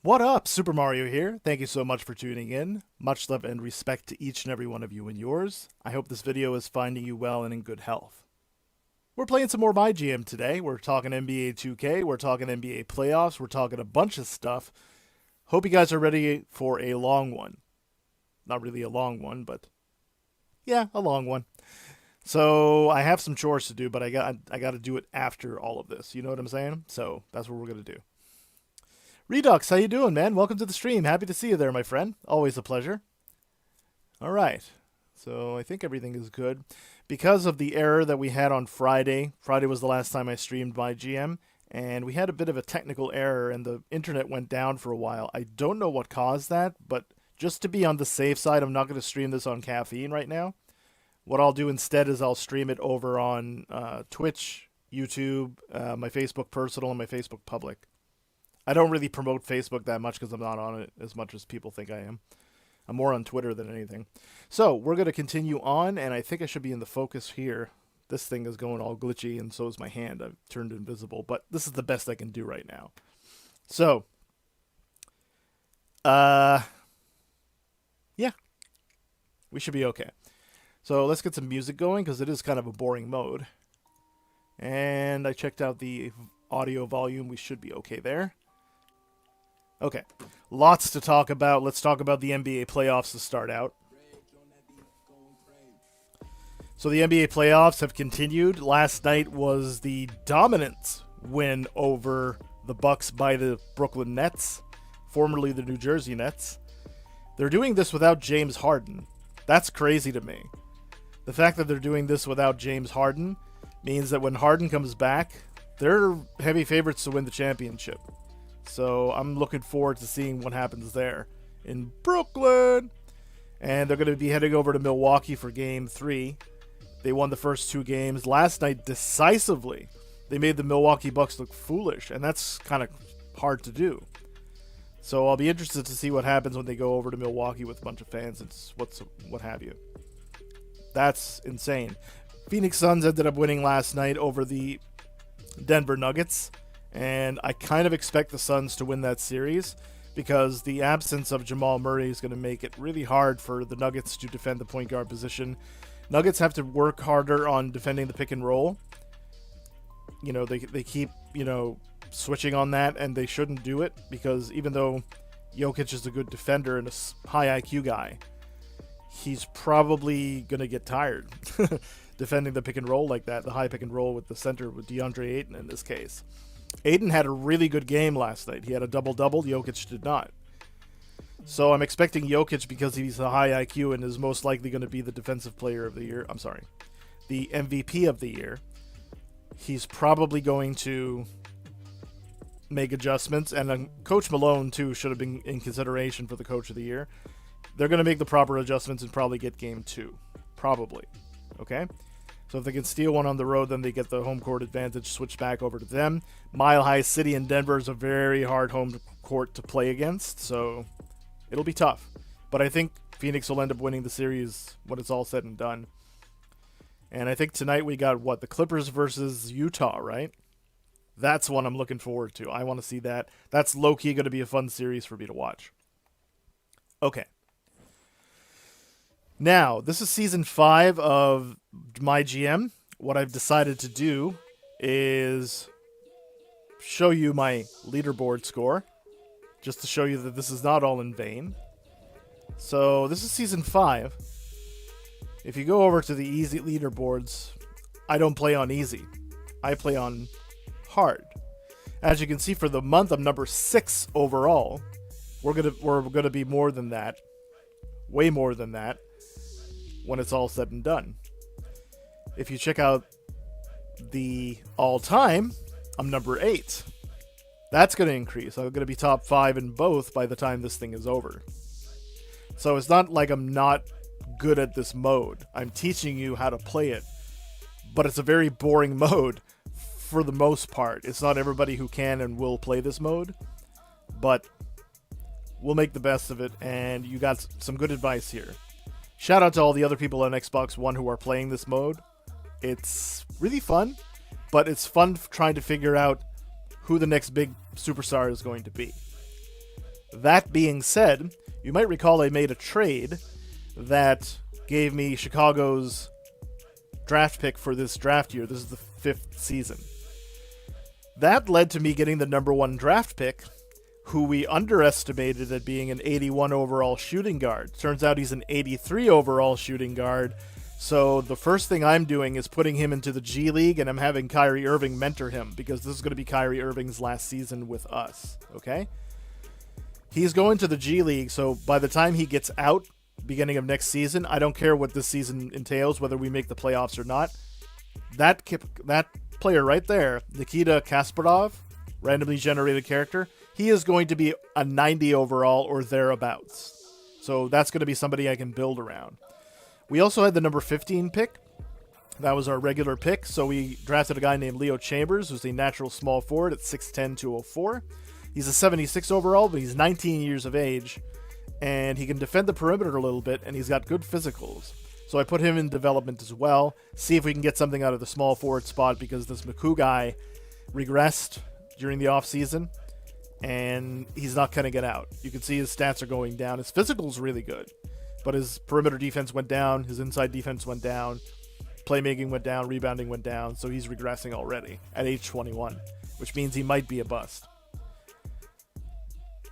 What up? Super Mario here. Thank you so much for tuning in. Much love and respect to each and every one of you and yours. I hope this video is finding you well and in good health. We're playing some more MyGM today. We're talking NBA 2K. We're talking NBA playoffs. We're talking a bunch of stuff. Hope you guys are ready for a long one. Not really a long one, but yeah, a long one. So I have some chores to do, but I got to do it after all of this. You know what I'm saying? So that's what we're going to do. Redux, how you doing, man? Welcome to the stream. Happy to see you there, my friend. Always a pleasure. All right. So I think everything is good. Because of the error that we had on Friday, Friday was the last time I streamed MyGM, and we had a bit of a technical error, and the internet went down for a while. I don't know what caused that, but just to be on the safe side, I'm not going to stream this on caffeine right now. What I'll do instead is I'll stream it over on Twitch, YouTube, my Facebook personal, and my Facebook public. I don't really promote Facebook that much because I'm not on it as much as people think I am. I'm more on Twitter than anything. So we're going to continue on, and I think I should be in the focus here. This thing is going all glitchy, and so is my hand. I've turned invisible, but this is the best I can do right now. So, yeah, we should be okay. So let's get some music going, because it is kind of a boring mode. And I checked out the audio volume. We should be okay there. Okay, lots to talk about. Let's talk about the NBA playoffs to start out. So the NBA playoffs have continued. Last night was the dominant win over the Bucks by the Brooklyn Nets, formerly the New Jersey Nets. They're doing this without James Harden. That's crazy to me. The fact that they're doing this without James Harden means that when Harden comes back, they're heavy favorites to win the championship. So I'm looking forward to seeing what happens there in Brooklyn. And they're going to be heading over to Milwaukee for Game 3. They won the first 2 games. Last night, decisively, they made the Milwaukee Bucks look foolish. And that's kind of hard to do. So I'll be interested to see what happens when they go over to Milwaukee with a bunch of fans and what have you. That's insane. Phoenix Suns ended up winning last night over the Denver Nuggets. And I kind of expect the Suns to win that series because the absence of Jamal Murray is going to make it really hard for the Nuggets to defend the point guard position. Nuggets have to work harder on defending the pick and roll. You know, they keep, switching on that, and they shouldn't do it because even though Jokic is a good defender and a high IQ guy, he's probably going to get tired defending the pick and roll like that, the high pick and roll with the center with DeAndre Ayton in this case. Ayton had a really good game last night. He had a double-double. Jokic did not. So I'm expecting Jokic, because he's a high IQ and is most likely going to be the defensive player of the year. I'm sorry, the MVP of the year. He's probably going to make adjustments. And Coach Malone, too, should have been in consideration for the coach of the year. They're going to make the proper adjustments and probably get Game 2. Probably. Okay? So if they can steal one on the road, then they get the home court advantage, switch back over to them. Mile High City in Denver is a very hard home court to play against, so it'll be tough. But I think Phoenix will end up winning the series when it's all said and done. And I think tonight we got, the Clippers versus Utah, right? That's one I'm looking forward to. I want to see that. That's low-key going to be a fun series for me to watch. Okay. Now, this is Season 5 of MyGM. What I've decided to do is show you my leaderboard score, just to show you that this is not all in vain. So, this is Season 5. If you go over to the easy leaderboards, I don't play on easy. I play on hard. As you can see, for the month, I'm number 6 overall. We're gonna be more than that. Way more than that. When it's all said and done. If you check out the all-time, I'm number 8. That's going to increase. I'm going to be top 5 in both by the time this thing is over. So it's not like I'm not good at this mode. I'm teaching you how to play it. But it's a very boring mode for the most part. It's not everybody who can and will play this mode. But we'll make the best of it, and you got some good advice here. Shout out to all the other people on Xbox One who are playing this mode. It's really fun, but it's fun trying to figure out who the next big superstar is going to be. That being said, you might recall I made a trade that gave me Chicago's draft pick for this draft year. This is the 5th season. That led to me getting the number 1 draft pick, who we underestimated at being an 81 overall shooting guard. Turns out he's an 83 overall shooting guard. So the first thing I'm doing is putting him into the G League, and I'm having Kyrie Irving mentor him, because this is going to be Kyrie Irving's last season with us, okay? He's going to the G League, so by the time he gets out, beginning of next season, I don't care what this season entails, whether we make the playoffs or not. That player right there, Nikita Kasparov, randomly generated character, he is going to be a 90 overall or thereabouts. So that's going to be somebody I can build around. We also had the number 15 pick. That was our regular pick. So we drafted a guy named Leo Chambers, who's a natural small forward at 6'10", 204. He's a 76 overall, but he's 19 years of age. and he can defend the perimeter a little bit, and he's got good physicals. So I put him in development as well. See if we can get something out of the small forward spot, because this McCoo guy regressed during the offseason, and he's not cutting it out. You can see his stats are going down. His physical's really good, but his perimeter defense went down, his inside defense went down, playmaking went down, rebounding went down, so he's regressing already at age 21, which means he might be a bust.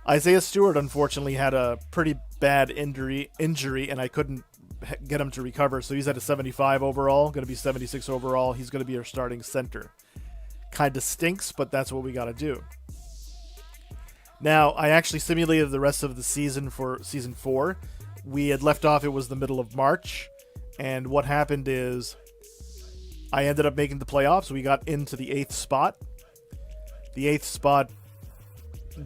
Isaiah Stewart, unfortunately, had a pretty bad injury, and I couldn't get him to recover, so he's at a 75 overall, going to be 76 overall. He's going to be our starting center. Kind of stinks, but that's what we got to do. Now, I actually simulated the rest of the season for Season 4. We had left off, it was the middle of March, and what happened is I ended up making the playoffs. We got into the 8th spot. The 8th spot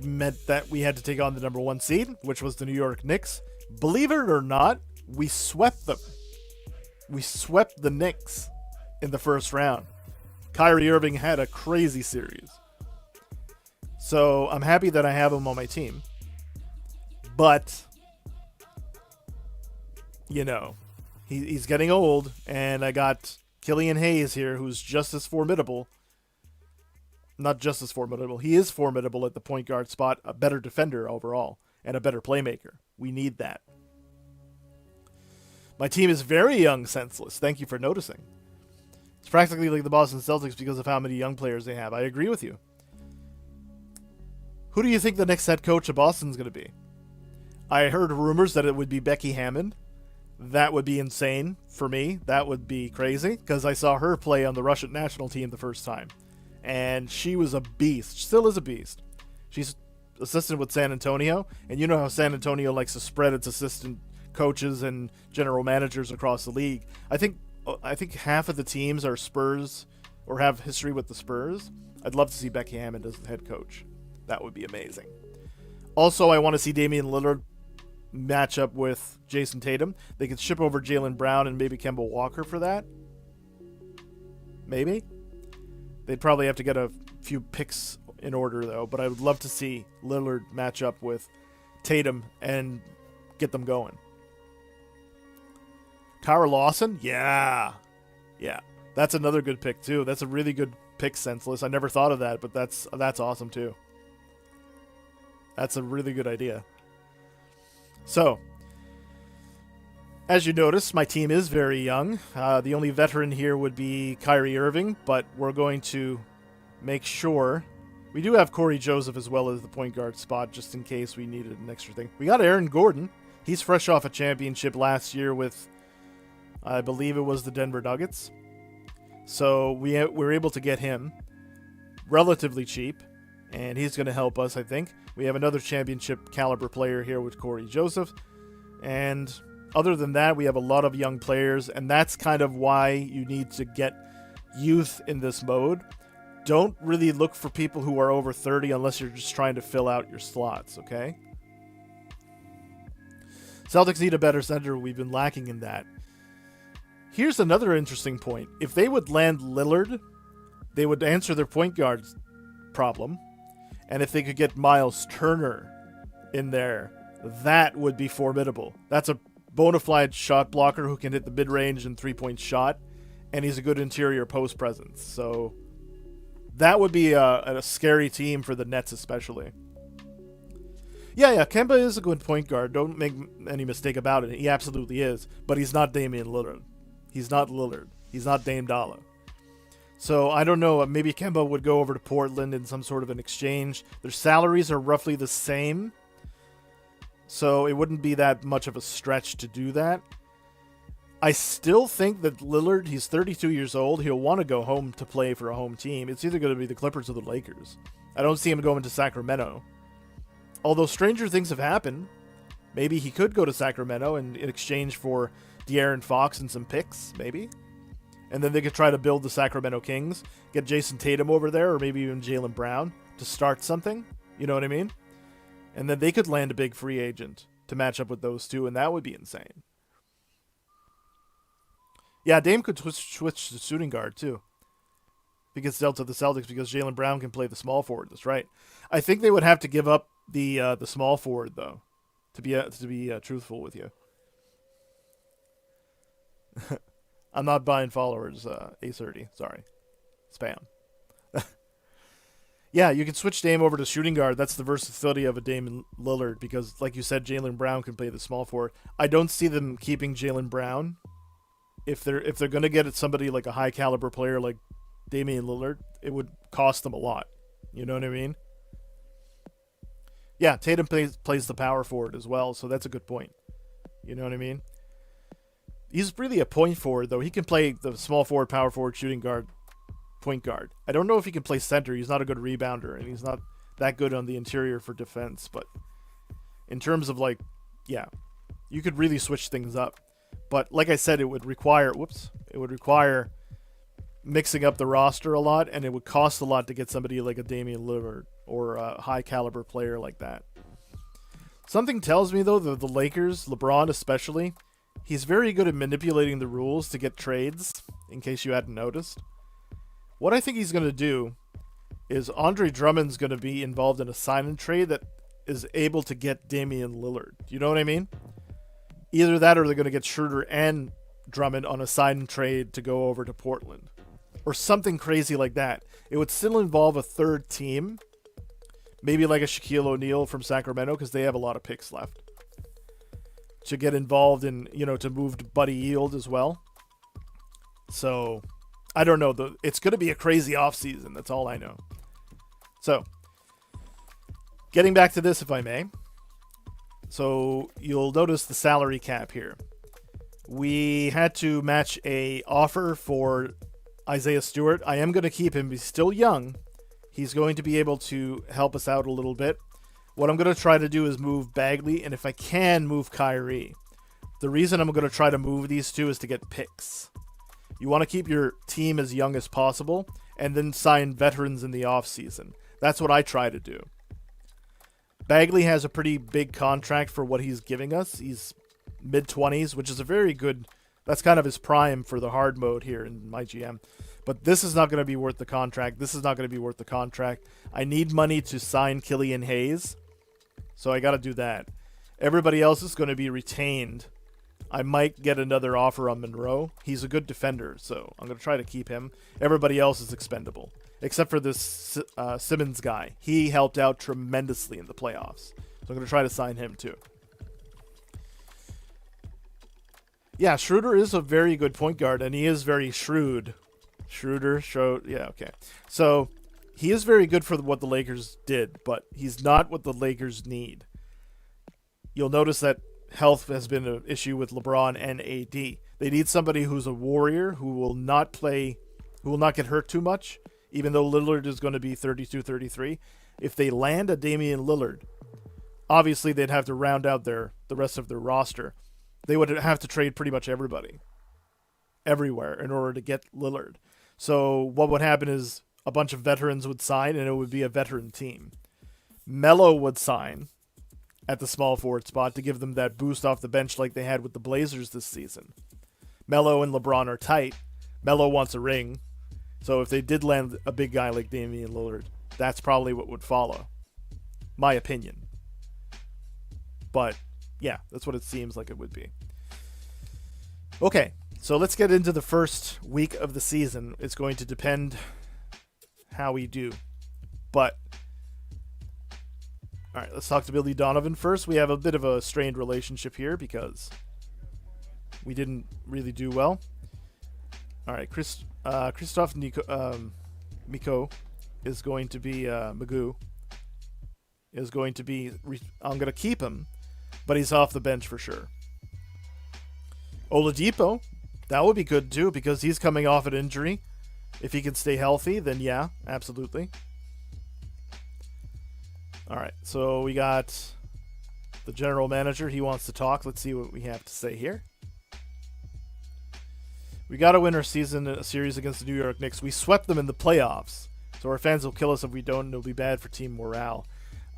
meant that we had to take on the number 1 seed, which was the New York Knicks. Believe it or not, we swept them. We swept the Knicks in the first round. Kyrie Irving had a crazy series. So I'm happy that I have him on my team. But, you know, he's getting old, and I got Killian Hayes here, who's just as formidable. Not just as formidable. He is formidable at the point guard spot, a better defender overall, and a better playmaker. We need that. My team is very young, Senseless. Thank you for noticing. It's practically like the Boston Celtics because of how many young players they have. I agree with you. Who do you think the next head coach of Boston is going to be? I heard rumors that it would be Becky Hammond. That would be insane for me. That would be crazy, because I saw her play on the Russian national team the first time. And she was a beast. Still is a beast. She's assistant with San Antonio, and you know how San Antonio likes to spread its assistant coaches and general managers across the league. I think half of the teams are Spurs or have history with the Spurs. I'd love to see Becky Hammond as the head coach. That would be amazing. Also, I want to see Damian Lillard match up with Jason Tatum. They could ship over Jaylen Brown and maybe Kemba Walker for that. Maybe. They'd probably have to get a few picks in order, though. But I would love to see Lillard match up with Tatum and get them going. Kara Lawson? Yeah. That's another good pick, too. That's a really good pick, Senseless. I never thought of that, but that's awesome, too. That's a really good idea. So, as you notice, my team is very young. The only veteran here would be Kyrie Irving, but we're going to make sure. We do have Corey Joseph as well as the point guard spot, just in case we needed an extra thing. We got Aaron Gordon. He's fresh off a championship last year with, I believe it was the Denver Nuggets. So we were able to get him relatively cheap, and he's going to help us, I think. We have another championship caliber player here with Corey Joseph. And other than that, we have a lot of young players, and that's kind of why you need to get youth in this mode. Don't really look for people who are over 30 unless you're just trying to fill out your slots, okay? Celtics need a better center. We've been lacking in that. Here's another interesting point. If they would land Lillard, they would answer their point guard problem. And if they could get Miles Turner in there, that would be formidable. That's a bona fide shot blocker who can hit the mid-range and three-point shot, and he's a good interior post presence. So that would be a scary team for the Nets especially. Yeah, Kemba is a good point guard. Don't make any mistake about it. He absolutely is. But he's not Damian Lillard. He's not Lillard. He's not Dame Dollar. So I don't know. Maybe Kemba would go over to Portland in some sort of an exchange. Their salaries are roughly the same. So it wouldn't be that much of a stretch to do that. I still think that Lillard, he's 32 years old. He'll want to go home to play for a home team. It's either going to be the Clippers or the Lakers. I don't see him going to Sacramento. Although stranger things have happened. Maybe he could go to Sacramento in exchange for De'Aaron Fox and some picks, maybe. And then they could try to build the Sacramento Kings. Get Jason Tatum over there, or maybe even Jaylen Brown to start something. You know what I mean? And then they could land a big free agent to match up with those two, and that would be insane. Yeah, Dame could switch to shooting guard, too. If he gets dealt to the Celtics, because Jaylen Brown can play the small forward. That's right. I think they would have to give up the small forward, though. To be truthful with you, I'm not buying followers. A30, sorry, spam. Yeah, you can switch Dame over to shooting guard. That's the versatility of a Dame Lillard because, like you said, Jaylen Brown can play the small forward. I don't see them keeping Jaylen Brown if they're going to get at somebody like a high caliber player like Damian Lillard. It would cost them a lot. You know what I mean? Yeah, Tatum plays the power forward as well, so that's a good point. You know what I mean? He's really a point forward though. He can play the small forward, power forward, shooting guard, point guard. I don't know if he can play center. He's not a good rebounder, and he's not that good on the interior for defense. But in terms of like, yeah, you could really switch things up. But like I said, it would require mixing up the roster a lot, and it would cost a lot to get somebody like a Damian Lillard or a high caliber player like that. Something tells me though that the Lakers, LeBron especially, he's very good at manipulating the rules to get trades. In case you hadn't noticed. What I think he's going to do is Andre Drummond's going to be involved in a sign-and trade that is able to get Damian Lillard. You know what I mean? Either that or they're going to get Schroeder and Drummond on a sign-and trade to go over to Portland. Or something crazy like that. It would still involve a third team. Maybe like a Shaquille O'Neal from Sacramento because they have a lot of picks left. To get involved in, to move to Buddy Hield as well. So I don't know. It's going to be a crazy offseason. That's all I know. So, getting back to this, if I may. So, you'll notice the salary cap here. We had to match a offer for Isaiah Stewart. I am going to keep him. He's still young. He's going to be able to help us out a little bit. What I'm going to try to do is move Bagley, and if I can, move Kyrie. The reason I'm going to try to move these two is to get picks. You want to keep your team as young as possible and then sign veterans in the offseason. That's what I try to do. Bagley has a pretty big contract for what he's giving us. He's mid-20s, which is a very good... That's kind of his prime for the hard mode here in MyGM. But this is not going to be worth the contract. This is not going to be worth the contract. I need money to sign Killian Hayes, so I got to do that. Everybody else is going to be retained. I might get another offer on Monroe. He's a good defender, so I'm going to try to keep him. Everybody else is expendable, except for this Simmons guy. He helped out tremendously in the playoffs, so I'm going to try to sign him too. Yeah, Schroeder is a very good point guard, and he is very shrewd. Yeah, okay. So he is very good for what the Lakers did, but he's not what the Lakers need. You'll notice that health has been an issue with LeBron and AD. They need somebody who's a warrior, who will not get hurt too much, even though Lillard is going to be 32-33. If they land a Damian Lillard, obviously they'd have to round out the rest of their roster. They would have to trade pretty much everybody, everywhere, in order to get Lillard. So what would happen is a bunch of veterans would sign, and it would be a veteran team. Melo would sign at the small forward spot to give them that boost off the bench like they had with the Blazers this season. Melo and LeBron are tight. Melo wants a ring. So if they did land a big guy like Damian Lillard, that's probably what would follow. My opinion. But, yeah, that's what it seems like it would be. Okay, so let's get into the first week of the season. It's going to depend how we do. But, all right, let's talk to Billy Donovan first. We have a bit of a strained relationship here because we didn't really do well. All right, Christoph Miko is going to be Magoo. Is going to be. I'm going to keep him, but he's off the bench for sure. Oladipo, that would be good too because he's coming off an injury. If he can stay healthy, then yeah, absolutely. All right, so we got the general manager. He wants to talk. Let's see what we have to say here. We got to win our series against the New York Knicks. We swept them in the playoffs, so our fans will kill us if we don't, and it'll be bad for team morale.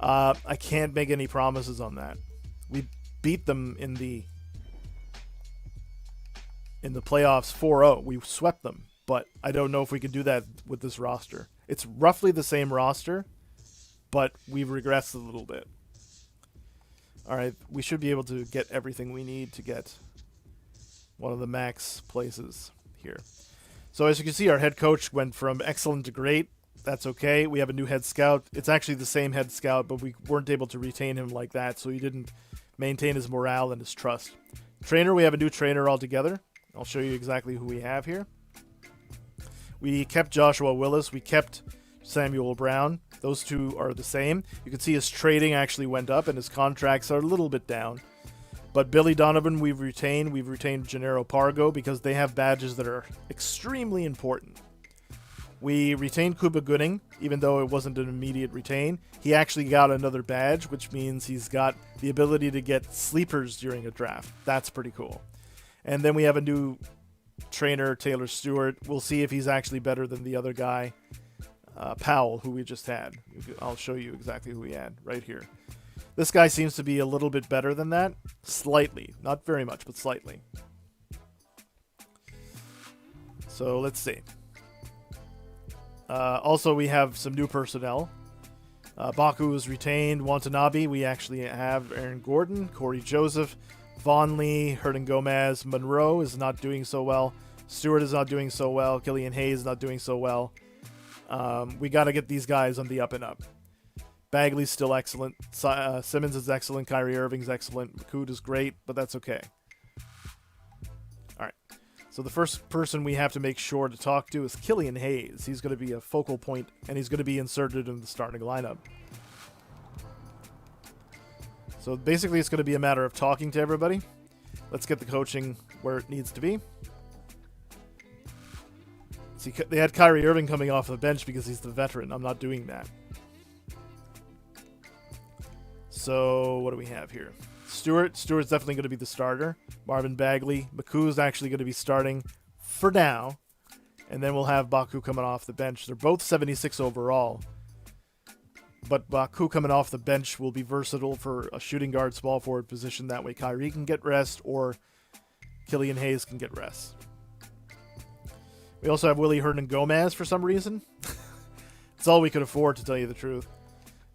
I can't make any promises on that. We beat them in the playoffs 4-0. We swept them, but I don't know if we can do that with this roster. It's roughly the same roster, but we've regressed a little bit. Alright, we should be able to get everything we need to get one of the max places here. So as you can see, our head coach went from excellent to great. That's okay. We have a new head scout. It's actually the same head scout, but we weren't able to retain him like that, so he didn't maintain his morale and his trust. Trainer, we have a new trainer altogether. I'll show you exactly who we have here. We kept Joshua Willis. We kept Samuel Brown. Those two are the same. You can see his trading actually went up, and his contracts are a little bit down. But Billy Donovan, we've retained. We've retained Gennaro Pargo because they have badges that are extremely important. We retained Cuba Gooding, even though it wasn't an immediate retain. He actually got another badge, which means he's got the ability to get sleepers during a draft. That's pretty cool. And then we have a new trainer, Taylor Stewart. We'll see if he's actually better than the other guy, Powell, who we just had. I'll show you exactly who we had right here. This guy seems to be a little bit better than that. Slightly. Not very much, but slightly. So let's see. Also, we have some new personnel. Baku is retained. Watanabe, we actually have Aaron Gordon, Corey Joseph, Vaughn Lee, Hernan Gomez. Monroe is not doing so well. Stewart is not doing so well. Killian Hayes is not doing so well. We got to get these guys on the up and up. Bagley's still excellent. Simmons is excellent. Kyrie Irving's excellent. McCood is great, but that's okay. All right. So the first person we have to make sure to talk to is Killian Hayes. He's going to be a focal point, and he's going to be inserted in the starting lineup. So basically, it's going to be a matter of talking to everybody. Let's get the coaching where it needs to be. See, they had Kyrie Irving coming off the bench because he's the veteran. I'm not doing that. So what do we have here? Stewart's definitely going to be the starter. Marvin Bagley. Baku's actually going to be starting for now. And then we'll have Baku coming off the bench. They're both 76 overall. But Baku coming off the bench will be versatile for a shooting guard, small forward position. That way Kyrie can get rest or Killian Hayes can get rest. We also have Willie Hernan Gomez for some reason. It's all we could afford, to tell you the truth.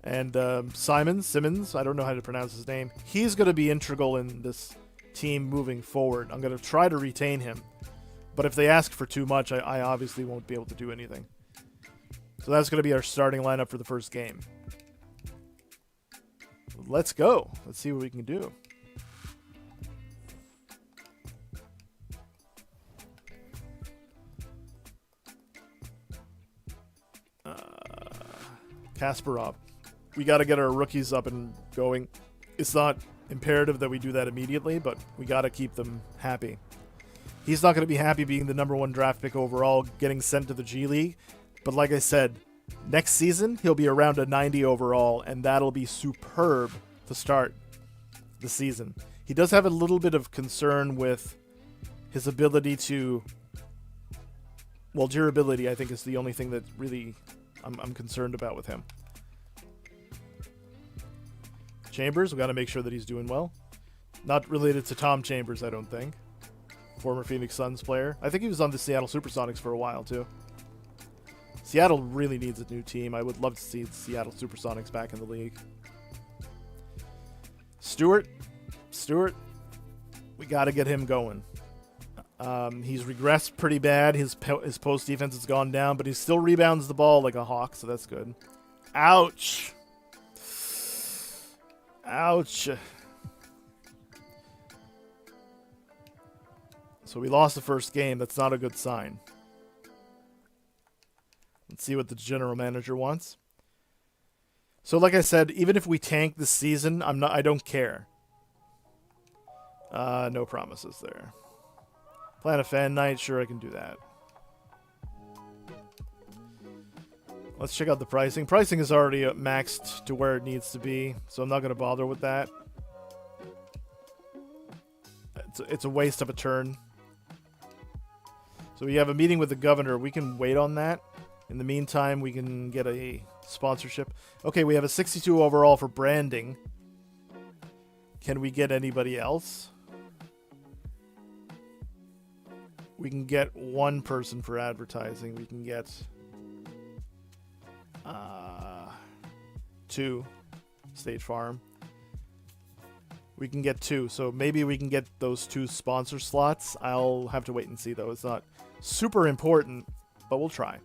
And Simmons, I don't know how to pronounce his name. He's going to be integral in this team moving forward. I'm going to try to retain him. But if they ask for too much, I obviously won't be able to do anything. So that's going to be our starting lineup for the first game. Let's go. Let's see what we can do. Kasparov. We got to get our rookies up and going. It's not imperative that we do that immediately, but we got to keep them happy. He's not going to be happy being the #1 draft pick overall, getting sent to the G League. But like I said, next season, he'll be around a 90 overall, and that'll be superb to start the season. He does have a little bit of concern with his ability to... Well, durability, I think, is the only thing that really I'm concerned about with him. Chambers, we got to make sure that he's doing well. Not related to Tom Chambers, I don't think. Former Phoenix Suns player. I think he was on the Seattle Supersonics for a while, too. Seattle really needs a new team. I would love to see the Seattle Supersonics back in the league. Stewart, we got to get him going. He's regressed pretty bad. His post defense has gone down, but he still rebounds the ball like a hawk, so that's good. Ouch. Ouch. So we lost the first game. That's not a good sign. Let's see what the general manager wants. So like I said, even if we tank this season, I don't care. No promises there. Plan a fan night, sure I can do that. Let's check out the pricing. Pricing is already maxed to where it needs to be, so I'm not going to bother with that. It's a waste of a turn. So we have a meeting with the governor. We can wait on that. In the meantime, we can get a sponsorship. Okay, we have a 62 overall for branding. Can we get anybody else? We can get one person for advertising. We can get 2 State Farm. We can get 2, so maybe we can get those 2 sponsor slots. I'll have to wait and see, though. It's not super important, but we'll try.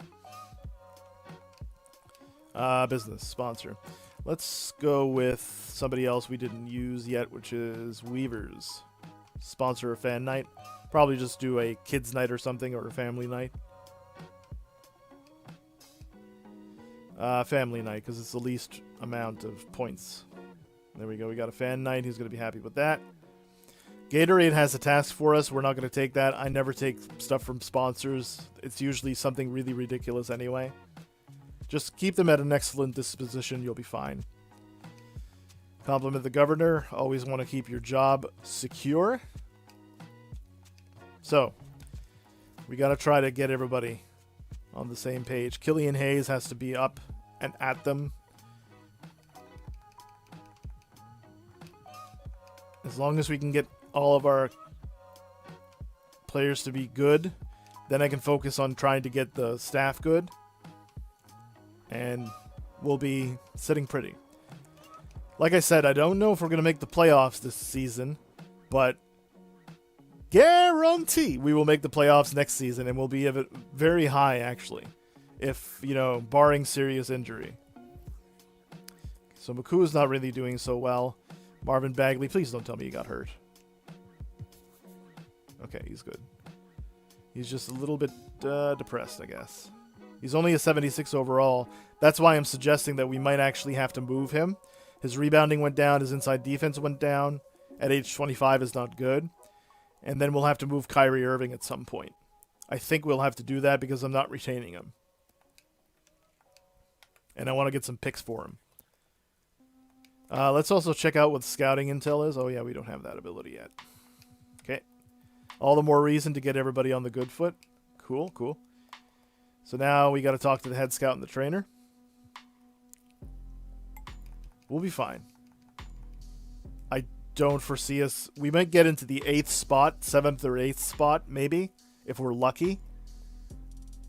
Business, sponsor. Let's go with somebody else we didn't use yet, which is Weavers. Sponsor a fan night. Probably just do a kids night or something, or a family night. Family night, because it's the least amount of points. There we go. We got a fan night. He's going to be happy with that. Gatorade has a task for us. We're not going to take that. I never take stuff from sponsors. It's usually something really ridiculous anyway. Just keep them at an excellent disposition. You'll be fine. Compliment the governor. Always want to keep your job secure. So, we got to try to get everybody on the same page. Killian Hayes has to be up and at them. As long as we can get all of our players to be good, then I can focus on trying to get the staff good. And we'll be sitting pretty. Like I said, I don't know if we're going to make the playoffs this season, but guarantee we will make the playoffs next season, and we'll be very high, actually, if, you know, barring serious injury. So Maku's not really doing so well. Marvin Bagley, please don't tell me he got hurt. Okay, he's good. He's just a little bit depressed, I guess. He's only a 76 overall. That's why I'm suggesting that we might actually have to move him. His rebounding went down. His inside defense went down. At age 25 is not good. And then we'll have to move Kyrie Irving at some point. I think we'll have to do that because I'm not retaining him. And I want to get some picks for him. Let's also check out what scouting intel is. Oh, yeah, we don't have that ability yet. Okay. All the more reason to get everybody on the good foot. Cool, cool. So now we got to talk to the head scout and the trainer. We'll be fine. I don't foresee us... We might get into the 8th spot, 7th or 8th spot, maybe, if we're lucky.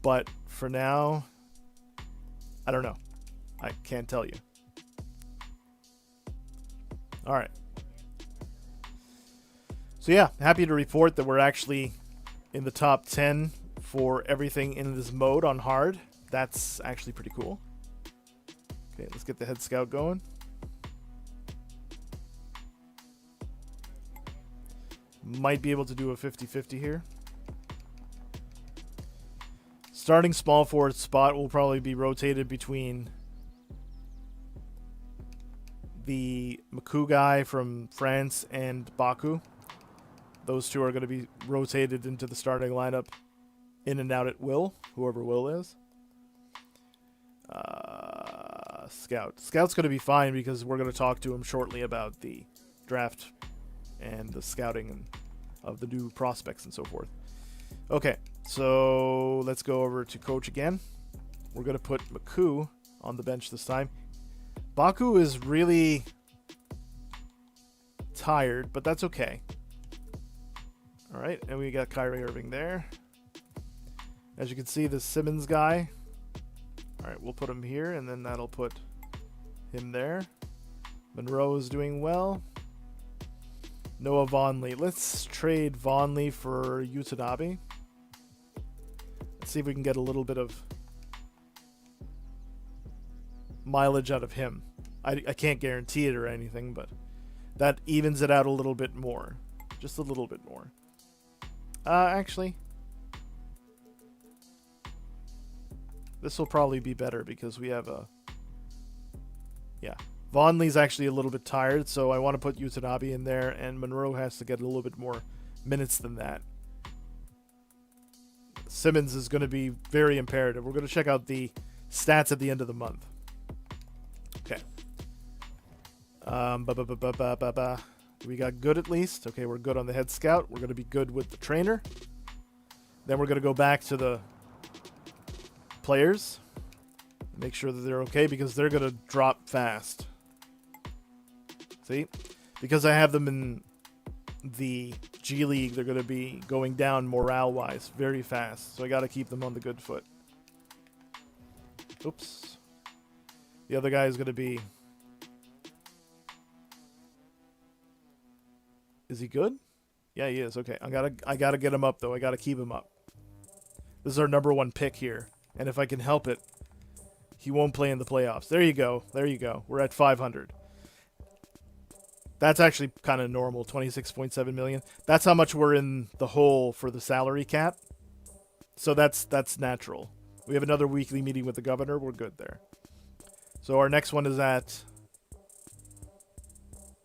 But for now, I don't know. I can't tell you. All right. So yeah, happy to report that we're actually in the top 10 for everything in this mode on hard. That's actually pretty cool. Okay, let's get the head scout going. Might be able to do a 50-50 here. Starting small forward spot will probably be rotated between the Maku guy from France and Baku. Those two are going to be rotated into the starting lineup in and out at will, whoever Will is. Scout. Scout's going to be fine because we're going to talk to him shortly about the draft and the scouting of the new prospects and so forth. Okay, so let's go over to coach again. We're going to put Maku on the bench this time. Baku is really tired, but that's okay. All right, and we got Kyrie Irving there. As you can see, the Simmons guy. All right, we'll put him here, and then that'll put him there. Monroe is doing well. Noah Vonleh. Let's trade Vonleh for Utanabe. Let's see if we can get a little bit of mileage out of him. I can't guarantee it or anything, but that evens it out a little bit more. Just a little bit more. Actually, this will probably be better because we have a... Yeah. Vonleh's actually a little bit tired, so I want to put Utanabe in there, and Monroe has to get a little bit more minutes than that. Simmons is going to be very imperative. We're going to check out the stats at the end of the month. Okay. We got good at least. Okay, we're good on the head scout. We're going to be good with the trainer. Then we're going to go back to the players. Make sure that they're okay because they're going to drop fast. See? Because I have them in the G League, they're going to be going down morale-wise very fast. So I got to keep them on the good foot. Oops. The other guy is going to be Is he good? Yeah, he is. Okay, I gotta get him up though. I gotta keep him up. This is our #1 pick here, and if I can help it, he won't play in the playoffs. There you go. There you go. We're at 500. That's actually kind of normal. 26.7 million. That's how much we're in the hole for the salary cap. So that's natural. We have another weekly meeting with the governor. We're good there. So our next one is at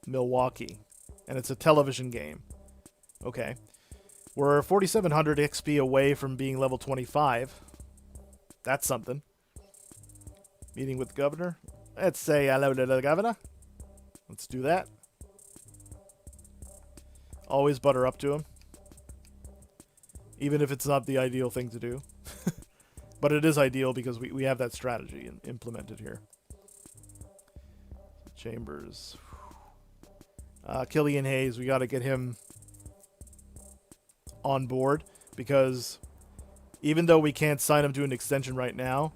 Milwaukee, and it's a television game. Okay. We're 4,700 XP away from being level 25. That's something. Meeting with the governor. Let's say hello to the governor. Let's do that. Always butter up to him. Even if it's not the ideal thing to do. But it is ideal because we have that strategy implemented here. Chambers. Killian Hayes, we got to get him on board because even though we can't sign him to an extension right now,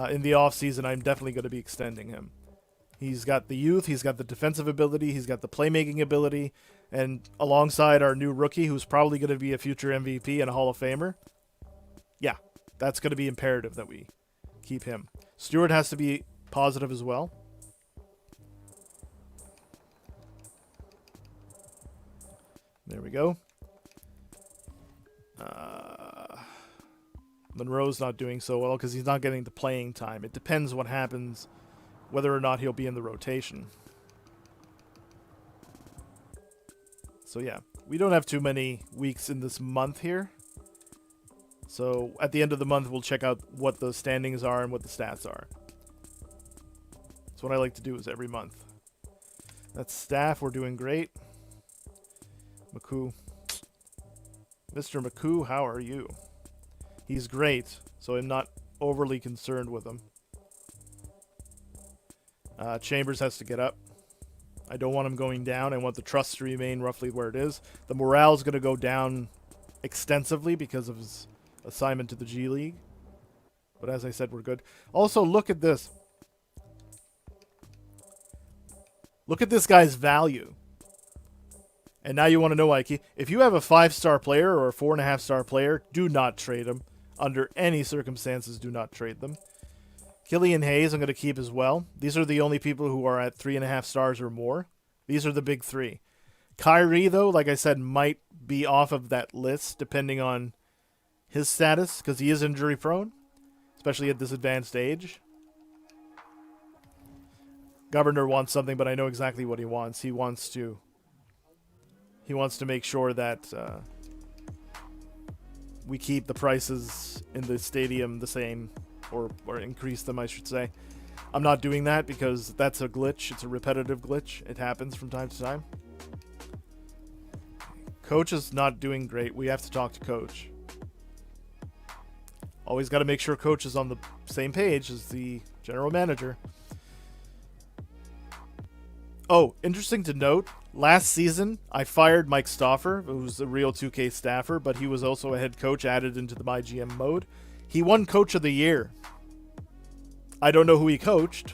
in the offseason, I'm definitely going to be extending him. He's got the youth, he's got the defensive ability, he's got the playmaking ability, and alongside our new rookie, who's probably going to be a future MVP and a Hall of Famer, yeah, that's going to be imperative that we keep him. Stewart has to be positive as well. There we go. Monroe's not doing so well because he's not getting the playing time. It depends what happens, whether or not he'll be in the rotation. So yeah, we don't have too many weeks in this month here. So at the end of the month, we'll check out what the standings are and what the stats are. That's what I like to do is every month. That's staff. We're doing great. McCoo. Mr. McCoo, how are you? He's great, so I'm not overly concerned with him. Chambers has to get up. I don't want him going down. I want the trust to remain roughly where it is. The morale is going to go down extensively because of his assignment to the G League. But as I said, we're good. Also, look at this. Look at this guy's value. And now you want to know, Ike, if you have a 5-star player or a 4.5-star player, do not trade them. Under any circumstances, do not trade them. Killian Hayes, I'm going to keep as well. These are the only people who are at 3.5 stars or more. These are the big three. Kyrie, though, like I said, might be off of that list depending on his status because he is injury prone, especially at this advanced age. Governor wants something, but I know exactly what he wants. He wants to make sure that we keep the prices in the stadium the same, or increase them, I should say. I'm not doing that because that's a glitch. It's a repetitive glitch. It happens from time to time. Coach is not doing great. We have to talk to Coach. Always got to make sure Coach is on the same page as the general manager. Oh, interesting to note, last season, I fired Mike Stauffer, who was a real 2K staffer, but he was also a head coach added into the MyGM mode. He won Coach of the Year. I don't know who he coached,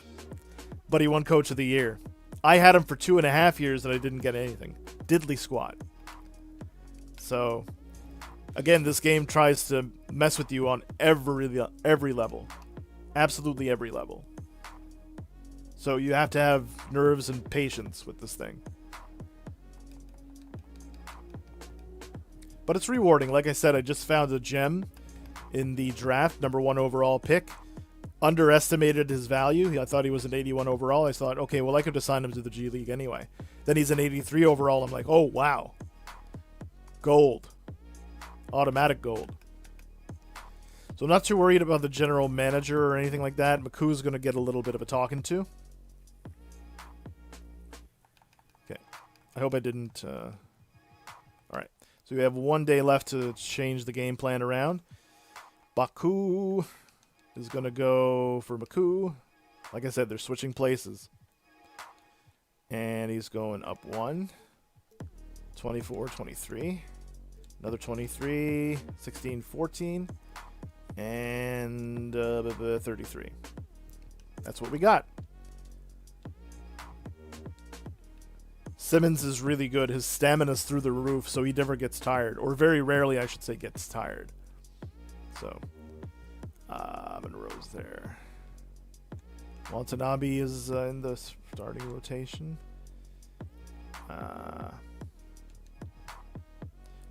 but he won Coach of the Year. I had him for 2.5 years and I didn't get anything. Diddly squat. So, again, this game tries to mess with you on every level. Absolutely every level. So you have to have nerves and patience with this thing. But it's rewarding. Like I said, I just found a gem in the draft, #1 overall pick. Underestimated his value. I thought he was an 81 overall. I thought, okay, well, I could assign him to the G League anyway. Then he's an 83 overall. I'm like, oh, wow. Gold. Automatic gold. So I'm not too worried about the general manager or anything like that. McCoo's going to get a little bit of a talking to. Okay. I hope I didn't... All right. So we have 1 day left to change the game plan around. Baku is going to go for McCoo. Like I said, they're switching places. And he's going up 1. 24, 23. Another 23. 16, 14. And 33. That's what we got. Simmons is really good. His stamina's through the roof, so he never gets tired. Or very rarely, I should say, gets tired. So, Monroe's there. Watanabe is in the starting rotation.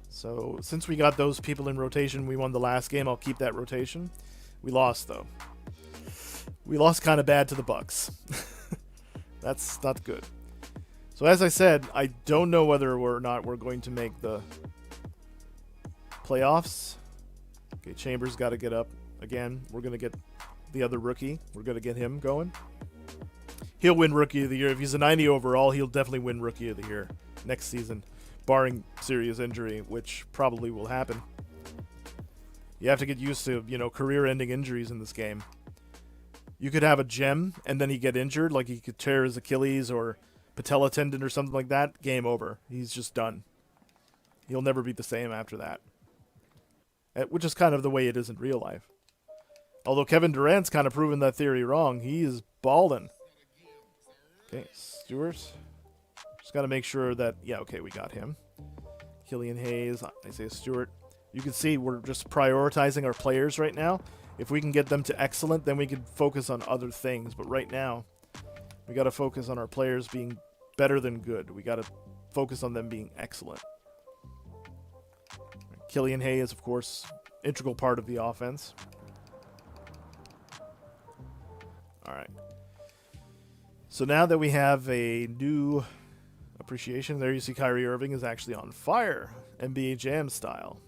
So, since we got those people in rotation, we won the last game. I'll keep that rotation. We lost, though. We lost kind of bad to the Bucks. That's not good. So, as I said, I don't know whether or not we're going to make the playoffs. Okay, Chambers got to get up again. We're going to get the other rookie. We're going to get him going. He'll win Rookie of the Year. If he's a 90 overall, he'll definitely win Rookie of the Year next season, barring serious injury, which probably will happen. You have to get used to, career-ending injuries in this game. You could have a gem, and then he get injured, like he could tear his Achilles or patella tendon or something like that. Game over. He's just done. He'll never be the same after that. Which is kind of the way it is in real life. Although Kevin Durant's kind of proven that theory wrong. He is balling. Okay, Stewart. Just got to make sure that... Yeah, okay, we got him. Killian Hayes, Isaiah Stewart. You can see we're just prioritizing our players right now. If we can get them to excellent, then we can focus on other things. But right now, we got to focus on our players being better than good. We got to focus on them being excellent. Killian Hayes, of course, integral part of the offense. All right. So now that we have a new appreciation, there you see Kyrie Irving is actually on fire, NBA Jam style.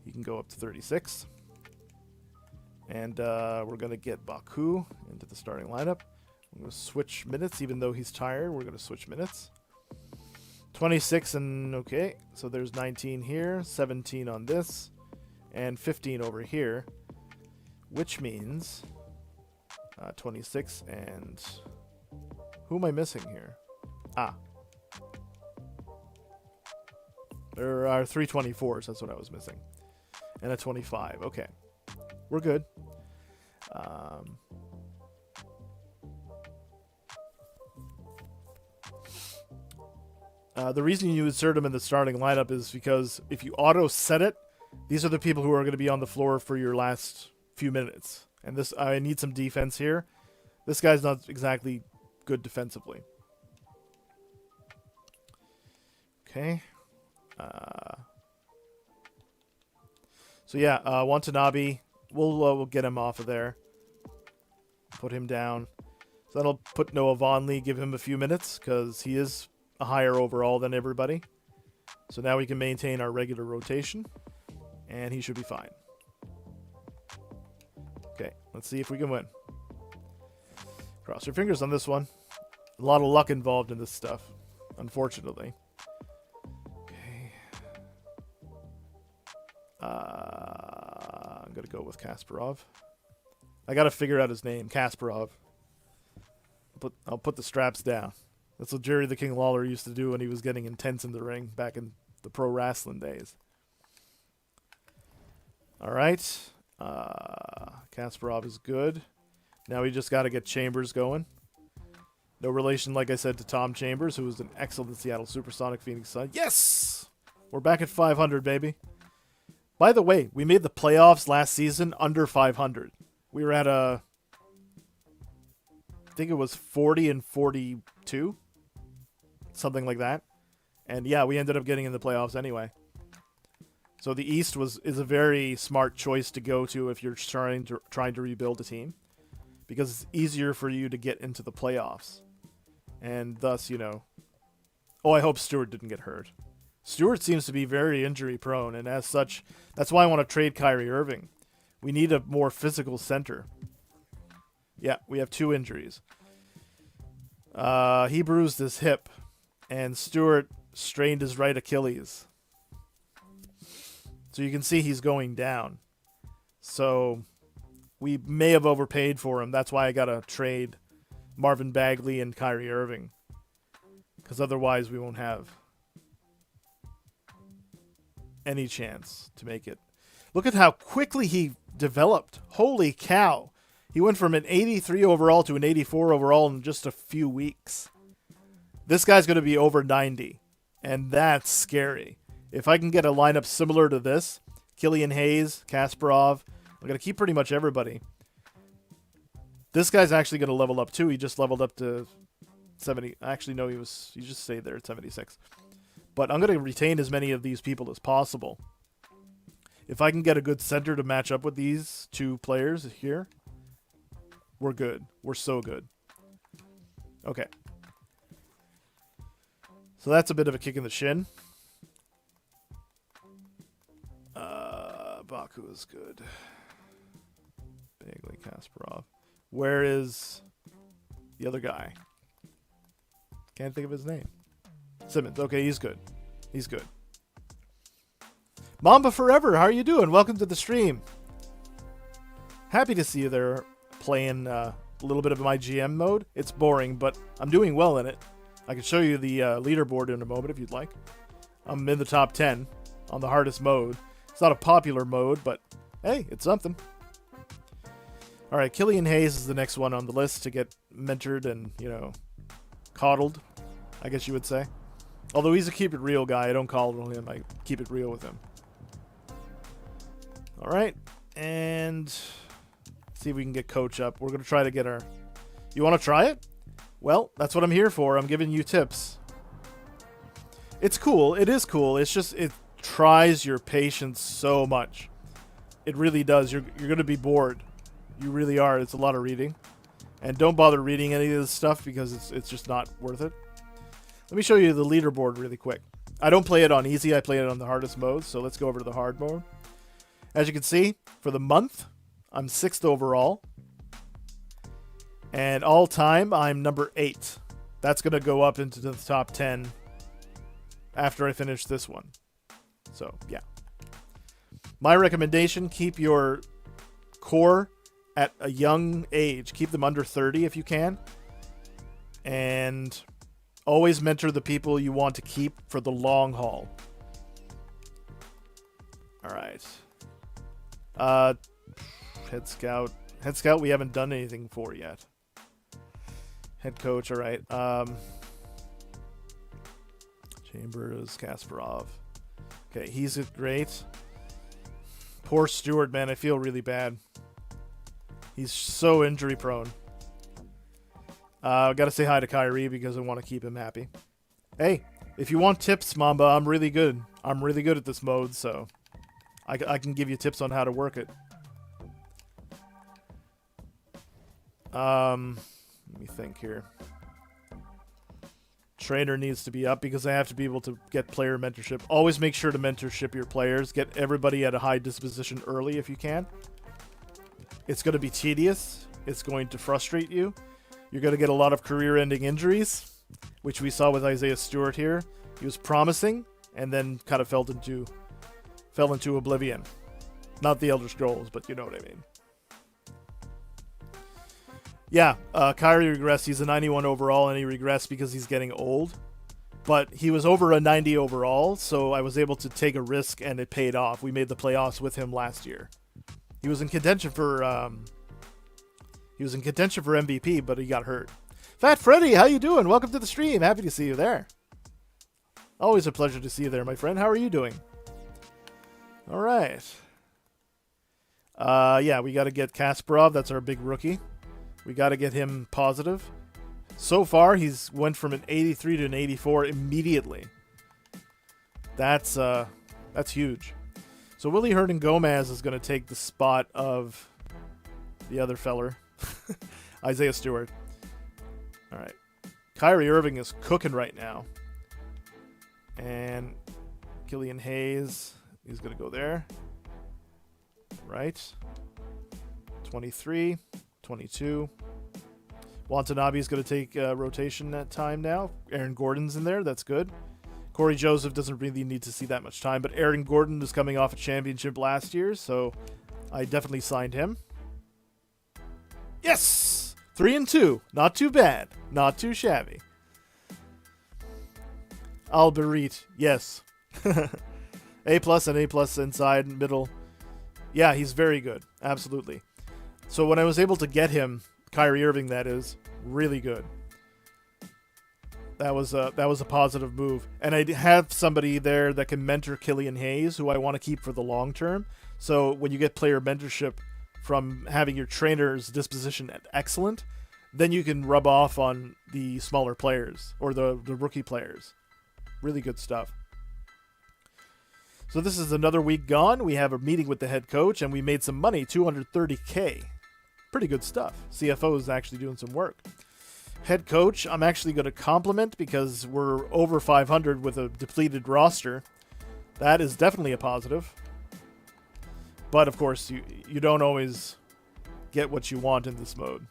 He can go up to 36. And we're going to get Baku into the starting lineup. I'm going to switch minutes, even though he's tired. We're going to switch minutes. 26 and okay, so there's 19 here, 17 on this, and 15 over here, which means 26 and who am I missing here? There are 3 24s, that's what I was missing, and a 25. Okay, we're good. The reason you insert them in the starting lineup is because if you auto set it, these are the people who are going to be on the floor for your last few minutes. And this, I need some defense here. This guy's not exactly good defensively. Okay. So yeah, Watanabe, we'll get him off of there. Put him down. So that'll put Noah Vonleh, give him a few minutes, because he is a higher overall than everybody. So now we can maintain our regular rotation, and he should be fine. Okay, let's see if we can win. Cross your fingers on this one. A lot of luck involved in this stuff, unfortunately. Okay. I'm going to go with Kasparov. I got to figure out his name, Kasparov. I'll put the straps down. That's what Jerry the King Lawler used to do when he was getting intense in the ring back in the pro wrestling days. All right. Kasparov is good. Now we just got to get Chambers going. No relation, like I said, to Tom Chambers, who was an excellent Seattle Supersonic Phoenix Sun. Yes! We're back at 500, baby. By the way, we made the playoffs last season under 500. We were at I think it was 40 and 42. Something like that. And yeah, we ended up getting in the playoffs anyway. So the East is a very smart choice to go to if you're trying to rebuild a team. Because it's easier for you to get into the playoffs. And thus, Oh, I hope Stewart didn't get hurt. Stewart seems to be very injury prone, and as such, that's why I want to trade Kyrie Irving. We need a more physical center. Yeah, we have 2 injuries. He bruised his hip, and Stewart strained his right Achilles. So you can see he's going down. So we may have overpaid for him. That's why I got to trade Marvin Bagley and Kyrie Irving. Because otherwise we won't have any chance to make it. Look at how quickly he developed. Holy cow. He went from an 83 overall to an 84 overall in just a few weeks. This guy's going to be over 90, and that's scary. If I can get a lineup similar to this, Killian Hayes, Kasparov, I'm going to keep pretty much everybody. This guy's actually going to level up too. He just leveled up to 70. Actually, no, he just stayed there at 76. But I'm going to retain as many of these people as possible. If I can get a good center to match up with these two players here, we're good. We're so good. Okay. So that's a bit of a kick in the shin. Baku is good. Bagley, Kasparov. Where is the other guy? Can't think of his name. Simmons. Okay, he's good. He's good. Mamba Forever, how are you doing? Welcome to the stream. Happy to see you there playing a little bit of my GM mode. It's boring, but I'm doing well in it. I can show you the leaderboard in a moment if you'd like. I'm in the top 10 on the hardest mode. It's not a popular mode, but hey, it's something. All right, Killian Hayes is the next one on the list to get mentored and, you know, coddled, I guess you would say. Although he's a keep it real guy, I don't coddle him, I keep it real with him. All right, and see if we can get Coach up. We're going to try to get our... You want to try it? Well, that's what I'm here for. I'm giving you tips. It's cool. It is cool. It's just, it tries your patience so much. It really does. You're going to be bored. You really are. It's a lot of reading. And don't bother reading any of this stuff because it's just not worth it. Let me show you the leaderboard really quick. I don't play it on easy. I play it on the hardest mode. So let's go over to the hard mode. As you can see, for the month, I'm 6th overall. And all time, I'm number 8. That's going to go up into the top 10 after I finish this one. So, yeah. My recommendation, keep your core at a young age. Keep them under 30 if you can. And always mentor the people you want to keep for the long haul. All right. Head scout. Head scout we haven't done anything for yet. Head coach, all right. Chambers, Kasparov. Okay, he's great. Poor Stewart, man. I feel really bad. He's so injury prone. Got to say hi to Kyrie because I want to keep him happy. Hey, if you want tips, Mamba, I'm really good. I'm really good at this mode, so I can give you tips on how to work it. Let me think here. Trainer needs to be up because I have to be able to get player mentorship. Always make sure to mentorship your players. Get everybody at a high disposition early if you can. It's going to be tedious. It's going to frustrate you. You're going to get a lot of career-ending injuries, which we saw with Isaiah Stewart here. He was promising and then kind of fell into oblivion. Not the Elder Scrolls, but you know what I mean. Yeah, Kyrie regressed. He's a 91 overall, and he regressed because he's getting old. But he was over a 90 overall, so I was able to take a risk, and it paid off. We made the playoffs with him last year. He was in contention for MVP, but he got hurt. Fat Freddy, how you doing? Welcome to the stream. Happy to see you there. Always a pleasure to see you there, my friend. How are you doing? All right. Yeah, we got to get Kasparov. That's our big rookie. We got to get him positive. So far, he's went from an 83 to an 84 immediately. That's huge. So Willie Hurton Gomez is going to take the spot of the other feller, Isaiah Stewart. All right. Kyrie Irving is cooking right now. And Killian Hayes, he's going to go there. Right. 23. 22. Watanabe is going to take rotation that time now. Aaron Gordon's in there. That's good. Corey Joseph doesn't really need to see that much time, but Aaron Gordon is coming off a championship last year, so I definitely signed him. Yes! 3-2. Not too bad. Not too shabby. Alberit. Yes. A+ and A+ inside, middle. Yeah, he's very good. Absolutely. So when I was able to get him, Kyrie Irving, that is, really good. That was a positive move. And I have somebody there that can mentor Killian Hayes, who I want to keep for the long term. So when you get player mentorship from having your trainer's disposition excellent, then you can rub off on the smaller players or the rookie players. Really good stuff. So this is another week gone. We have a meeting with the head coach, and we made some money, $230K. Pretty good stuff. CFO is actually doing some work. Head coach, I'm actually going to compliment because we're over 500 with a depleted roster. That is definitely a positive. But, of course, you don't always get what you want in this mode.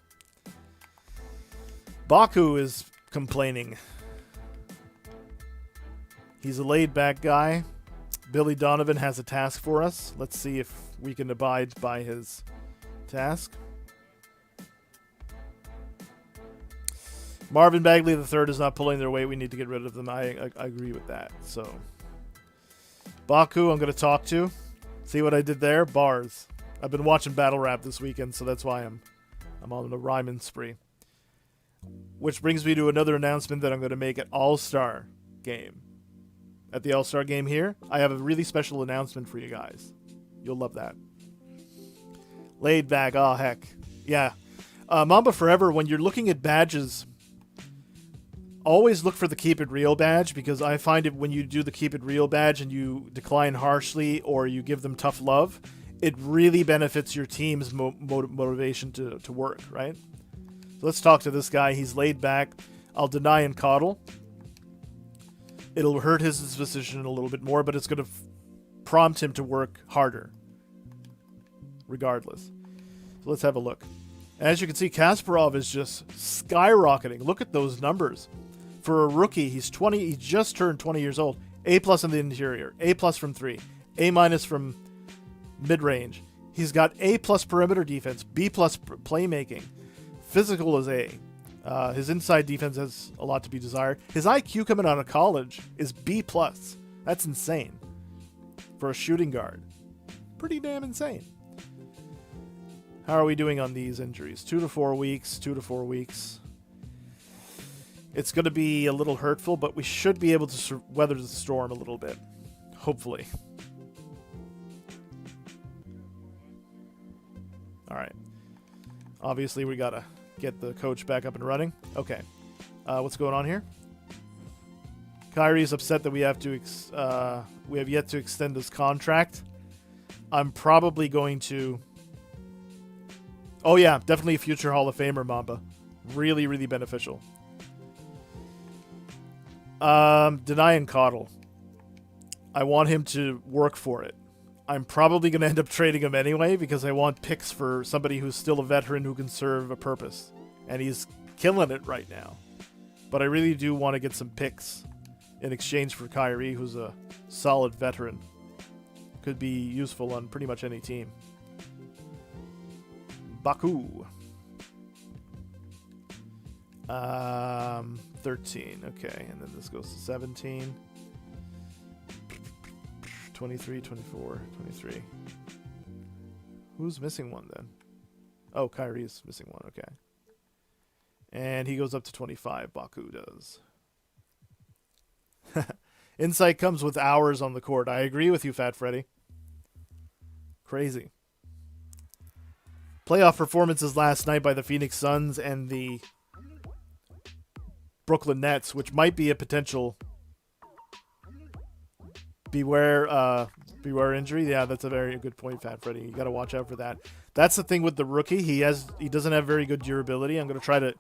Baku is complaining. He's a laid-back guy. Billy Donovan has a task for us. Let's see if we can abide by his task. Marvin Bagley III is not pulling their weight. We need to get rid of them. I agree with that. So, Baku, I'm going to talk to. See what I did there? Bars. I've been watching Battle Rap this weekend, so that's why I'm on the rhyming spree. Which brings me to another announcement that I'm going to make at All-Star Game. At the All-Star Game here, I have a really special announcement for you guys. You'll love that. Laid back. Oh, heck. Yeah. Mamba Forever, when you're looking at badges, always look for the Keep It Real badge, because I find it when you do the Keep It Real badge and you decline harshly or you give them tough love, it really benefits your team's motivation to work, right? So let's talk to this guy. He's laid back. I'll deny and coddle. It'll hurt his disposition a little bit more, but it's going to prompt him to work harder, regardless. So let's have a look. As you can see, Kasparov is just skyrocketing. Look at those numbers. For a rookie, he's 20. He just turned 20 years old. A+ in the interior. A+ from 3. A- from mid-range. He's got A+ perimeter defense. B+ playmaking. Physical is A. His inside defense has a lot to be desired. His IQ coming out of college is B+. That's insane. For a shooting guard. Pretty damn insane. How are we doing on these injuries? 2 to 4 weeks. 2 to 4 weeks. It's going to be a little hurtful, but we should be able to weather the storm a little bit. Hopefully. Alright. Obviously, we got to get the coach back up and running. Okay. What's going on here? Kyrie's upset that we have yet to extend his contract. I'm probably going to... Oh yeah, definitely a future Hall of Famer, Mamba. Really, really beneficial. Deny and coddle. I want him to work for it. I'm probably going to end up trading him anyway because I want picks for somebody who's still a veteran who can serve a purpose. And he's killing it right now. But I really do want to get some picks in exchange for Kyrie, who's a solid veteran. Could be useful on pretty much any team. Baku. 13. Okay, and then this goes to 17. 23, 24, 23. Who's missing one then? Oh, Kyrie's missing one. Okay. And he goes up to 25. Baku does. Insight comes with hours on the court. I agree with you, Fat Freddy. Crazy. Playoff performances last night by the Phoenix Suns and the Brooklyn Nets, which might be a potential beware injury. Yeah, that's a very good point, Fat Freddy. You got to watch out for that. That's the thing with the rookie. He doesn't have very good durability. I'm going to try to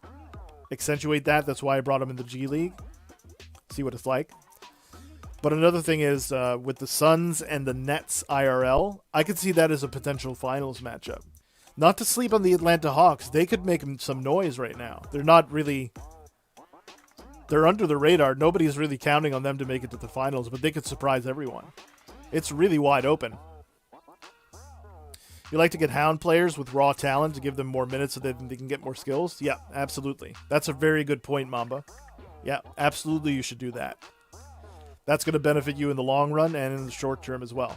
accentuate that. That's why I brought him in the G League. See what it's like. But another thing is with the Suns and the Nets IRL, I could see that as a potential finals matchup. Not to sleep on the Atlanta Hawks. They could make some noise right now. They're not really... They're under the radar. Nobody's really counting on them to make it to the finals, but they could surprise everyone. It's really wide open. You like to get hound players with raw talent to give them more minutes so that they can get more skills? Yeah, absolutely. That's a very good point, Mamba. Yeah, absolutely you should do that. That's going to benefit you in the long run and in the short term as well.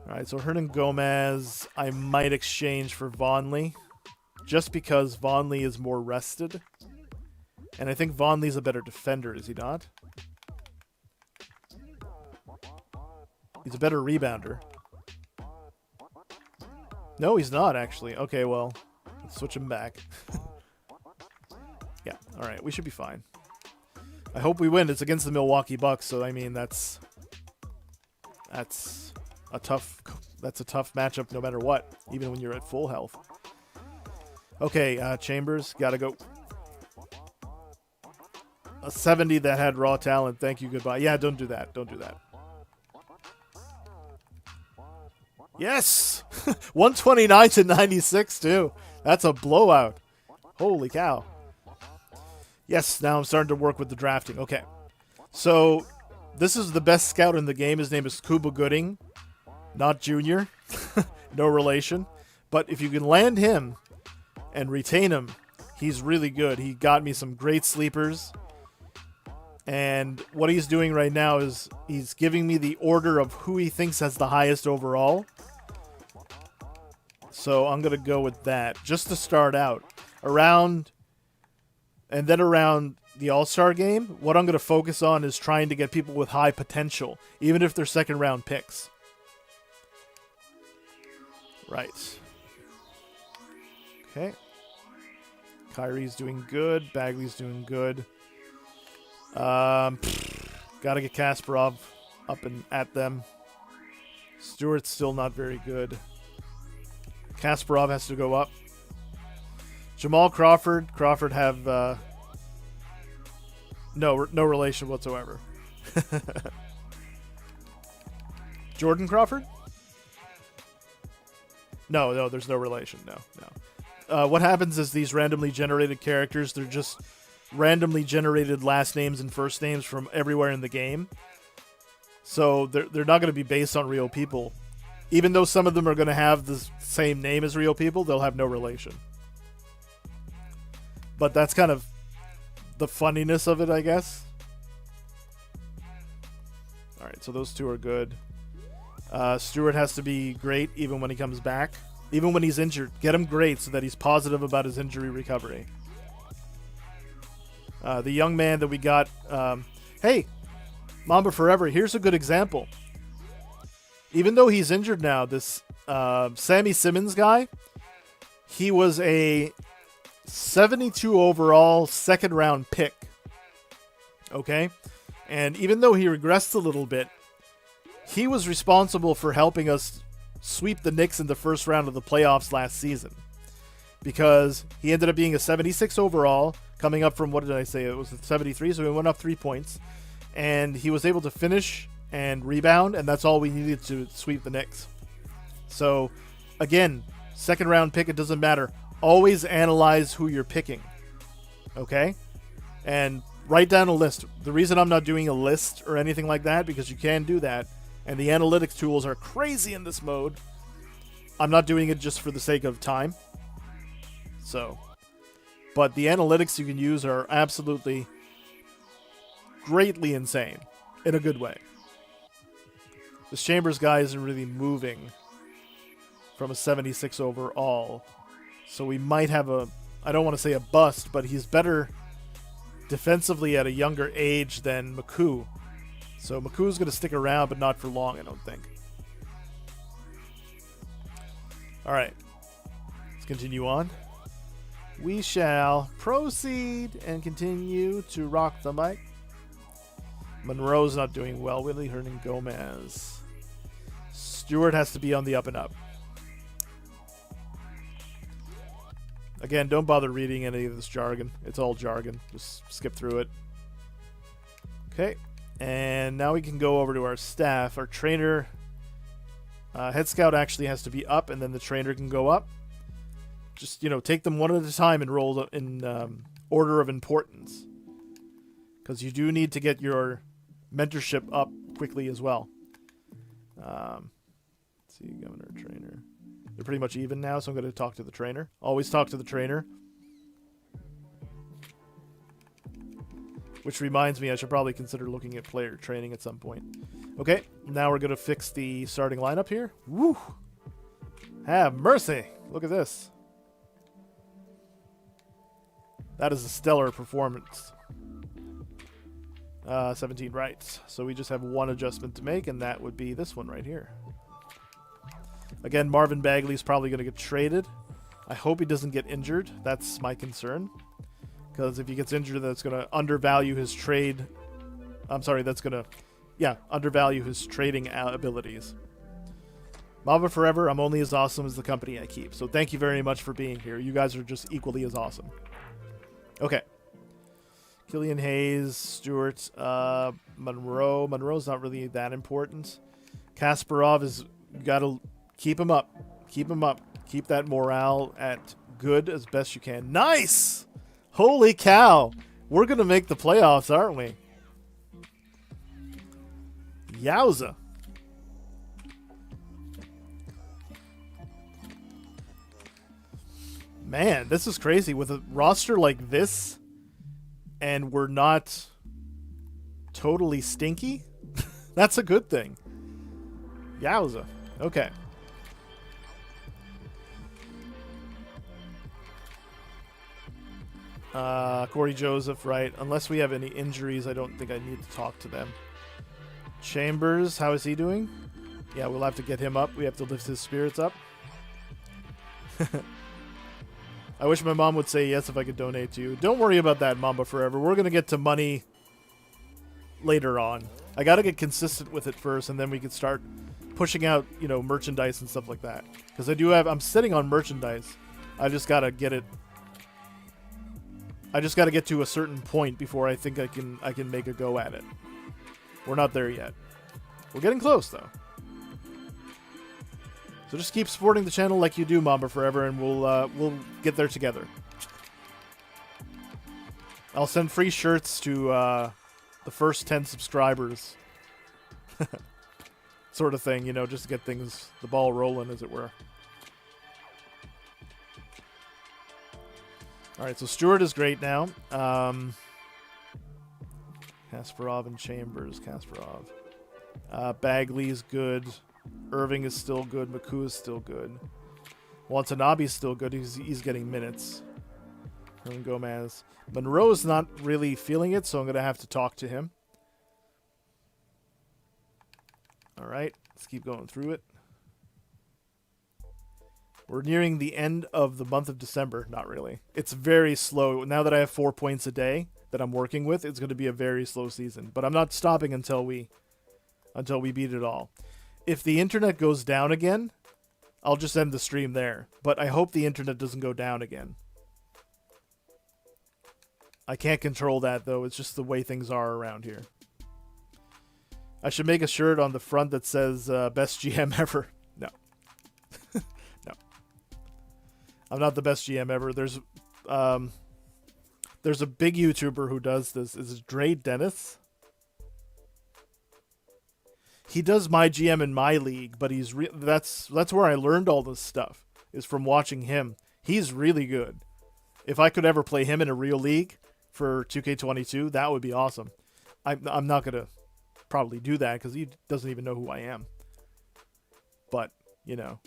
Alright, so Hernan Gomez, I might exchange for Vonleh. Just because Vonleh is more rested. And I think Von Lee's a better defender, is he not? He's a better rebounder. No, he's not, actually. Okay, well, let's switch him back. Yeah, alright, we should be fine. I hope we win. It's against the Milwaukee Bucks, so I mean, that's a tough matchup no matter what, even when you're at full health. Okay, Chambers, gotta go. A 70 that had raw talent. Thank you, goodbye. Yeah, don't do that. Don't do that. Yes! 129 to 96, too. That's a blowout. Holy cow. Yes, now I'm starting to work with the drafting. Okay. So, this is the best scout in the game. His name is Cuba Gooding. Not Junior. No relation. But if you can land him and retain him, he's really good. He got me some great sleepers. And what he's doing right now is he's giving me the order of who he thinks has the highest overall. So I'm going to go with that just to start out. And then around the All-Star game, what I'm going to focus on is trying to get people with high potential, even if they're second-round picks. Right. Okay. Kyrie's doing good. Bagley's doing good. Gotta get Kasparov up and at them. Stewart's still not very good. Kasparov has to go up. Jamal Crawford. Crawford have no relation whatsoever. Jordan Crawford? No, there's no relation. No. What happens is these randomly generated characters, they're just randomly generated last names and first names from everywhere in the game. So they're not going to be based on real people. Even though some of them are going to have the same name as real people, they'll have no relation. But that's kind of the funniness of it, I guess. Alright, so those two are good. Stewart has to be great even when he comes back. Even when he's injured. Get him great so that he's positive about his injury recovery. The young man that we got... hey! Mamba Forever, here's a good example. Even though he's injured now, this Sammy Simmons guy, he was a 72 overall second-round pick. Okay? And even though he regressed a little bit, he was responsible for helping us sweep the Knicks in the first round of the playoffs last season. Because he ended up being a 76 overall, coming up from, what did I say? It was 73, so he went up 3 points. And he was able to finish and rebound, and that's all we needed to sweep the Knicks. So, again, second round pick, it doesn't matter. Always analyze who you're picking. Okay? And write down a list. The reason I'm not doing a list or anything like that, because you can do that, and the analytics tools are crazy in this mode, I'm not doing it just for the sake of time. So, but the analytics you can use are absolutely greatly insane in a good way. This Chambers guy isn't really moving from a 76 overall. So we might have a, I don't want to say a bust, but he's better defensively at a younger age than McCoo. So McCoo's going to stick around, but not for long, I don't think. All right. Let's continue on. We shall proceed and continue to rock the mic. Monroe's not doing well. Willie Hernan-Gomez. Stewart has to be on the up and up. Again, don't bother reading any of this jargon. It's all jargon. Just skip through it. Okay. And now we can go over to our staff. Our trainer, head scout actually has to be up, and then the trainer can go up. Just, take them one at a time and roll in order of importance. Because you do need to get your mentorship up quickly as well. Let's see, governor, trainer. They're pretty much even now, so I'm going to talk to the trainer. Always talk to the trainer. Which reminds me, I should probably consider looking at player training at some point. Okay, now we're going to fix the starting lineup here. Woo! Have mercy! Look at this. That is a stellar performance. 17 rights. So we just have one adjustment to make, and that would be this one right here. Again, Marvin Bagley's probably going to get traded. I hope he doesn't get injured. That's my concern. Because if he gets injured, that's going to undervalue his trade. I'm sorry, that's going to, undervalue his trading abilities. Mamba Forever, I'm only as awesome as the company I keep. So thank you very much for being here. You guys are just equally as awesome. Okay. Killian Hayes, Stewart, Monroe. Monroe's not really that important. Kasparov is, you got to keep him up. Keep him up. Keep that morale at good as best you can. Nice! Holy cow! We're going to make the playoffs, aren't we? Yowza. Man, this is crazy. With a roster like this, and we're not totally stinky, that's a good thing. Yowza. Okay. Corey Joseph, right. Unless we have any injuries, I don't think I need to talk to them. Chambers, how is he doing? Yeah, we'll have to get him up. We have to lift his spirits up. I wish my mom would say yes if I could donate to you. Don't worry about that, Mamba Forever. We're going to get to money later on. I got to get consistent with it first, and then we can start pushing out, you know, merchandise and stuff like that. Because I'm sitting on merchandise. I just got to get it. I just got to get to a certain point before I think I can make a go at it. We're not there yet. We're getting close, though. So just keep supporting the channel like you do, Mamba Forever, and we'll get there together. I'll send free shirts to the first 10 subscribers. Sort of thing, you know, just to get things, the ball rolling, as it were. Alright, so Stewart is great now. Kasparov and Chambers. Kasparov. Bagley's good. Irving is still good. Maku is still good. Watanabe's still good. He's getting minutes. Herman Gomez. Monroe's not really feeling it, so I'm going to have to talk to him. Alright, let's keep going through it. We're nearing the end of the month of December. Not really. It's very slow. Now that I have 4 points a day that I'm working with, it's going to be a very slow season. But I'm not stopping until we beat it all. If the internet goes down again, I'll just end the stream there. But I hope the internet doesn't go down again. I can't control that, though. It's just the way things are around here. I should make a shirt on the front that says, best GM ever. No. No. I'm not the best GM ever. There's a big YouTuber who does this. Is it Dre Dennis? He does MyGM in my league, but that's where I learned all this stuff, is from watching him. He's really good. If I could ever play him in a real league for 2K22, that would be awesome. I'm not going to probably do that because he doesn't even know who I am. But, you know.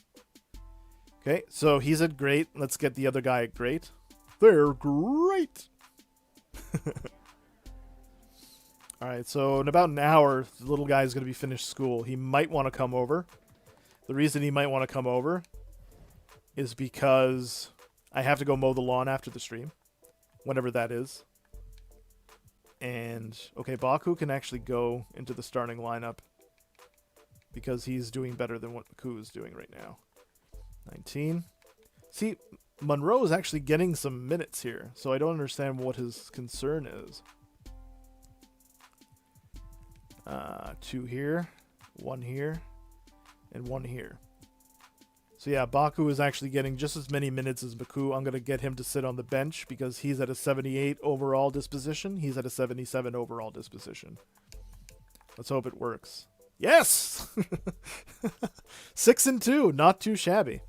Okay, so he's at great. Let's get the other guy at great. They're great. Alright, so in about an hour, the little guy is going to be finished school. He might want to come over. The reason he might want to come over is because I have to go mow the lawn after the stream. Whenever that is. And, okay, Baku can actually go into the starting lineup because he's doing better than what Maku is doing right now. 19. See, Monroe is actually getting some minutes here, so I don't understand what his concern is. 2 here, 1 here, and 1 here. So yeah, Baku is actually getting just as many minutes as Maku. I'm going to get him to sit on the bench because he's at a 78 overall disposition. He's at a 77 overall disposition. Let's hope it works. Yes! 6-2, not too shabby.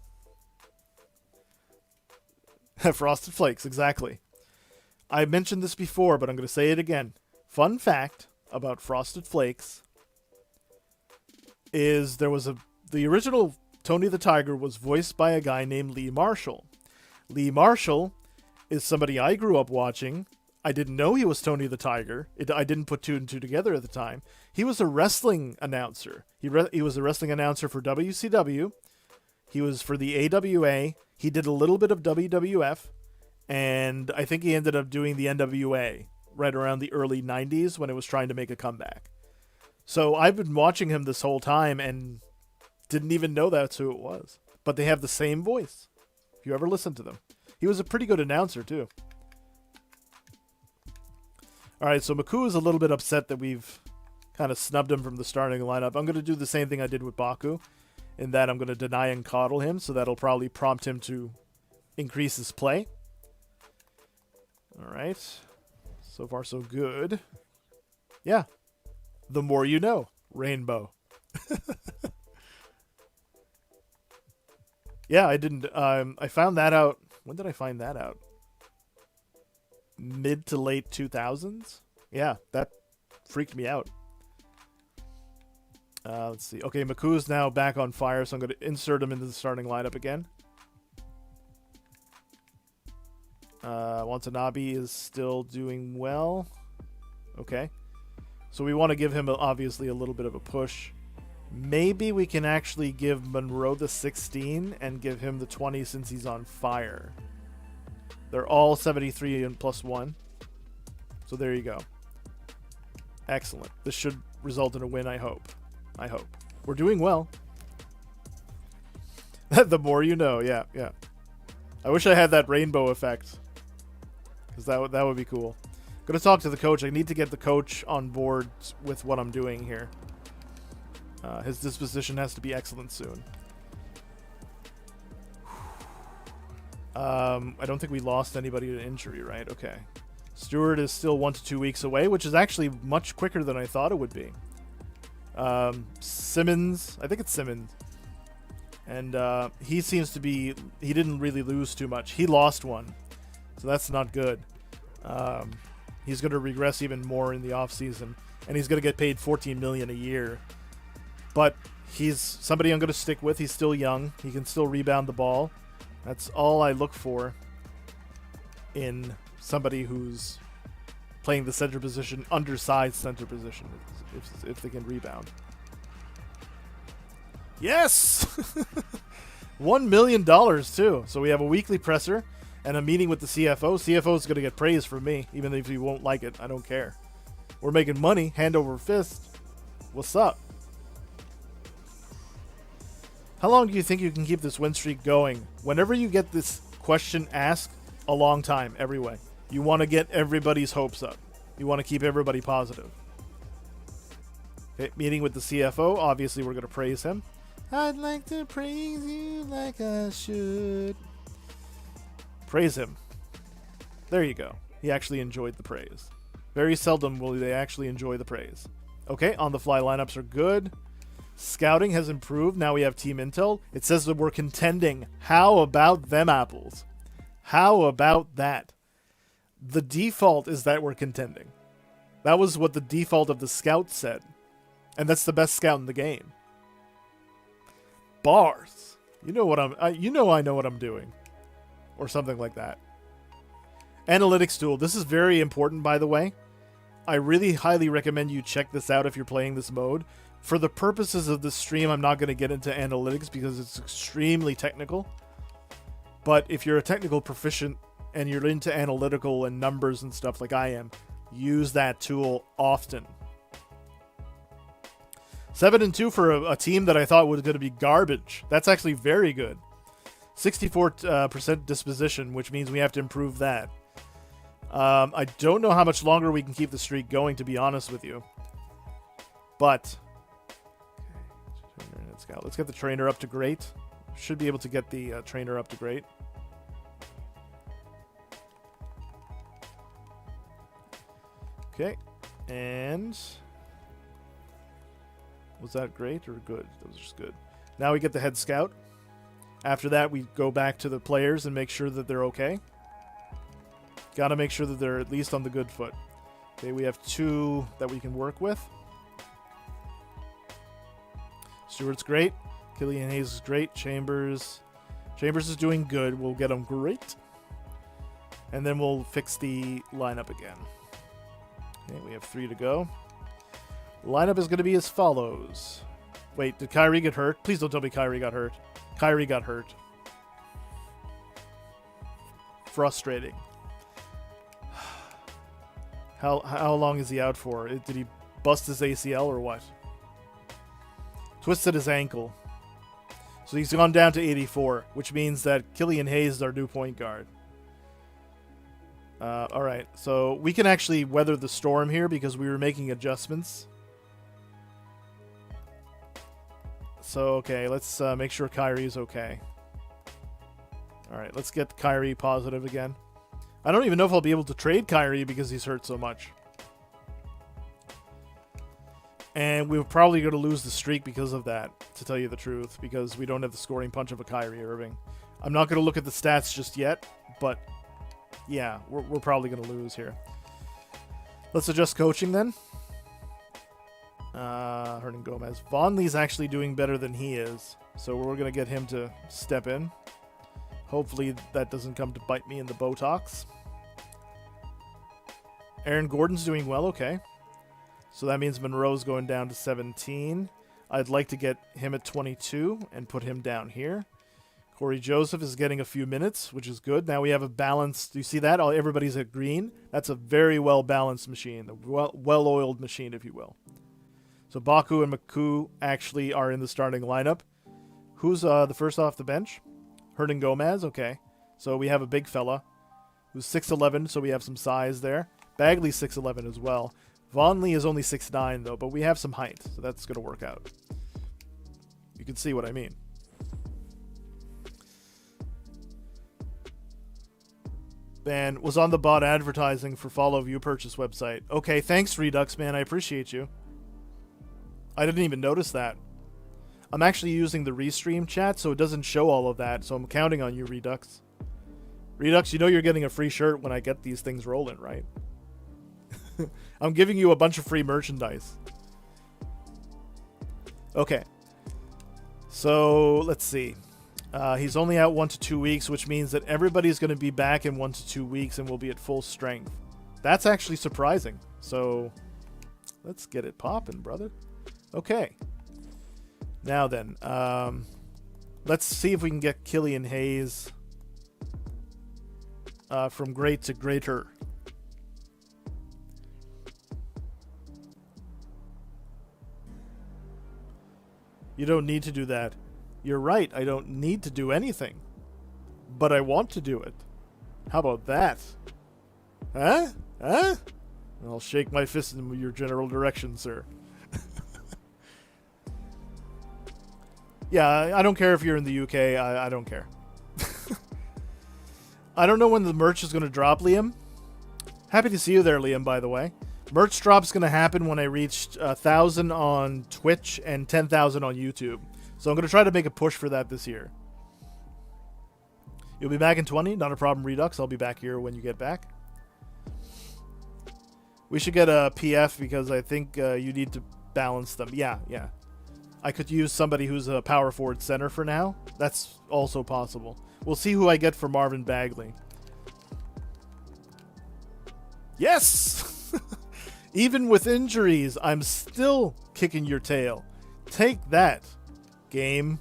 Frosted Flakes, exactly. I mentioned this before, but I'm going to say it again. Fun fact about Frosted Flakes is the original Tony the Tiger was voiced by a guy named Lee Marshall. Lee Marshall is somebody I grew up watching. I didn't know he was Tony the Tiger. I didn't put two and two together at the time. He was a wrestling announcer. He was a wrestling announcer for WCW. He was for the AWA. He did a little bit of WWF. And I think he ended up doing the NWA right around the early 90s when it was trying to make a comeback. So I've been watching him this whole time and didn't even know that's who it was. But they have the same voice, if you ever listen to them. He was a pretty good announcer, too. All right, so Maku is a little bit upset that we've kind of snubbed him from the starting lineup. I'm going to do the same thing I did with Baku, in that I'm going to deny and coddle him, so that'll probably prompt him to increase his play. All right. So far, so good. Yeah. The more you know. Rainbow. Yeah, I didn't... I found that out... When did I find that out? Mid to late 2000s? Yeah, that freaked me out. Let's see. Okay, Maku's now back on fire, so I'm going to insert him into the starting lineup again. Watanabe is still doing well. Okay. So we want to give him, obviously, a little bit of a push. Maybe we can actually give Monroe the 16 and give him the 20 since he's on fire. They're all 73 and +1. So there you go. Excellent. This should result in a win, I hope. I hope. We're doing well. The more you know. Yeah, yeah. I wish I had that rainbow effect. Because that would be cool. I'm going to talk to the coach. I need to get the coach on board with what I'm doing here. His disposition has to be excellent soon. I don't think we lost anybody to injury, right? Okay. Stewart is still 1 to 2 weeks away, which is actually much quicker than I thought it would be. Simmons, I think it's Simmons. And he seems to be, he didn't really lose too much. He lost one, so that's not good. He's going to regress even more in the offseason, and he's going to get paid $14 million a year. But he's somebody I'm going to stick with. He's still young. He can still rebound the ball. That's all I look for in somebody who's playing the center position, undersized center position, if they can rebound. Yes! $1 million, too. So we have a weekly presser and a meeting with the CFO. CFO is going to get praise from me, even if he won't like it. I don't care. We're making money, hand over fist. What's up? How long do you think you can keep this win streak going? Whenever you get this question asked, a long time, every way. You want to get everybody's hopes up. You want to keep everybody positive. Okay, meeting with the CFO. Obviously, we're going to praise him. I'd like to praise you like I should. Praise him. There you go. He actually enjoyed the praise. Very seldom will they actually enjoy the praise. Okay, on-the-fly lineups are good. Scouting has improved. Now we have team intel. It says that we're contending. How about them apples? How about that? The default is that we're contending. That was what the default of the scout said. And that's the best scout in the game. Bars. You know what I know what I'm doing. Or something like that. Analytics tool. This is very important, by the way. I really highly recommend you check this out if you're playing this mode. For the purposes of this stream, I'm not going to get into analytics because it's extremely technical. But if you're a technical proficient and you're into analytical and numbers and stuff like I am, use that tool often. 7-2 for a team that I thought was going to be garbage. That's actually very good. 64% disposition, which means we have to improve that. I don't know how much longer we can keep the streak going, to be honest with you. But let's get the trainer up to great. Should be able to get the trainer up to great. Okay, and was that great or good? That was just good. Now we get the head scout. After that, we go back to the players and make sure that they're okay. Got to make sure that they're at least on the good foot. Okay, we have 2 that we can work with. Stewart's great. Killian Hayes is great. Chambers is doing good. We'll get him great. And then we'll fix the lineup again. Okay, we have 3 to go. Lineup is going to be as follows. Wait, did Kyrie get hurt? Please don't tell me Kyrie got hurt. Kyrie got hurt. Frustrating. How long is he out for? Did he bust his ACL or what? Twisted his ankle. So he's gone down to 84, which means that Killian Hayes is our new point guard. Alright, so we can actually weather the storm here because we were making adjustments. So, okay, let's make sure Kyrie's okay. Alright, let's get Kyrie positive again. I don't even know if I'll be able to trade Kyrie because he's hurt so much. And we're probably going to lose the streak because of that, to tell you the truth, because we don't have the scoring punch of a Kyrie Irving. I'm not going to look at the stats just yet, but yeah, we're probably going to lose here. Let's adjust coaching then. Hernan Gomez. Vonley's actually doing better than he is, so we're going to get him to step in. Hopefully that doesn't come to bite me in the Botox. Aaron Gordon's doing well, okay. So that means Monroe's going down to 17. I'd like to get him at 22 and put him down here. Corey Joseph is getting a few minutes, which is good. Now we have a balanced... Do you see that? Everybody's at green. That's a very well-balanced machine. A well-oiled machine, if you will. So Baku and Maku actually are in the starting lineup. Who's the first off the bench? Hernan Gomez, okay. So we have a big fella who's 6'11", so we have some size there. Bagley's 6'11" as well. Vonley is only 6'9", though, but we have some height, so that's going to work out. You can see what I mean. Ben was on the bot advertising for Follow View Purchase website. Okay, thanks, Redux, man. I appreciate you. I didn't even notice that. I'm actually using the Restream chat, so it doesn't show all of that, so I'm counting on you, Redux. Redux, you know you're getting a free shirt when I get these things rolling, right? I'm giving you a bunch of free merchandise. Okay. So, let's see. He's only out 1 to 2 weeks, which means that everybody's going to be back in 1 to 2 weeks and will be at full strength. That's actually surprising. So, let's get it popping, brother. Okay. Now then, let's see if we can get Killian Hayes from great to greater. You don't need to do that. You're right, I don't need to do anything. But I want to do it. How about that? Huh? Huh? I'll shake my fist in your general direction, sir. Yeah, I don't care if you're in the UK. I don't care. I don't know when the merch is going to drop, Liam. Happy to see you there, Liam, by the way. Merch drop's going to happen when I reach 1,000 on Twitch and 10,000 on YouTube. So I'm going to try to make a push for that this year. You'll be back in 20? Not a problem, Redux. I'll be back here when you get back. We should get a PF because I think you need to balance them. Yeah. I could use somebody who's a power forward center for now. That's also possible. We'll see who I get for Marvin Bagley. Yes! Even with injuries, I'm still kicking your tail. Take that, game.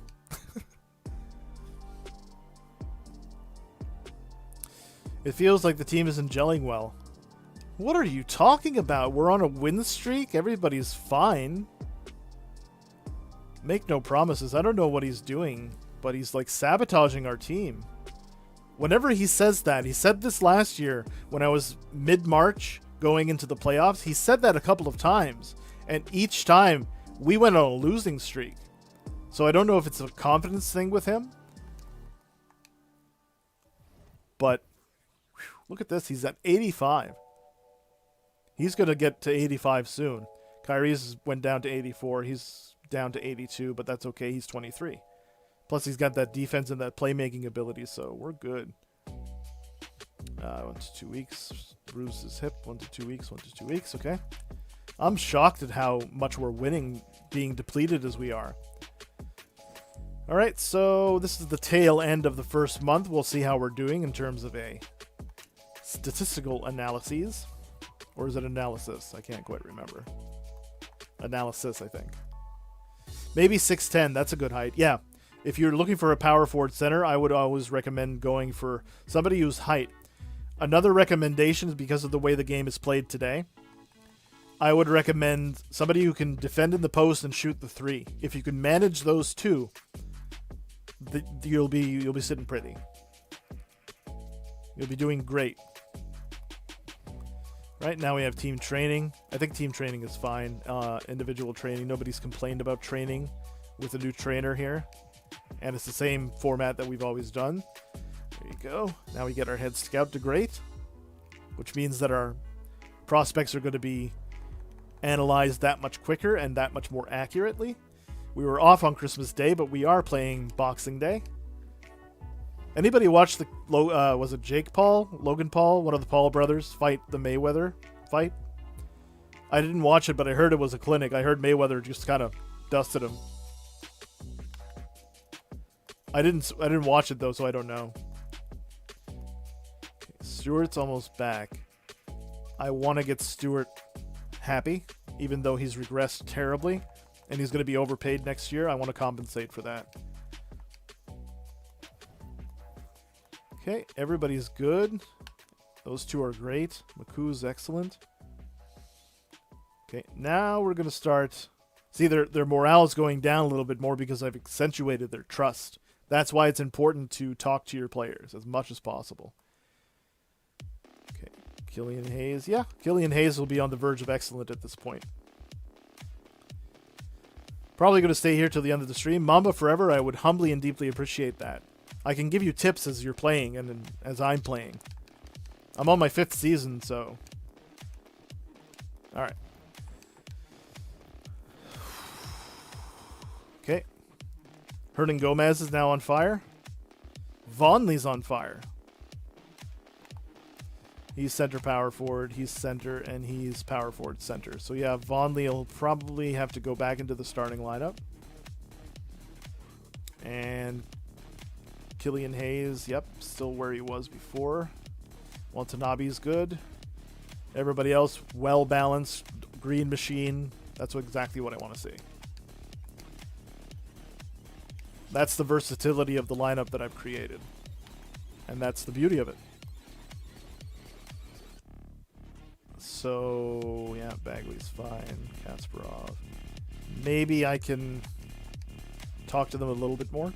It feels like the team isn't gelling well. What are you talking about? We're on a win streak? Everybody's fine. Make no promises. I don't know what he's doing, but he's like sabotaging our team. Whenever he says that, he said this last year when I was mid-March going into the playoffs. He said that a couple of times, and each time we went on a losing streak. So I don't know if it's a confidence thing with him, but whew, look at this. He's at 85. He's going to get to 85 soon. Kyrie's went down to 84. He's down to 82, but that's okay. He's 23. Plus, he's got that defense and that playmaking ability, so we're good. 1 to 2 weeks. Bruised his hip. 1 to 2 weeks. 1 to 2 weeks. Okay. I'm shocked at how much we're winning, being depleted as we are. All right, so this is the tail end of the first month. We'll see how we're doing in terms of a statistical analyses. Or is it analysis? I can't quite remember. Analysis, I think. Maybe 6'10", that's a good height. Yeah, if you're looking for a power forward center, I would always recommend going for somebody who's height. Another recommendation is because of the way the game is played today. I would recommend somebody who can defend in the post and shoot the three. If you can manage those two, you'll be sitting pretty. You'll be doing great. Right now we have team training. I think team training is fine. Individual training. Nobody's complained about training with a new trainer here. And it's the same format that we've always done. There you go. Now we get our head scout to great, which means that our prospects are going to be analyzed that much quicker and that much more accurately. We were off on Christmas Day, but we are playing Boxing Day. Anybody watch the, was it Logan Paul, one of the Paul brothers, fight the Mayweather fight? I didn't watch it, but I heard it was a clinic. I heard Mayweather just kind of dusted him. I didn't watch it though, so I don't know. Okay, Stewart's almost back. I want to get Stewart happy, even though he's regressed terribly, and he's going to be overpaid next year. I want to compensate for that. Okay, everybody's good. Those two are great. Maku's excellent. Okay, now we're going to start. See, their morale is going down a little bit more because I've accentuated their trust. That's why it's important to talk to your players as much as possible. Okay, Killian Hayes. Yeah, Killian Hayes will be on the verge of excellent at this point. Probably going to stay here till the end of the stream. Mamba forever, I would humbly and deeply appreciate that. I can give you tips as you're playing and as I'm playing. I'm on my 5th season, so... Alright. Okay. Hernan Gomez is now on fire. Vonley's on fire. He's center power forward, he's center, and he's power forward center. So yeah, Vonley will probably have to go back into the starting lineup. And Killian Hayes, yep, still where he was before. Watanabe's good. Everybody else, well-balanced, green machine. That's exactly what I want to see. That's the versatility of the lineup that I've created. And that's the beauty of it. So, yeah, Bagley's fine. Kasparov. Maybe I can talk to them a little bit more.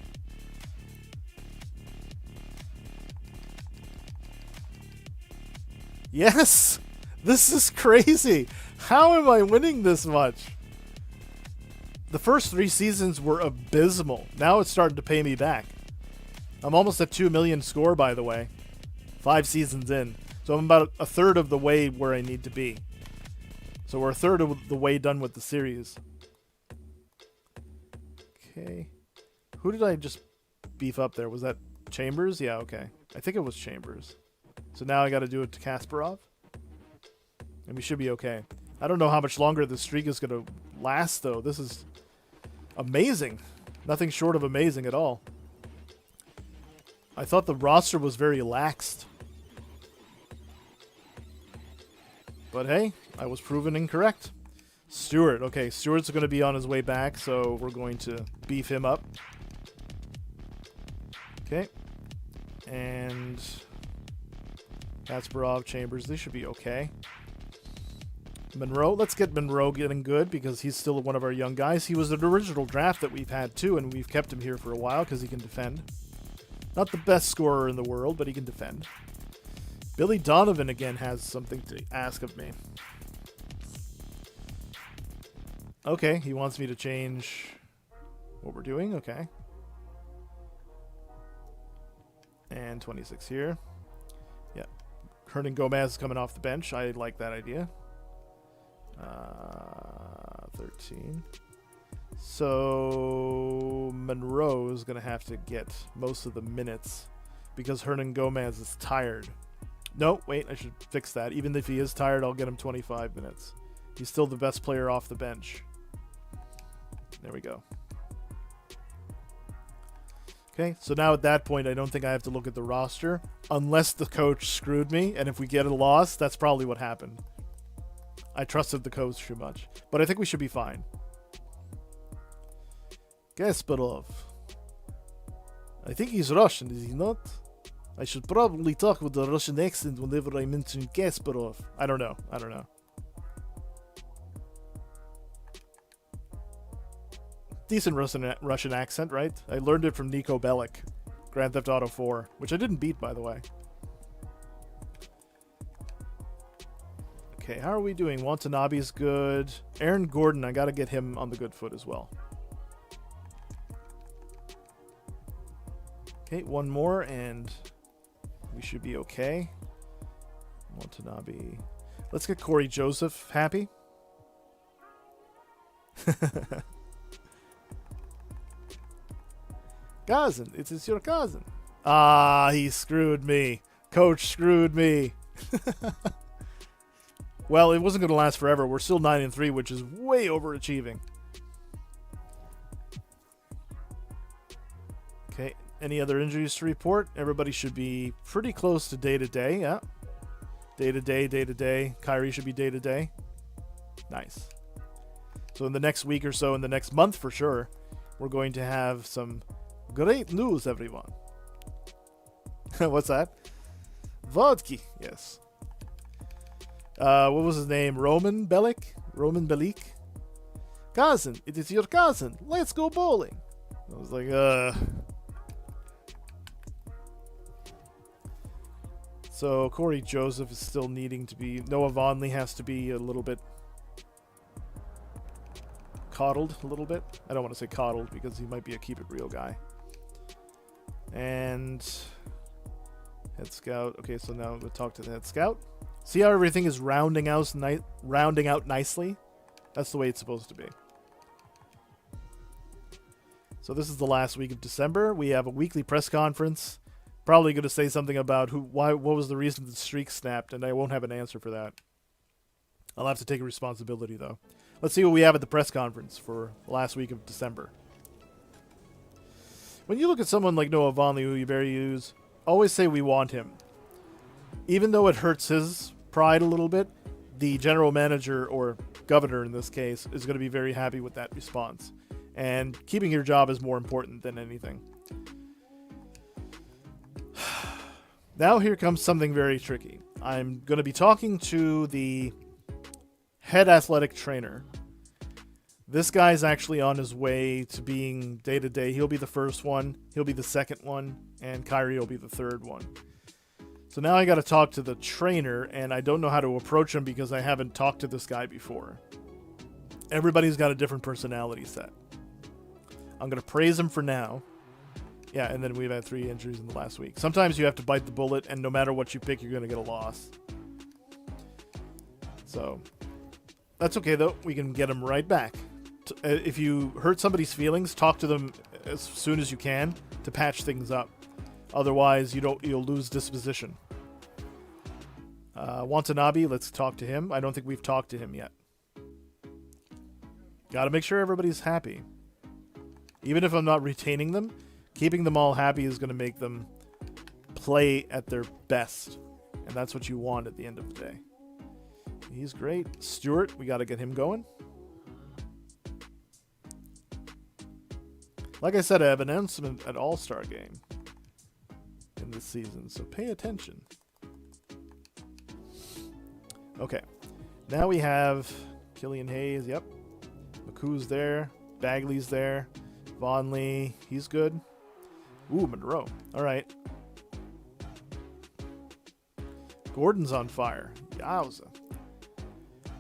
Yes! This is crazy! How am I winning this much? The first 3 seasons were abysmal. Now it's starting to pay me back. I'm almost at 2 million score, by the way. 5 seasons in. So I'm about a third of the way where I need to be. So we're a third of the way done with the series. Okay. Who did I just beef up there? Was that Chambers? Yeah, okay. I think it was Chambers. So now I got to do it to Kasparov. And we should be okay. I don't know how much longer this streak is going to last, though. This is amazing. Nothing short of amazing at all. I thought the roster was very laxed. But hey, I was proven incorrect. Stewart. Okay, Stewart's going to be on his way back, so we're going to beef him up. Okay. And Kasparov, Chambers, they should be okay. Monroe, let's get Monroe getting good because he's still one of our young guys. He was an original draft that we've had too, and we've kept him here for a while because he can defend. Not the best scorer in the world, but he can defend. Billy Donovan again has something to ask of me. Okay, he wants me to change what we're doing. Okay. And 26 here. Yeah. Hernan Gomez is coming off the bench. I like that idea. 13. So Monroe is going to have to get most of the minutes because Hernan Gomez is tired. No, wait, I should fix that. Even if he is tired, I'll get him 25 minutes. He's still the best player off the bench. There we go. Okay, so now at that point, I don't think I have to look at the roster unless the coach screwed me, and if we get a loss, that's probably what happened. I trusted the coach too much, but I think we should be fine. Kasparov. I think he's Russian, is he not? I should probably talk with a Russian accent whenever I mention Kasparov. I don't know. Decent Russian accent, right? I learned it from Nico Bellic, Grand Theft Auto 4, which I didn't beat, by the way. Okay, how are we doing? Watanabe's good. Aaron Gordon, I gotta get him on the good foot as well. Okay, one more, and we should be okay. Watanabe. Let's get Corey Joseph happy. Cousin, it's your cousin. Ah, he screwed me. Coach screwed me. Well, it wasn't going to last forever. We're still 9-3, which is way overachieving. Okay, any other injuries to report? Everybody should be pretty close to day-to-day, yeah. Day-to-day. Kyrie should be day-to-day. Nice. So in the next week or so, in the next month for sure, we're going to have some great news, everyone. What's that? Vodka, yes. What was his name? Roman Bellic? Cousin, it is your cousin. Let's go bowling. I was like, So Corey Joseph is still needing to be... Noah Vonleh has to be a little bit... coddled a little bit. I don't want to say coddled because he might be a keep it real guy. And head scout. Okay, so now we'll talk to the head scout. See how everything is rounding out nicely? That's the way it's supposed to be. So this is the last week of December. We have a weekly press conference. Probably going to say something about what was the reason the streak snapped, and I won't have an answer for that. I'll have to take responsibility though. Let's see what we have at the press conference for the last week of December. When you look at someone like Noah Vonleh, who you very use, always say we want him. Even though it hurts his pride a little bit, the general manager, or governor in this case, is going to be very happy with that response. And keeping your job is more important than anything. Now here comes something very tricky. I'm going to be talking to the head athletic trainer. This guy's actually on his way to being day-to-day. He'll be the first one, he'll be the second one, and Kyrie will be the third one. So now I got to talk to the trainer, and I don't know how to approach him because I haven't talked to this guy before. Everybody's got a different personality set. I'm going to praise him for now. Yeah, and then we've had 3 injuries in the last week. Sometimes you have to bite the bullet, and no matter what you pick, you're going to get a loss. So, that's okay, though. We can get him right back. If you hurt somebody's feelings, talk to them as soon as you can to patch things up. Otherwise, you'll lose disposition. Watanabe, let's talk to him. I don't think we've talked to him yet. Got to make sure everybody's happy. Even if I'm not retaining them, keeping them all happy is going to make them play at their best. And that's what you want at the end of the day. He's great. Stewart, we got to get him going. Like I said, I have an announcement at All-Star Game in this season, so pay attention. Okay. Now we have Killian Hayes, yep. McCoo's there. Bagley's there. Vonleh, he's good. Ooh, Monroe. All right. Gordon's on fire. Yowza.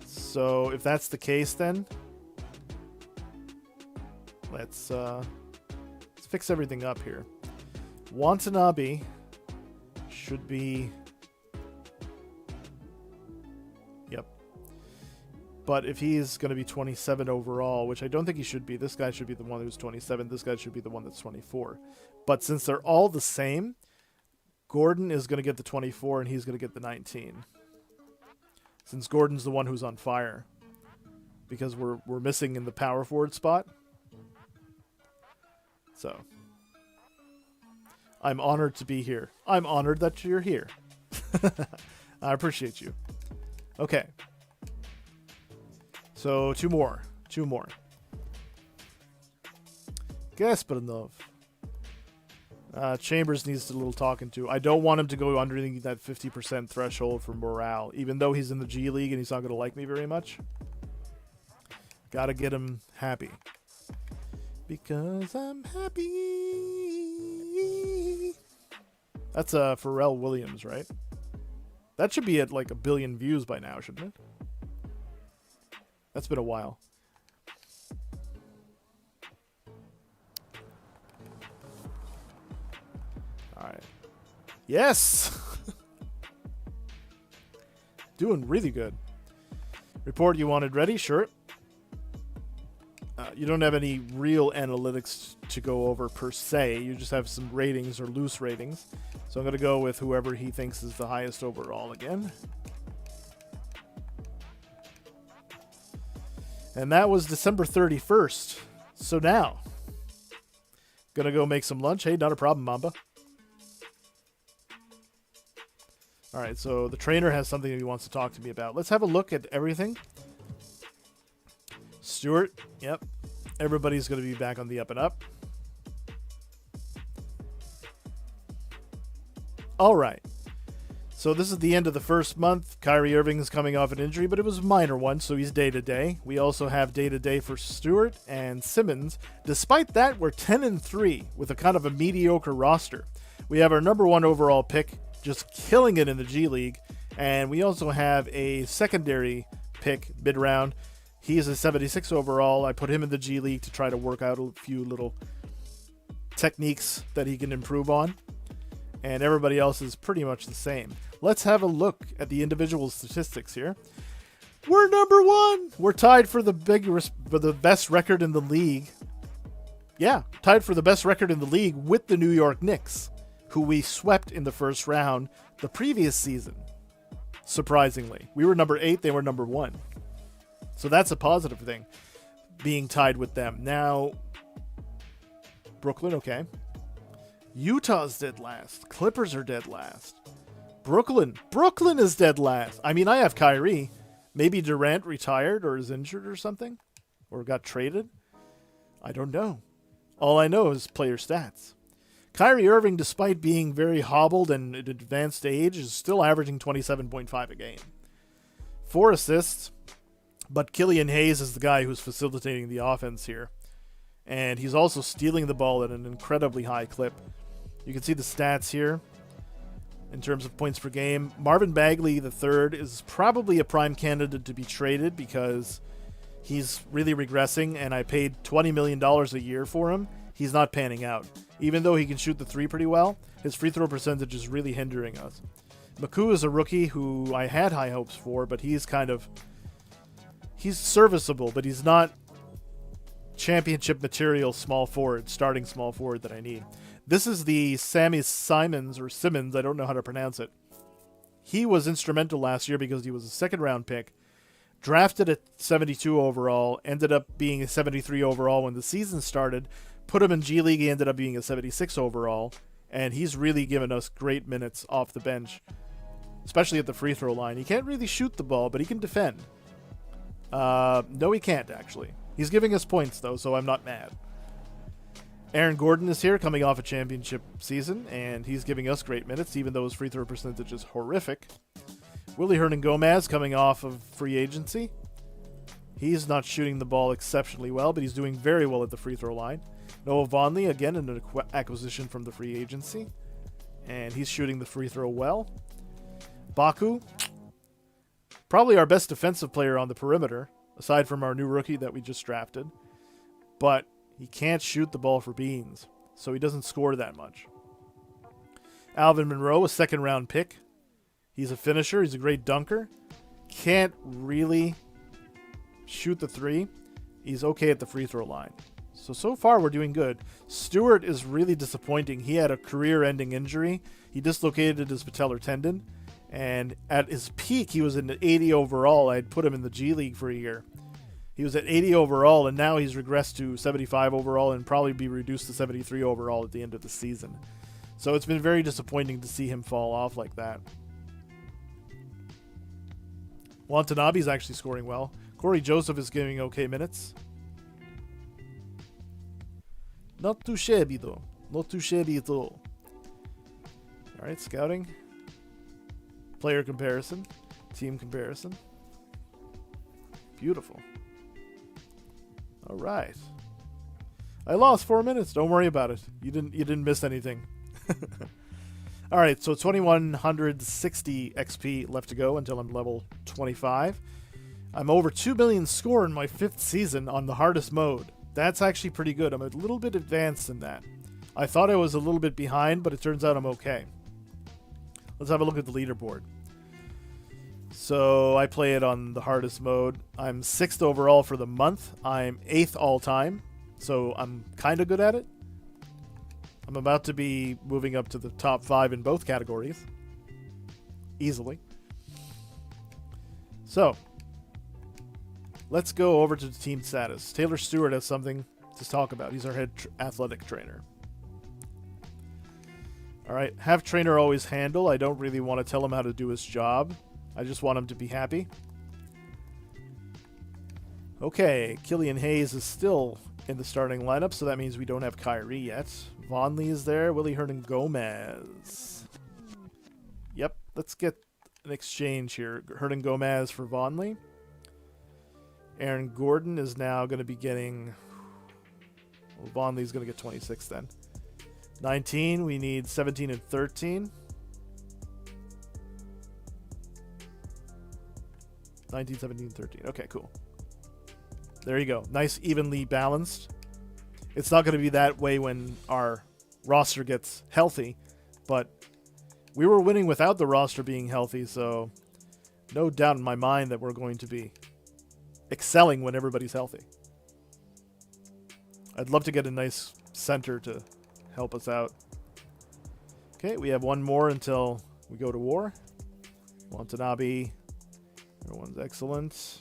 So if that's the case, then let's fix everything up here. Watanabe should be... Yep. But if he's going to be 27 overall, which I don't think he should be, this guy should be the one who's 27, this guy should be the one that's 24. But since they're all the same, Gordon is going to get the 24 and he's going to get the 19. Since Gordon's the one who's on fire. Because we're missing in the power forward spot. So. I'm honored to be here. I'm honored that you're here. I appreciate you. Okay. So, two more. Gasparov. Chambers needs a little talking to. I don't want him to go underneath that 50% threshold for morale, even though he's in the G League and he's not going to like me very much. Gotta get him happy. Because I'm happy. That's Pharrell Williams, right? That should be at like 1 billion views by now, shouldn't it? That's been a while. Alright. Yes! Doing really good. Report you wanted ready? Sure. You don't have any real analytics to go over per se. You just have some ratings or loose ratings. So I'm going to go with whoever he thinks is the highest overall again. And that was December 31st. So now, going to go make some lunch. Hey, not a problem, Mamba. All right, so the trainer has something that he wants to talk to me about. Let's have a look at everything. Stuart, yep. Everybody's going to be back on the up and up. All right. So this is the end of the first month. Kyrie Irving is coming off an injury, but it was a minor one, so he's day-to-day. We also have day-to-day for Stewart and Simmons. Despite that, we're 10-3 with a kind of a mediocre roster. We have our number 1 overall pick just killing it in the G League, and we also have a secondary pick mid-round. He is a 76 overall. I put him in the G League to try to work out a few little techniques that he can improve on. And everybody else is pretty much the same. Let's have a look at the individual statistics here. We're number 1. We're tied for the best record in the league. Yeah, tied for the best record in the league with the New York Knicks, who we swept in the first round the previous season. Surprisingly. We were number 8, they were number 1. So that's a positive thing, being tied with them. Now, Brooklyn, okay. Utah's dead last. Clippers are dead last. Brooklyn is dead last. I mean, I have Kyrie. Maybe Durant retired or is injured or something, or got traded. I don't know. All I know is player stats. Kyrie Irving, despite being very hobbled and at advanced age, is still averaging 27.5 a game. 4 assists, but Killian Hayes is the guy who's facilitating the offense here. And he's also stealing the ball at an incredibly high clip. You can see the stats here in terms of points per game. Marvin Bagley III is probably a prime candidate to be traded because he's really regressing, and I paid $20 million a year for him. He's not panning out. Even though he can shoot the 3 pretty well, his free throw percentage is really hindering us. Maku is a rookie who I had high hopes for, but he's serviceable, but he's not championship material small forward, starting small forward that I need. This is the Sammy Simons, or Simmons, I don't know how to pronounce it. He was instrumental last year because he was a second-round pick, drafted at 72 overall, ended up being a 73 overall when the season started, put him in G League, he ended up being a 76 overall, and he's really given us great minutes off the bench, especially at the free throw line. He can't really shoot the ball, but he can defend. No, he can't, actually. He's giving us points, though, so I'm not mad. Aaron Gordon is here, coming off a championship season, and he's giving us great minutes, even though his free throw percentage is horrific. Willie Hernan-Gomez, coming off of free agency. He's not shooting the ball exceptionally well, but he's doing very well at the free throw line. Noah Vonleh, again, an acquisition from the free agency, and he's shooting the free throw well. Baku, probably our best defensive player on the perimeter, aside from our new rookie that we just drafted. But he can't shoot the ball for beans, so he doesn't score that much. Alvin Monroe, a second-round pick. He's a finisher. He's a great dunker. Can't really shoot the 3. He's okay at the free throw line. So far we're doing good. Stewart is really disappointing. He had a career-ending injury. He dislocated his patellar tendon. And at his peak, he was in 80 overall. I'd put him in the G League for a year. He was at 80 overall, and now he's regressed to 75 overall and probably be reduced to 73 overall at the end of the season. So it's been very disappointing to see him fall off like that. Watanabe's actually scoring well. Corey Joseph is giving okay minutes. Not too shabby, though. Not too shabby at all. Alright, scouting. Player comparison. Team comparison. Beautiful. Alright. I lost 4 minutes. Don't worry about it. You didn't miss anything. Alright, so 2160 XP left to go until I'm level 25. I'm over 2 million score in my 5th season on the hardest mode. That's actually pretty good. I'm a little bit advanced in that. I thought I was a little bit behind, but it turns out I'm okay. Let's have a look at the leaderboard. So I play it on the hardest mode. I'm 6th overall for the month. I'm 8th all time, so I'm kind of good at it. I'm about to be moving up to the top 5 in both categories. Easily. So, let's go over to the team status. Taylor Stewart has something to talk about. He's our head athletic trainer. Alright, have trainer always handle. I don't really want to tell him how to do his job. I just want him to be happy. Okay, Killian Hayes is still in the starting lineup, so that means we don't have Kyrie yet. Vonley is there. Willie Hernan-Gomez. Yep, let's get an exchange here. Hernan-Gomez for Vonley. Aaron Gordon is now going to be getting... Well, Vonley's going to get 26 then. 19, we need 17 and 13. 19, 17, 13. Okay, cool. There you go. Nice, evenly balanced. It's not going to be that way when our roster gets healthy, but we were winning without the roster being healthy, so no doubt in my mind that we're going to be excelling when everybody's healthy. I'd love to get a nice center to help us out. Okay, we have one more until we go to war. Watanabe, everyone's excellent.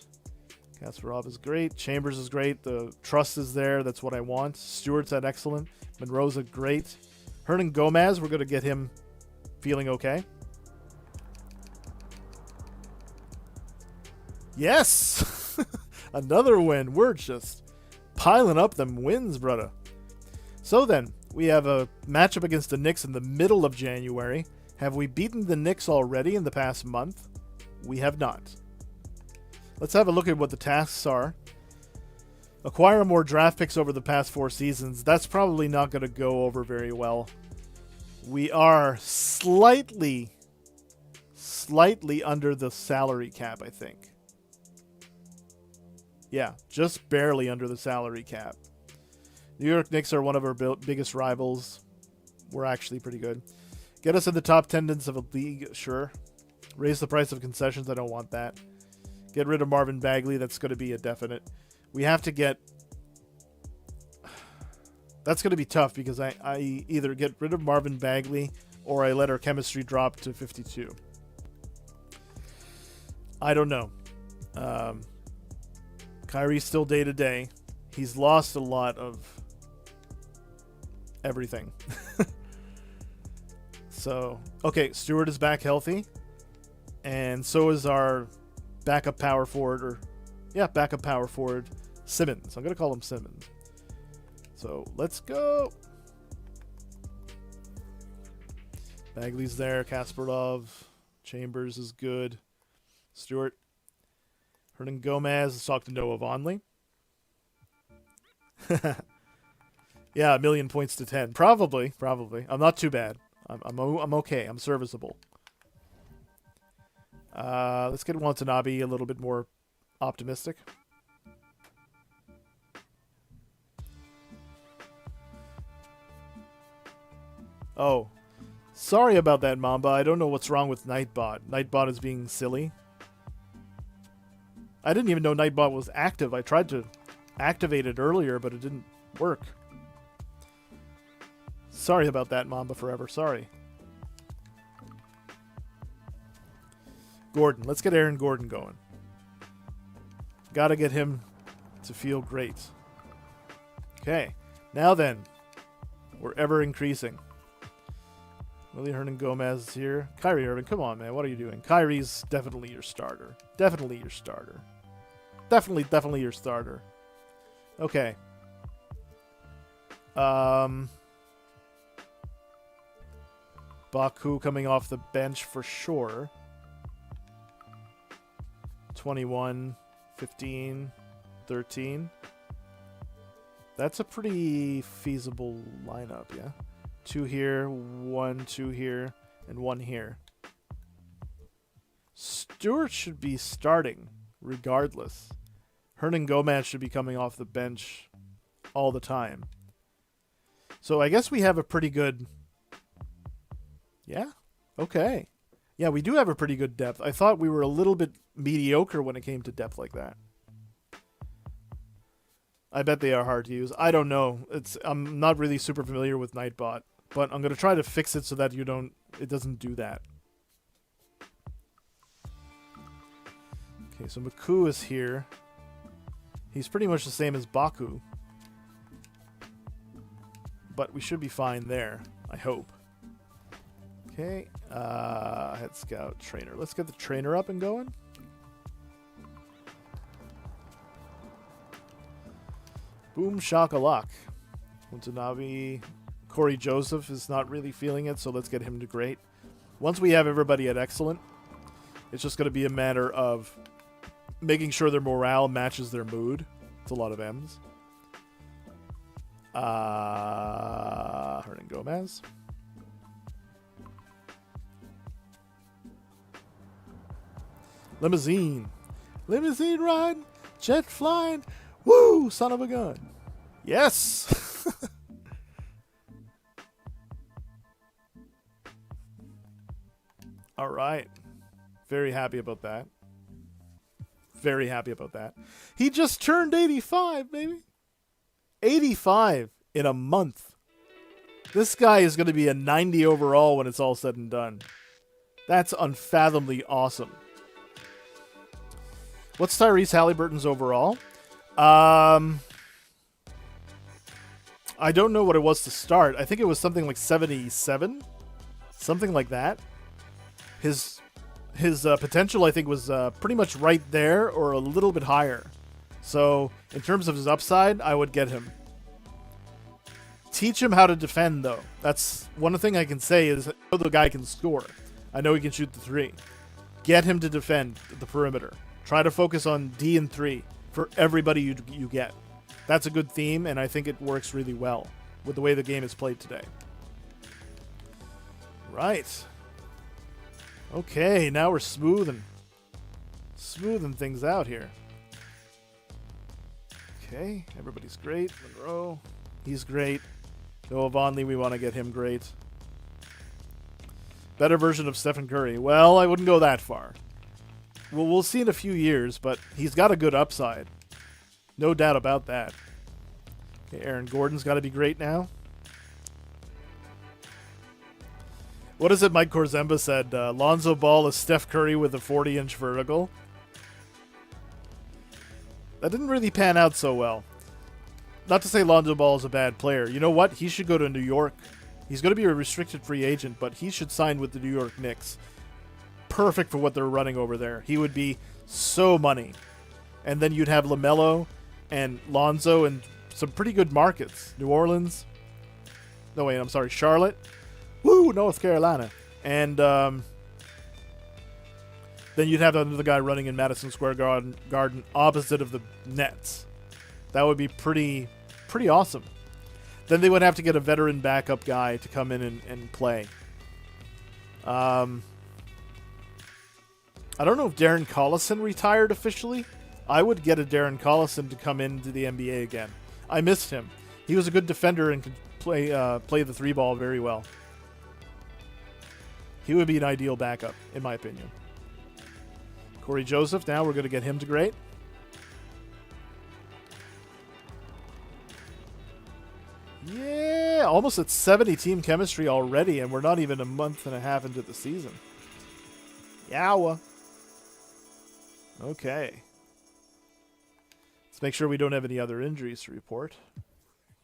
Kasparov is great. Chambers is great. The trust is there. That's what I want. Stewart's at excellent. Monroe's a great. Hernan-Gomez, we're going to get him feeling okay. Yes! Another win. We're just piling up them wins, brother. So then, we have a matchup against the Knicks in the middle of January. Have we beaten the Knicks already in the past month? We have not. Let's have a look at what the tasks are. Acquire more draft picks over the past 4 seasons. That's probably not going to go over very well. We are slightly under the salary cap, I think. Yeah, just barely under the salary cap. New York Knicks are one of our biggest rivals. We're actually pretty good. Get us in the top tendons of a league, sure. Raise the price of concessions, I don't want that. Get rid of Marvin Bagley, that's going to be a definite. We have to get... That's going to be tough because I either get rid of Marvin Bagley or I let our chemistry drop to 52. I don't know. Kyrie's still day to day. He's lost a lot of everything. So, okay, Stewart is back healthy. And so is our backup power forward, backup power forward, Simmons. I'm going to call him Simmons. So, let's go. Bagley's there. Kasparov. Chambers is good. Stewart. Hernan-Gomez. Let's talk to Noah Vonley. Yeah, 1,000,000 points to 10. Probably. I'm not too bad. I'm okay. I'm serviceable. Let's get Watanabe a little bit more optimistic. Oh, sorry about that, Mamba. I don't know what's wrong with Nightbot. Nightbot is being silly. I didn't even know Nightbot was active. I tried to activate it earlier, but it didn't work. Sorry about that, Mamba Forever. Sorry. Gordon. Let's get Aaron Gordon going. Gotta get him to feel great. Okay. Now then. We're ever increasing. Willie Hernan Gomez is here. Kyrie Irving, come on, man. What are you doing? Kyrie's definitely your starter. Definitely your starter. Definitely your starter. Okay. Baku coming off the bench for sure. 21, 15, 13. That's a pretty feasible lineup, yeah? 2 here, 1, 2 here, and 1 here. Stewart should be starting, regardless. Hernan Gomez should be coming off the bench all the time. So I guess we have a pretty good... Yeah? Okay. Yeah, we do have a pretty good depth. I thought we were a little bit mediocre when it came to depth like that. I bet they are hard to use. I don't know. I'm not really super familiar with Nightbot, but I'm going to try to fix it so that it doesn't do that. Okay, so Maku is here. He's pretty much the same as Baku. But we should be fine there, I hope. Okay, head scout, trainer. Let's get the trainer up and going. Boom shakalak. Watanabe. Corey Joseph is not really feeling it, so let's get him to great. Once we have everybody at excellent, it's just going to be a matter of making sure their morale matches their mood. It's a lot of M's. Hernan Gomez. Limousine. Limousine ride. Jet flying. Woo! Son of a gun. Yes! All right. Very happy about that. Very happy about that. He just turned 85, baby. 85 in a month. This guy is going to be a 90 overall when it's all said and done. That's unfathomably awesome. What's Tyrese Halliburton's overall? I don't know what it was to start. I think it was something like 77. Something like that. His potential, I think, was pretty much right there or a little bit higher. So, in terms of his upside, I would get him. Teach him how to defend, though. That's one thing I can say is I know the guy can score. I know he can shoot the 3. Get him to defend the perimeter. Try to focus on D and 3 for everybody you get. That's a good theme, and I think it works really well with the way the game is played today. Right. Okay, now we're smoothing things out here. Okay, everybody's great. Monroe, he's great. Noah Vonleh, we want to get him great. Better version of Stephen Curry. Well, I wouldn't go that far. Well, we'll see in a few years, but he's got a good upside. No doubt about that. Okay, Aaron Gordon's got to be great now. What is it Mike Korzemba said? Lonzo Ball is Steph Curry with a 40-inch vertical. That didn't really pan out so well. Not to say Lonzo Ball is a bad player. You know what? He should go to New York. He's going to be a restricted free agent, but he should sign with the New York Knicks. Perfect for what they're running over there. He would be so money. And then you'd have LaMelo and Lonzo and some pretty good markets. New Orleans. No, wait, I'm sorry. Charlotte. Woo, North Carolina. And then you'd have another guy running in Madison Square Garden opposite of the Nets. That would be pretty awesome. Then they would have to get a veteran backup guy to come in and play. I don't know if Darren Collison retired officially. I would get a Darren Collison to come into the NBA again. I missed him. He was a good defender and could play the 3 ball very well. He would be an ideal backup, in my opinion. Corey Joseph, now we're going to get him to great. Yeah, almost at 70 team chemistry already, and we're not even a month and a half into the season. Yowa. Okay. Let's make sure we don't have any other injuries to report.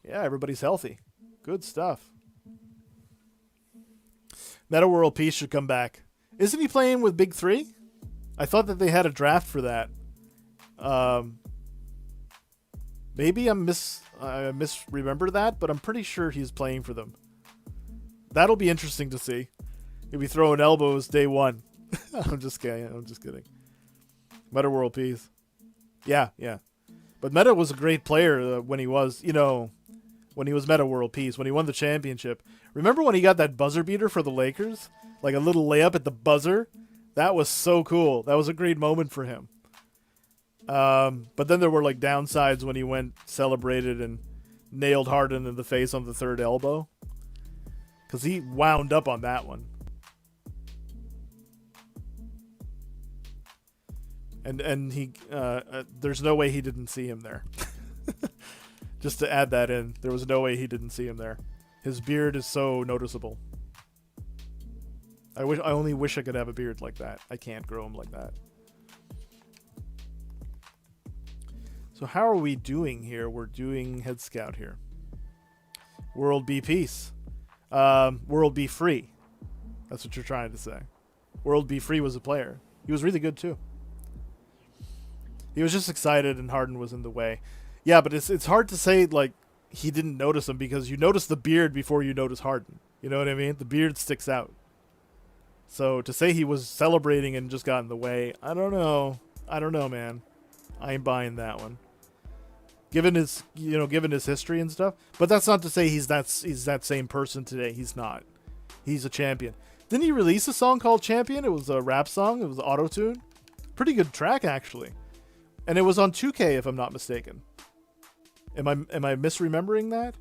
Yeah, everybody's healthy. Good stuff. Meta World Peace should come back. Isn't he playing with Big Three? I thought that they had a draft for that. Maybe I misremember that, but I'm pretty sure he's playing for them. That'll be interesting to see. He'll be throwing elbows day one. I'm just kidding. Meta World Peace. Yeah. But Meta was a great player when he was, when he was Meta World Peace, when he won the championship. Remember when he got that buzzer beater for the Lakers? Like a little layup at the buzzer? That was so cool. That was a great moment for him. But then there were like downsides when he went, celebrated, and nailed Harden in the face on the third elbow. Because he wound up on that one. And he, there's no way he didn't see him there. Just to add that in, there was no way he didn't see him there. His beard is so noticeable. I only wish I could have a beard like that. I can't grow him like that. So how are we doing here? We're doing Head Scout here. World be peace. World be free. That's what you're trying to say. World be free was a player. He was really good too. He was just excited and Harden was in the way. Yeah, but it's hard to say like he didn't notice him because you notice the beard before you notice Harden. You know what I mean? The beard sticks out. So to say he was celebrating and just got in the way, I don't know. I don't know, man. I ain't buying that one. Given his history and stuff. But that's not to say he's that same person today. He's not. He's a champion. Didn't he release a song called Champion? It was a rap song. It was auto-tune. Pretty good track, actually. And it was on 2K, if I'm not mistaken. Am I misremembering that?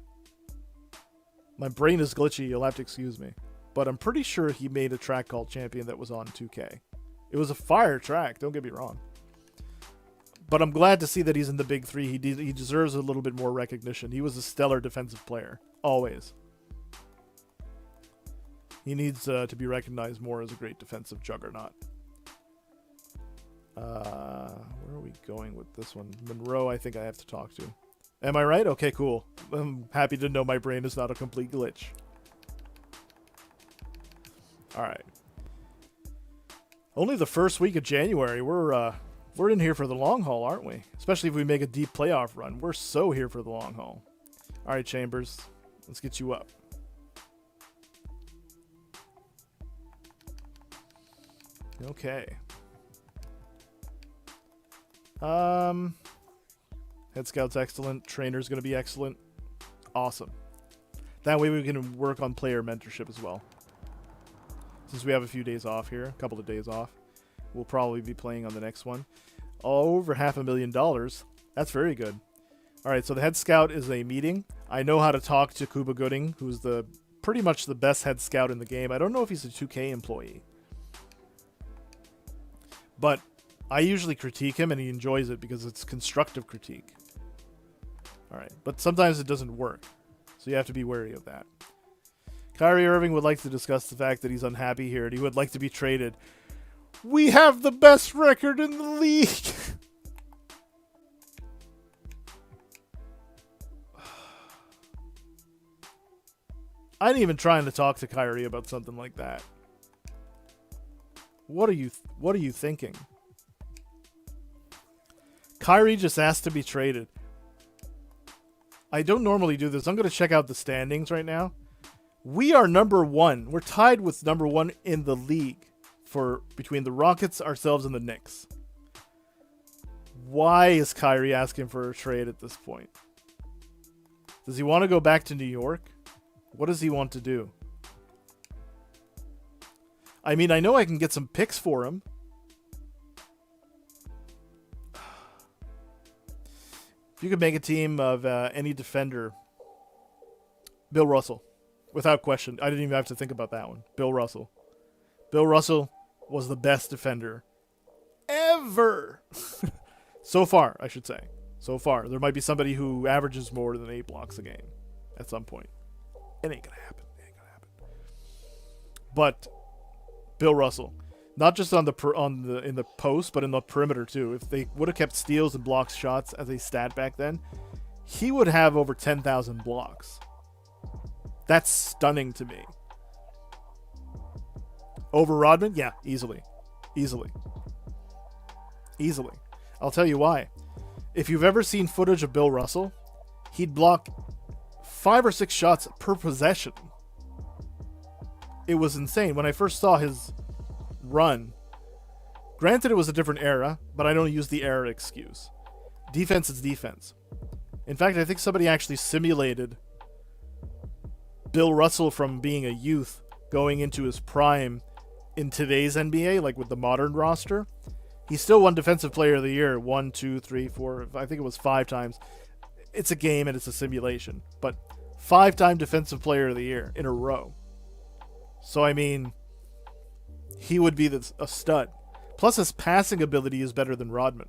My brain is glitchy. You'll have to excuse me. But I'm pretty sure he made a track called Champion that was on 2K. It was a fire track. Don't get me wrong. But I'm glad to see that he's in the Big Three. He deserves a little bit more recognition. He was a stellar defensive player. Always. He needs to be recognized more as a great defensive juggernaut. Where are we going with this one? Monroe, I think I have to talk to. Am I right? Okay, cool. I'm happy to know my brain is not a complete glitch. Alright. Only the first week of January. We're in here for the long haul, aren't we? Especially if we make a deep playoff run. We're so here for the long haul. Alright, Chambers. Let's get you up. Okay. Head Scout's excellent. Trainer's going to be excellent. Awesome. That way we can work on player mentorship as well. Since we have a few days off here, a couple of days off, we'll probably be playing on the next one. Over $500,000. That's very good. All right, so the Head Scout is a meeting. I know how to talk to Cuba Gooding, who's pretty much the best Head Scout in the game. I don't know if he's a 2K employee. But I usually critique him, and he enjoys it because it's constructive critique. All right, but sometimes it doesn't work, so you have to be wary of that. Kyrie Irving would like to discuss the fact that he's unhappy here, and he would like to be traded. We have the best record in the league! I ain't even trying to talk to Kyrie about something like that. What are you thinking? Kyrie just asked to be traded. I don't normally do this. I'm going to check out the standings right now. We are number one. We're tied with number one in the league between the Rockets, ourselves, and the Knicks. Why is Kyrie asking for a trade at this point? Does he want to go back to New York? What does he want to do? I mean, I know I can get some picks for him. If you could make a team of any defender, Bill Russell, without question. I didn't even have to think about that one. Bill Russell. Bill Russell was the best defender ever. So far, I should say. So far. There might be somebody who averages more than 8 blocks a game at some point. It ain't gonna happen. It ain't gonna happen. But Bill Russell, not just in the post, but in the perimeter too. If they would have kept steals and blocks shots as a stat back then, he would have over 10,000 blocks. That's stunning to me. Over Rodman? Yeah, easily. Easily. Easily. I'll tell you why. If you've ever seen footage of Bill Russell, he'd block 5 or 6 shots per possession. It was insane. When I first saw his run, granted it was a different era, but I don't use the era excuse. Defense is defense. In fact, I think somebody actually simulated Bill Russell from being a youth going into his prime in today's NBA, like with the modern roster. He still won Defensive Player of the Year 1, 2, 3, 4, I think it was 5 times. It's a game and it's a simulation, but 5-time Defensive Player of the Year in a row. So, I mean, he would be a stud. Plus, his passing ability is better than Rodman.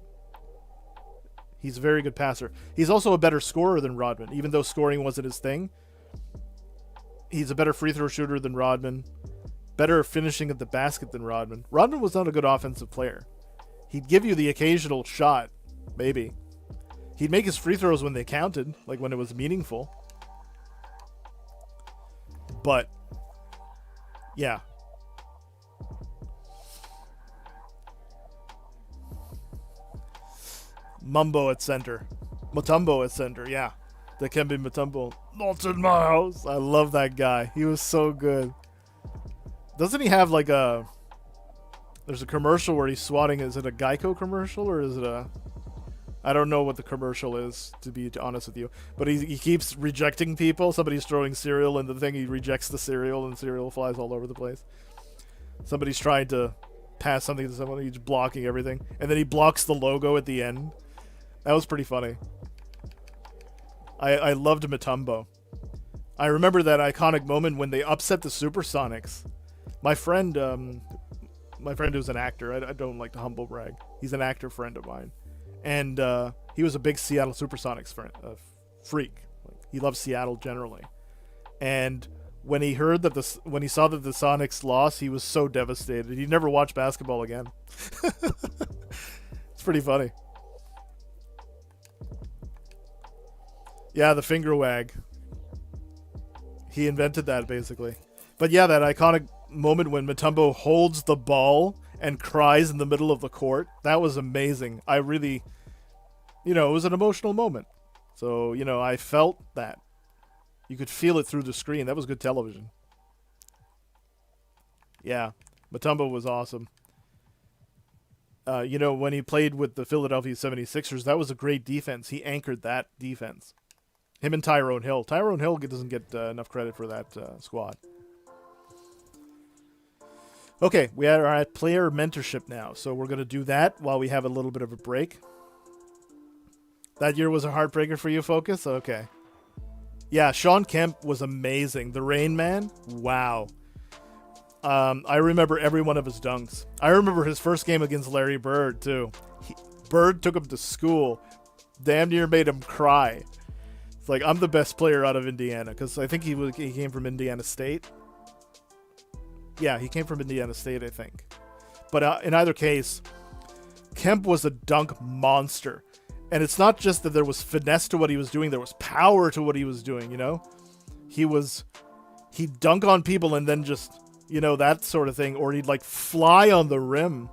He's a very good passer. He's also a better scorer than Rodman, even though scoring wasn't his thing. He's a better free throw shooter than Rodman. Better finishing at the basket than Rodman. Rodman was not a good offensive player. He'd give you the occasional shot, maybe. He'd make his free throws when they counted, like when it was meaningful. But, yeah. Mutombo at center, yeah. Dikembe Mutombo. Not in my house. I love that guy. He was so good. Doesn't he have like a... There's a commercial where he's swatting. Is it a Geico commercial or is it a... I don't know what the commercial is, to be honest with you. But he keeps rejecting people. Somebody's throwing cereal in the thing. He rejects the cereal and cereal flies all over the place. Somebody's trying to pass something to someone. He's blocking everything. And then he blocks the logo at the end. That was pretty funny. I loved Mutombo. I remember that iconic moment when they upset the Supersonics. My friend who's an actor. I don't like to humble brag. He's an actor friend of mine. And he was a big Seattle Supersonics freak. He loves Seattle generally. And when he heard that when he saw that the Sonics lost, he was so devastated. He never watched basketball again. It's pretty funny. Yeah, the finger wag. He invented that, basically. But yeah, that iconic moment when Mutombo holds the ball and cries in the middle of the court, that was amazing. I really, it was an emotional moment. So, I felt that. You could feel it through the screen. That was good television. Yeah, Mutombo was awesome. When he played with the Philadelphia 76ers, that was a great defense. He anchored that defense. Him and Tyrone Hill. Tyrone Hill doesn't get enough credit for that squad. Okay, we are at player mentorship now, so we're going to do that while we have a little bit of a break. That year was a heartbreaker for you, Focus? Okay. Yeah, Sean Kemp was amazing. The Rain Man? Wow. I remember every one of his dunks. I remember his first game against Larry Bird, too. Bird took him to school. Damn near made him cry. It's like, I'm the best player out of Indiana, because I think he came from Indiana State. Yeah, he came from Indiana State, I think. But in either case, Kemp was a dunk monster. And it's not just that there was finesse to what he was doing, there was power to what he was doing, He'd dunk on people and then just, that sort of thing. Or he'd, fly on the rim.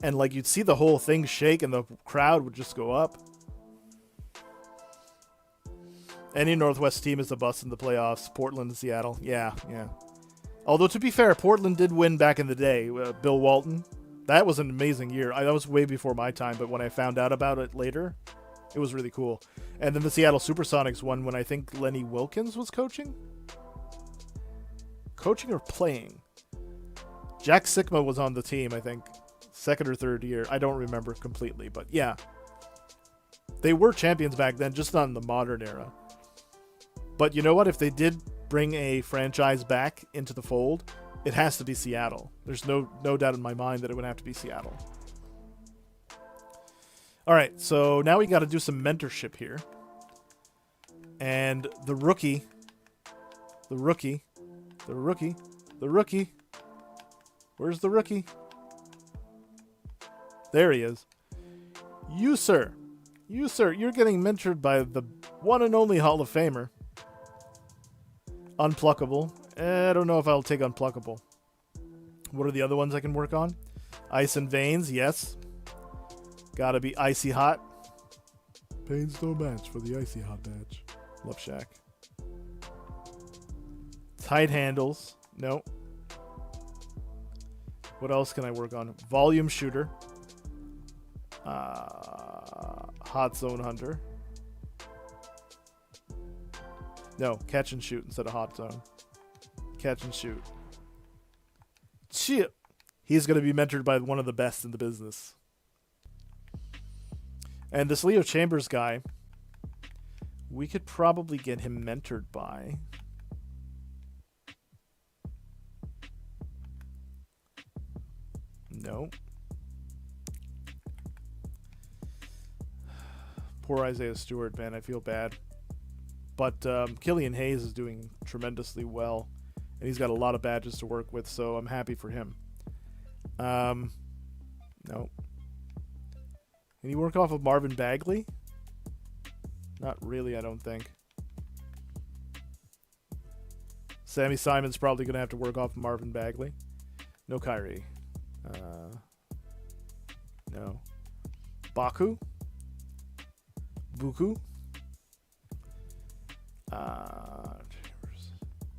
And, you'd see the whole thing shake and the crowd would just go up. Any Northwest team is a bust in the playoffs. Portland and Seattle. Yeah. Although, to be fair, Portland did win back in the day. Bill Walton. That was an amazing year. That was way before my time, but when I found out about it later, it was really cool. And then the Seattle Supersonics won when I think Lenny Wilkins was coaching? Coaching or playing? Jack Sikma was on the team, I think. Second or third year. I don't remember completely, but yeah. They were champions back then, just not in the modern era. But you know what? If they did bring a franchise back into the fold, it has to be Seattle. There's no doubt in my mind that it would have to be Seattle. All right, so now we got to do some mentorship here. And the rookie. Where's the rookie? There he is. You, sir, you're getting mentored by the one and only Hall of Famer. Unpluckable. I don't know if I'll take Unpluckable. What are the other ones I can work on? Ice and Veins, yes. Gotta be Icy Hot. Pain's no match for the Icy Hot badge. Love Shack. Tight Handles, no. What else can I work on? Volume Shooter. Hot Zone Hunter. No, Catch and Shoot instead of Hot Zone. Catch and Shoot. Chip. He's going to be mentored by one of the best in the business. And this Leo Chambers guy, we could probably get him mentored by... No. Poor Isaiah Stewart, man. I feel bad. But Killian Hayes is doing tremendously well. And he's got a lot of badges to work with, so I'm happy for him. No. Can you work off of Marvin Bagley? Not really, I don't think. Sammy Simon's probably going to have to work off of Marvin Bagley. No Kyrie. No. Baku? Buku?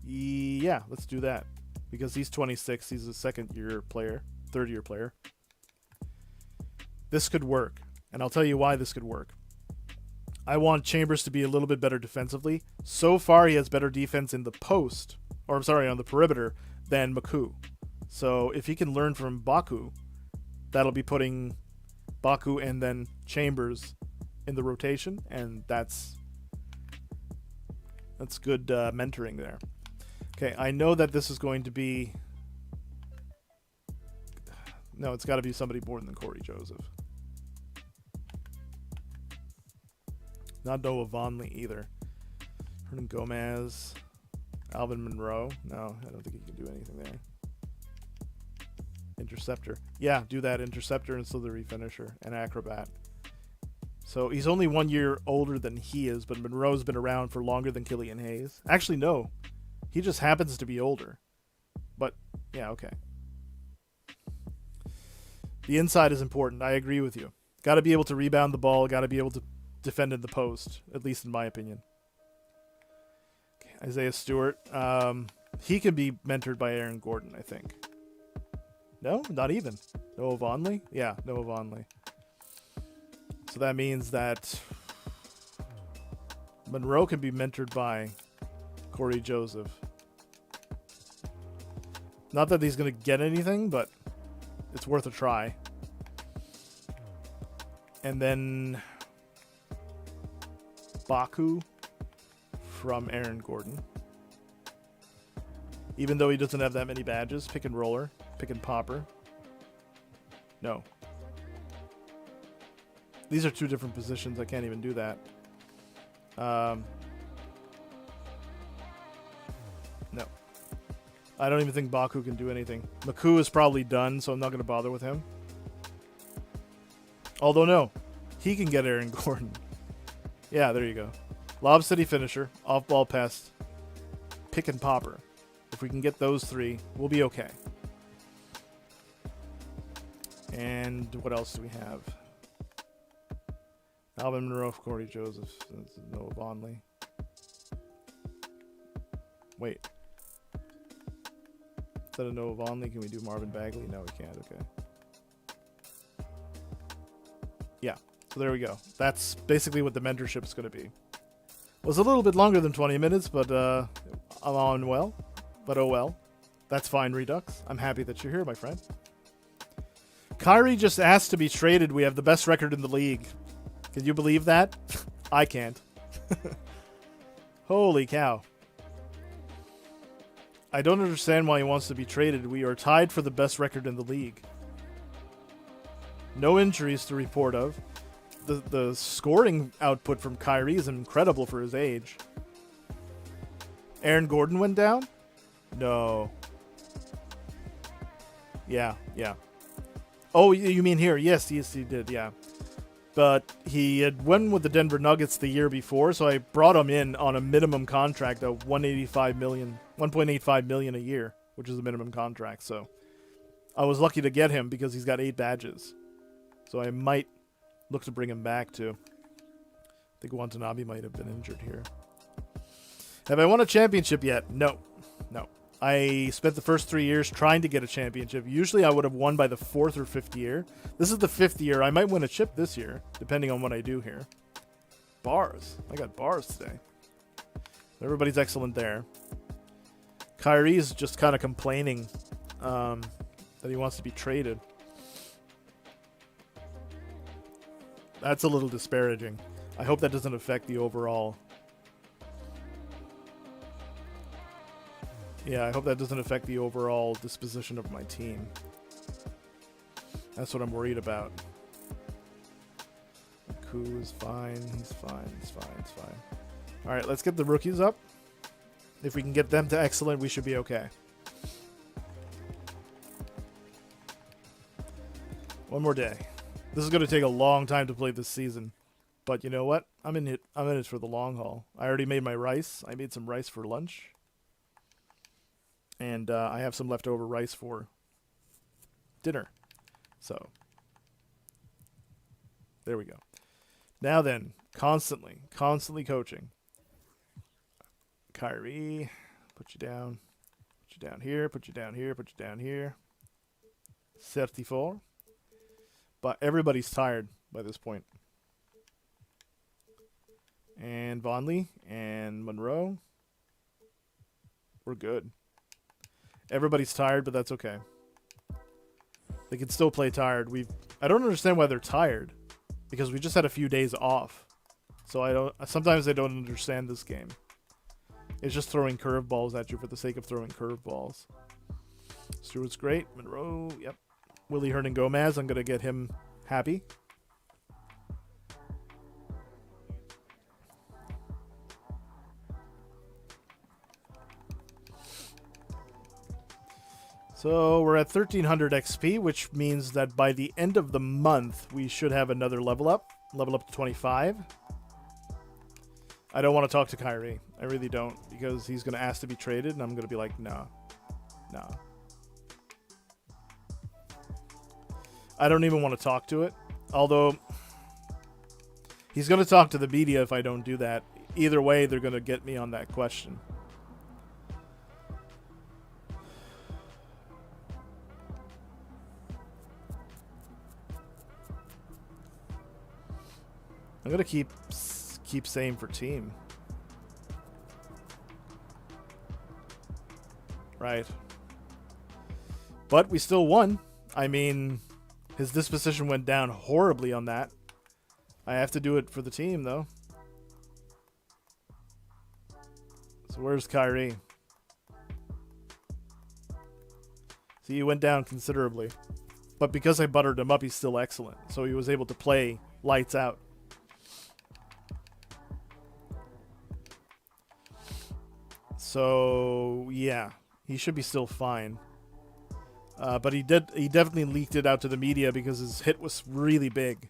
Yeah, let's do that. Because he's 26. He's a second-year player. Third-year player. This could work. And I'll tell you why this could work. I want Chambers to be a little bit better defensively. So far, he has better defense in the post. Or, I'm sorry, on the perimeter than Maku. So, if he can learn from Baku, that'll be putting Baku and then Chambers in the rotation. And that's good mentoring there. Okay, I know that this is going to be... No, it's got to be somebody more than Corey Joseph. Not Noah Vonleh either. Hernan Gomez. Alvin Monroe. No, I don't think he can do anything there. Interceptor. Yeah, do that. Interceptor and Slithery Finisher. And Acrobat. So he's only 1 year older than he is, but Monroe's been around for longer than Killian Hayes. Actually, no. He just happens to be older. But, yeah, okay. The inside is important. I agree with you. Got to be able to rebound the ball. Got to be able to defend in the post, at least in my opinion. Okay, Isaiah Stewart. He can be mentored by Aaron Gordon, I think. No, not even. Noah Vonleh? Yeah, Noah Vonleh. So that means that Monroe can be mentored by Corey Joseph. Not that he's going to get anything, but it's worth a try. And then Baku from Aaron Gordon. Even though he doesn't have that many badges. Pick and roller. Pick and popper. No. These are two different positions. I can't even do that. No. I don't even think Baku can do anything. Maku is probably done, so I'm not going to bother with him. Although, no. He can get Aaron Gordon. Yeah, there you go. Lob City Finisher. Off-ball pest. Pick and popper. If we can get those three, we'll be okay. And what else do we have? Alvin Monroe, Corey Joseph, Noah Vonleh. Wait. Instead of Noah Vonleh, can we do Marvin Bagley? No, we can't. Okay. Yeah. So there we go. That's basically what the mentorship is going to be. It was a little bit longer than 20 minutes, but I'm on well. But oh well. That's fine, Redux. I'm happy that you're here, my friend. Kyrie just asked to be traded. We have the best record in the league. Can you believe that? I can't. Holy cow. I don't understand why he wants to be traded. We are tied for the best record in the league. No injuries to report of. The scoring output from Kyrie is incredible for his age. Aaron Gordon went down? No. Yeah. Oh, you mean here? Yes, he did, yeah. But he had won with the Denver Nuggets the year before, so I brought him in on a minimum contract of $1.85 million a year, which is the minimum contract. So I was lucky to get him because he's got 8 badges. So I might look to bring him back too. I think Watanabe might have been injured here. Have I won a championship yet? No. No. I spent the first 3 years trying to get a championship. Usually I would have won by the 4th or 5th year. This is the 5th year. I might win a chip this year, depending on what I do here. Bars. I got bars today. Everybody's excellent there. Kyrie's just kind of complaining that he wants to be traded. That's a little disparaging. I hope that doesn't affect the overall... Yeah, I hope that doesn't affect the overall disposition of my team. That's what I'm worried about. Ku is fine. He's fine. He's fine. He's fine. Alright, let's get the rookies up. If we can get them to excellent, we should be okay. One more day. This is going to take a long time to play this season. But you know what? I'm in it for the long haul. I already made my rice. I made some rice for lunch. And I have some leftover rice for dinner. So, there we go. Now then, constantly coaching. Kyrie, put you down here, put you down here, put you down here. 34. But everybody's tired by this point. And Vonley and Monroe. We're good. Everybody's tired, but that's okay. They can still play tired. I don't understand why they're tired. Because we just had a few days off. So sometimes I don't understand this game. It's just throwing curveballs at you for the sake of throwing curveballs. Stewart's great. Monroe, yep. Willie Hernan Gomez, I'm going to get him happy. So we're at 1300 XP, which means that by the end of the month, we should have another level up to 25. I don't want to talk to Kyrie. I really don't, because he's going to ask to be traded, and I'm going to be like, no. No. I don't even want to talk to it, although he's going to talk to the media if I don't do that. Either way, they're going to get me on that question. I'm going to keep saying for team. Right. But we still won. I mean, his disposition went down horribly on that. I have to do it for the team, though. So where's Kyrie? See, he went down considerably. But because I buttered him up, he's still excellent. So he was able to play lights out. So, yeah, he should be still fine. But he definitely leaked it out to the media because his hit was really big.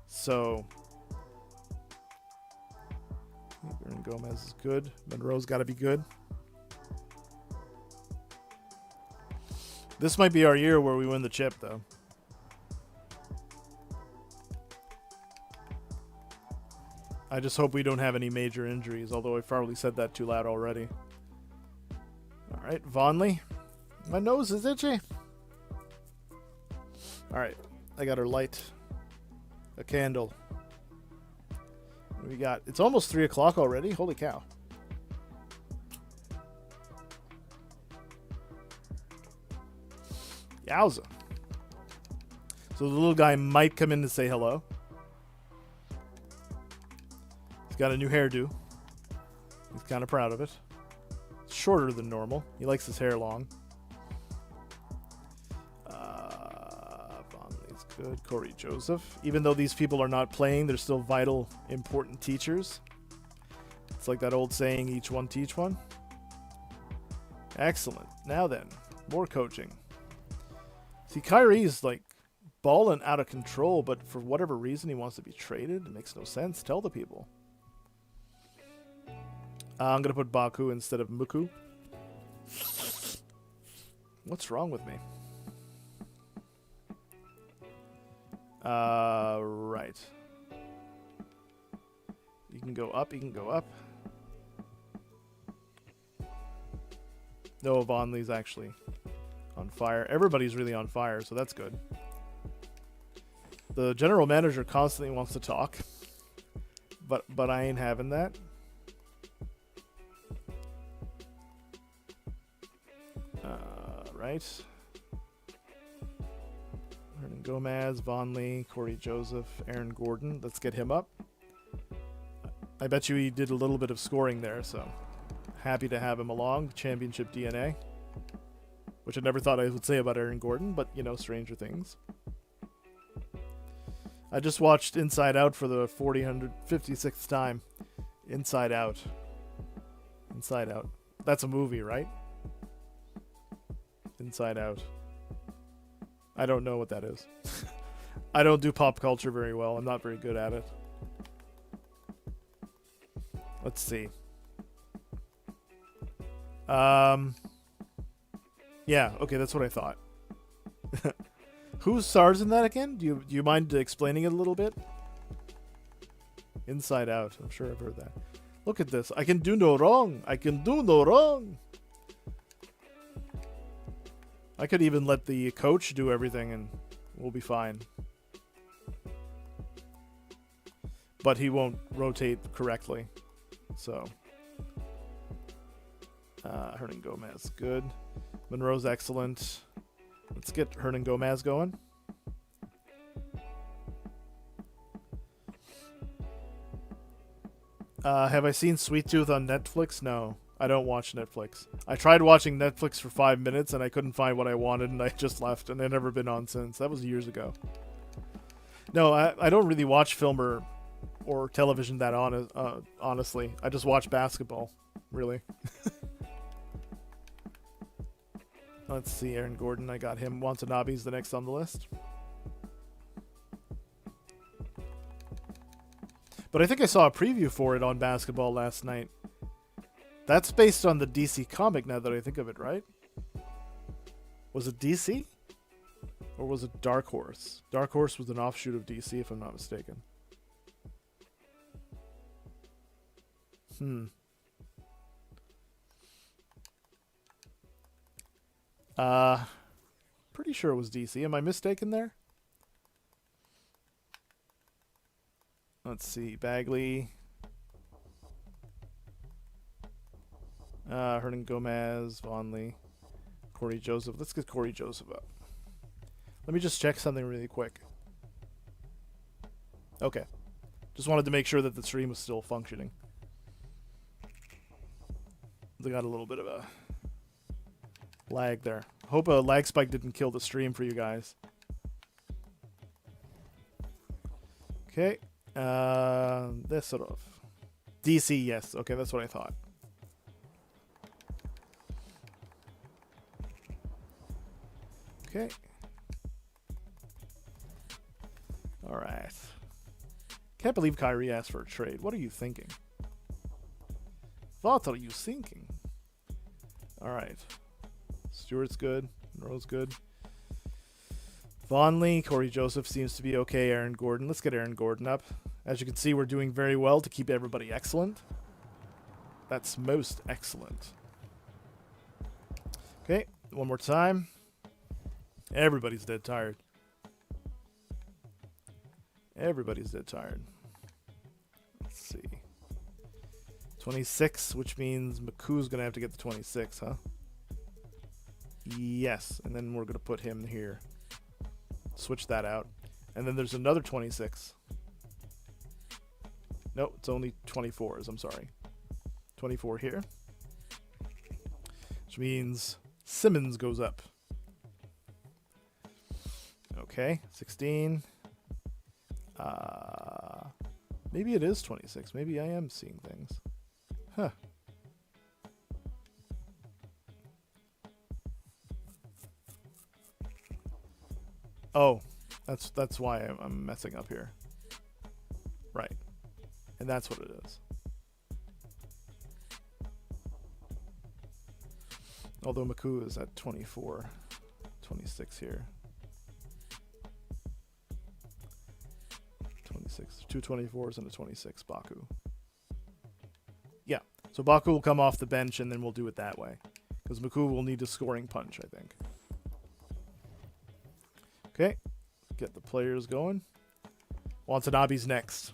So, Aaron Gomez is good. Monroe's got to be good. This might be our year where we win the chip, though. I just hope we don't have any major injuries, although I've probably said that too loud already. Alright, Vonley. My nose is itchy. Alright, I got her light. A candle. What do we got? It's almost 3 o'clock already. Holy cow. Yowza. So the little guy might come in to say hello. Got a new hairdo. He's kind of proud of it. It's shorter than normal. He likes his hair long. Vonley's good. Corey Joseph. Even though these people are not playing, they're still vital, important teachers. It's like that old saying, each one teach one. Excellent. Now then, more coaching. See, Kyrie's like balling out of control, but for whatever reason he wants to be traded. It makes no sense. Tell the people. I'm going to put Baku instead of Muku. What's wrong with me? Right. You can go up, you can go up. No, Vonley's actually on fire. Everybody's really on fire, so that's good. The general manager constantly wants to talk, but I ain't having that. Right. Hernan Gomez, Vonley, Corey Joseph, Aaron Gordon. Let's get him up. I bet you he did a little bit of scoring there, so happy to have him along. Championship DNA. Which I never thought I would say about Aaron Gordon, but, you know, stranger things. I just watched Inside Out for the 456th time. Inside Out. Inside Out. That's a movie, right? Inside Out. I don't know what that is. I don't do pop culture very well. I'm not very good at it. Let's see. Yeah, okay, that's what I thought. Who stars in that again? Do you mind explaining it a little bit? Inside Out. I'm sure I've heard that. Look at this. I can do no wrong. I can do no wrong. I could even let the coach do everything and we'll be fine. But he won't rotate correctly. So. Hernan Gomez, good. Monroe's excellent. Let's get Hernan Gomez going. Have I seen Sweet Tooth on Netflix? No, I don't watch Netflix. I tried watching Netflix for 5 minutes and I couldn't find what I wanted and I just left and I've never been on since. That was years ago. No, I don't really watch film or television that honestly. I just watch basketball, really. Let's see, Aaron Gordon. I got him. Watanabe's the next on the list. But I think I saw a preview for it on basketball last night. That's based on the DC comic now that I think of it, right? Was it DC? Or was it Dark Horse? Dark Horse was an offshoot of DC, if I'm not mistaken. Pretty sure it was DC. Am I mistaken there? Let's see. Bagley. Hernan Gomez, Vonley, Corey Joseph. Let's get Corey Joseph up. Let me just check something really quick. Okay. Just wanted to make sure that the stream was still functioning. They got a little bit of a lag there. Hope a lag spike didn't kill the stream for you guys. Okay. This sort of. DC, yes. Okay, that's what I thought. Okay. Alright. Can't believe Kyrie asked for a trade. What are you thinking? What are you thinking? Alright. Stewart's good. Monroe's good. Vonley, Corey Joseph seems to be okay. Aaron Gordon. Let's get Aaron Gordon up. As you can see, we're doing very well to keep everybody excellent. That's most excellent. Okay, one more time. Everybody's dead tired. Everybody's dead tired. Let's see. 26, which means Maku's going to have to get the 26, huh? Yes, and then we're going to put him here. Switch that out. And then there's another 26. No, it's only 24s, I'm sorry. 24 here. Which means Simmons goes up. Okay, 16. Maybe it is 26. Maybe I am seeing things. Huh. Oh, that's why I'm messing up here. Right. And that's what it is. Although Maku is at 24, 26 here. 26. 224s and a 26, Baku. Yeah, so Baku will come off the bench, and then we'll do it that way. Because Maku will need a scoring punch, I think. Okay, get the players going. Watanabe's next.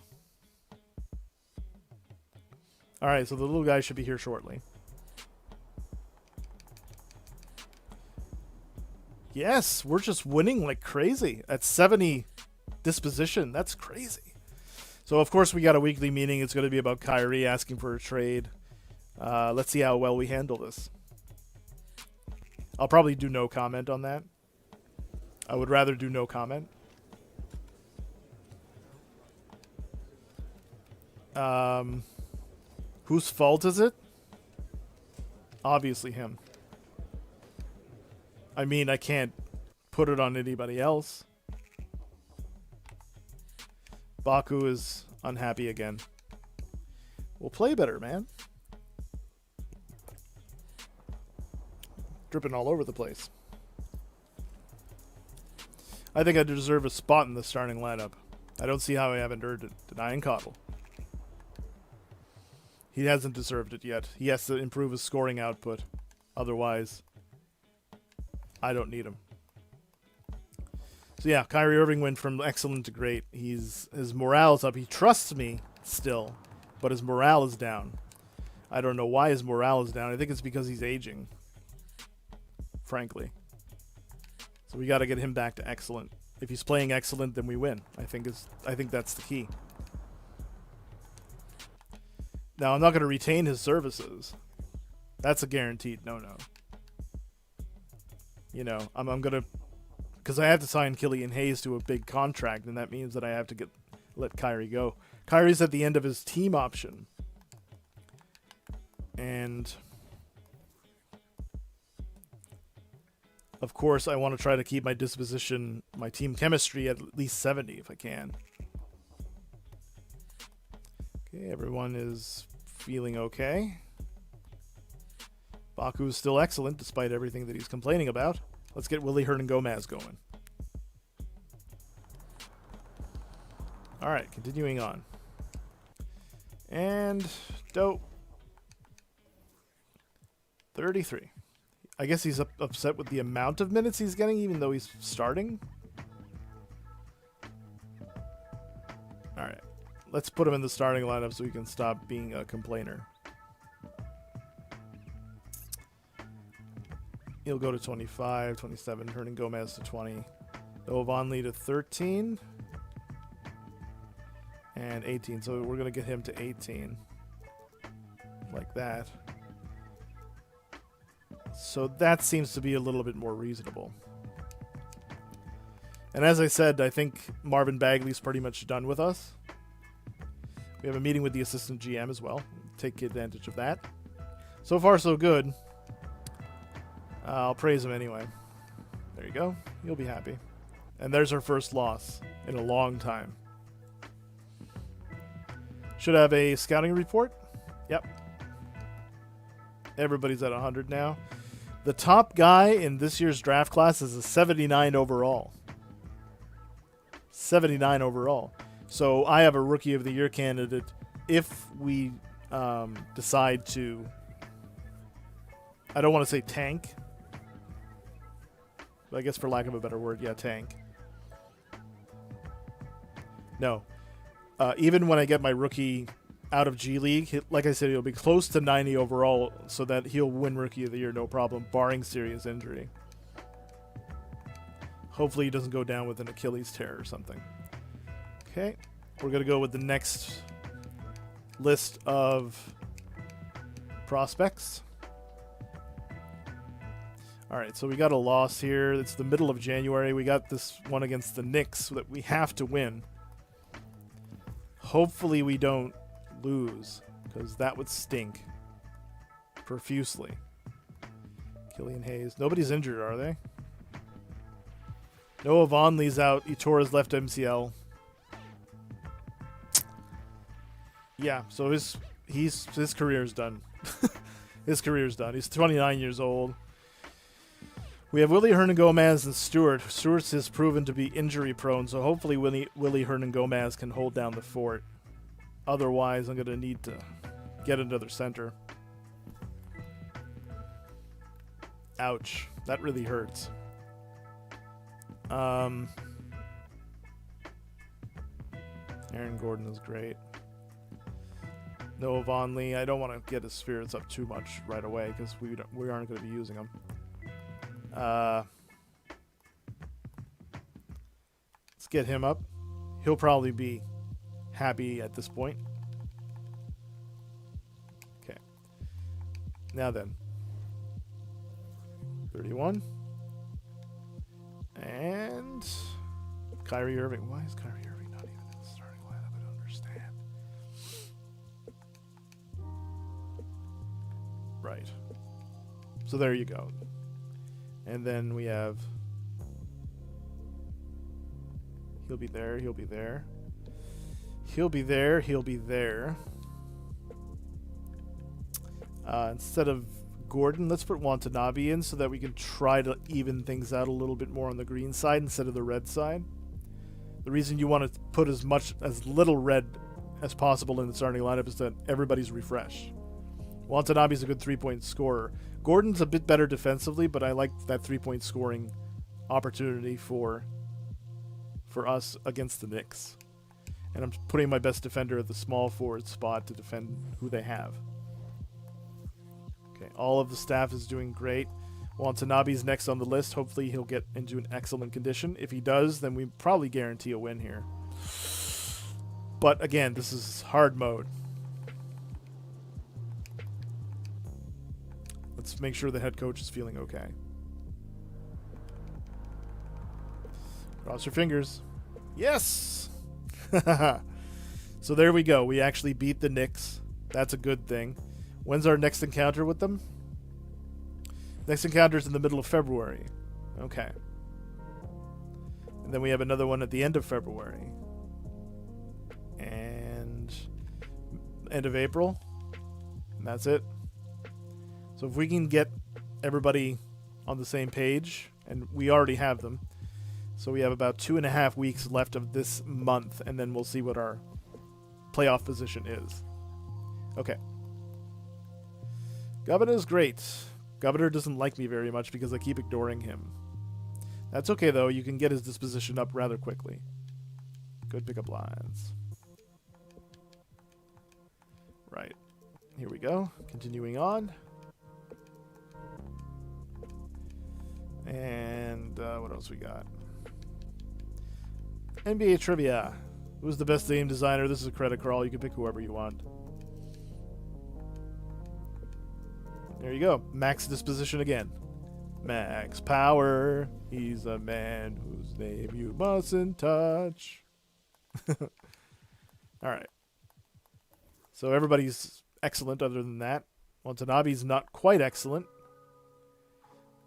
Alright, so the little guy should be here shortly. Yes, we're just winning like crazy at 70 disposition. That's crazy. So, of course, we got a weekly meeting. It's going to be about Kyrie asking for a trade. Let's see how well we handle this. I'll probably do no comment on that. I would rather do no comment. Whose fault is it? Obviously him. I mean, I can't put it on anybody else. Baku is unhappy again. We'll play better, man. Dripping all over the place. I think I deserve a spot in the starting lineup. I don't see how I haven't earned it. Denying Coddle. He hasn't deserved it yet. He has to improve his scoring output. Otherwise, I don't need him. So yeah, Kyrie Irving went from excellent to great. His morale's up. He trusts me still, but his morale is down. I don't know why his morale is down. I think it's because he's aging, frankly. So we got to get him back to excellent. If he's playing excellent, then we win. I think that's the key. Now, I'm not going to retain his services. That's a guaranteed no-no. You know, I'm going to... Because I have to sign Killian Hayes to a big contract, and that means that I have to let Kyrie go. Kyrie's at the end of his team option. And... Of course, I want to try to keep my disposition, my team chemistry at least 70 if I can. Okay, everyone is feeling okay. Baku's still excellent despite everything that he's complaining about. Let's get Willie Hernan-Gomez going. Alright, continuing on. And dope. 33. I guess he's upset with the amount of minutes he's getting, even though he's starting. Alright. Let's put him in the starting lineup so he can stop being a complainer. He'll go to 25, 27, Hernan-Gomez to 20. Noah Vonleh to 13. And 18. So we're going to get him to 18. Like that. So that seems to be a little bit more reasonable. And as I said, I think Marvin Bagley's pretty much done with us. We have a meeting with the assistant GM as well. Take advantage of that. So far, so good. I'll praise him anyway. There you go. You'll be happy. And there's our first loss in a long time. Should have a scouting report. Yep. Everybody's at 100 now. The top guy in this year's draft class is a 79 overall. 79 overall. So I have a Rookie of the Year candidate if we decide to... I don't want to say tank. But I guess for lack of a better word, yeah, tank. No. Even when I get my rookie out of G League, like I said, he'll be close to 90 overall so that he'll win Rookie of the Year, no problem, barring serious injury. Hopefully he doesn't go down with an Achilles tear or something. Okay, we're going to go with the next list of prospects. Alright, so we got a loss here. It's the middle of January. We got this one against the Knicks that we have to win. Hopefully we don't lose, because that would stink profusely. Killian Hayes. Nobody's injured, are they? Noah Vonleh's out. He tore his left MCL. Yeah, so his career's done. His career's done. He's 29 years old. We have Willie Hernan-Gomez and Stewart. Stewart has proven to be injury-prone, so hopefully Willie Hernan-Gomez can hold down the fort. Otherwise, I'm going to need to get another center. Ouch. That really hurts. Aaron Gordon is great. Noah Vonleh. I don't want to get his spirits up too much right away because we aren't going to be using him. Let's get him up. He'll probably be happy at this point. Okay. Now then. 31. And Kyrie Irving. Why is Kyrie Irving not even in the starting lineup? I don't understand. Right. So there you go. And then we have... He'll be there. He'll be there. He'll be there. He'll be there. Instead of Gordon, let's put Watanabe in so that we can try to even things out a little bit more on the green side instead of the red side. The reason you want to put as little red as possible in the starting lineup is that everybody's refreshed. Watanabe's a good 3-point scorer. Gordon's a bit better defensively, but I like that 3-point scoring opportunity for us against the Knicks. And I'm putting my best defender at the small forward spot to defend who they have. Okay, all of the staff is doing great. Watanabe's next on the list. Hopefully he'll get into an excellent condition. If he does, then we probably guarantee a win here. But again, this is hard mode. Let's make sure the head coach is feeling okay. Cross your fingers. Yes! So there we go. We actually beat the Knicks. That's a good thing. When's our next encounter with them? Next encounter is in the middle of February. Okay. And then we have another one at the end of February. And end of April. And that's it. So if we can get everybody on the same page, and we already have them, so we have about 2.5 weeks left of this month, and then we'll see what our playoff position is. Okay. Governor's great. Governor doesn't like me very much because I keep ignoring him. That's okay, though. You can get his disposition up rather quickly. Good pickup lines. Right. Here we go. Continuing on. And what else we got? NBA trivia. Who's the best game designer? This is a credit crawl. You can pick whoever you want. There you go. Max disposition again. Max Power. He's a man whose name you mustn't touch. Alright. So everybody's excellent other than that. Watanabe's not quite excellent.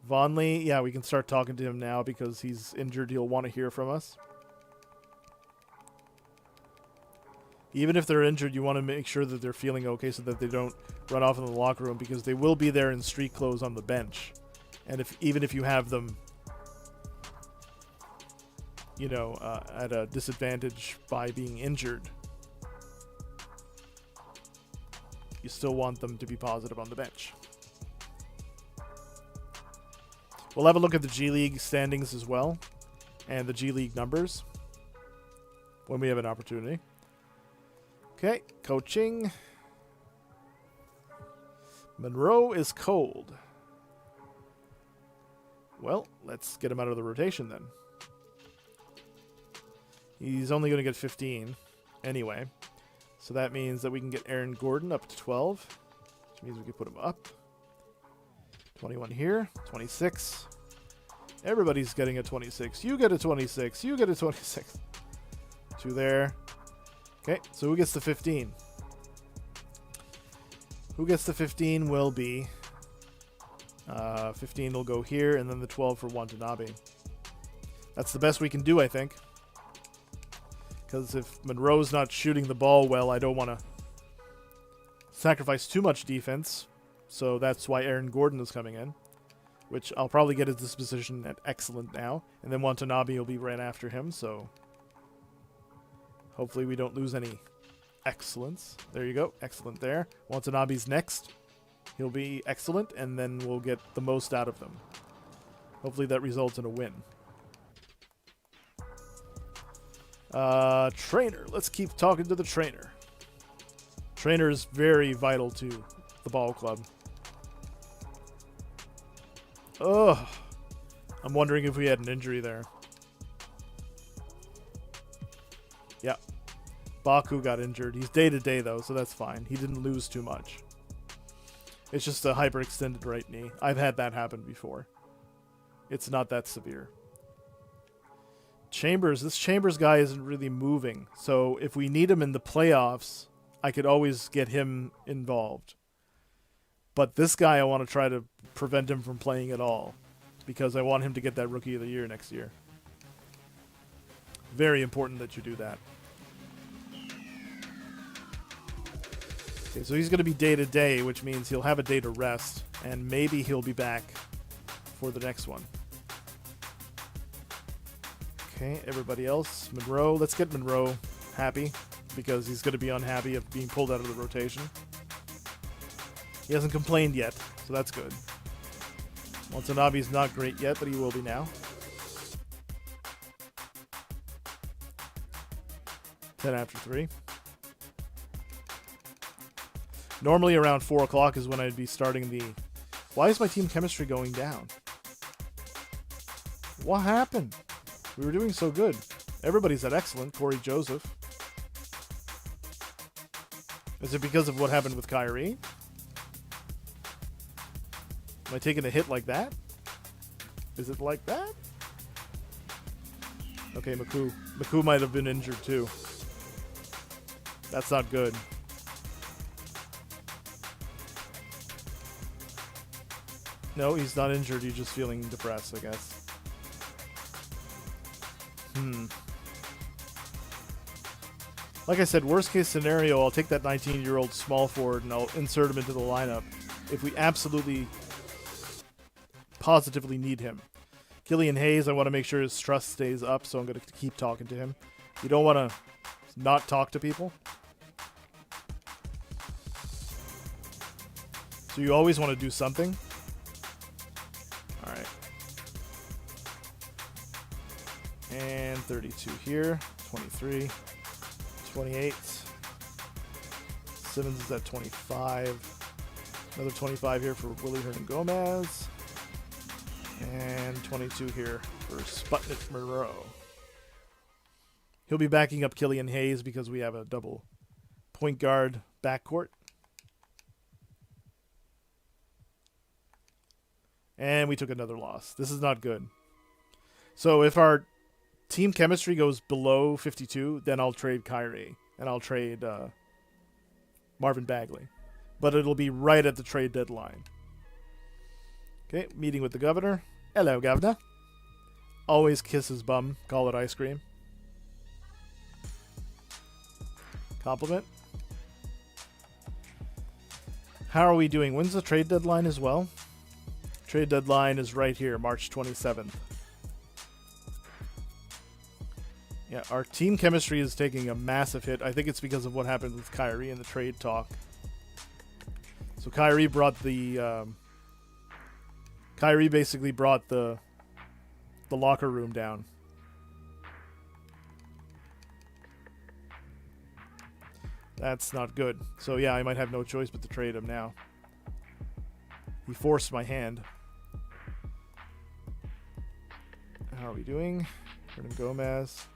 Vonleh, yeah, we can start talking to him now because he's injured. He'll want to hear from us. Even if they're injured, you want to make sure that they're feeling okay so that they don't run off in the locker room because they will be there in street clothes on the bench. And even if you have them, you know, at a disadvantage by being injured, you still want them to be positive on the bench. We'll have a look at the G League standings as well and the G League numbers when we have an opportunity. Okay, coaching. Monroe is cold. Well, let's get him out of the rotation then. He's only going to get 15 anyway. So that means that we can get Aaron Gordon up to 12. Which means we can put him up. 21 here. 26. Everybody's getting a 26. You get a 26. You get a 26. 2 there. Okay, so who gets the 15? Who gets the 15 will be... 15 will go here, and then the 12 for Watanabe. That's the best we can do, I think. Because if Monroe's not shooting the ball well, I don't want to sacrifice too much defense. So that's why Aaron Gordon is coming in. which I'll probably get his disposition at excellent now. And then Watanabe will be right after him, so hopefully we don't lose any excellence. There you go. Excellent there. Watanabe's next. He'll be excellent, and then we'll get the most out of them. Hopefully that results in a win. Trainer. Let's keep talking to the trainer. Trainer is very vital to the ball club. Ugh. I'm wondering if we had an injury there. Yeah. Baku got injured. He's day-to-day, though, so that's fine. He didn't lose too much. It's just a hyperextended right knee. I've had that happen before. It's not that severe. Chambers. This Chambers guy isn't really moving. So if we need him in the playoffs, I could always get him involved. But this guy, I want to try to prevent him from playing at all, because I want him to get that Rookie of the Year next year. Very important that you do that. Okay, so he's going to be day-to-day, which means he'll have a day to rest, and maybe he'll be back for the next one. Okay, everybody else. Monroe. Let's get Monroe happy, because he's going to be unhappy of being pulled out of the rotation. He hasn't complained yet, so that's good. Watanabe's not great yet, but he will be now. 10 after 3. Normally around 4 o'clock is when I'd be starting the... Why is my team chemistry going down? What happened? We were doing so good. Everybody's at excellent. Corey Joseph. Is it because of what happened with Kyrie? Am I taking a hit like that? Is it like that? Okay, Maku. Maku might have been injured too. That's not good. No, he's not injured. He's just feeling depressed, I guess. Like I said, worst case scenario, I'll take that 19-year-old small forward and I'll insert him into the lineup if we absolutely positively need him. Killian Hayes, I want to make sure his trust stays up, so I'm going to keep talking to him. You don't want to not talk to people. So you always want to do something. All right. And 32 here, 23, 28. Simmons is at 25. Another 25 here for Willie Hernan-Gomez. And 22 here for Sputnik Moreau. He'll be backing up Killian Hayes because we have a double point guard backcourt. And we took another loss. This is not good. So if our team chemistry goes below 52, then I'll trade Kyrie. And I'll trade Marvin Bagley. But it'll be right at the trade deadline. Okay, meeting with the governor. Hello, governor. Always kiss his bum. Call it ice cream. Compliment. How are we doing? When's the trade deadline as well? Trade deadline is right here, March 27th. Yeah, our team chemistry is taking a massive hit. I think it's because of what happened with Kyrie in the trade talk. So Kyrie brought the... Kyrie basically brought the locker room down. That's not good. So yeah, I might have no choice but to trade him now. He forced my hand. How are we doing? Hernan-Gomez.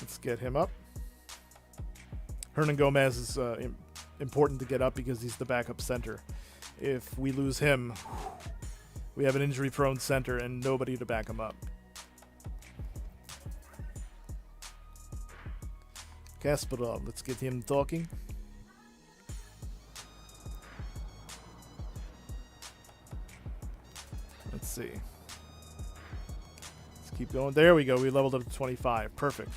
Let's get him up. Hernan-Gomez is important to get up because he's the backup center. If we lose him, we have an injury-prone center and nobody to back him up. Kasparov, let's get him talking. Let's see. Let's keep going. There we go. We leveled up to 25. Perfect.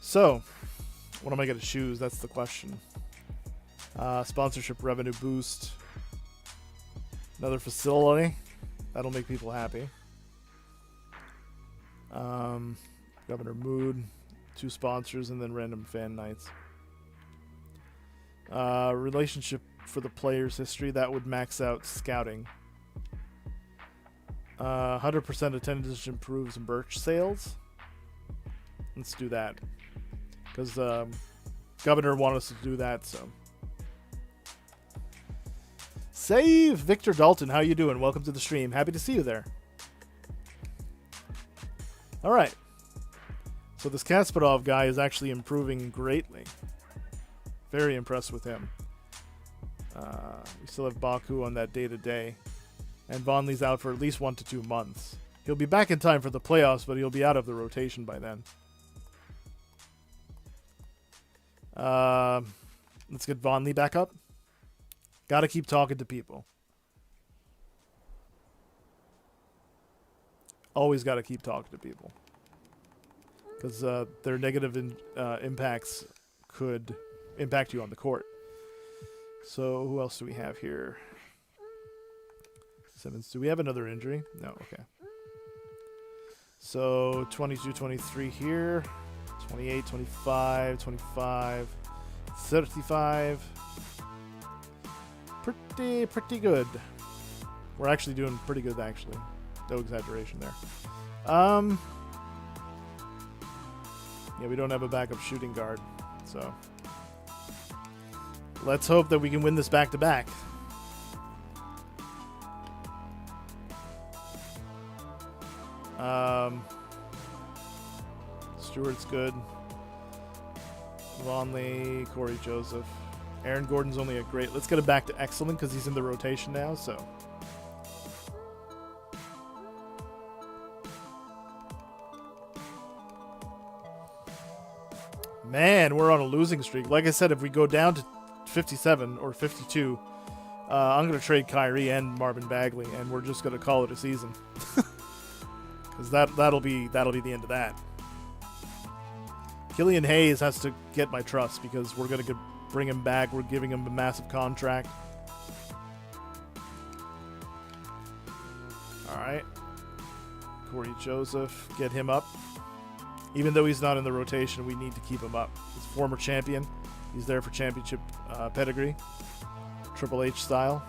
So, what am I going to choose? That's the question. Sponsorship revenue boost. Another facility. That'll make people happy. Governor Mood, 2 sponsors, and then random fan nights. Relationship for the player's history. That would max out scouting. 100% attendance improves merch sales. Let's do that. Because Governor wanted us to do that, so. Save Victor Dalton. How you doing? Welcome to the stream. Happy to see you there. All right. So this Kasparov guy is actually improving greatly. Very impressed with him. We still have Baku on that day-to-day. And Vonley's out for at least 1 to 2 months. He'll be back in time for the playoffs, but he'll be out of the rotation by then. Let's get Vonley back up. Gotta keep talking to people. Always gotta keep talking to people. Because their negative impacts could impact you on the court. So who else do we have here? Simmons. Do we have another injury? No, okay. So 22, 23 here. 28, 25, 25, 35. Pretty good. We're actually doing pretty good, actually. No exaggeration there. Yeah, we don't have a backup shooting guard, so let's hope that we can win this back-to-back. Stewart's good. Vonley, Corey Joseph. Aaron Gordon's only a great. Let's get him back to excellent because he's in the rotation now, so. Man, we're on a losing streak. Like I said, if we go down to 57 or 52, I'm going to trade Kyrie and Marvin Bagley, and we're just going to call it a season. Because that'll be the end of that. Killian Hayes has to get my trust because we're going to bring him back. We're giving him a massive contract. All right. Corey Joseph, get him up. Even though he's not in the rotation, we need to keep him up. He's a former champion. He's there for championship pedigree. Triple H style.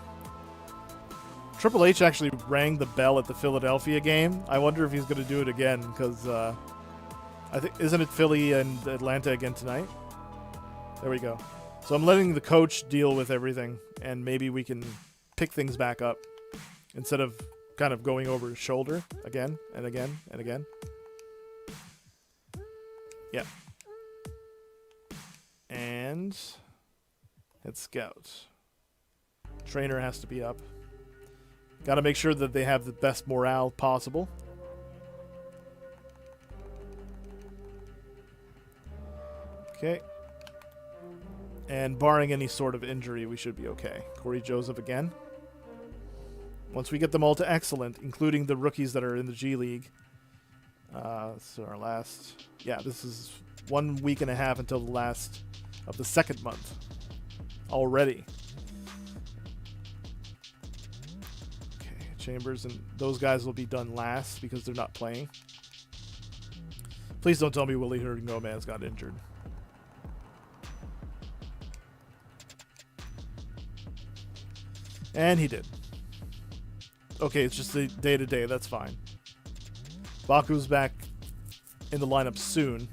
Triple H actually rang the bell at the Philadelphia game. I wonder if he's going to do it again because I think isn't it Philly and Atlanta again tonight? There we go. So I'm letting the coach deal with everything, and maybe we can pick things back up instead of kind of going over his shoulder again and again and again. Yeah. And head scout. Trainer has to be up. Got to make sure that they have the best morale possible. Okay. And barring any sort of injury, we should be okay. Corey Joseph again. Once we get them all to excellent, including the rookies that are in the G League. So our last... Yeah, this is 1 week and a half until the last of the second month. Already. Okay, Chambers and those guys will be done last because they're not playing. Please don't tell me Willie Hernandez got injured. And he did. Okay, it's just the day-to-day. That's fine. Baku's back in the lineup soon.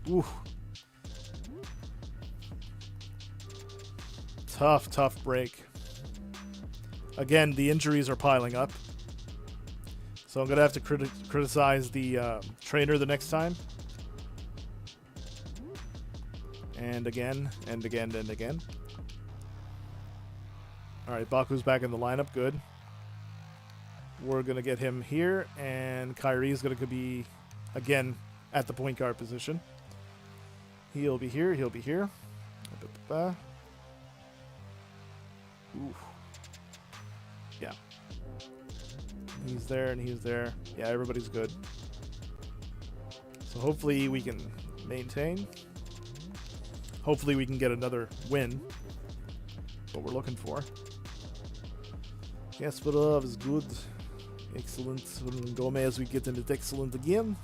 Ooh. Tough break. Again, the injuries are piling up. So I'm going to have to criticize the trainer the next time. And again, and again, and again. Alright, Baku's back in the lineup. Good. We're going to get him here. And Kyrie is going to be, again, at the point guard position. He'll be here. He'll be here. Ooh. Yeah. He's there and he's there. Yeah, everybody's good. So hopefully we can maintain. Hopefully we can get another win. That's what we're looking for. Kasparov is good. Excellent. Gomez, we get into excellent again.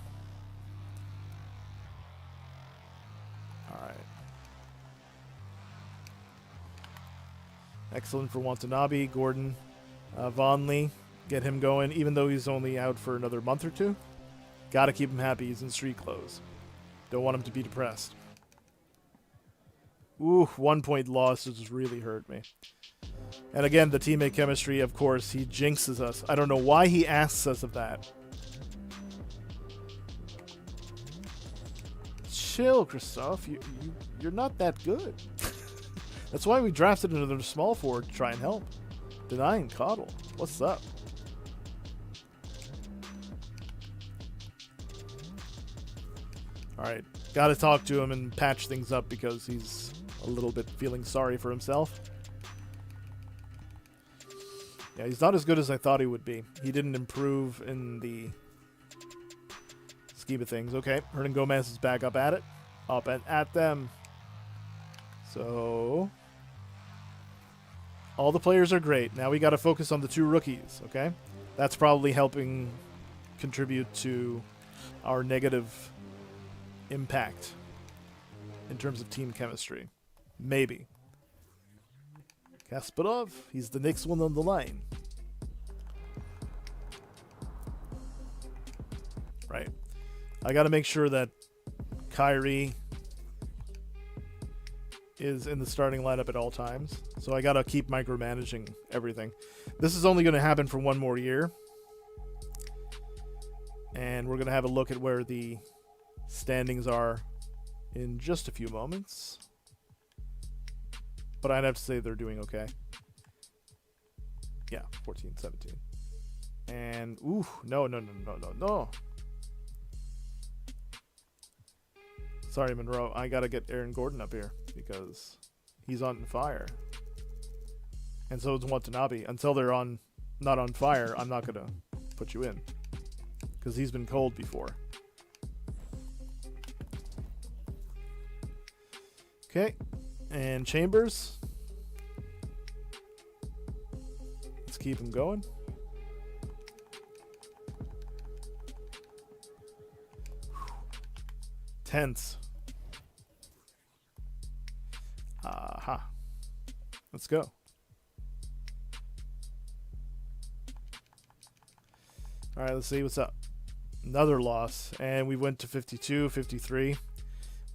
Alright. Excellent for Watanabe. Gordon. Vonley. Get him going, even though he's only out for another month or two. Gotta keep him happy. He's in street clothes. Don't want him to be depressed. Ooh, 1 point loss just really hurt me. And again, the teammate chemistry, of course, he jinxes us. I don't know why he asks us of that. Chill, Christoph. You're not that good. That's why we drafted another small forward to try and help. Denying Coddle. What's up? Alright, gotta talk to him and patch things up because he's a little bit feeling sorry for himself. Yeah, he's not as good as I thought he would be. He didn't improve in the scheme of things. Okay, Hernan Gomez is back up at it. Up and at them. So, all the players are great. Now we gotta focus on the 2 rookies, okay? That's probably helping contribute to our negative impact in terms of team chemistry. Maybe. Kasparov, he's the next one on the line. Right. I got to make sure that Kyrie is in the starting lineup at all times. So I got to keep micromanaging everything. This is only going to happen for 1 more year. And we're going to have a look at where the standings are in just a few moments. But I'd have to say they're doing okay. Yeah, 14, 17. And, ooh, no. Sorry, Monroe. I got to get Aaron Gordon up here because he's on fire. And so is Watanabe. Until they're not on fire, I'm not going to put you in because he's been cold before. Okay. And Chambers. Let's keep him going. Tense. Aha. Let's go. All right, let's see what's up. Another loss, and we went to 52, 53.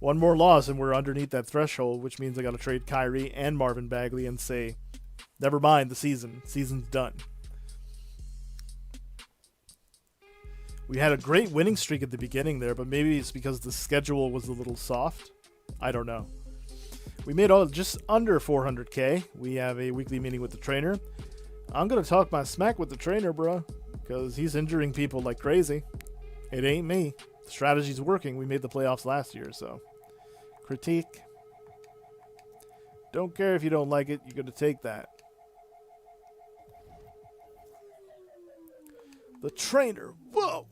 1 more loss, and we're underneath that threshold, which means I got to trade Kyrie and Marvin Bagley and say, never mind the season. Season's done. We had a great winning streak at the beginning there, but maybe it's because the schedule was a little soft. I don't know. We made just under 400K. We have a weekly meeting with the trainer. I'm going to talk my smack with the trainer, bro, because he's injuring people like crazy. It ain't me. The strategy's working. We made the playoffs last year, so. Critique. Don't care if you don't like it. You're going to take that. The trainer. Whoa.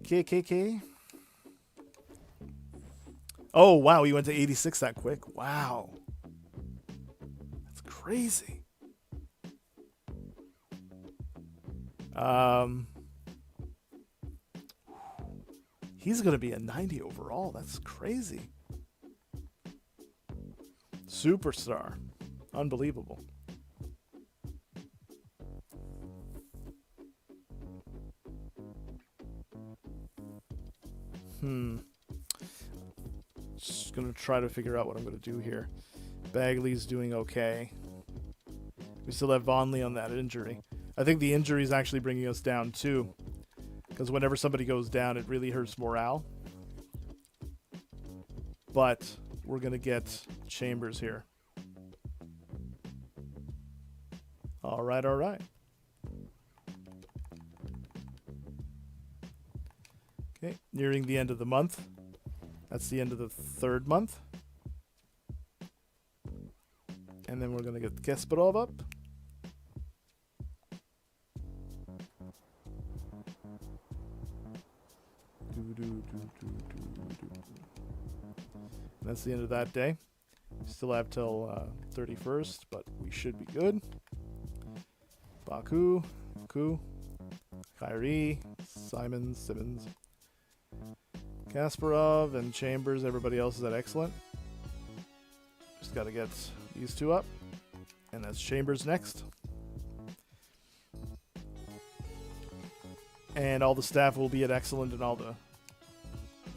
KKK. Oh, wow. He went to 86 that quick. Wow. That's crazy. He's going to be a 90 overall. That's crazy. Superstar. Unbelievable. Just going to try to figure out what I'm going to do here. Bagley's doing okay. We still have Vonley on that injury. I think the injury is actually bringing us down too. Because whenever somebody goes down, it really hurts morale. But we're going to get Chambers here. All right, all right. Okay, nearing the end of the month. That's the end of the 3rd month. And then we're going to get Kasparov up. That's the end of that day. Still have till 31st, but we should be good. Baku, Ku, Kyrie, Simmons, Kasparov, and Chambers. Everybody else is at excellent. Just got to get these two up. And that's Chambers next. And all the staff will be at excellent, and all the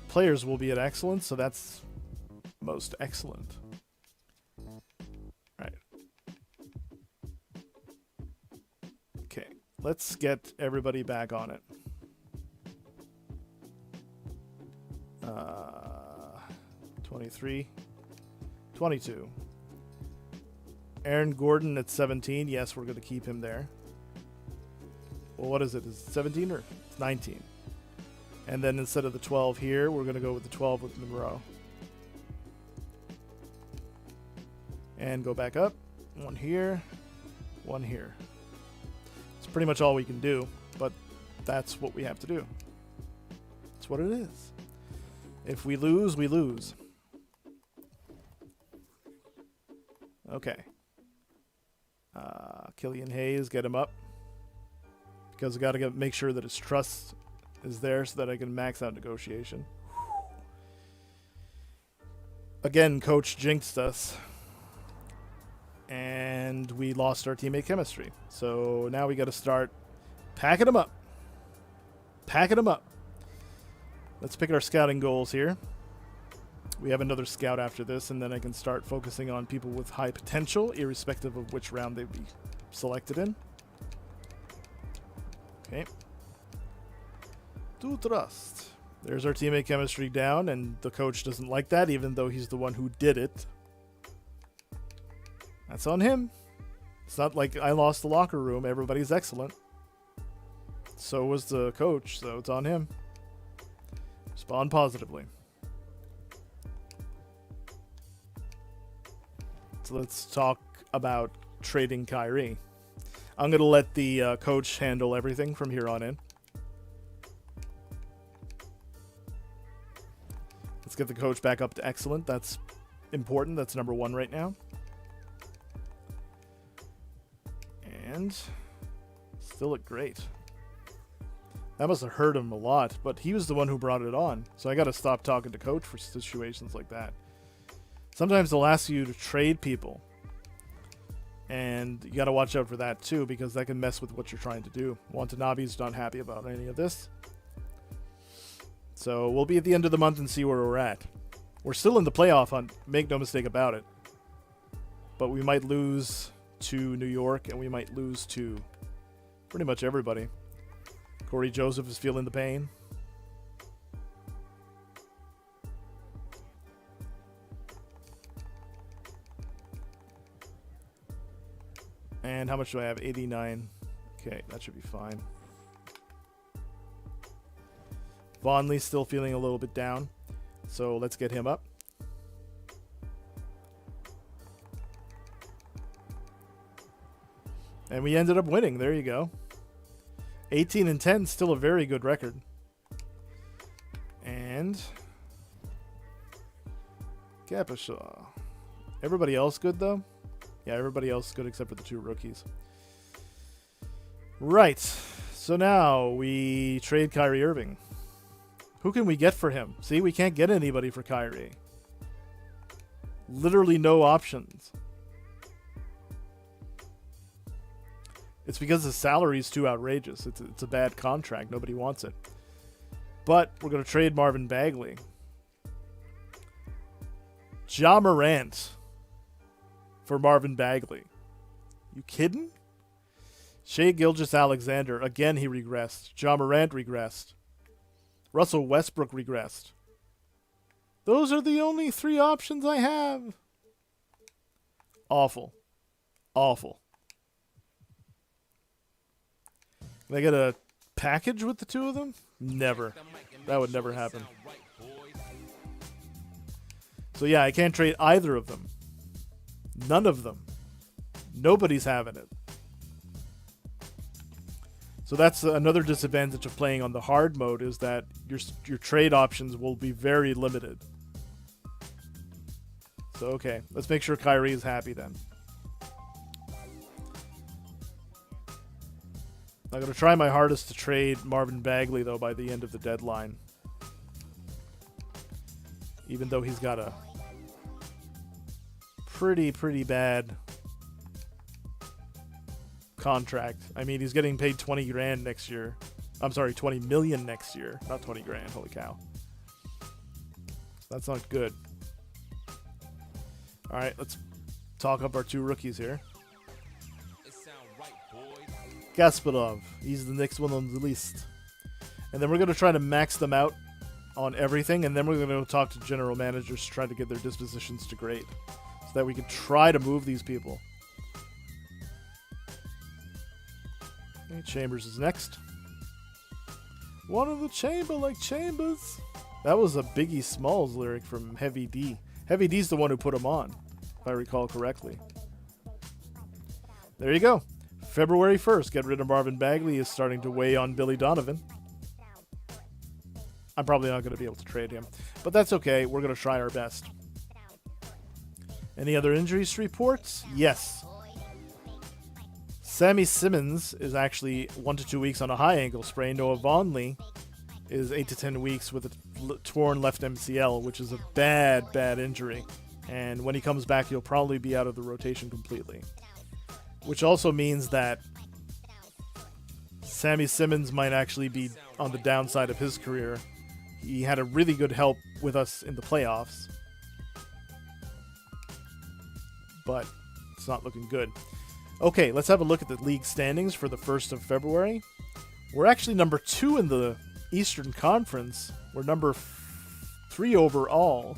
players will be at excellent, so that's most excellent. Right. Okay, let's get everybody back on it. 23, 22. Aaron Gordon at 17. Yes, we're going to keep him there. Well, what is it? Is it 17 or 19? And then instead of the 12 here, we're going to go with the 12 with Monroe. And go back up. One here. One here. It's pretty much all we can do, but that's what we have to do. That's what it is. If we lose, we lose. Okay. Killian Hayes, get him up. Because I got to make sure that his trust is there so that I can max out negotiation. Again, coach jinxed us. And we lost our teammate chemistry. So now we got to start packing them up. Packing them up. Let's pick our scouting goals here. We have another scout after this, and then I can start focusing on people with high potential, irrespective of which round they'd be selected in. Okay. To trust. There's our teammate chemistry down, and the coach doesn't like that, even though he's the one who did it. That's on him. It's not like I lost the locker room. Everybody's excellent. So was the coach, so it's on him. Respond positively. So let's talk about trading Kyrie. I'm going to let the coach handle everything from here on in. Let's get the coach back up to excellent. That's important. That's number one right now. And still look great. That must have hurt him a lot, but he was the one who brought it on. So I got to stop talking to coach for situations like that. Sometimes they'll ask you to trade people. And you got to watch out for that too, because that can mess with what you're trying to do. Watanabe's not happy about any of this. So we'll be at the end of the month and see where we're at. We're still in the playoff hunt, make no mistake about it. But we might lose to New York, and we might lose to pretty much everybody. Corey Joseph is feeling the pain. And how much do I have? 89. Okay, that should be fine. Vonley's still feeling a little bit down, so let's get him up. And we ended up winning. There you go. 18-10, still a very good record. And Kapashaw. Everybody else good, though? Yeah, everybody else is good except for the two rookies. Right. So now we trade Kyrie Irving. Who can we get for him? See, we can't get anybody for Kyrie. Literally no options. It's because the salary is too outrageous. It's a bad contract. Nobody wants it. But we're going to trade Marvin Bagley. Ja Morant for Marvin Bagley. You kidding? Shai Gilgeous-Alexander. Again, he regressed. Ja Morant regressed. Russell Westbrook regressed. Those are the only three options I have. Awful. Awful. Can I get a package with the two of them? Never. That would never happen. So yeah, I can't trade either of them. None of them. Nobody's having it. So that's another disadvantage of playing on the hard mode, is that your trade options will be very limited. So, okay. Let's make sure Kyrie is happy then. I'm going to try my hardest to trade Marvin Bagley, though, by the end of the deadline. Even though he's got a pretty bad contract. I mean, he's getting paid 20 grand next year. I'm sorry, 20 million next year. Not 20 grand. Holy cow. That's not good. All right, let's talk up our two rookies here. Gasparov, he's the next one on the list. And then we're going to try to max them out on everything, and then we're going to go talk to general managers to try to get their dispositions to grade, so that we can try to move these people. Okay, Chambers is next. One of the chamber like Chambers. That was a Biggie Smalls lyric from Heavy D. Heavy D's the one who put him on, if I recall correctly. There you go. February 1st, get rid of Marvin Bagley is starting to weigh on Billy Donovan. I'm probably not going to be able to trade him, but that's okay. We're going to try our best. Any other injuries reports? Yes. Sammy Simmons is actually 1 to 2 weeks on a high ankle sprain. Noah Vonleh is 8 to 10 weeks with a torn left MCL, which is a bad injury. And when he comes back, he'll probably be out of the rotation completely. Which also means that Sammy Simmons might actually be on the downside of his career. He had a really good help with us in the playoffs, but it's not looking good. Okay, let's have a look at the league standings for the 1st of February. We're actually number 2 in the Eastern Conference. We're number 3 overall.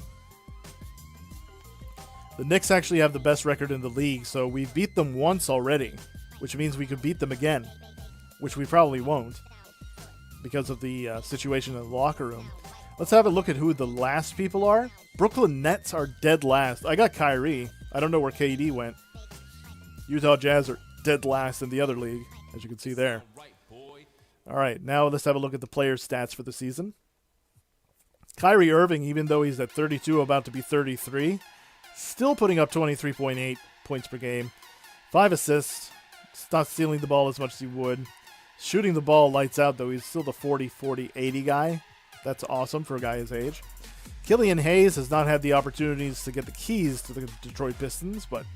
The Knicks actually have the best record in the league, so we've beat them once already, which means we could beat them again, which we probably won't because of the situation in the locker room. Let's have a look at who the last people are. Brooklyn Nets are dead last. I got Kyrie. I don't know where KD went. Utah Jazz are dead last in the other league, as you can see there. All right, now let's have a look at the players' stats for the season. Kyrie Irving, even though he's at 32, about to be 33, still putting up 23.8 points per game. 5 assists. He's not stealing the ball as much as he would. Shooting the ball lights out, though. He's still the 40-40-80 guy. That's awesome for a guy his age. Killian Hayes has not had the opportunities to get the keys to the Detroit Pistons, but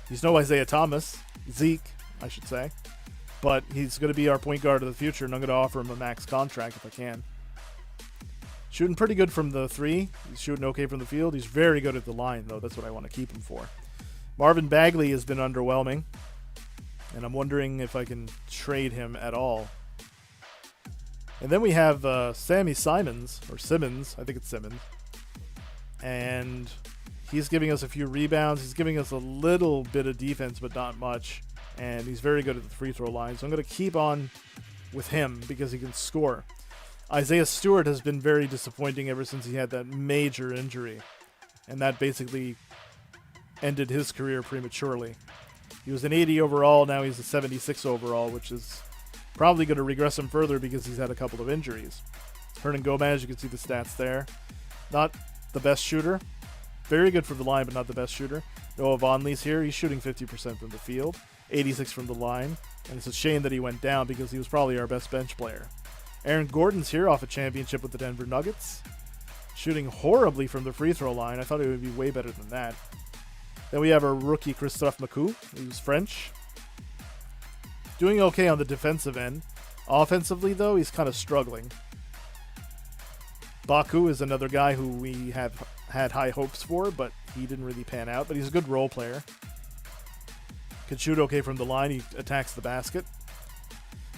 he's no Isaiah Thomas. Zeke, I should say. But he's going to be our point guard of the future, and I'm going to offer him a max contract if I can. Shooting pretty good from the 3. He's shooting okay from the field. He's very good at the line, though. That's what I want to keep him for. Marvin Bagley has been underwhelming, and I'm wondering if I can trade him at all. And then we have Sammy Simons, or Simmons. I think it's Simmons. And he's giving us a few rebounds. He's giving us a little bit of defense, but not much. And he's very good at the free throw line. So I'm going to keep on with him because he can score. Isaiah Stewart has been very disappointing ever since he had that major injury. And that basically ended his career prematurely. He was an 80 overall, now he's a 76 overall, which is probably going to regress him further because he's had a couple of injuries. Hernan Gomez, you can see the stats there. Not the best shooter. Very good from the line, but not the best shooter. Noah Vonleh's here. He's shooting 50% from the field, 86 from the line. And it's a shame that he went down because he was probably our best bench player. Aaron Gordon's here off a championship with the Denver Nuggets. Shooting horribly from the free throw line. I thought he would be way better than that. Then we have our rookie Christophe Macou. He's French. Doing okay on the defensive end. Offensively, though, he's kind of struggling. Baku is another guy who we have had high hopes for, but he didn't really pan out. But he's a good role player. Can shoot okay from the line. He attacks the basket.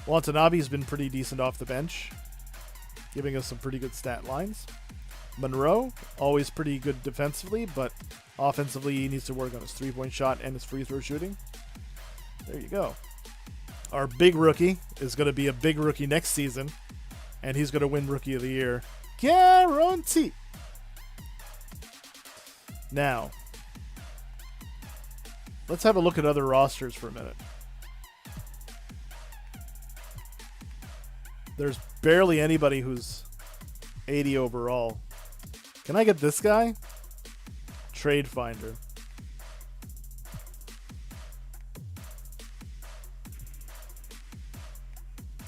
Watanabe's been pretty decent off the bench, giving us some pretty good stat lines. Monroe, always pretty good defensively, but offensively he needs to work on his three-point shot and his free throw shooting. There you go. Our big rookie is going to be a big rookie next season, and he's going to win Rookie of the Year. Guarantee! Now, let's have a look at other rosters for a minute. There's barely anybody who's 80 overall. Can I get this guy? Trade Finder.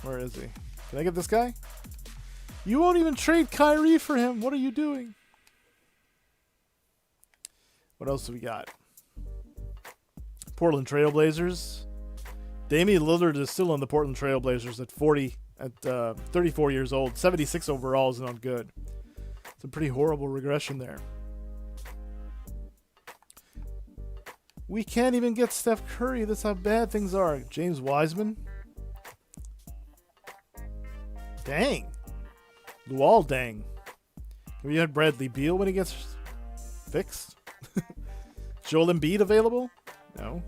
Where is he? Can I get this guy? You won't even trade Kyrie for him. What are you doing? What else do we got? Portland Trailblazers. Damian Lillard is still on the Portland Trailblazers at 34 years old. 76 overall is not good. It's a pretty horrible regression there. We can't even get Steph Curry. That's how bad things are. James Wiseman. Dang. Luol dang. Can we get Bradley Beal when he gets fixed? Joel Embiid available? No.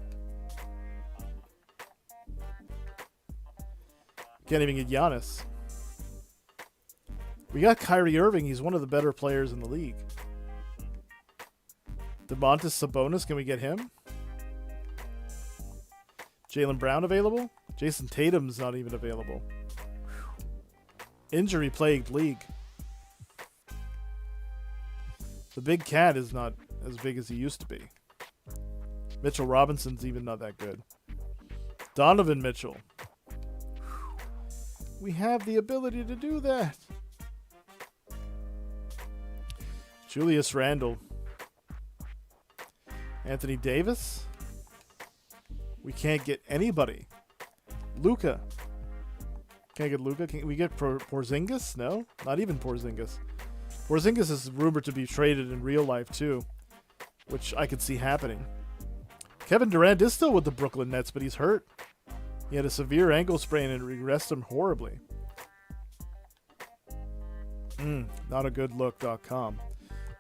Can't even get Giannis. We got Kyrie Irving. He's one of the better players in the league. Domantas Sabonis, can we get him? Jaylen Brown available? Jason Tatum's not even available. Injury-plagued league. The big cat is not as big as he used to be. Mitchell Robinson's even not that good. Donovan Mitchell. We have the ability to do that. Julius Randle. Anthony Davis. We can't get anybody. Luka. Can't get Luka. Can we get Porzingis? No, not even Porzingis. Porzingis is rumored to be traded in real life too, which I could see happening. Kevin Durant is still with the Brooklyn Nets, but he's hurt. He had a severe ankle sprain and regressed him horribly. Not a good look.com.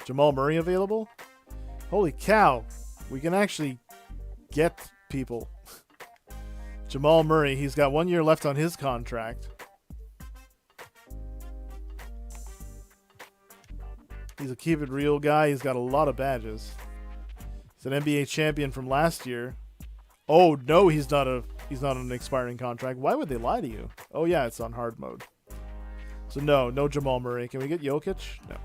Jamal Murray available? Holy cow. We can actually get people. Jamal Murray, he's got 1 year left on his contract. He's a keep it real guy. He's got a lot of badges. He's an NBA champion from last year. Oh no, he's not on an expiring contract. Why would they lie to you? Oh yeah, it's on hard mode. So no Jamal Murray. Can we get Jokic? No.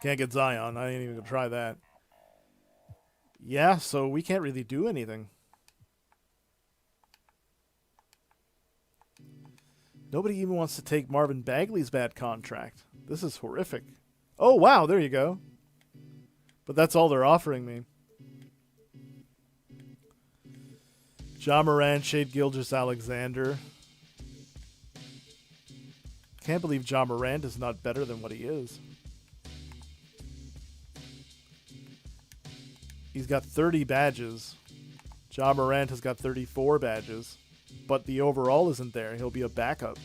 Can't get Zion. I ain't even gonna try that. Yeah, so we can't really do anything. Nobody even wants to take Marvin Bagley's bad contract. This is horrific. Oh, wow, there you go. But that's all they're offering me. Ja Morant, Shai Gilgeous-Alexander. Can't believe Ja Morant is not better than what he is. He's got 30 badges. Ja Morant has got 34 badges. But the overall isn't there. He'll be a backup.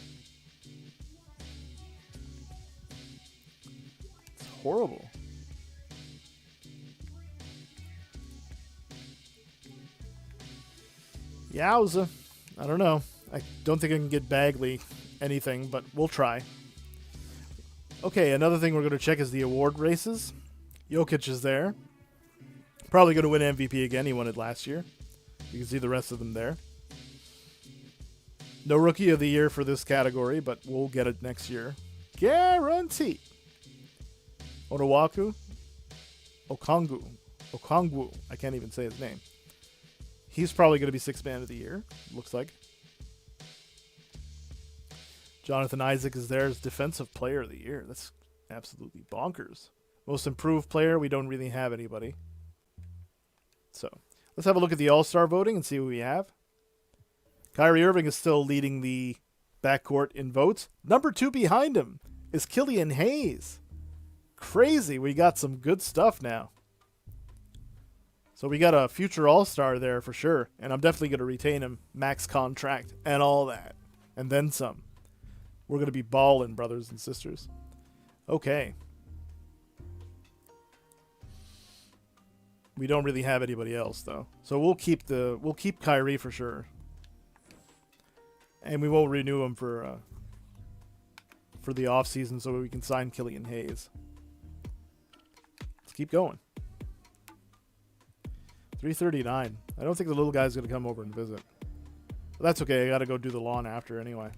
It's horrible. Yowza. I don't know. I don't think I can get Bagley anything, but we'll try. Okay, another thing we're going to check is the award races. Jokic is there. Probably going to win MVP again. He won it last year. You can see the rest of them there. No Rookie of the Year for this category, but we'll get it next year. Guarantee. Onowaku. Okongwu. I can't even say his name. He's probably going to be Sixth Man of the Year, looks like. Jonathan Isaac is there as Defensive Player of the Year. That's absolutely bonkers. Most Improved Player, we don't really have anybody. So, let's have a look at the All-Star voting and see what we have. Kyrie Irving is still leading the backcourt in votes. Number 2 behind him is Killian Hayes. Crazy. We got some good stuff now. So we got a future All-Star there for sure. And I'm definitely going to retain him. Max contract and all that. And then some. We're going to be balling, brothers and sisters. Okay. We don't really have anybody else, though. So we'll keep Kyrie for sure. And we won't renew him for the offseason so we can sign Killian Hayes. Let's keep going. 339. I don't think the little guy's going to come over and visit. But that's okay. I got to go do the lawn after anyway.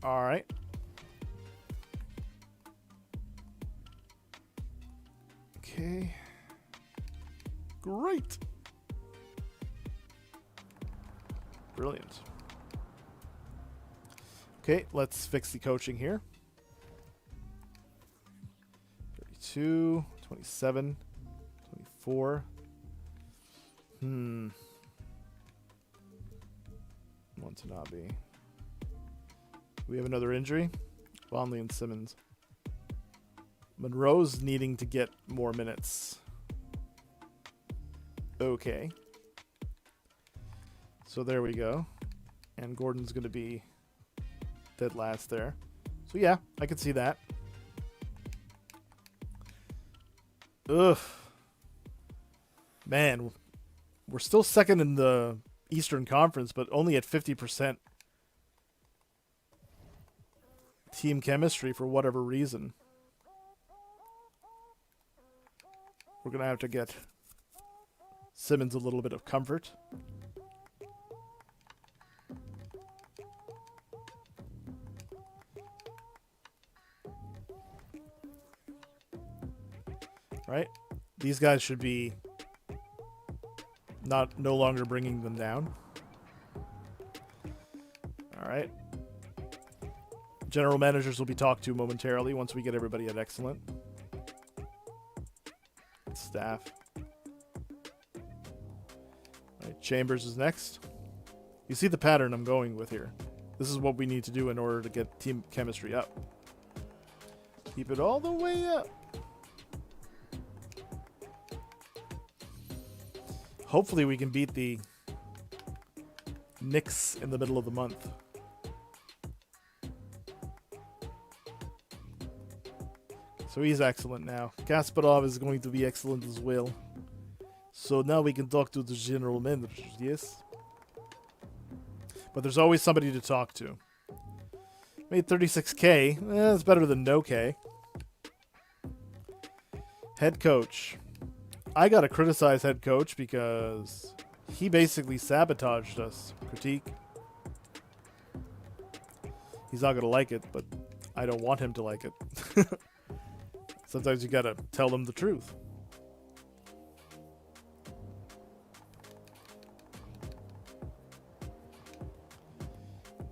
All right. Okay. Great. Brilliant. Okay, let's fix the coaching here. 32, 27, 24. Watanabe. We have another injury. Longley and Simmons. Monroe's needing to get more minutes. Okay. So there we go. And Gordon's going to be dead last there. So yeah, I can see that. Ugh. Man, we're still second in the Eastern Conference, but only at 50% team chemistry for whatever reason. We're going to have to get Simmons a little bit of comfort. Right? These guys should be no longer bringing them down. All right. General managers will be talked to momentarily once we get everybody at excellent. Staff. All right, Chambers is next. You see the pattern I'm going with here. This is what we need to do in order to get team chemistry up. Keep it all the way up. Hopefully we can beat the Knicks in the middle of the month. So he's excellent now. Kasparov is going to be excellent as well. So now we can talk to the general managers, yes? But there's always somebody to talk to. Made 36K. That's better than no K. Head coach. I gotta criticize head coach because he basically sabotaged us. Critique. He's not gonna like it, but I don't want him to like it. Sometimes you gotta tell them the truth.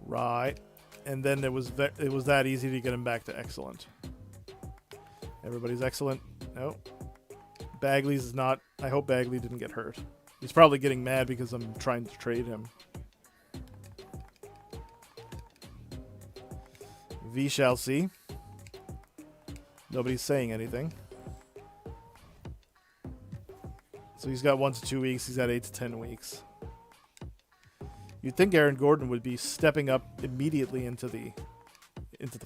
Right. And then it was that easy to get him back to excellent. Everybody's excellent. No. Bagley's is not. I hope Bagley didn't get hurt. He's probably getting mad because I'm trying to trade him. We shall see. Nobody's saying anything. So he's got 1 to 2 weeks. He's got 8 to 10 weeks. You'd think Aaron Gordon would be stepping up immediately into the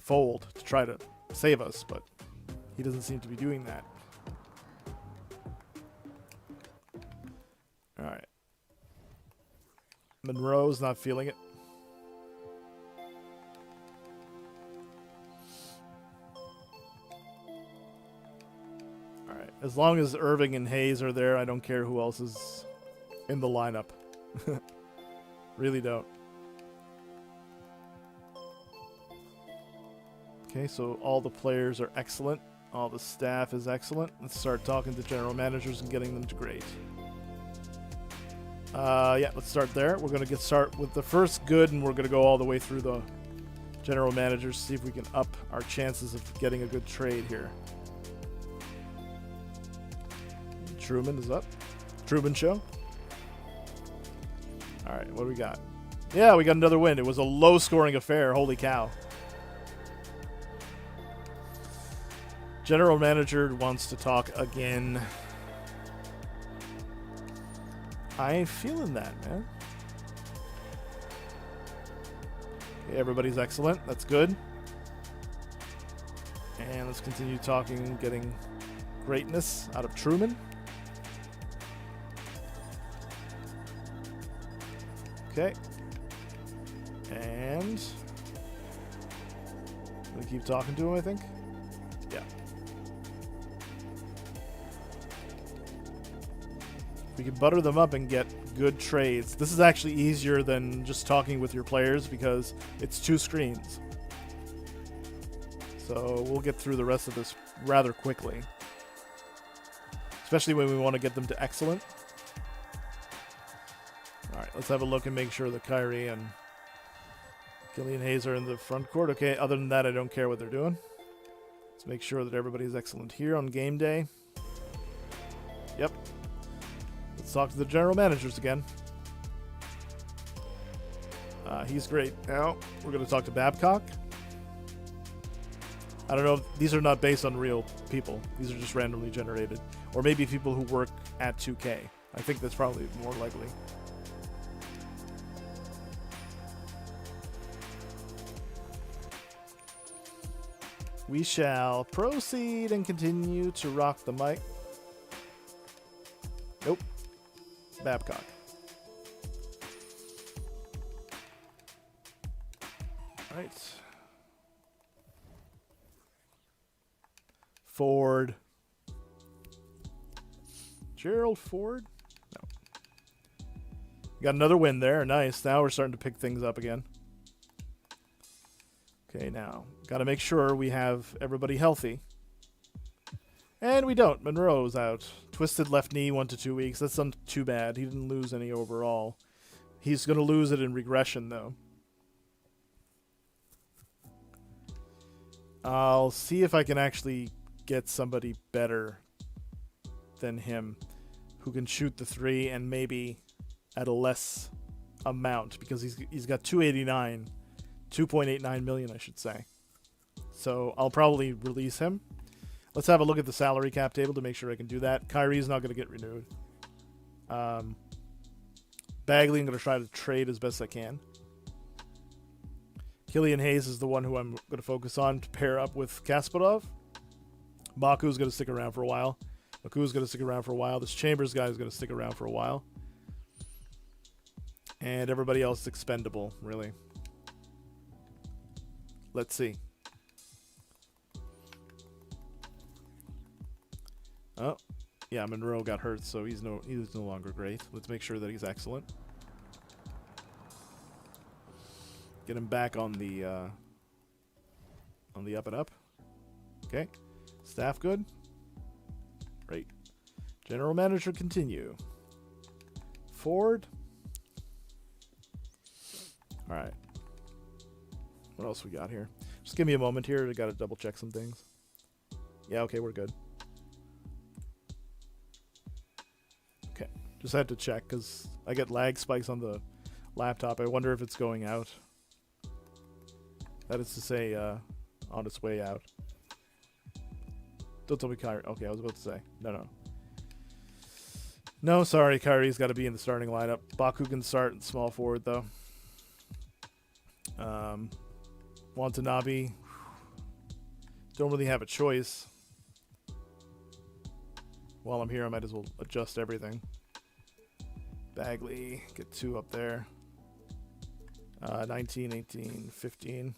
fold to try to save us, but he doesn't seem to be doing that. All right. Monroe's not feeling it. All right. As long as Irving and Hayes are there, I don't care who else is in the lineup. Really don't. Okay, so all the players are excellent. All the staff is excellent. Let's start talking to general managers and getting them to grade. Yeah, let's start there. We're going to start with the first good, and we're going to go all the way through the general managers, see if we can up our chances of getting a good trade here. Truman is up. Truman show. All right, what do we got? Yeah, we got another win. It was a low-scoring affair. Holy cow. General manager wants to talk again. I ain't feeling that, man. Okay, everybody's excellent. That's good. And let's continue talking, getting greatness out of Truman. Okay. And I'm gonna keep talking to him, I think. Yeah. We can butter them up and get good trades. This is actually easier than just talking with your players because it's 2 screens. So we'll get through the rest of this rather quickly. Especially when we want to get them to excellent. Alright, let's have a look and make sure that Kyrie and Killian Hayes are in the front court. Okay, other than that, I don't care what they're doing. Let's make sure that everybody's excellent here on game day. Yep. Let's talk to the general managers again. He's great. Now, we're going to talk to Babcock. I don't know. These are not based on real people. These are just randomly generated. Or maybe people who work at 2K. I think that's probably more likely. We shall proceed and continue to rock the mic. Nope. Babcock. Right. Ford. Gerald Ford? No. Got another win there. Nice. Now we're starting to pick things up again. Okay, now. Got to make sure we have everybody healthy. And we don't. Monroe's out. Twisted left knee, 1 to 2 weeks. That's not too bad. He didn't lose any overall. He's going to lose it in regression, though. I'll see if I can actually get somebody better than him who can shoot the 3 and maybe at a less amount, because he's got 289, 2.89 million, I should say. So I'll probably release him. Let's have a look at the salary cap table to make sure I can do that. Kyrie's not going to get renewed. Bagley, I'm going to try to trade as best I can. Killian Hayes is the one who I'm going to focus on to pair up with Kasparov. Baku's going to stick around for a while. Baku's going to stick around for a while. This Chambers guy is going to stick around for a while. And everybody else is expendable, really. Let's see. Oh, yeah, Monroe got hurt, so he's no longer great. Let's make sure that he's excellent. Get him back on the up and up. Okay. Staff good. Great. General manager continue. Ford. All right. What else we got here? Just give me a moment here. I got to double check some things. Yeah, okay, we're good. Okay. Just had to check because I get lag spikes on the laptop. I wonder if it's going out. That is to say, on its way out. Don't tell me Kyrie. Okay, I was about to say. No. No, sorry, Kyrie's got to be in the starting lineup. Baku can start in small forward, though. Watanabe. Don't really have a choice. While I'm here, I might as well adjust everything. Bagley, get 2 up there. 19, 18, 15.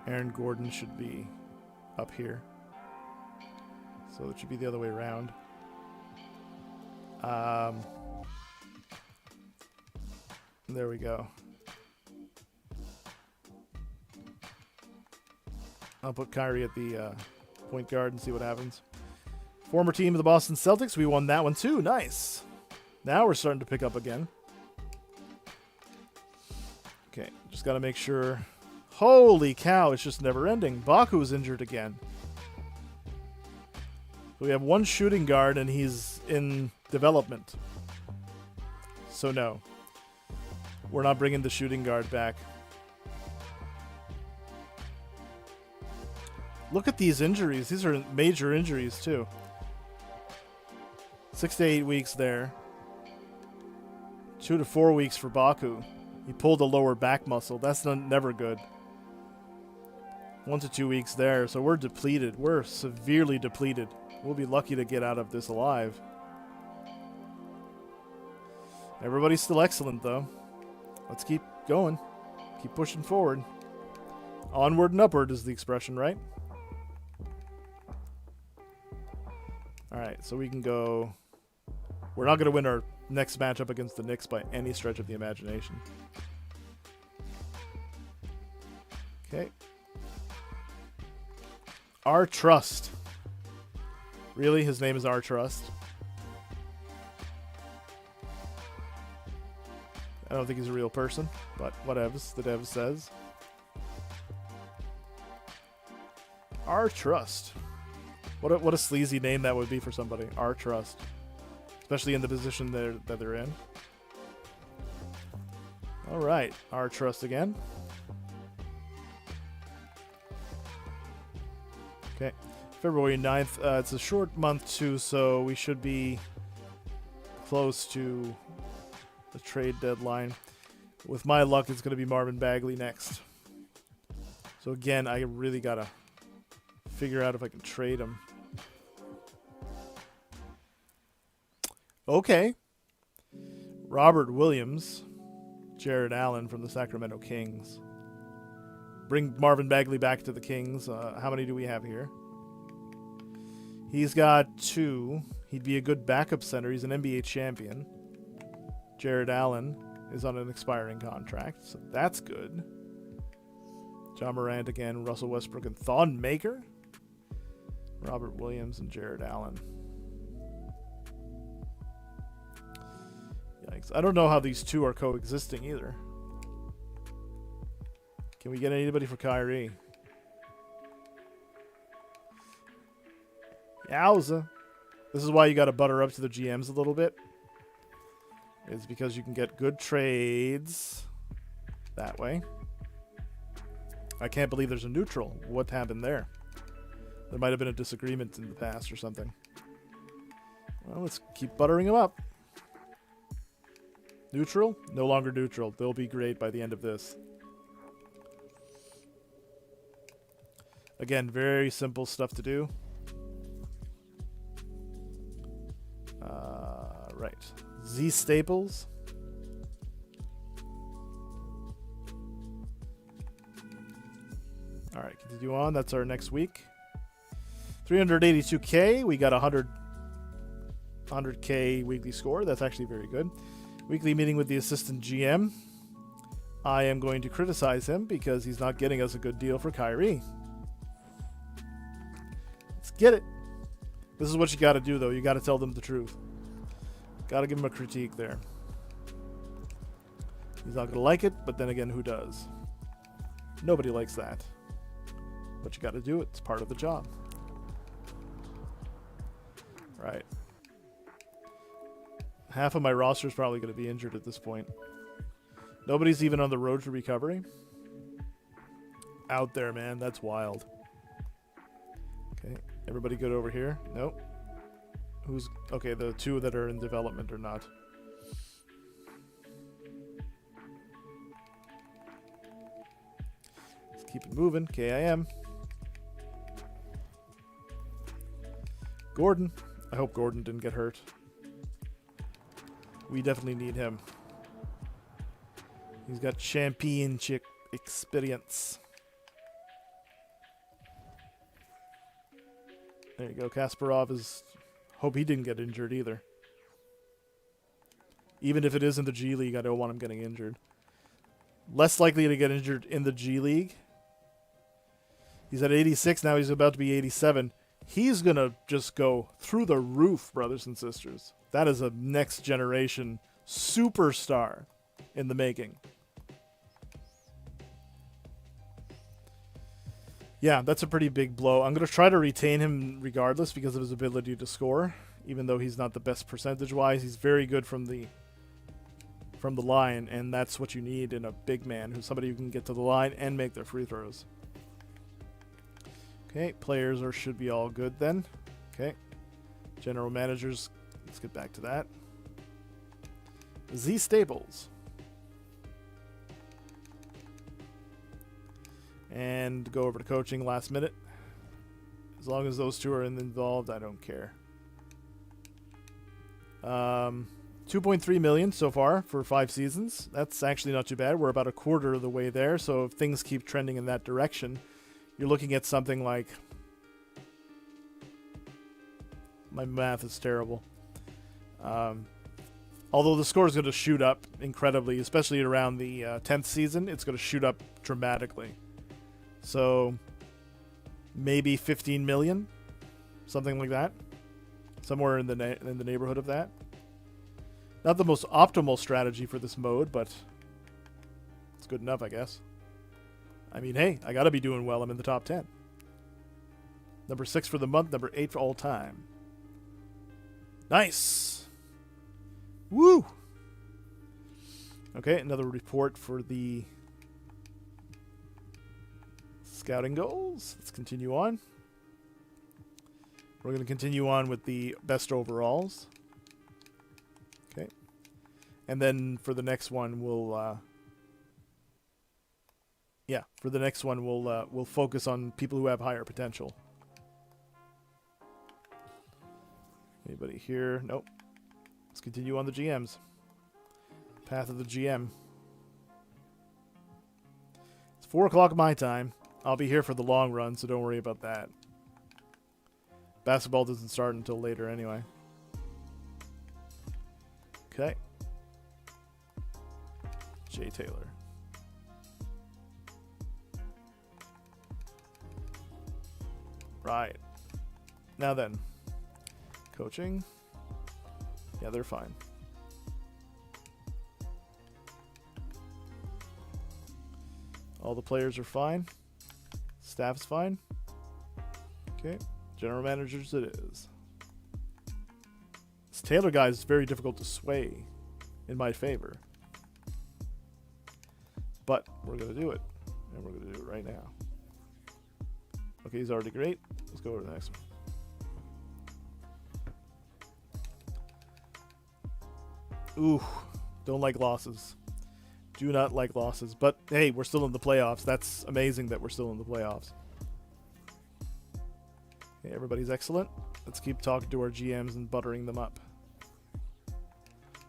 Aaron Gordon should be up here. So it should be the other way around. There we go. I'll put Kyrie at the point guard and see what happens. Former team of the Boston Celtics. We won that one too. Nice. Now we're starting to pick up again. Okay, just got to make sure. Holy cow, it's just never ending. Baku's injured again. So we have one shooting guard and he's in development. So no. We're not bringing the shooting guard back. Look at these injuries. These are major injuries too. 6 to 8 weeks there. 2 to 4 weeks for Baku. He pulled a lower back muscle. That's never good. 1 to 2 weeks there. So we're depleted. We're severely depleted. We'll be lucky to get out of this alive. Everybody's still excellent, though. Let's keep going. Keep pushing forward. Onward and upward is the expression, right? Alright, so we can go... We're not going to win our next matchup against the Knicks by any stretch of the imagination. Okay. Our Trust. Really? His name is Our Trust? I don't think he's a real person, but whatevs, the dev says. Our Trust. What a sleazy name that would be for somebody. Our Trust. Especially in the position that they're in. Alright, Our Trust again. Okay, February 9th. It's a short month too, so we should be close to the trade deadline. With my luck, it's going to be Marvin Bagley next. So again, I really got to figure out if I can trade him. Okay. Robert Williams. Jared Allen from the Sacramento Kings. Bring Marvin Bagley back to the Kings. How many do we have here? He's got 2. He'd be a good backup center. He's an NBA champion. Jared Allen is on an expiring contract, so that's good. John Morant again, Russell Westbrook and Thon Maker. Robert Williams and Jared Allen. Yikes. I don't know how these two are coexisting either. Can we get anybody for Kyrie? Yowza. This is why you got to butter up to the GMs a little bit. It's because you can get good trades that way. I can't believe there's a neutral. What happened there? There might have been a disagreement in the past or something. Well, let's keep buttering them up. Neutral? No longer neutral. They'll be great by the end of this. Again, very simple stuff to do. Right. Z Staples. All right, continue on. That's our next week. 382K. We got 100K weekly score. That's actually very good. Weekly meeting with the assistant GM. I am going to criticize him because he's not getting us a good deal for Kyrie. Let's get it. This is what you got to do, though. You got to tell them the truth. Got to give him a critique there. He's not going to like it, but then again, who does? Nobody likes that. But you got to do it. It's part of the job. Right. Half of my roster is probably going to be injured at this point. Nobody's even on the road to recovery. Out there, man. That's wild. Okay. Everybody good over here? Nope. Who's... Okay, the 2 that are in development or not. Let's keep it moving. KIM. Gordon. I hope Gordon didn't get hurt. We definitely need him. He's got championship experience. There you go. Kasparov is... Hope he didn't get injured either. Even if it is in the G League, I don't want him getting injured. Less likely to get injured in the G League. He's at 86. Now he's about to be 87. He's going to just go through the roof, brothers and sisters. That is a next generation superstar in the making. Yeah, that's a pretty big blow. I'm going to try to retain him regardless because of his ability to score. Even though he's not the best percentage-wise, he's very good from the line, and that's what you need in a big man, who's somebody who can get to the line and make their free throws. Okay, players should be all good then. Okay, general managers, let's get back to that. Z Staples. And go over to coaching last minute. As long as those 2 are involved, I don't care. 2.3 million so far for 5 seasons. That's actually not too bad. We're about a quarter of the way there. So if things keep trending in that direction, you're looking at something like... My math is terrible. Although the score is going to shoot up incredibly, especially around the 10th season, it's going to shoot up dramatically. So maybe 15 million, something like that, somewhere in the neighborhood of that. Not the most optimal strategy for this mode, but it's good enough, I guess. I mean, hey, I gotta be doing well. I'm in the top 10. Number 6 for the month, number 8 for all time. Nice! Woo! Okay, another report for the scouting goals. Let's continue on. We're going to continue on with the best overalls. Okay. And then for the next one, we'll we'll focus on people who have higher potential. Anybody here? Nope. Let's continue on the GMs. Path of the GM. It's 4 o'clock my time. I'll be here for the long run, so don't worry about that. Basketball doesn't start until later anyway. Okay. Jay Taylor. Right. Now then. Coaching. Yeah, they're fine. All the players are fine. Staff's fine. Okay. General managers it is. This Taylor guy is very difficult to sway in my favor. But we're going to do it. And we're going to do it right now. Okay, he's already great. Let's go over to the next one. Ooh, don't like losses. Do not like losses. But, hey, we're still in the playoffs. That's amazing that we're still in the playoffs. Okay, everybody's excellent. Let's keep talking to our GMs and buttering them up.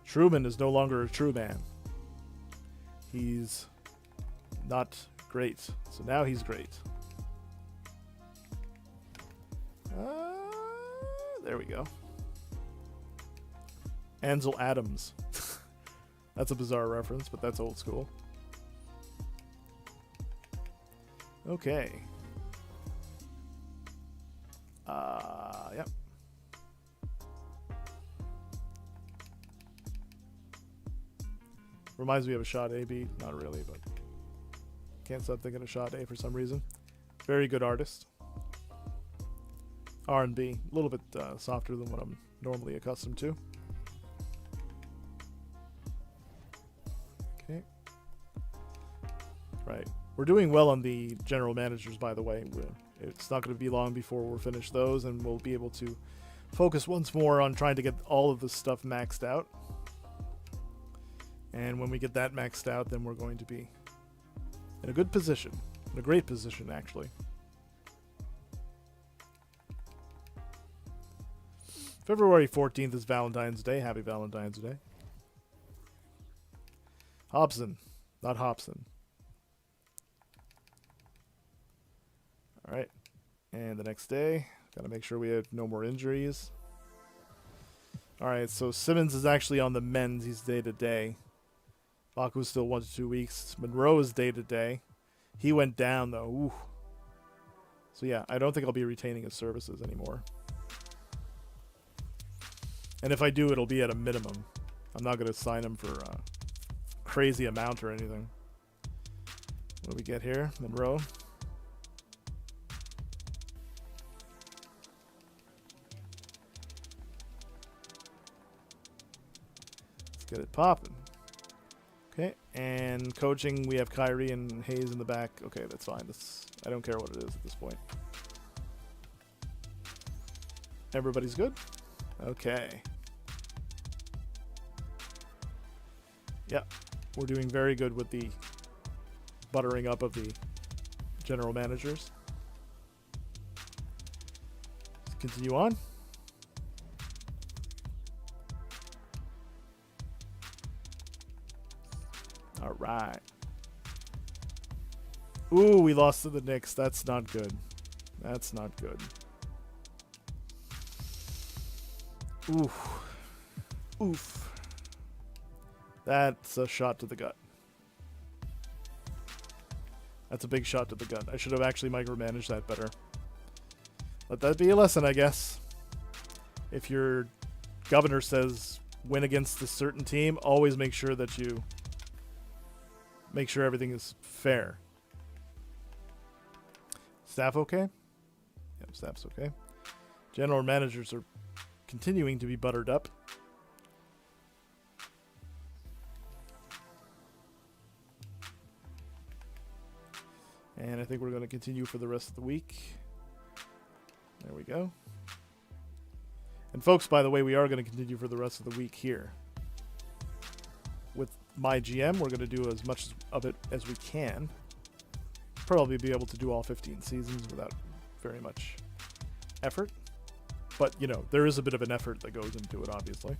Truman is no longer a true man. He's not great. So now he's great. There we go. Ansel Adams. That's a bizarre reference, but that's old school. Okay. Yep. Reminds me of a shot A beat. Not really, but can't stop thinking of shot A for some reason. Very good artist. R&B. A little bit softer than what I'm normally accustomed to. Okay. Right. We're doing well on the general managers, by the way. It's not going to be long before we're finished those, and we'll be able to focus once more on trying to get all of this stuff maxed out. And when we get that maxed out, then we're going to be in a good position. In a great position, actually. February 14th is Valentine's Day. Happy Valentine's Day. Hobson, not Hobson. All right. And the next day, got to make sure we have no more injuries. All right, so Simmons is actually on the men's. He's day-to-day. Baku's still 1 to 2 weeks. Monroe is day-to-day. He went down, though. Ooh. So, yeah, I don't think I'll be retaining his services anymore. And if I do, it'll be at a minimum. I'm not going to sign him for a crazy amount or anything. What do we get here? Monroe. Let's get it popping. Okay, and coaching, we have Kyrie and Hayes in the back. Okay, that's fine. I don't care what it is at this point. Everybody's good? Okay. Yep, we're doing very good with the buttering up of the general managers. Let's continue on. All right. Ooh, we lost to the Knicks. That's not good. That's not good. Oof. Oof. That's a shot to the gut. That's a big shot to the gut. I should have actually micromanaged that better. Let that be a lesson, I guess. If your governor says win against a certain team, always make sure that you make sure everything is fair. Staff okay? Yep, staff's okay. General managers are continuing to be buttered up. And I think we're going to continue for the rest of the week. There we go. And folks, by the way, we are going to continue for the rest of the week here. With MyGM, we're going to do as much of it as we can. Probably be able to do all 15 seasons without very much effort. But, you know, there is a bit of an effort that goes into it, obviously.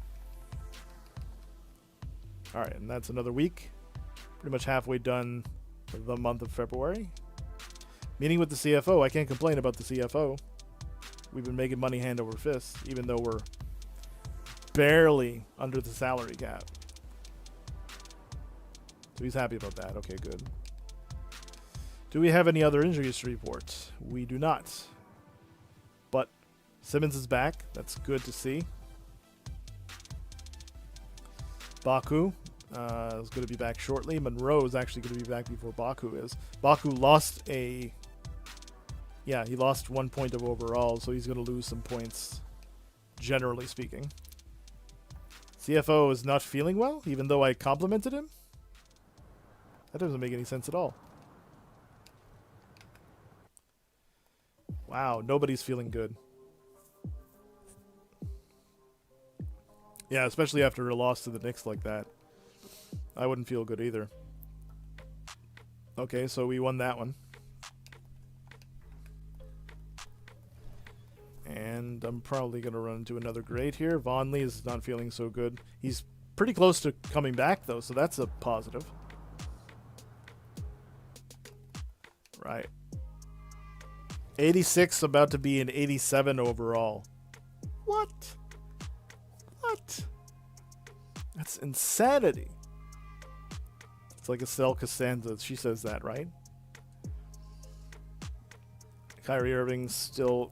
Alright, and that's another week. Pretty much halfway done for the month of February. Meeting with the CFO. I can't complain about the CFO. We've been making money hand over fist, even though we're barely under the salary cap. So he's happy about that. Okay, good. Do we have any other injuries to report? We do not. But Simmons is back. That's good to see. Baku is going to be back shortly. Monroe is actually going to be back before Baku is. Baku lost a... Yeah, he lost 1 point of overall, so he's going to lose some points, generally speaking. CFO is not feeling well, even though I complimented him? That doesn't make any sense at all. Wow, nobody's feeling good. Yeah, especially after a loss to the Knicks like that. I wouldn't feel good either. Okay, so we won that one. And I'm probably going to run into another grade here. Von Lee is not feeling so good. He's pretty close to coming back, though, so that's a positive. Right. 86 about to be an 87 overall. What? What? That's insanity. It's like Estelle Costanza. She says that, right? Kyrie Irving still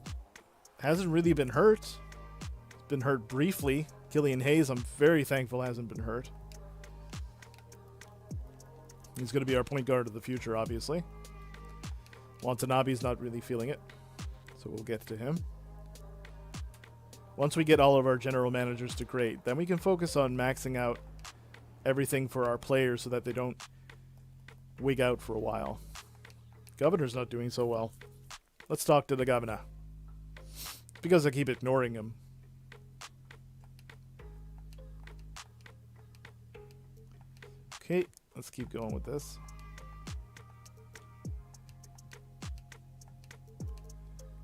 hasn't really been hurt. He's been hurt briefly. Killian Hayes, I'm very thankful, hasn't been hurt. He's going to be our point guard of the future, obviously. Watanabe's not really feeling it, so we'll get to him. Once we get all of our general managers to great, then we can focus on maxing out everything for our players so that they don't wig out for a while. Governor's not doing so well. Let's talk to the governor. Because I keep ignoring him. Okay, let's keep going with this.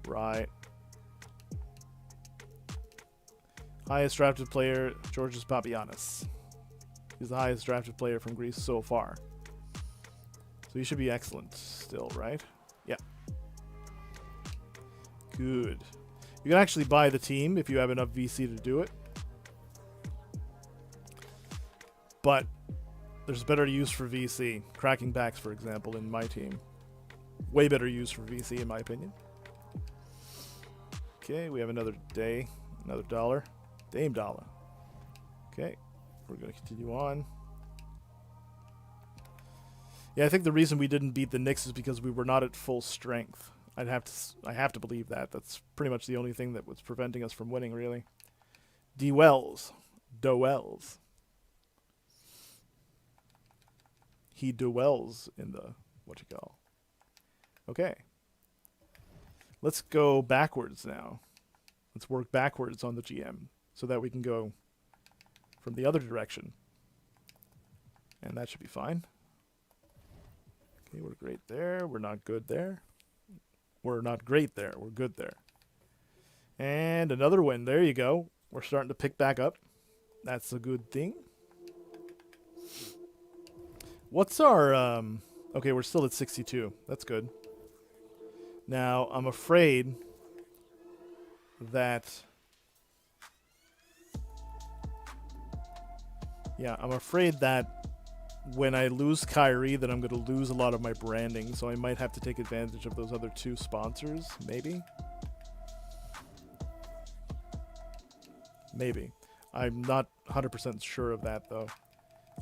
Right. Highest drafted player, Georgios Papagiannis. He's the highest drafted player from Greece so far. So he should be excellent still, right? Yeah. Good. You can actually buy the team if you have enough VC to do it. But there's better use for VC. Cracking backs, for example, in my team. Way better use for VC, in my opinion. Okay, we have another day. Another dollar. Dame dollar. Okay, we're going to continue on. Yeah, I think the reason we didn't beat the Knicks is because we were not at full strength. I have to believe that. That's pretty much the only thing that was preventing us from winning, really. Dwells. He dwells in the what you call. Okay. Let's go backwards now. Let's work backwards on the GM so that we can go from the other direction. And that should be fine. Okay, we're great there. We're not good there. We're not great there. We're good there. And another win. There you go. We're starting to pick back up. That's a good thing. What's our... Okay, we're still at 62. That's good. Now, I'm afraid that... Yeah, I'm afraid that when I lose Kyrie, then I'm going to lose a lot of my branding, so I might have to take advantage of those other 2 sponsors, maybe? Maybe. I'm not 100% sure of that, though.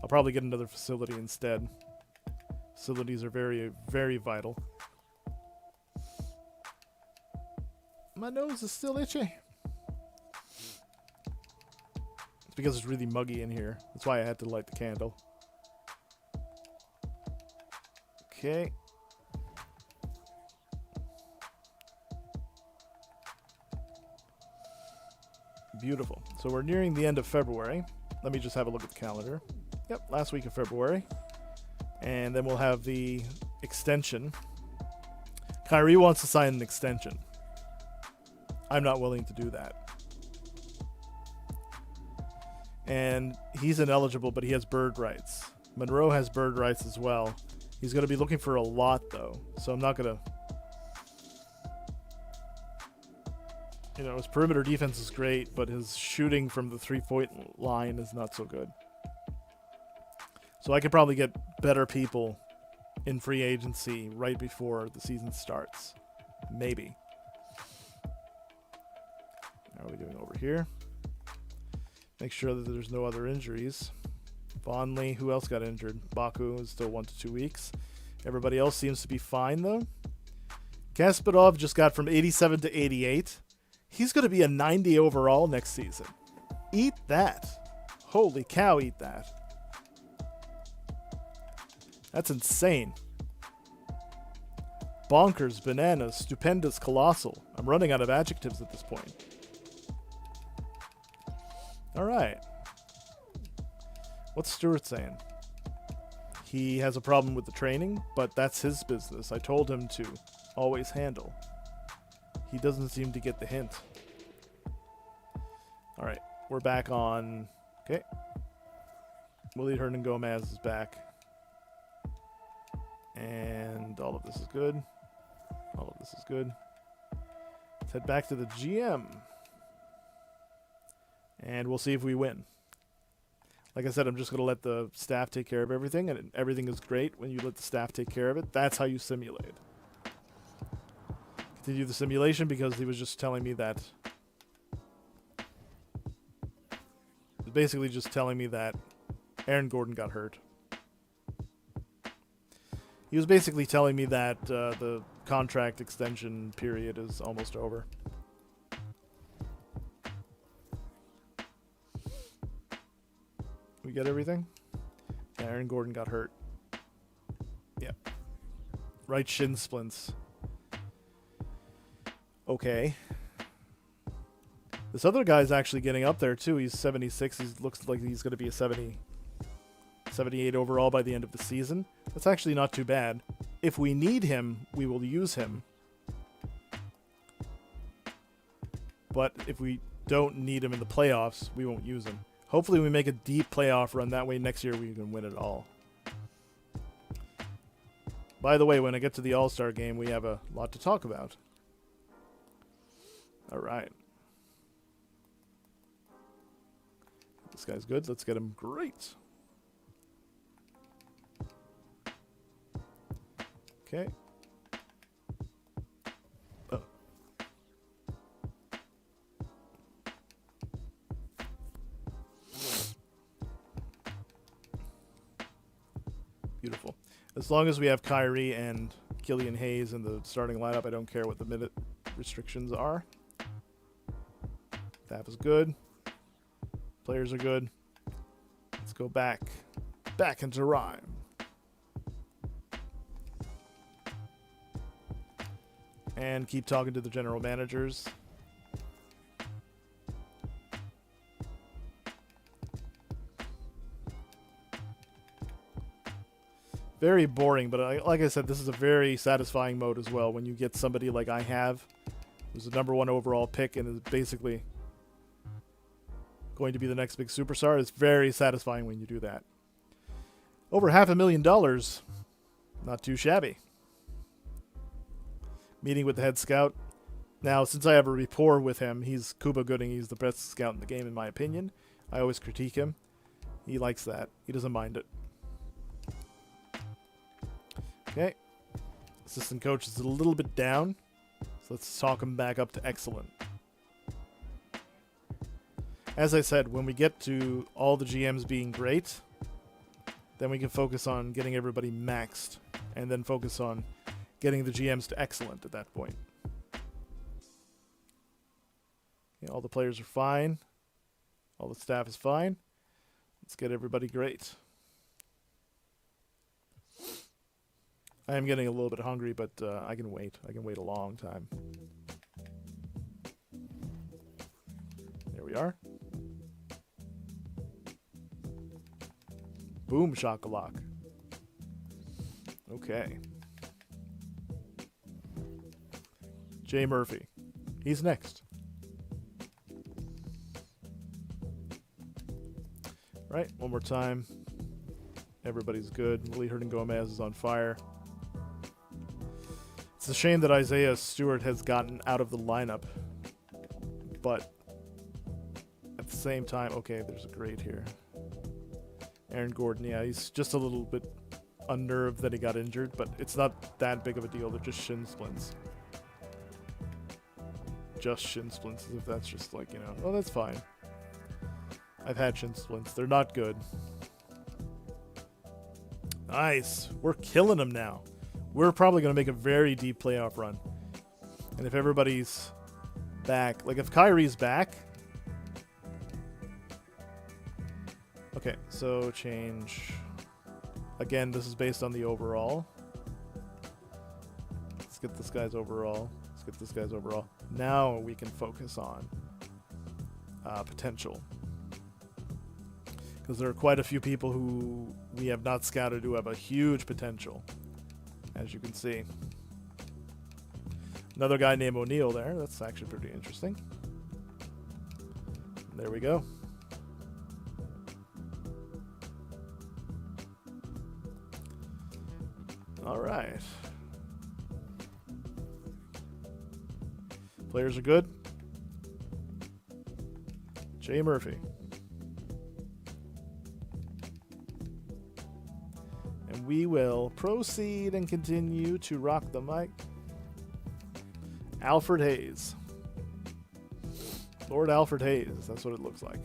I'll probably get another facility instead. Facilities are very, very vital. My nose is still itchy. It's because it's really muggy in here. That's why I had to light the candle. Okay. Beautiful. So we're nearing the end of February. Let me just have a look at the calendar. Yep, last week of February. And then we'll have the extension. Kyrie wants to sign an extension. I'm not willing to do that. And he's ineligible, but he has bird rights. Monroe has bird rights as well. He's going to be looking for a lot, though. So I'm not going to... You know, his perimeter defense is great, but his shooting from the 3-point line is not so good. So I could probably get better people in free agency right before the season starts. Maybe. How are we doing over here? Make sure that there's no other injuries. Vonley, who else got injured? Baku is still 1 to 2 weeks. Everybody else seems to be fine, though. Kasparov just got from 87 to 88. He's going to be a 90 overall next season. Eat that. Holy cow, eat that. That's insane. Bonkers, bananas, stupendous, colossal. I'm running out of adjectives at this point. All right. What's Stewart saying? He has a problem with the training, but that's his business. I told him to always handle. He doesn't seem to get the hint. All right, we're back on... Okay. Willie Hernan Gomez is back. And all of this is good. All of this is good. Let's head back to the GM. And we'll see if we win. Like I said, I'm just going to let the staff take care of everything, and everything is great when you let the staff take care of it. That's how you simulate. Continue the simulation because he was just telling me that... He was basically just telling me that Aaron Gordon got hurt. He was basically telling me that the contract extension period is almost over. We get everything? Yeah, Aaron Gordon got hurt. Yeah. Right shin splints. Okay. This other guy's actually getting up there, too. He's 76. He looks like he's going to be a 78 overall by the end of the season. That's actually not too bad. If we need him, we will use him. But if we don't need him in the playoffs, we won't use him. Hopefully we make a deep playoff run. That way next year we can win it all. By the way, when I get to the All-Star game, we have a lot to talk about. All right. This guy's good. Let's get him great. Okay. Oh. Beautiful. As long as we have Kyrie and Killian Hayes in the starting lineup, I don't care what the minute restrictions are. That was good. Players are good. Let's go back into rhyme. And keep talking to the general managers. Very boring, but like I said, this is a very satisfying mode as well. When you get somebody like I have, who's the #1 overall pick and is basically going to be the next big superstar, it's very satisfying when you do that. Over $500,000, not too shabby. Meeting with the head scout. Now, since I have a rapport with him, he's Cuba Gooding. He's the best scout in the game, in my opinion. I always critique him. He likes that. He doesn't mind it. Okay. Assistant coach is a little bit down. So let's talk him back up to excellent. As I said, when we get to all the GMs being great, then we can focus on getting everybody maxed, and then focus on getting the GMs to excellent at that point. Okay, all the players are fine. All the staff is fine. Let's get everybody great. I am getting a little bit hungry, but I can wait. I can wait a long time. There we are. Boom shakalak. Okay. Jay Murphy. He's next. Right, one more time. Everybody's good. Willie Herdon Gomez is on fire. It's a shame that Isaiah Stewart has gotten out of the lineup. But at the same time, okay, there's a grade here. Aaron Gordon, yeah, he's just a little bit unnerved that he got injured, but it's not that big of a deal. They're just shin splints. Just shin splints, as if that's just like, you know, oh, that's fine. I've had shin splints. They're not good. Nice. We're killing them now. We're probably going to make a very deep playoff run. And if everybody's back, like if Kyrie's back. Okay, so change. Again, this is based on the overall. Let's get this guy's overall. Let's get this guy's overall. Now we can focus on potential. Because there are quite a few people who we have not scouted who have a huge potential, as you can see. Another guy named O'Neal there. That's actually pretty interesting. There we go. All right. Players are good. Jay Murphy. And we will proceed and continue to rock the mic. Alfred Hayes. Lord Alfred Hayes. That's what it looks like.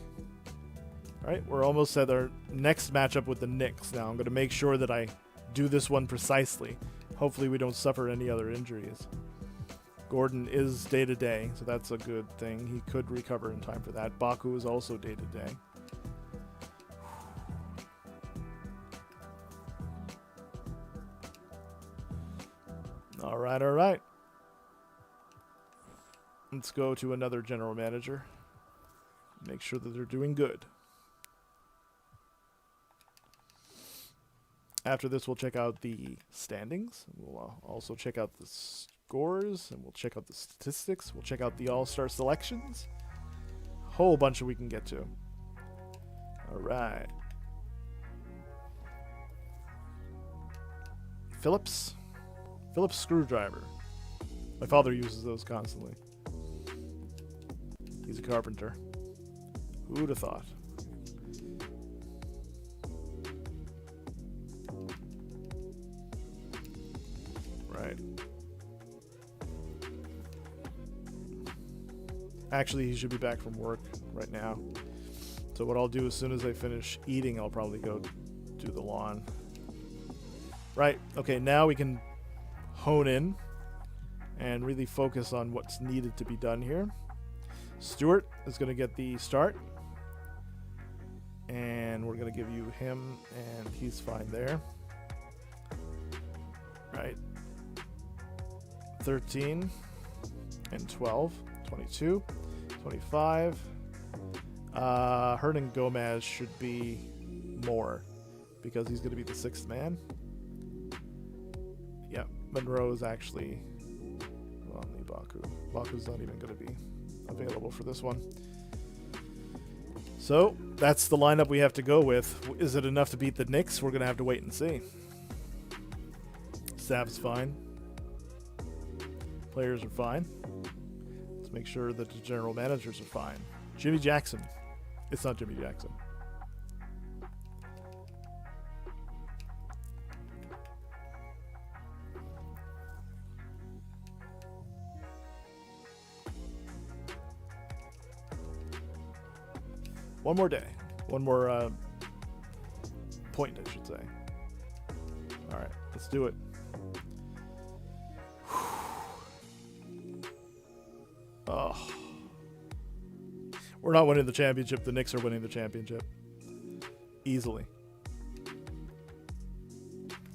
All right, we're almost at our next matchup with the Knicks. Now, I'm going to make sure that I do this one precisely. Hopefully we don't suffer any other injuries. Gordon is day-to-day, so that's a good thing. He could recover in time for that. Baku is also day-to-day. All right, all right. Let's go to another general manager. Make sure that they're doing good. After this, we'll check out the standings. We'll also check out the scores, and we'll check out the statistics. We'll check out the all-star selections. Whole bunch of we can get to. All right. Phillips screwdriver. My father uses those constantly. He's a carpenter. Who would have thought? Right. Actually, he should be back from work right now. So what I'll do as soon as I finish eating, I'll probably go do the lawn. Right. Okay, now we can hone in and really focus on what's needed to be done here. Stewart is going to get the start. And we're going to give you him, and he's fine there. Right. 13 and 12, 22, 25. Hernan Gomez should be more because he's going to be the sixth man. Yeah, Monroe is actually on the Baku. Baku's not even going to be available for this one. So that's the lineup we have to go with. Is it enough to beat the Knicks? We're going to have to wait and see. Staff's fine. Players are fine. Let's make sure that the general managers are fine. Jimmy Jackson. It's not Jimmy Jackson. One more day. One more point, I should say. All right, let's do it. Oh. We're not winning the championship. The Knicks are winning the championship. Easily.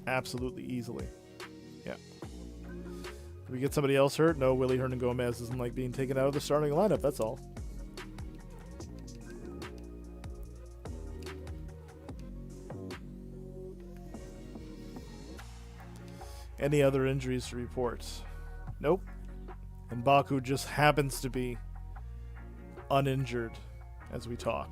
Absolutely easily. Yeah. Did we get somebody else hurt? No, Willie Hernan-Gomez doesn't like being taken out of the starting lineup, that's all. Any other injuries to report? Nope. And Baku just happens to be uninjured as we talk.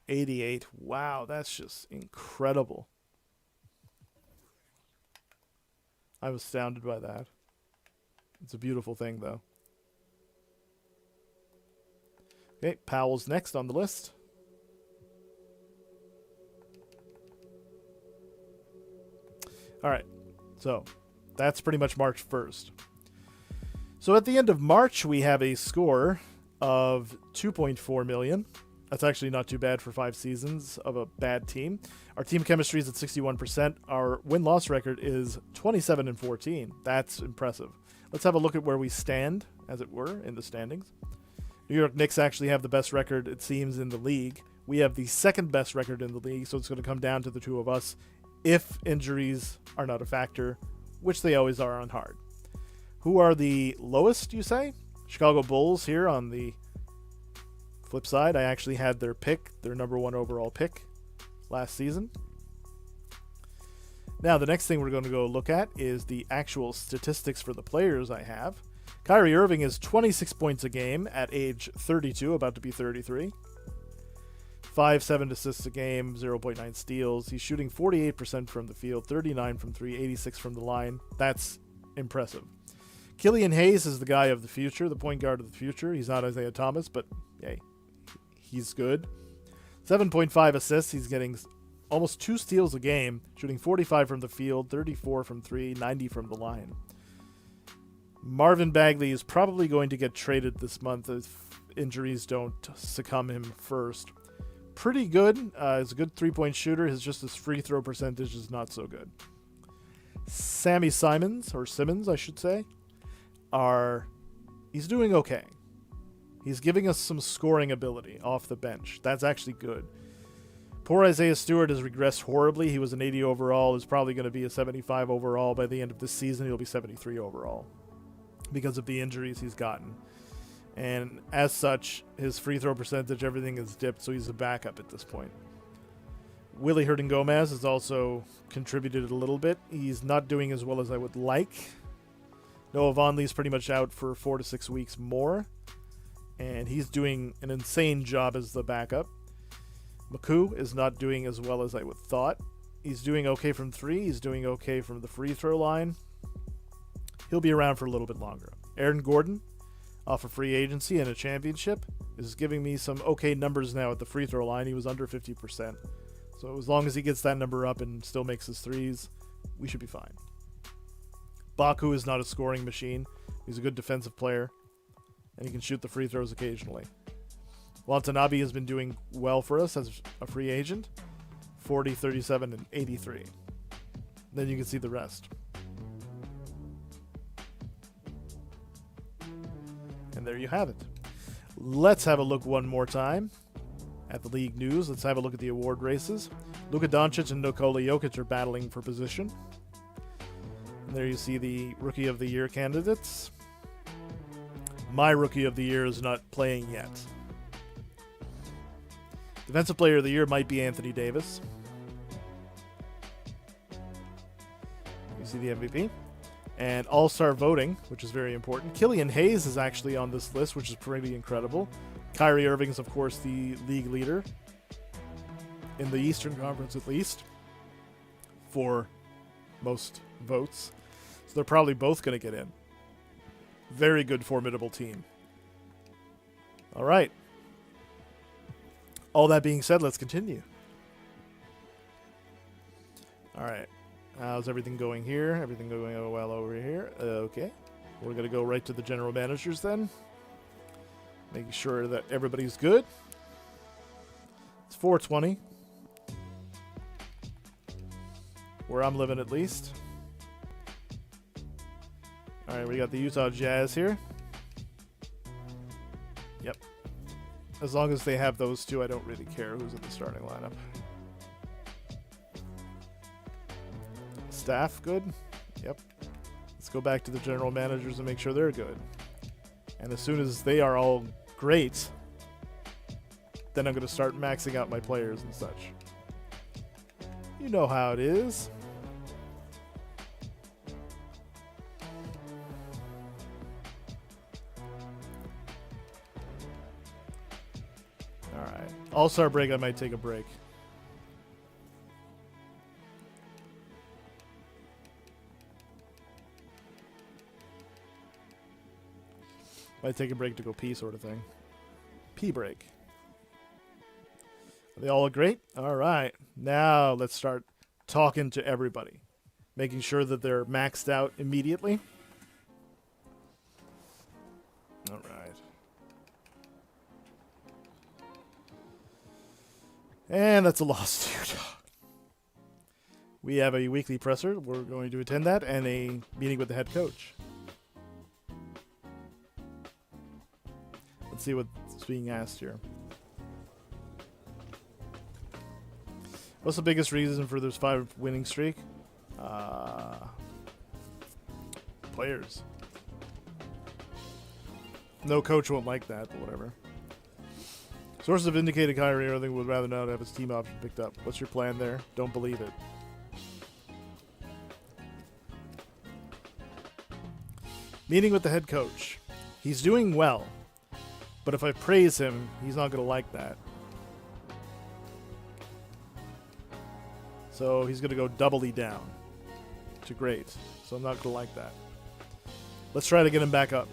$88. Wow, that's just incredible. I was astounded by that. It's a beautiful thing, though. Okay, Powell's next on the list. All right, so that's pretty much March 1st. So at the end of March, we have a score of 2.4 million. That's actually not too bad for 5 seasons of a bad team. Our team chemistry is at 61%. Our win-loss record is 27-14. That's impressive. Let's have a look at where we stand, as it were, in the standings. New York Knicks actually have the best record, it seems, in the league. We have the second best record in the league, so it's going to come down to the two of us if injuries are not a factor, which they always are on hard. Who are the lowest, you say? Chicago Bulls here on the flip side. I actually had their pick, their #1 overall pick last season. Now, the next thing we're going to go look at is the actual statistics for the players I have. Kyrie Irving is 26 points a game at age 32, about to be 33. 5-7 assists a game, 0.9 steals. He's shooting 48% from the field, 39 from 3, 86 from the line. That's impressive. Killian Hayes is the guy of the future, the point guard of the future. He's not Isaiah Thomas, but yay, he's good. 7.5 assists. He's getting almost 2 steals a game, shooting 45 from the field, 34 from 3, 90 from the line. Marvin Bagley is probably going to get traded this month if injuries don't succumb him first. Pretty good. He's a good 3-point shooter. His free throw percentage is not so good. Sammy Simons, or Simmons, I should say, he's doing okay. He's giving us some scoring ability off the bench. That's actually good. Poor Isaiah Stewart has regressed horribly. He was an 80 overall. Is probably going to be a 75 overall. By the end of this season, he'll be 73 overall because of the injuries he's gotten. And as such, his free throw percentage, everything is dipped, so he's a backup at this point. Willie Hernan-Gomez has also contributed a little bit. He's not doing as well as I would like. Noah Vonleh's pretty much out for 4 to 6 weeks more, and he's doing an insane job as the backup. McCoo is not doing as well as I would thought. He's doing okay from 3. He's doing okay from the free throw line. He'll be around for a little bit longer. Aaron Gordon, off of free agency and a championship, is giving me some okay numbers now at the free throw line. He was under 50%. So as long as he gets that number up and still makes his threes, we should be fine. Baku is not a scoring machine. He's a good defensive player, and he can shoot the free throws occasionally. Watanabe has been doing well for us as a free agent. 40, 37, and 83. Then you can see the rest. And there you have it. Let's have a look one more time at the league news. Let's have a look at the award races. Luka Doncic and Nikola Jokic are battling for position. And there you see the Rookie of the Year candidates. My Rookie of the Year is not playing yet. Defensive Player of the Year might be Anthony Davis. You see the MVP. And All-Star voting, which is very important. Killian Hayes is actually on this list, which is pretty incredible. Kyrie Irving is, of course, the league leader in the Eastern Conference, at least, for most votes. So they're probably both going to get in. Very good, formidable team. All right. All that being said, let's continue. All right. How's everything going here? Everything going well over here? Okay. We're going to go right to the general managers then. Making sure that everybody's good. It's 4:20. Where I'm living, at least. Alright, we got the Utah Jazz here. Yep. As long as they have those two, I don't really care who's in the starting lineup. Staff, good? Yep. Let's go back to the general managers and make sure they're good. And as soon as they are all great, then I'm going to start maxing out my players and such. You know how it is. Alright. All-Star break, I might take a break. Might take a break to go pee, sort of thing. Pee break. Are they all great? Alright. Now let's start talking to everybody. Making sure that they're maxed out immediately. Alright. And that's a loss to Utah. We have a weekly presser. We're going to attend that. And a meeting with the head coach. Let's see what's being asked here. What's the biggest reason for this 5-winning streak? Players. No coach won't like that, but whatever. Sources have indicated Kyrie Irving would rather not have his team option picked up. What's your plan there? Don't believe it. Meeting with the head coach. He's doing well. But if I praise him, he's not going to like that. So he's going to go doubly down to great. So I'm not going to like that. Let's try to get him back up.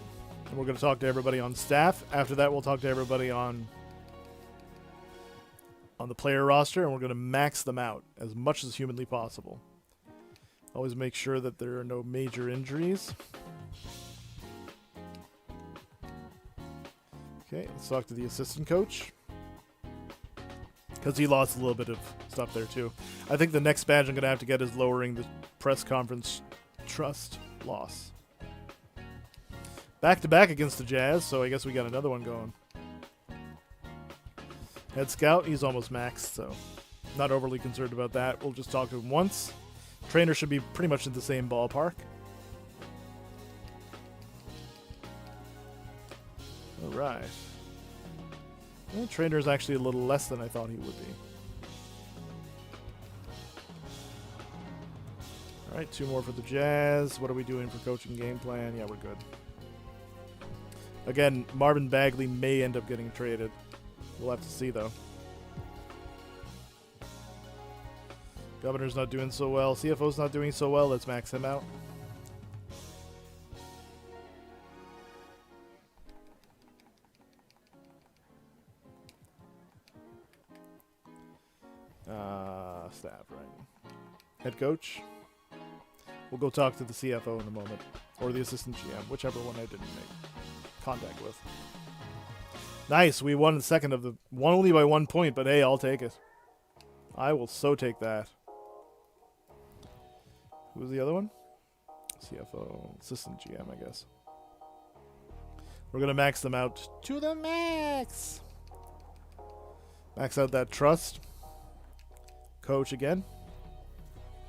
And we're going to talk to everybody on staff. After that, we'll talk to everybody on the player roster, and we're going to max them out as much as humanly possible. Always make sure that there are no major injuries. Okay, let's talk to the assistant coach. Because he lost a little bit of stuff there, too. I think the next badge I'm going to have to get is lowering the press conference trust loss. Back-to-back against the Jazz, so I guess we got another one going. Head scout, he's almost maxed, so not overly concerned about that. We'll just talk to him once. Trainer should be pretty much in the same ballpark. Alright. Well, trainer is actually a little less than I thought he would be. Alright, 2 more for the Jazz. What are we doing for coaching game plan? Yeah, we're good. Again, Marvin Bagley may end up getting traded. We'll have to see, though. Governor's not doing so well. CFO's not doing so well. Let's max him out. Staff, right? Head coach. We'll go talk to the CFO in a moment. Or the assistant GM, whichever one I didn't make contact with. Nice, we won the second of the one, only by 1 point, but hey, I'll take it. I will so take that. Who was the other one? CFO, assistant GM, I guess. We're gonna max them out to the max. Max out that trust. Coach again.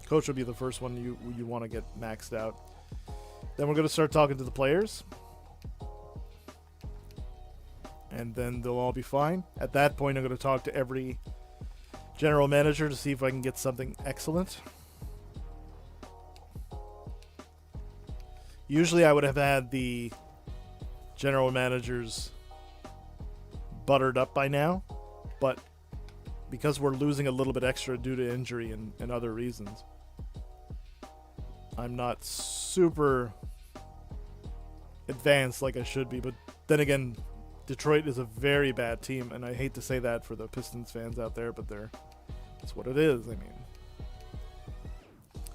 Coach will be the first one you want to get maxed out. Then we're gonna start talking to the players. And then they'll all be fine. At that point, I'm going to talk to every general manager to see if I can get something excellent. Usually I would have had the general managers buttered up by now, but because we're losing a little bit extra due to injury and other reasons, I'm not super advanced like I should be. But then again, Detroit is a very bad team, and I hate to say that for the Pistons fans out there, but that's what it is. I mean,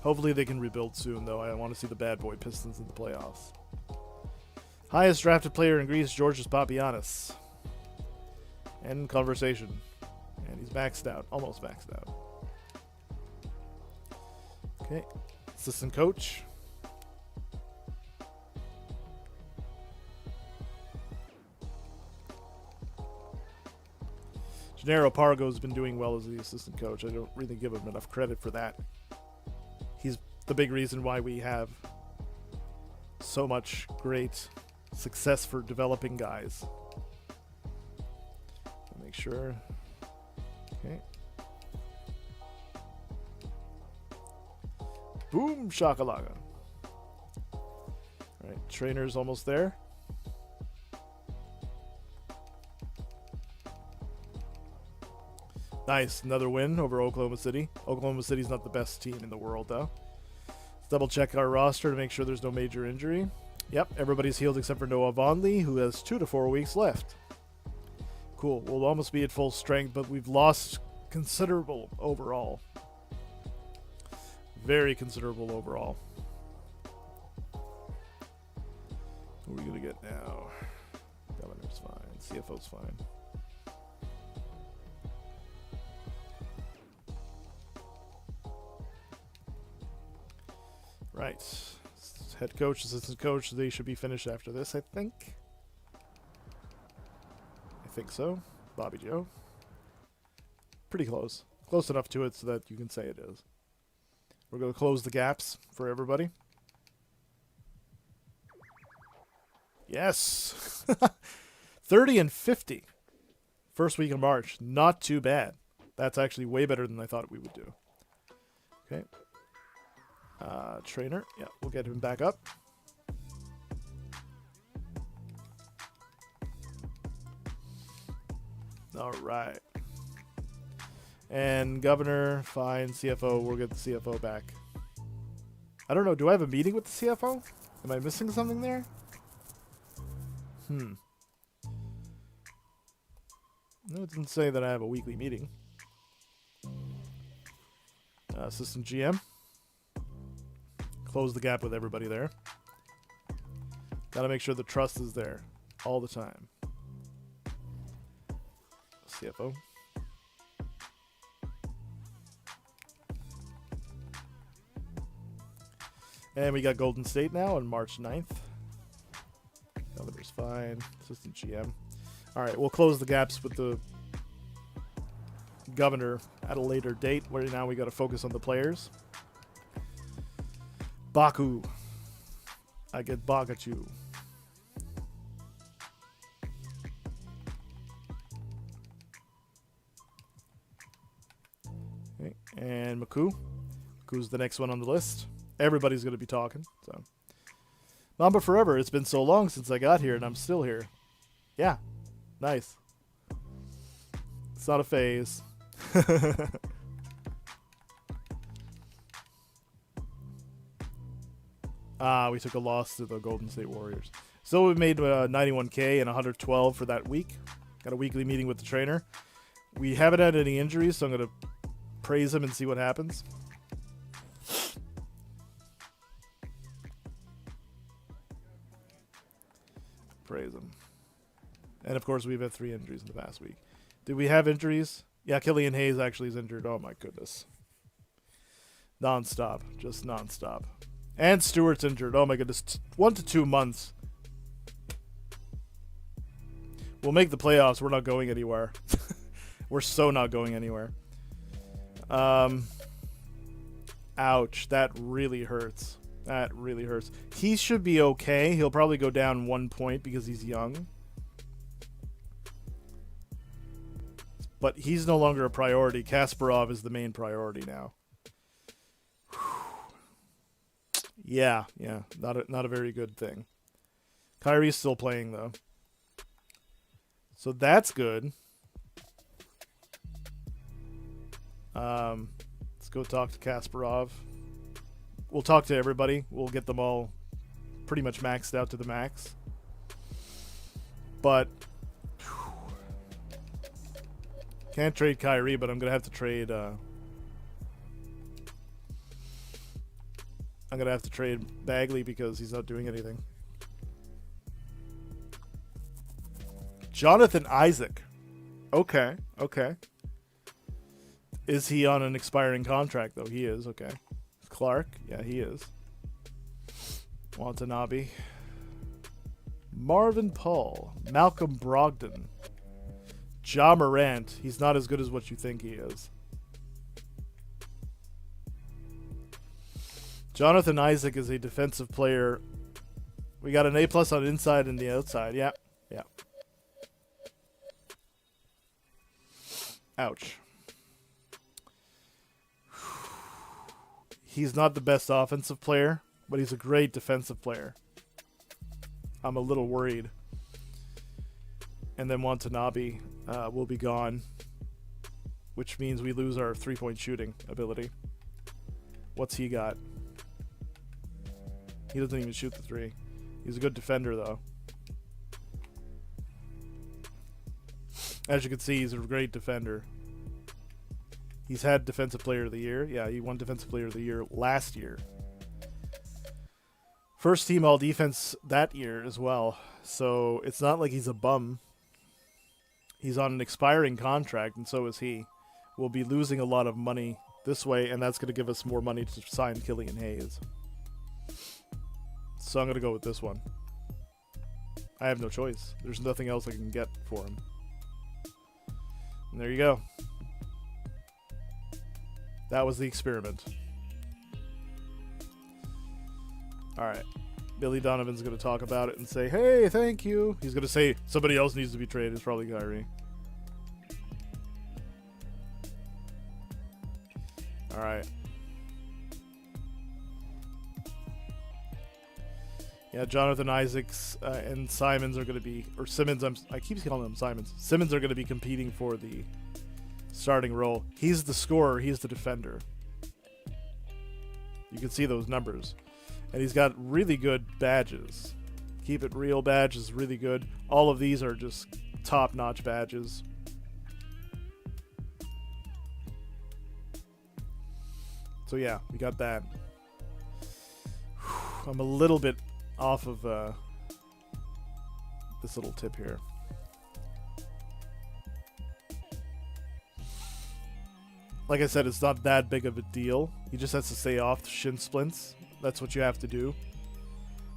hopefully they can rebuild soon, though. I want to see the bad boy Pistons in the playoffs. Highest drafted player in Greece, Georgios Papianis. End conversation. And he's maxed out. Almost maxed out. Okay. Assistant coach. Gennaro Pargo's been doing well as the assistant coach. I don't really give him enough credit for that. He's the big reason why we have so much great success for developing guys. Make sure. Okay. Boom shakalaka. Alright, trainer's almost there. Nice, another win over Oklahoma City. Oklahoma City's not the best team in the world, though. Let's double check our roster to make sure there's no major injury. Yep, everybody's healed except for Noah Vonley, who has 2 to 4 weeks left. Cool, we'll almost be at full strength, but we've lost considerable overall. Very considerable overall. What are we going to get now? Governor's fine, CFO's fine. Right. Head coach, assistant coach, they should be finished after this, I think. I think so. Bobby Joe. Pretty close. Close enough to it so that you can say it is. We're going to close the gaps for everybody. Yes! 30 and 50. First week of March. Not too bad. That's actually way better than I thought we would do. Okay. Trainer. Yeah, we'll get him back up. All right. And governor, fine. CFO, we'll get the CFO back. I don't know. Do I have a meeting with the CFO? Am I missing something there? No, it didn't say that I have a weekly meeting. Assistant GM. Close the gap with everybody there. Gotta make sure the trust is there all the time. CFO. And we got Golden State now on March 9th. Governor's fine. Assistant GM. Alright, we'll close the gaps with the governor at a later date, where now we gotta focus on the players. Baku. I get Bagachu. Okay, and Maku. Maku's the next one on the list. Everybody's going to be talking. So, Mamba forever. It's been so long since I got here, and I'm still here. Yeah, nice. It's not a phase. We took a loss to the Golden State Warriors. So we made 91K and 112 for that week. Got a weekly meeting with the trainer. We haven't had any injuries, so I'm going to praise him and see what happens. Praise him. And of course, we've had 3 injuries in the past week. Did we have injuries? Yeah, Killian Hayes actually is injured. Oh my goodness. Non-stop. Just non-stop. And Stewart's injured. Oh my goodness. 1 to 2 months. We'll make the playoffs. We're not going anywhere. We're so not going anywhere. Ouch. That really hurts. That really hurts. He should be okay. He'll probably go down 1 point because he's young. But he's no longer a priority. Kasparov is the main priority now. Yeah. Not a very good thing. Kyrie's still playing, though. So that's good. Let's go talk to Kasparov. We'll talk to everybody. We'll get them all pretty much maxed out to the max. But can't trade Kyrie, but I'm gonna have to trade. I'm gonna have to trade Bagley because he's not doing anything. Jonathan Isaac. Okay, okay. Is he on an expiring contract, though? He is, okay. Clark? Yeah, he is. Watanabe. Marvin Paul. Malcolm Brogdon. Ja Morant. He's not as good as what you think he is. Jonathan Isaac is a defensive player. We got an A+ on inside and the outside. Yeah, yeah. Ouch. He's not the best offensive player, but he's a great defensive player. I'm a little worried. And then Watanabe will be gone, which means we lose our three-point shooting ability. What's he got? He doesn't even shoot the three. He's a good defender, though. As you can see, he's a great defender. He's had Defensive Player of the Year. Yeah, he won Defensive Player of the Year last year. First team all defense that year as well. So it's not like he's a bum. He's on an expiring contract, and so is he. We'll be losing a lot of money this way, and that's going to give us more money to sign Killian Hayes. So I'm going to go with this one. I have no choice. There's nothing else I can get for him. And there you go. That was the experiment. Alright. Billy Donovan's going to talk about it and say, hey, thank you. He's going to say somebody else needs to be traded. It's probably Kyrie. Alright. Yeah, Jonathan Isaacs and Simons are going to be, or Simmons, I keep calling them Simons. Simmons are going to be competing for the starting role. He's the scorer, he's the defender. You can see those numbers. And he's got really good badges. Keep it real badge is really good. All of these are just top-notch badges. So yeah, we got that. I'm a little bit off of this little tip here. Like I said, it's not that big of a deal. He just has to stay off the shin splints. That's what you have to do.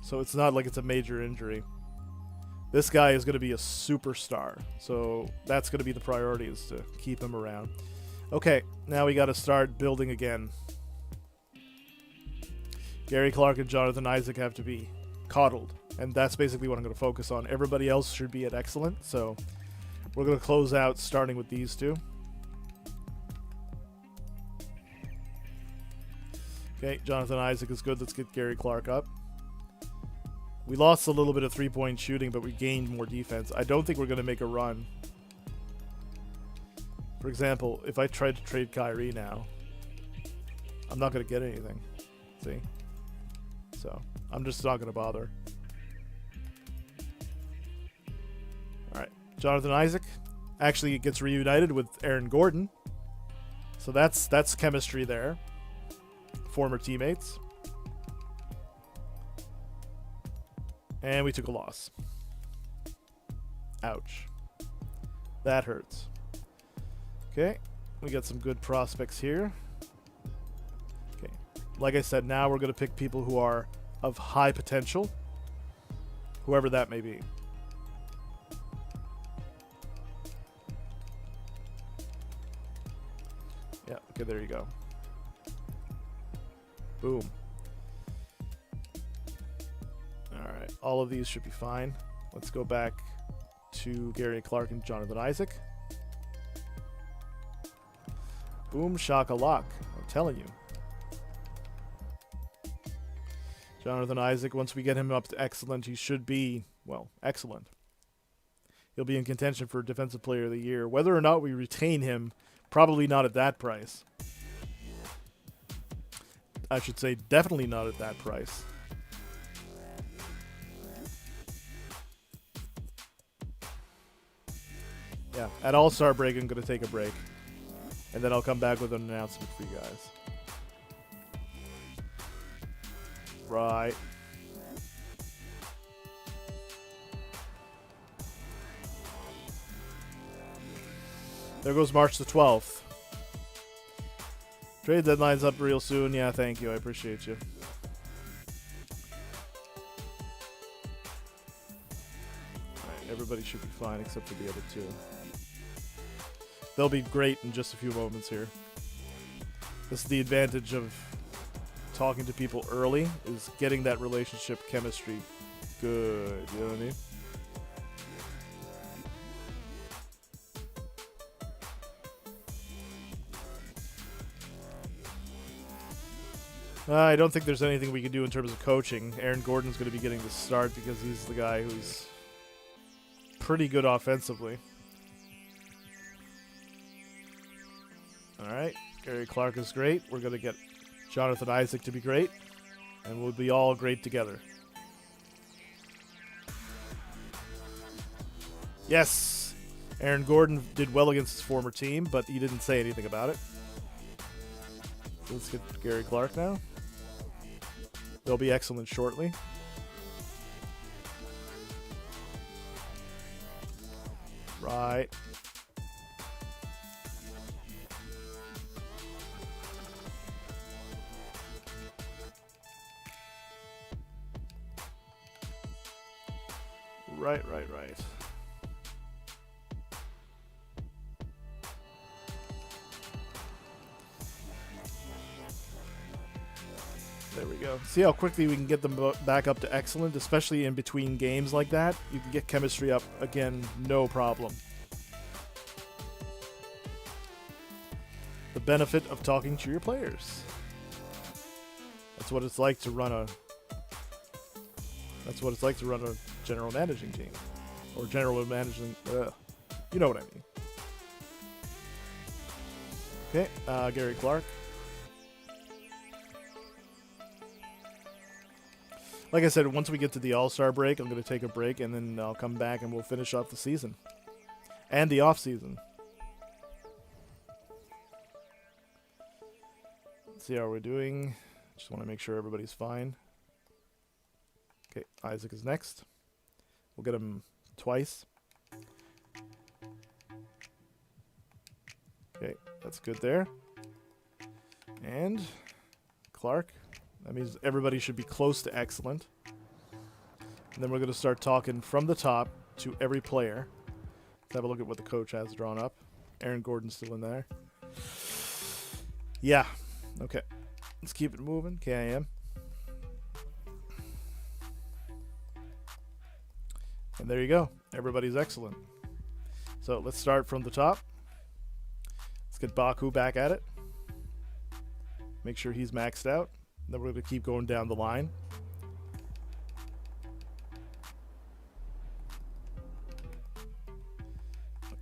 So it's not like it's a major injury. This guy is going to be a superstar. So that's going to be the priority, is to keep him around. Okay, now we got to start building again. Gary Clark and Jonathan Isaac have to be coddled. And that's basically what I'm going to focus on. Everybody else should be at excellent. So we're going to close out starting with these two. Okay, Jonathan Isaac is good. Let's get Gary Clark up. We lost a little bit of three-point shooting, but we gained more defense. I don't think we're going to make a run. For example, if I tried to trade Kyrie now, I'm not going to get anything. See? So, I'm just not going to bother. Alright, Jonathan Isaac actually gets reunited with Aaron Gordon. So that's chemistry there. Former teammates. And we took a loss. Ouch. That hurts. Okay, we got some good prospects here. Okay, like I said, now we're going to pick people who are of high potential, whoever that may be. Yeah, okay, there you go. Boom. Alright, all of these should be fine. Let's go back to Gary Clark and Jonathan Isaac. Boom, shaka-lock. I'm telling you. Jonathan Isaac, once we get him up to excellent, he should be, well, excellent. He'll be in contention for Defensive Player of the Year. Whether or not we retain him, probably not at that price. I should say definitely not at that price. Yeah, at All-Star break, I'm going to take a break. And then I'll come back with an announcement for you guys. Right. There goes March the 12th. Trade deadline's up real soon. Yeah, thank you. I appreciate you. Alright, everybody should be fine except for the other two. They'll be great in just a few moments here. This is the advantage of talking to people early, is getting that relationship chemistry good. You know what I mean? I don't think there's anything we can do in terms of coaching. Aaron Gordon's going to be getting the start because he's the guy who's pretty good offensively. Alright, Gary Clark is great. We're going to get Jonathan Isaac to be great. And we'll be all great together. Yes! Aaron Gordon did well against his former team, but he didn't say anything about it. Let's get Gary Clark now. They'll be excellent shortly. Right. Right. There we go. See how quickly we can get them back up to excellent, especially in between games like that. You can get chemistry up again, no problem. The benefit of talking to your players. That's what it's like to run a. That's what it's like to run a general managing team, or general managing. You know what I mean. Okay, Gary Clark. Like I said, once we get to the All-Star break, I'm going to take a break, and then I'll come back and we'll finish off the season. And the off-season. Let's see how we're doing. Just want to make sure everybody's fine. Okay, Isaac is next. We'll get him twice. Okay, that's good there. And Clark. That means everybody should be close to excellent. And then we're going to start talking from the top to every player. Let's have a look at what the coach has drawn up. Aaron Gordon's still in there. Yeah. Okay. Let's keep it moving. KIM. And there you go. Everybody's excellent. So let's start from the top. Let's get Baku back at it. Make sure he's maxed out. Then we're going to keep going down the line.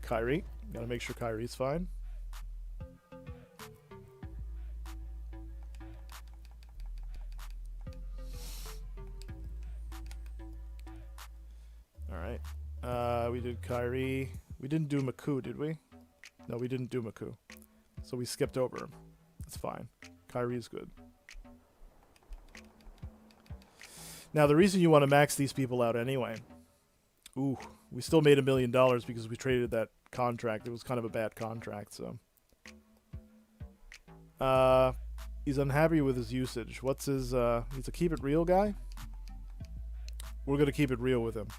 Kyrie. Got to make sure Kyrie's fine. Alright. We did Kyrie. We didn't do Maku, did we? No, we didn't do Maku. So we skipped over him. It's fine. Kyrie's good. Now, the reason you want to max these people out anyway... Ooh, we still made $1 million because we traded that contract. It was kind of a bad contract, so... he's unhappy with his usage. What's his... he's a keep it real guy? We're going to keep it real with him.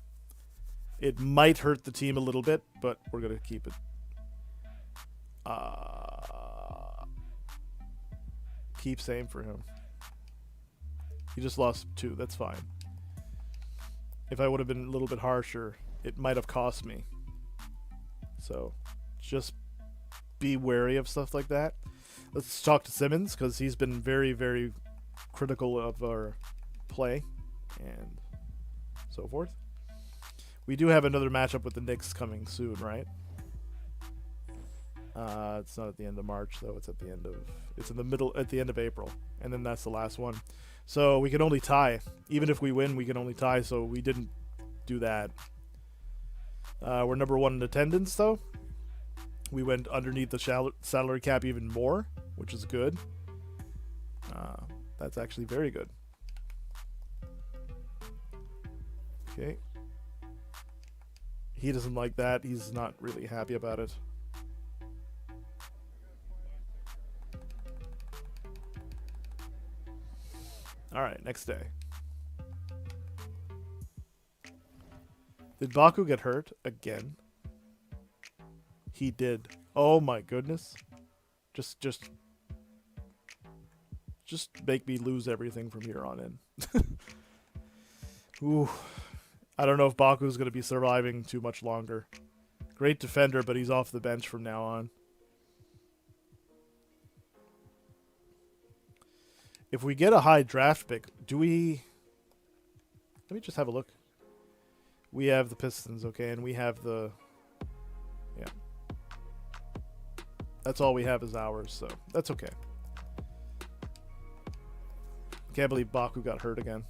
It might hurt the team a little bit, but we're going to keep it. Keep same for him. He just lost 2. That's fine. If I would have been a little bit harsher, it might have cost me. So, just be wary of stuff like that. Let's talk to Simmons, because he's been very, very critical of our play and so forth. We do have another matchup with the Knicks coming soon, right? It's not at the end of March, though. It's at the end of... It's in the middle... At the end of April. And then that's the last one. So we can only tie. Even if we win, we can only tie, so we didn't do that. We're number 1 in attendance, though. We went underneath the salary cap even more, which is good. That's actually very good. Okay. He doesn't like that. He's not really happy about it. Alright, next day. Did Baku get hurt again? He did. Oh my goodness. Just make me lose everything from here on in. Ooh. I don't know if Baku's going to be surviving too much longer. Great defender, but he's off the bench from now on. If we get a high draft pick, do we... Let me just have a look. We have the Pistons, okay, and we have the... Yeah. That's all we have is ours, so that's okay. Can't believe Baku got hurt again.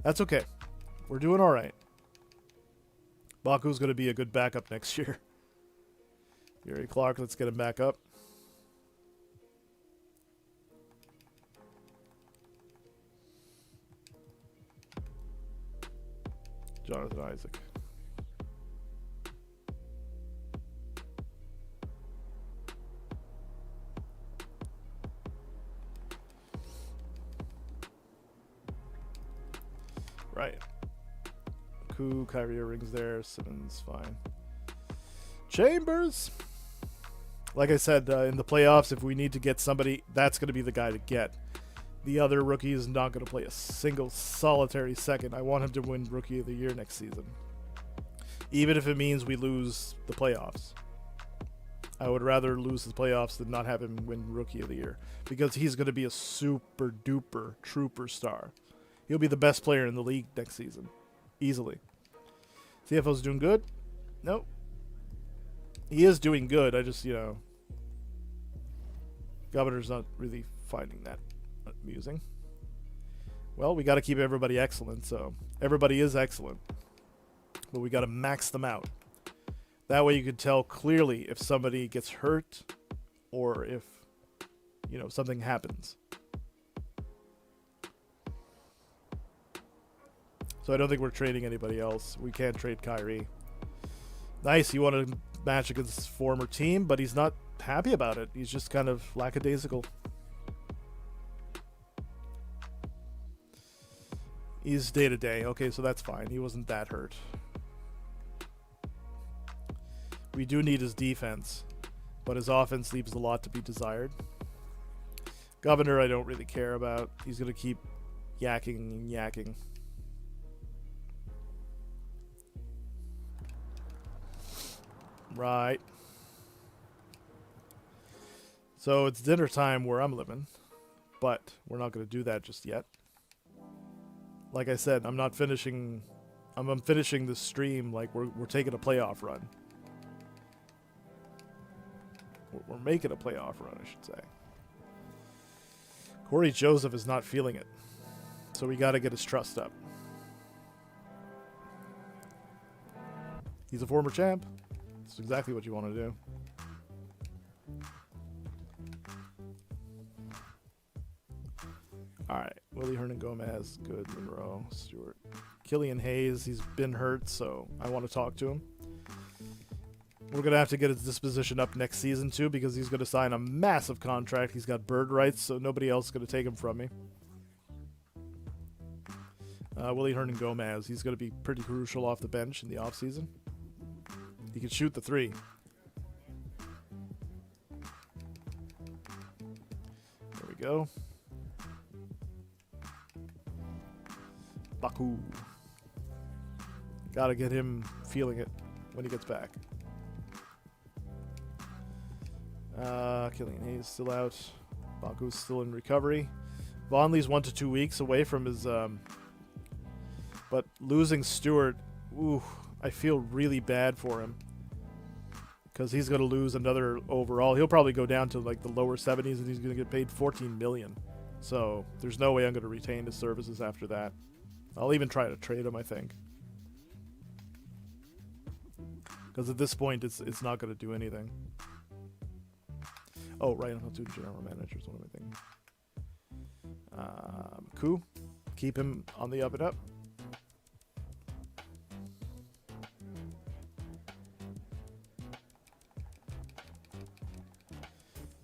That's okay. We're doing all right. Baku's going to be a good backup next year. Gary Clark, let's get him back up. Jonathan Isaac. Right. Kyrie Irving's there. Simmons, fine. Chambers. Like I said, in the playoffs, if we need to get somebody, that's going to be the guy to get. The other rookie is not going to play a single solitary second. I want him to win Rookie of the Year next season. Even if it means we lose the playoffs. I would rather lose the playoffs than not have him win Rookie of the Year. Because he's going to be a super duper trooper star. He'll be the best player in the league next season. Easily. CFO's doing good? Nope. He is doing good. I just, Governor's not really finding that amusing. Well, we got to keep everybody excellent, so everybody is excellent. But we got to max them out. That way you can tell clearly if somebody gets hurt or if, something happens. So I don't think we're trading anybody else. We can't trade Kyrie. Nice, he wanted to match against his former team, but he's not happy about it. He's just kind of lackadaisical. He's day-to-day. Okay, so that's fine. He wasn't that hurt. We do need his defense, but his offense leaves a lot to be desired. Governor, I don't really care about. He's going to keep yakking and yakking. Right. So it's dinner time where I'm living, but we're not going to do that just yet. Like I said, I'm finishing this stream like we're taking a playoff run. We're making a playoff run, I should say. Corey Joseph is not feeling it, so we got to get his trust up. He's a former champ. That's exactly what you want to do. Alright, Willie Hernan Gomez, good, Monroe, Stewart. Killian Hayes, he's been hurt, so I want to talk to him. We're going to have to get his disposition up next season, too, because he's going to sign a massive contract. He's got bird rights, so nobody else is going to take him from me. Willie Hernan Gomez, he's going to be pretty crucial off the bench in the offseason. He can shoot the three. There we go. Baku. Gotta get him feeling it when he gets back. Killian Hayes still out. Baku's still in recovery. Vonley's 1 to 2 weeks away from his... But losing Stewart, ooh, I feel really bad for him. Because he's going to lose another overall. He'll probably go down to like the lower 70s and he's going to get paid $14 million. So there's no way I'm going to retain his services after that. I'll even try to trade him, I think. Because at this point, it's not going to do anything. Oh, right, I'm not doing general managers. What am I thinking? Coup. Keep him on the up and up.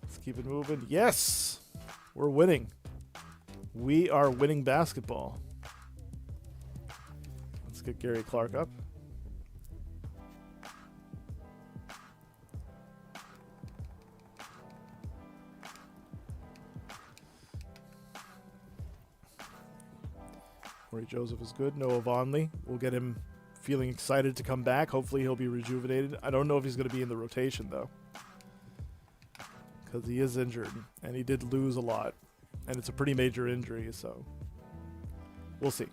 Let's keep it moving. Yes! We're winning. We are winning basketball. Let's get Gary Clark up. Corey Joseph is good. Noah Vonleh. We'll get him feeling excited to come back. Hopefully he'll be rejuvenated. I don't know if he's going to be in the rotation, though. Because he is injured. And he did lose a lot. And it's a pretty major injury, so we'll see.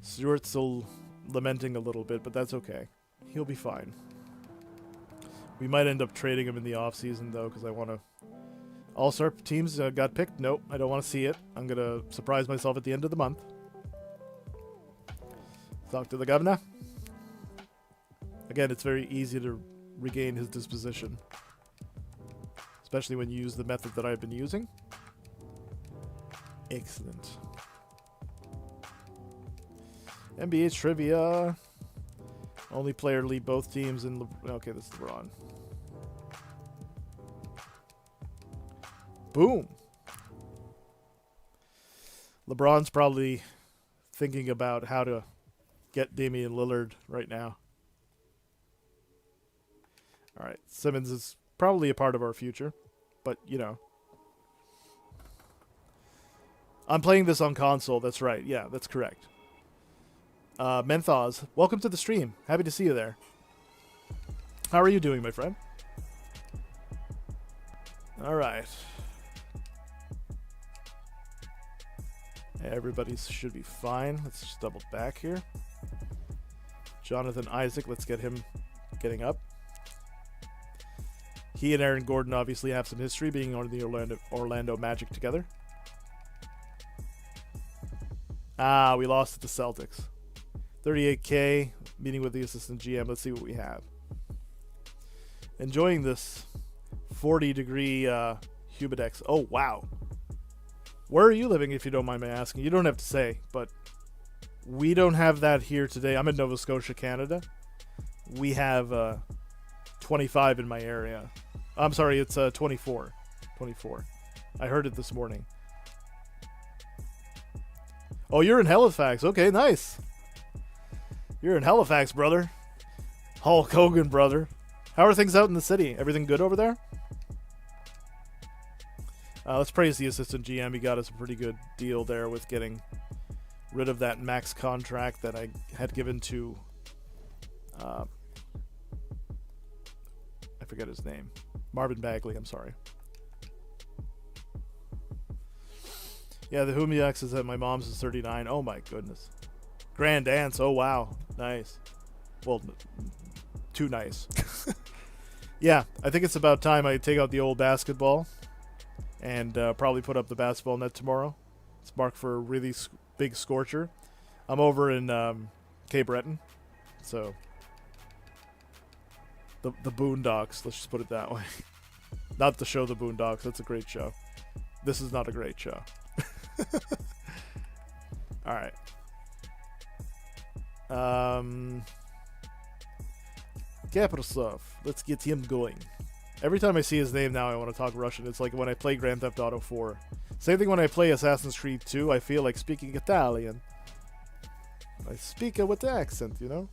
Stewart's still lamenting a little bit, but that's okay. He'll be fine. We might end up trading him in the offseason, though, because I want to... All-star teams got picked? Nope, I don't want to see it. I'm going to surprise myself at the end of the month. Talk to the governor. Again, it's very easy to regain his disposition. Especially when you use the method that I've been using. Excellent. NBA trivia. Only player to lead both teams in... Okay, this is LeBron. Boom. LeBron's probably thinking about how to get Damian Lillard right now. All right, Simmons is probably a part of our future, but, you know. I'm playing this on console, that's right. Yeah, that's correct. Menthoz, welcome to the stream. Happy to see you there. How are you doing, my friend? All right. Everybody should be fine. Let's just double back here. Jonathan Isaac, let's get him getting up. He and Aaron Gordon obviously have some history being on the Orlando Magic together. Ah, we lost to the Celtics. 38K, meeting with the assistant GM. Let's see what we have. Enjoying this 40-degree Humidex. Oh, wow. Where are you living, if you don't mind me asking? You don't have to say, but we don't have that here today. I'm in Nova Scotia, Canada. We have 25 in my area. I'm sorry, it's 24. 24. I heard it this morning. Oh, you're in Halifax. Okay, nice. You're in Halifax, brother. Hulk Hogan, brother. How are things out in the city? Everything good over there? Let's praise the assistant GM. He got us a pretty good deal there with getting rid of that max contract that I had given to... I forget his name. Marvin Bagley, I'm sorry. Yeah, the Humiax is at my mom's is 39. Oh my goodness. Grand Aunts. Oh wow. Nice. Well, too nice. Yeah, I think it's about time I take out the old basketball and probably put up the basketball net tomorrow. It's marked for a really big scorcher. I'm over in Cape Breton, so the Boondocks. Let's just put it that way. Not the show The Boondocks. That's a great show. This is not a great show. All right. Capital stuff. Let's get him going. Every time I see his name now, I want to talk Russian. It's like when I play Grand Theft Auto 4. Same thing when I play Assassin's Creed 2. I feel like speaking Italian. I speak it with the accent, you know?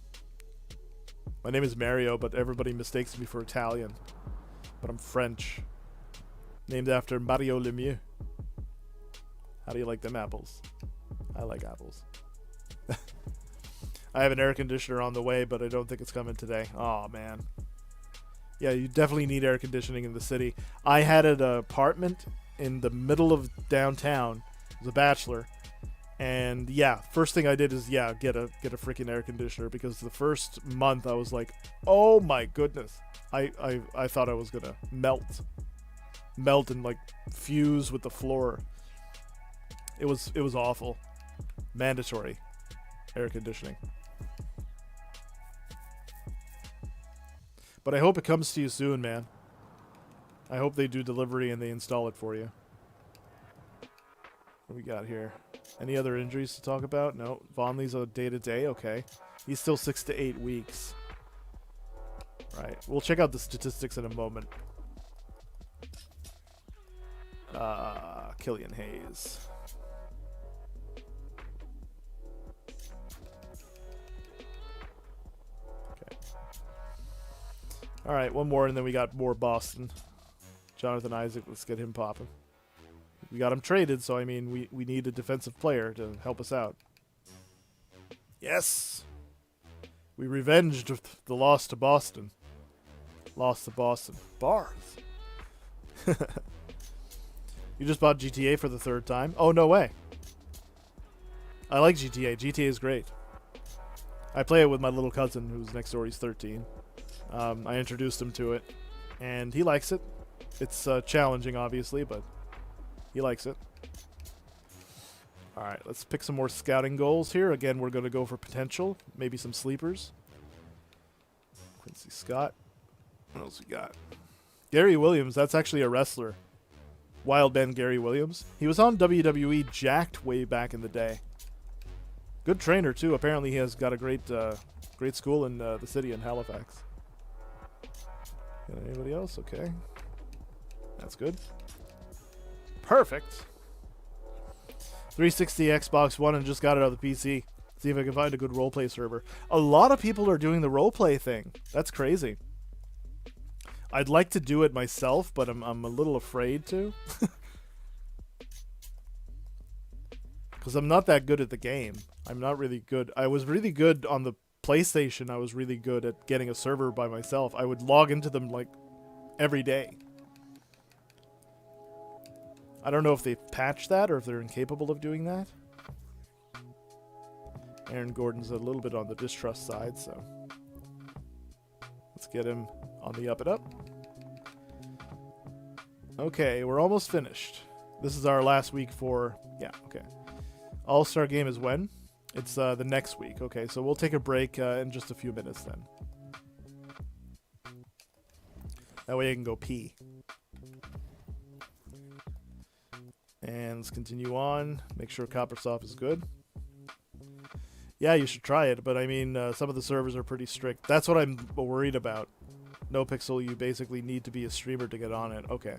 My name is Mario, but everybody mistakes me for Italian. But I'm French. Named after Mario Lemieux. How do you like them apples? I like apples. I have an air conditioner on the way, but I don't think it's coming today. Oh, man. Yeah, you definitely need air conditioning in the city. I had an apartment in the middle of downtown. I was a bachelor. And, yeah, first thing I did is, yeah, get a freaking air conditioner. Because the first month I was like, oh, my goodness. I thought I was going to melt. Melt and, like, fuse with the floor. It was awful. Mandatory air conditioning. But I hope it comes to you soon, man. I hope they do delivery and they install it for you. What we got here? Any other injuries to talk about? No. Vonley's a day-to-day. Okay. He's still 6 to 8 weeks. Right. We'll check out the statistics in a moment. Killian Hayes. Okay. All right, one more, and then we got more Boston. Jonathan Isaac, let's get him popping. We got him traded, so I mean, we need a defensive player to help us out. Yes! We revenged the loss to Boston. Lost to Boston. Bars. You just bought GTA for the 3rd time? Oh, no way. I like GTA. GTA is great. I play it with my little cousin who's next door. He's 13. I introduced him to it, and he likes it. It's challenging, obviously, but he likes it. All right, let's pick some more scouting goals here. Again, we're going to go for potential, maybe some sleepers. Quincy Scott. What else we got? Gary Williams, that's actually a wrestler. Wild Ben Gary Williams. He was on WWE Jacked way back in the day. Good trainer, too. Apparently, he has got a great great school in the city in Halifax. Got anybody else? Okay. That's good. Perfect. 360 Xbox One and just got it on the PC. See if I can find a good roleplay server. A lot of people are doing the roleplay thing. That's crazy. I'd like to do it myself, but I'm a little afraid to. Because I'm not that good at the game. I'm not really good. I was really good on the PlayStation. I was really good at getting a server by myself. I would log into them like every day. I don't know if they've patched that or if they're incapable of doing that. Aaron Gordon's a little bit on the distrust side, so let's get him on the up and up. Okay, we're almost finished. This is our last week for... Yeah, okay. All-Star Game is when? It's the next week. Okay, so we'll take a break in just a few minutes then. That way I can go pee. And let's continue on. Make sure Coppersoft is good. Yeah, you should try it, but I mean, some of the servers are pretty strict. That's what I'm worried about. No Pixel, you basically need to be a streamer to get on it. Okay.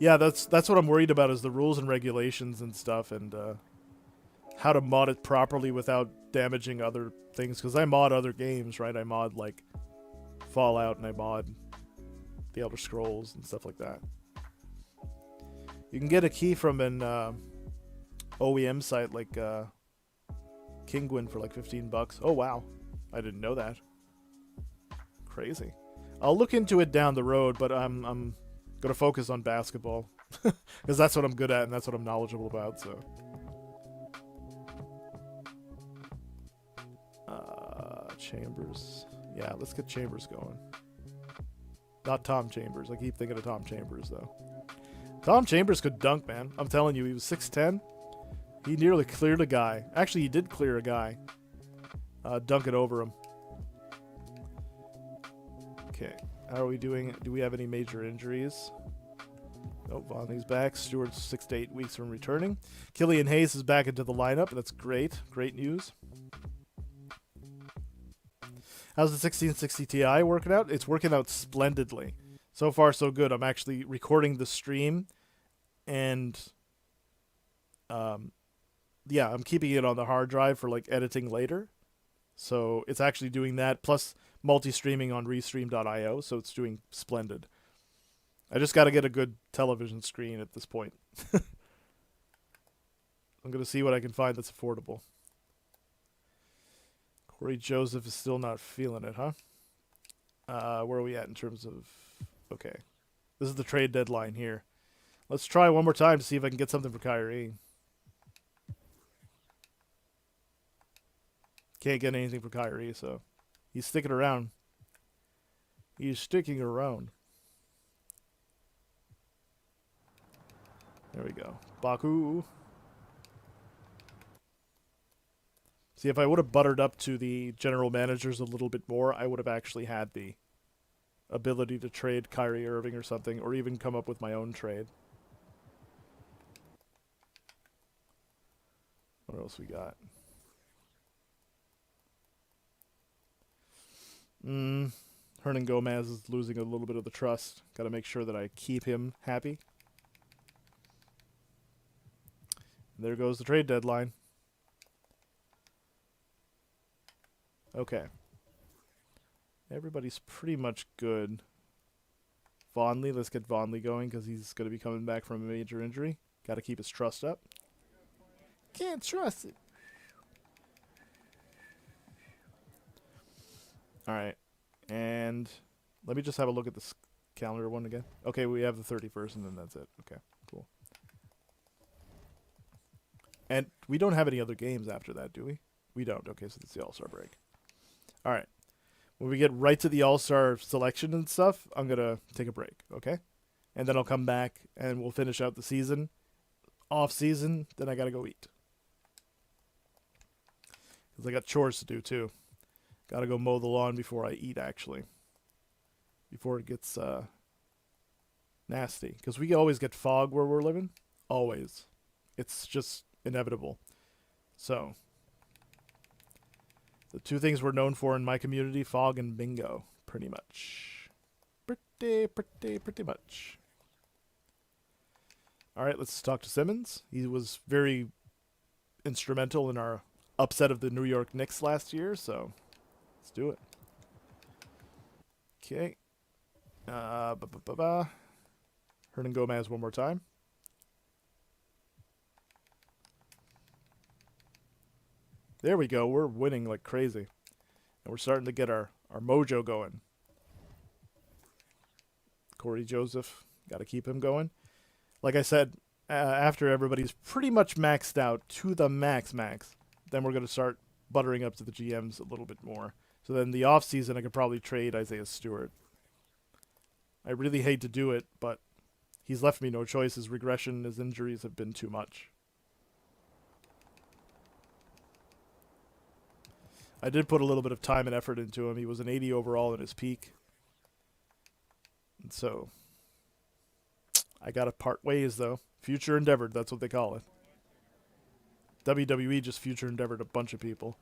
Yeah, that's what I'm worried about is the rules and regulations and stuff, and how to mod it properly without damaging other things. Because I mod other games, right? I mod, like, Fallout, and I mod The Elder Scrolls and stuff like that. You can get a key from an OEM site like Kingwin for like $15. Oh, wow. I didn't know that. Crazy. I'll look into it down the road, but I'm going to focus on basketball. Because that's what I'm good at and that's what I'm knowledgeable about, so. Chambers. Yeah, let's get Chambers going. Not Tom Chambers. I keep thinking of Tom Chambers, though. Tom Chambers could dunk, man. I'm telling you, he was 6'10". He nearly cleared a guy. Actually, he did clear a guy. Dunk it over him. Okay. How are we doing? Do we have any major injuries? Nope, Vonley's back. Stewart's 6 to 8 weeks from returning. Killian Hayes is back into the lineup. That's great. Great news. How's the 1660 Ti working out? It's working out splendidly. So far, so good. I'm actually recording the stream, and yeah, I'm keeping it on the hard drive for like editing later. So it's actually doing that, plus multi-streaming on restream.io, so it's doing splendid. I just got to get a good television screen at this point. I'm going to see what I can find that's affordable. Corey Joseph is still not feeling it, huh? Where are we at in terms of... Okay. This is the trade deadline here. Let's try one more time to see if I can get something for Kyrie. Can't get anything for Kyrie, so... He's sticking around. He's sticking around. There we go. Baku. See, if I would have buttered up to the general managers a little bit more, I would have actually had the ability to trade Kyrie Irving or something, or even come up with my own trade. What else we got? Hernan Gomez is losing a little bit of the trust. Got to make sure that I keep him happy. There goes the trade deadline. Okay. Everybody's pretty much good. Vonley, let's get Vonley going because he's going to be coming back from a major injury. Got to keep his trust up. Can't trust it. All right. And let me just have a look at this calendar one again. Okay, we have the 31st and then that's it. Okay, cool. And we don't have any other games after that, do we? We don't. Okay, so it's the All-Star break. All right. When we get right to the All-Star selection and stuff, I'm going to take a break, okay? And then I'll come back and we'll finish out the season. Off season, then I got to go eat. Because I got chores to do too. Got to go mow the lawn before I eat, actually. Before it gets nasty. Because we always get fog where we're living. Always. It's just inevitable. So, the two things we're known for in my community, fog and bingo. Pretty much. Pretty much. Alright, let's talk to Simmons. He was very instrumental in our upset of the New York Knicks last year, so let's do it. Okay. Hernan Gomez one more time. There we go. We're winning like crazy. And we're starting to get our mojo going. Corey Joseph. Got to keep him going. Like I said, after everybody's pretty much maxed out to the max, then we're going to start buttering up to the GMs a little bit more. So then the offseason, I could probably trade Isaiah Stewart. I really hate to do it, but he's left me no choice. His regression, his injuries have been too much. I did put a little bit of time and effort into him. He was an 80 overall in his peak. And so I got to part ways, though. Future endeavored, that's what they call it. WWE just future endeavored a bunch of people.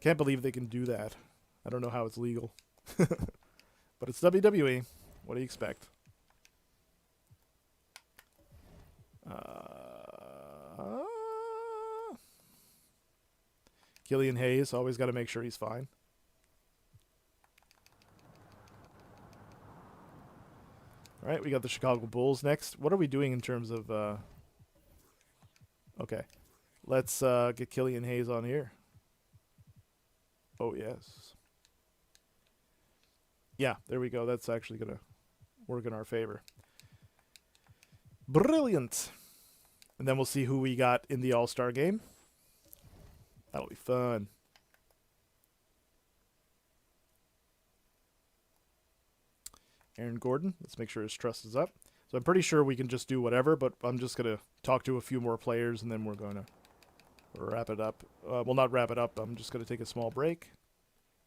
Can't believe they can do that. I don't know how it's legal. But it's WWE. What do you expect? Killian Hayes, always got to make sure he's fine. All right, we got the Chicago Bulls next. What are we doing in terms of... Okay. Let's get Killian Hayes on here. Oh, yes. Yeah, there we go. That's actually going to work in our favor. Brilliant. And then we'll see who we got in the All-Star game. That'll be fun. Aaron Gordon. Let's make sure his trust is up. So I'm pretty sure we can just do whatever, but I'm just going to talk to a few more players, and then we're going to wrap it up. Well, not wrap it up. I'm just going to take a small break.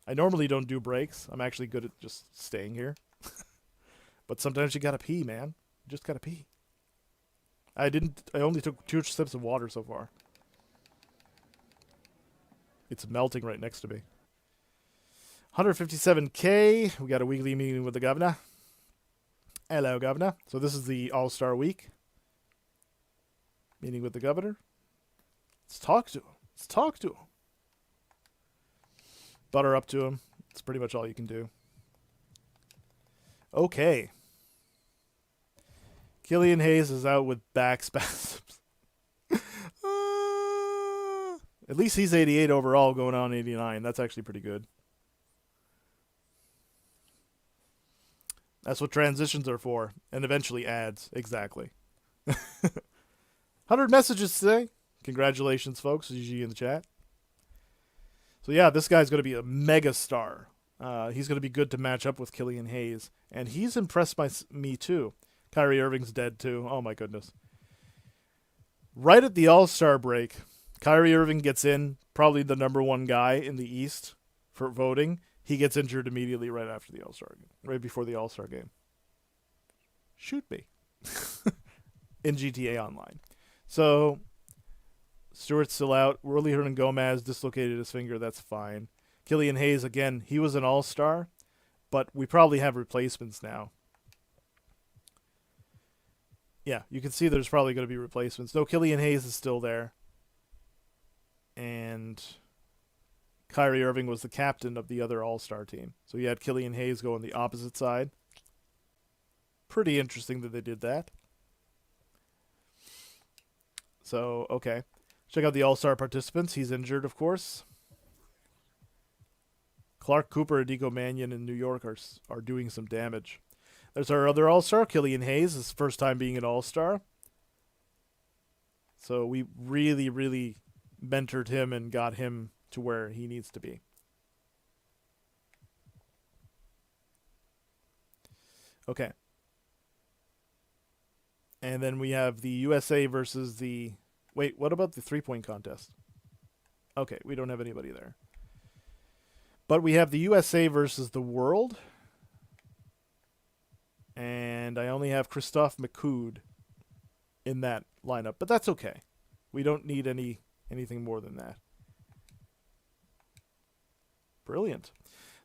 I normally don't do breaks. I'm actually good at just staying here. But sometimes you got to pee, man. You just got to pee. I only took 2 sips of water so far. It's melting right next to me. 157K. We got a weekly meeting with the governor. Hello, governor. So this is the All-Star week. Meeting with the governor. Let's talk to him. Let's talk to him. Butter up to him. That's pretty much all you can do. Okay. Killian Hayes is out with back spasms. At least he's 88 overall, going on 89. That's actually pretty good. That's what transitions are for. And eventually ads. Exactly. 100 messages today. Congratulations, folks. GG in the chat. So yeah, this guy's going to be a mega star. He's going to be good to match up with Killian Hayes. And he's impressed by me too. Kyrie Irving's dead too. Oh my goodness. Right at the All-Star break, Kyrie Irving gets in, probably the #1 guy in the East for voting. He gets injured immediately right after the All-Star game, right before the All-Star game. Shoot me. In GTA Online. So Stewart's still out. Willie Hernangomez dislocated his finger. That's fine. Killian Hayes, again, he was an all-star, but we probably have replacements now. Yeah, you can see there's probably going to be replacements. No, Killian Hayes is still there. And Kyrie Irving was the captain of the other all-star team. So you had Killian Hayes go on the opposite side. Pretty interesting that they did that. So, okay. Check out the all-star participants. He's injured, of course. Clark Cooper and Nico Mannion in New York are doing some damage. There's our other all-star, Killian Hayes, his first time being an all-star. So we really, really mentored him and got him to where he needs to be. Okay. And then we have the USA versus the... Wait, what about the three-point contest? Okay, we don't have anybody there. But we have the USA versus the world. And I only have Christophe McCood in that lineup. But that's okay. We don't need anything more than that. Brilliant.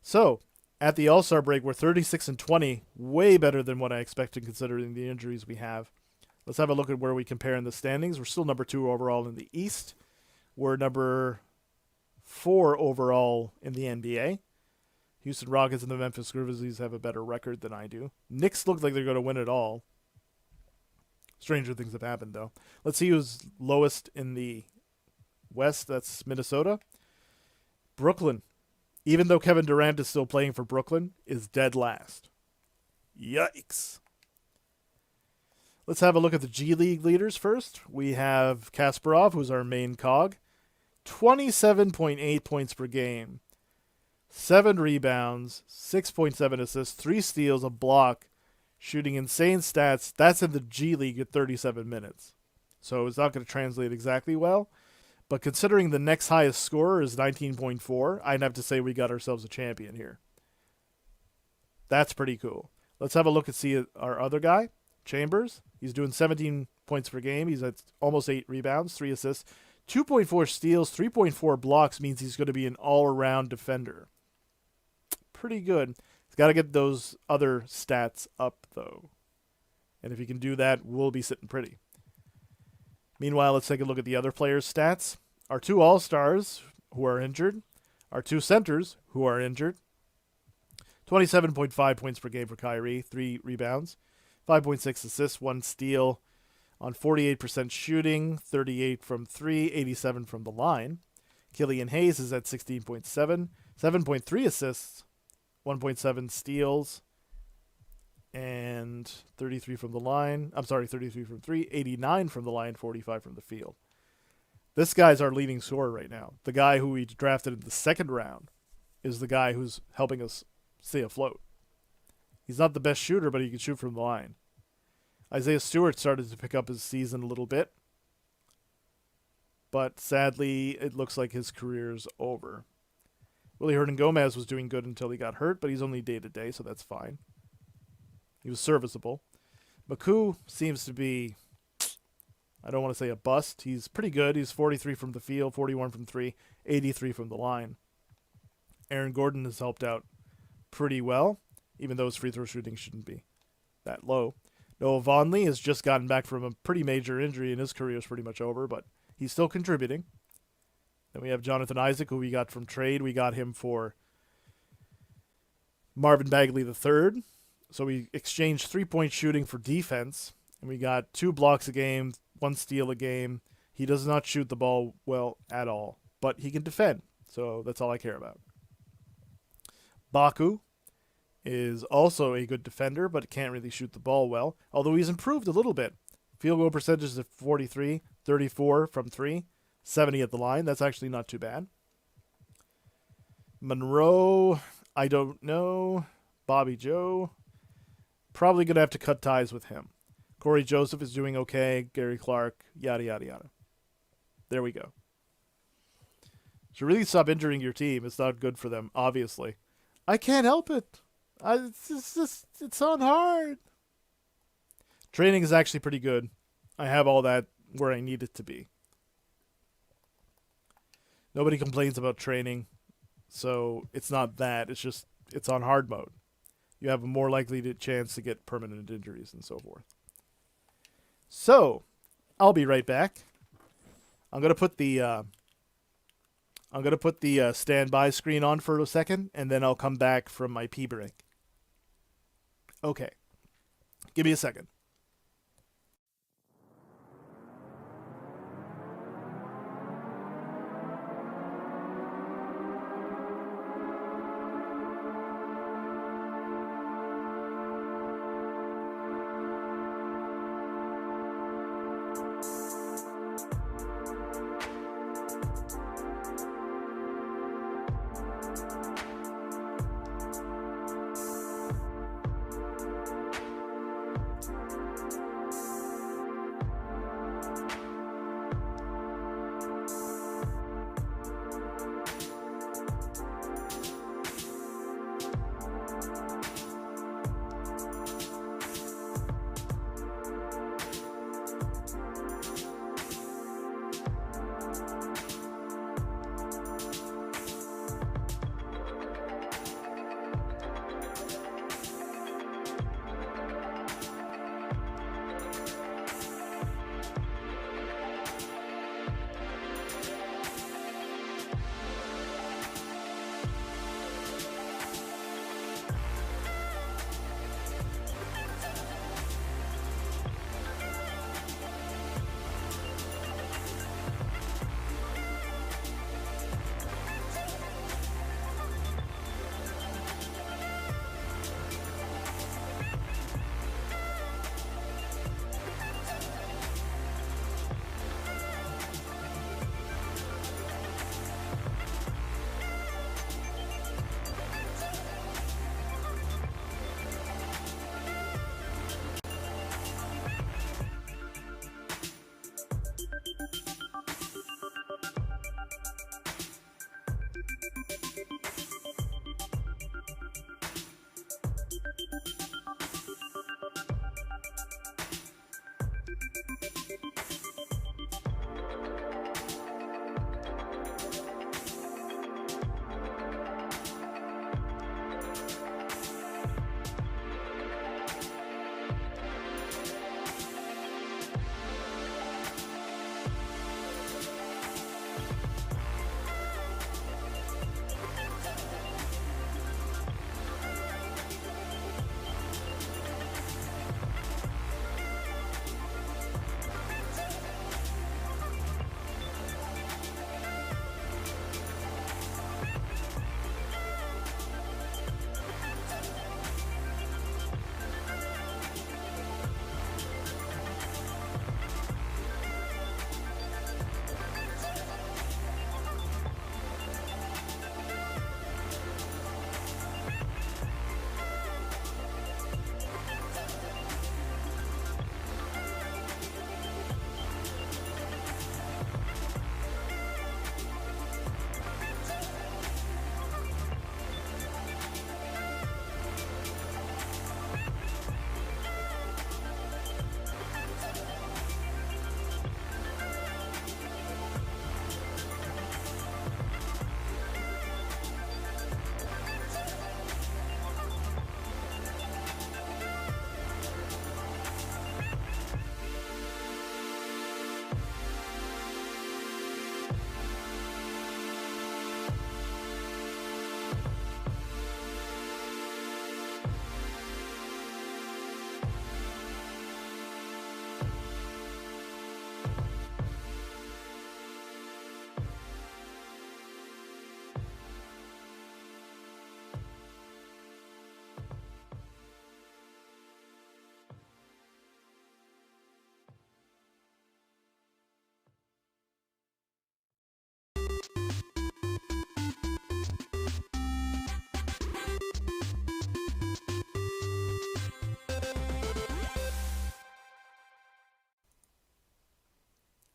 So, at the All-Star break, we're 36-20. Way better than what I expected considering the injuries we have. Let's have a look at where we compare in the standings. We're still number 2 overall in the East. We're number 4 overall in the NBA. Houston Rockets and the Memphis Grizzlies have a better record than I do. Knicks look like they're going to win it all. Stranger things have happened, though. Let's see who's lowest in the West. That's Minnesota. Brooklyn, even though Kevin Durant is still playing for Brooklyn, is dead last. Yikes. Let's have a look at the G League leaders first. We have Kasparov, who's our main cog. 27.8 points per game. 7 rebounds, 6.7 assists, 3 steals, a block, shooting insane stats. That's in the G League at 37 minutes. So it's not going to translate exactly well. But considering the next highest scorer is 19.4, I'd have to say we got ourselves a champion here. That's pretty cool. Let's have a look and see our other guy, Chambers. He's doing 17 points per game. He's at almost 8 rebounds, 3 assists, 2.4 steals, 3.4 blocks means he's going to be an all-around defender. Pretty good. He's got to get those other stats up, though. And if he can do that, we'll be sitting pretty. Meanwhile, let's take a look at the other players' stats. Our 2 all-stars who are injured. Our 2 centers who are injured. 27.5 points per game for Kyrie, 3 rebounds, 5.6 assists, 1 steal on 48% shooting, 38 from 3, 87 from the line. Killian Hayes is at 16.7, 7.3 assists, 1.7 steals, and 33 from the line. I'm sorry, 33 from 3, 89 from the line, 45 from the field. This guy's our leading scorer right now. The guy who we drafted in the second round is the guy who's helping us stay afloat. He's not the best shooter, but he can shoot from the line. Isaiah Stewart started to pick up his season a little bit, but sadly, it looks like his career's over. Willie Hernangomez was doing good until he got hurt, but he's only day-to-day, so that's fine. He was serviceable. McCoo seems to be, I don't want to say a bust. He's pretty good. He's 43 from the field, 41 from 3, 83 from the line. Aaron Gordon has helped out pretty well, even though his free throw shooting shouldn't be that low. Noah Vonleh has just gotten back from a pretty major injury, and his career is pretty much over, but he's still contributing. Then we have Jonathan Isaac, who we got from trade. We got him for Marvin Bagley III. So we exchanged 3-point shooting for defense, and we got 2 blocks a game, 1 steal a game. He does not shoot the ball well at all, but he can defend, so that's all I care about. Baku is also a good defender, but can't really shoot the ball well, although he's improved a little bit. Field goal percentage is at 43, 34 from 3, 70 at the line. That's actually not too bad. Monroe, I don't know. Bobby Joe, probably going to have to cut ties with him. Corey Joseph is doing okay. Gary Clark, yada, yada, yada. There we go. Should really stop injuring your team. It's not good for them, obviously. I can't help it. It's on hard. Training is actually pretty good. I have all that where I need it to be. Nobody complains about training, so it's not that. It's just it's on hard mode. You have a more likely chance to get permanent injuries and so forth. So, I'll be right back. I'm gonna put the standby screen on for a second, and then I'll come back from my pee break. Okay, give me a second.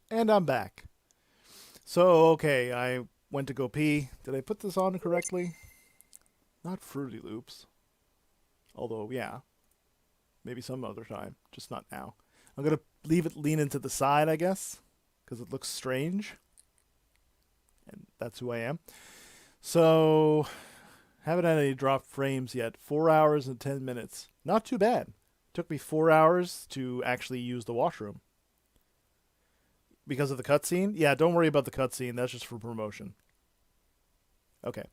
And I'm back. So, okay, I went to go pee. Did I put this on correctly? Not Fruity Loops. Although, yeah, maybe some other time, just not now. I'm going to leave it lean into the side, I guess, because it looks strange. and that's who I am. So, haven't had any drop frames yet. 4 hours and 10 minutes. Not too bad. Took me 4 hours to actually use the washroom. Because of the cutscene? Yeah, don't worry about the cutscene. That's just for promotion. Okay.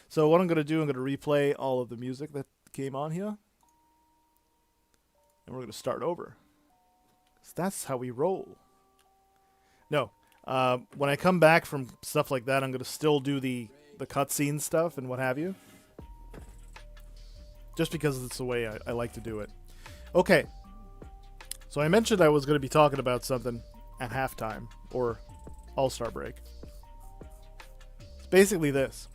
So what I'm going to do, I'm going to replay all of the music that came on here. And we're going to start over. 'Cause that's how we roll. No. When I come back from stuff like that, I'm going to still do the cutscene stuff and what have you. Just because it's the way I like to do it. Okay. So I mentioned I was going to be talking about something at halftime or All-Star break. It's basically this.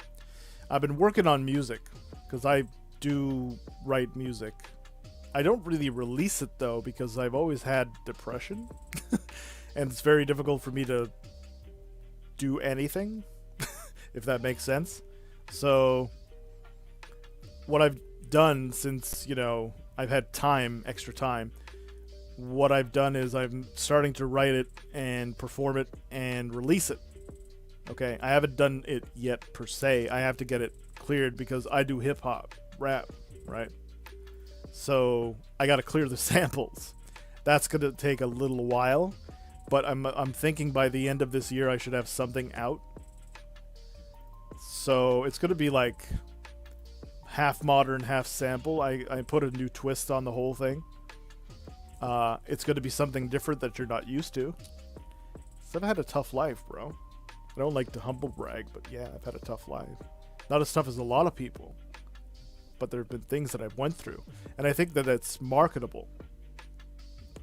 I've been working on music because I do write music. I don't really release it though because I've always had depression and it's very difficult for me to do anything, if that makes sense. So what I've done since, you know, I've had time, extra time, what I've done is I'm starting to write it and perform it and release it. Okay, I haven't done it yet per se. I have to get it cleared because I do hip hop, rap, right? So I got to clear the samples. That's going to take a little while, but I'm thinking by the end of this year I should have something out. So it's going to be like half modern, half sample. I put a new twist on the whole thing. It's going to be something different that you're not used to. So I've had a tough life, bro. I don't like to humble brag, but yeah, I've had a tough life. Not as tough as a lot of people, but there have been things that I've went through. And I think that it's marketable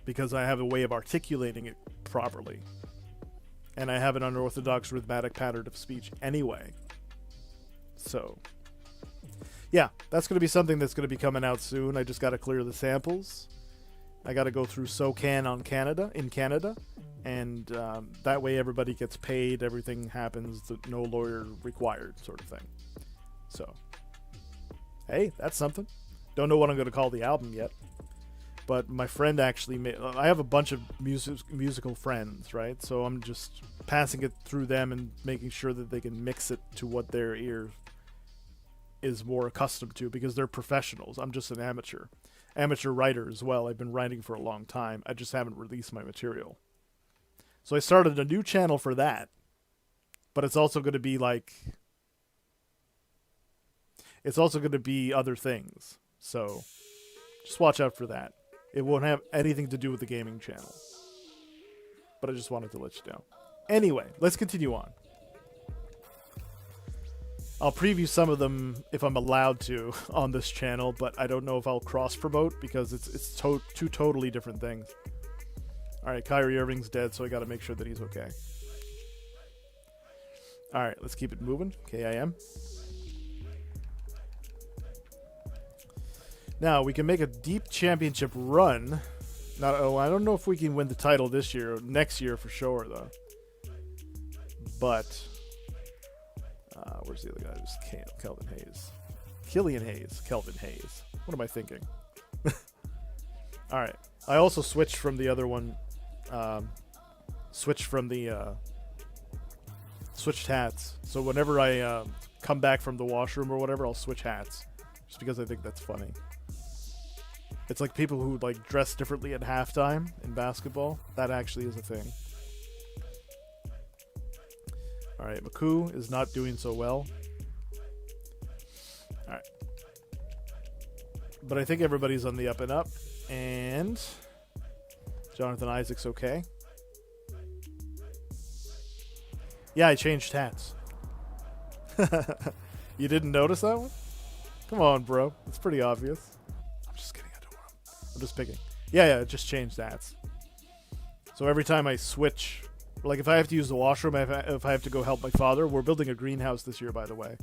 because I have a way of articulating it properly. And I have an unorthodox rhythmic pattern of speech anyway. So, yeah, that's going to be something that's going to be coming out soon. I just got to clear the samples. I got to go through SOCAN in Canada. And that way everybody gets paid, everything happens, no lawyer required sort of thing. So, hey, that's something. Don't know what I'm going to call the album yet. But my friend actually made... I have a bunch of musical friends, right? So I'm just passing it through them and making sure that they can mix it to what their ear is more accustomed to because they're professionals. I'm just an amateur. Amateur writer as well. I've been writing for a long time. I just haven't released my material. So I started a new channel for that. But it's also going to be like... It's also going to be other things. So just watch out for that. It won't have anything to do with the gaming channel. But I just wanted to let you know. Anyway, let's continue on. I'll preview some of them if I'm allowed to on this channel, but I don't know if I'll cross-promote because it's two totally different things. Alright, Kyrie Irving's dead, so I gotta make sure that he's okay. Alright, let's keep it moving. KIM. Now, we can make a deep championship run. I don't know if we can win the title this year or next year for sure, though. But... where's the other guy? Just Kelvin Hayes. Killian Hayes. Kelvin Hayes. What am I thinking? Alright. I also switched from the other one. Switched hats. So whenever I come back from the washroom or whatever, I'll switch hats. Just because I think that's funny. It's like people who like dress differently at halftime in basketball. That actually is a thing. Alright, Maku is not doing so well. Alright. But I think everybody's on the up and up. And Jonathan Isaac's okay. Yeah, I changed hats. You didn't notice that one? Come on, bro. It's pretty obvious. I'm just kidding. I don't want to. I'm just picking. Yeah, just changed hats. So every time I switch... Like, if I have to use the washroom, if I have to go help my father, we're building a greenhouse this year, by the way.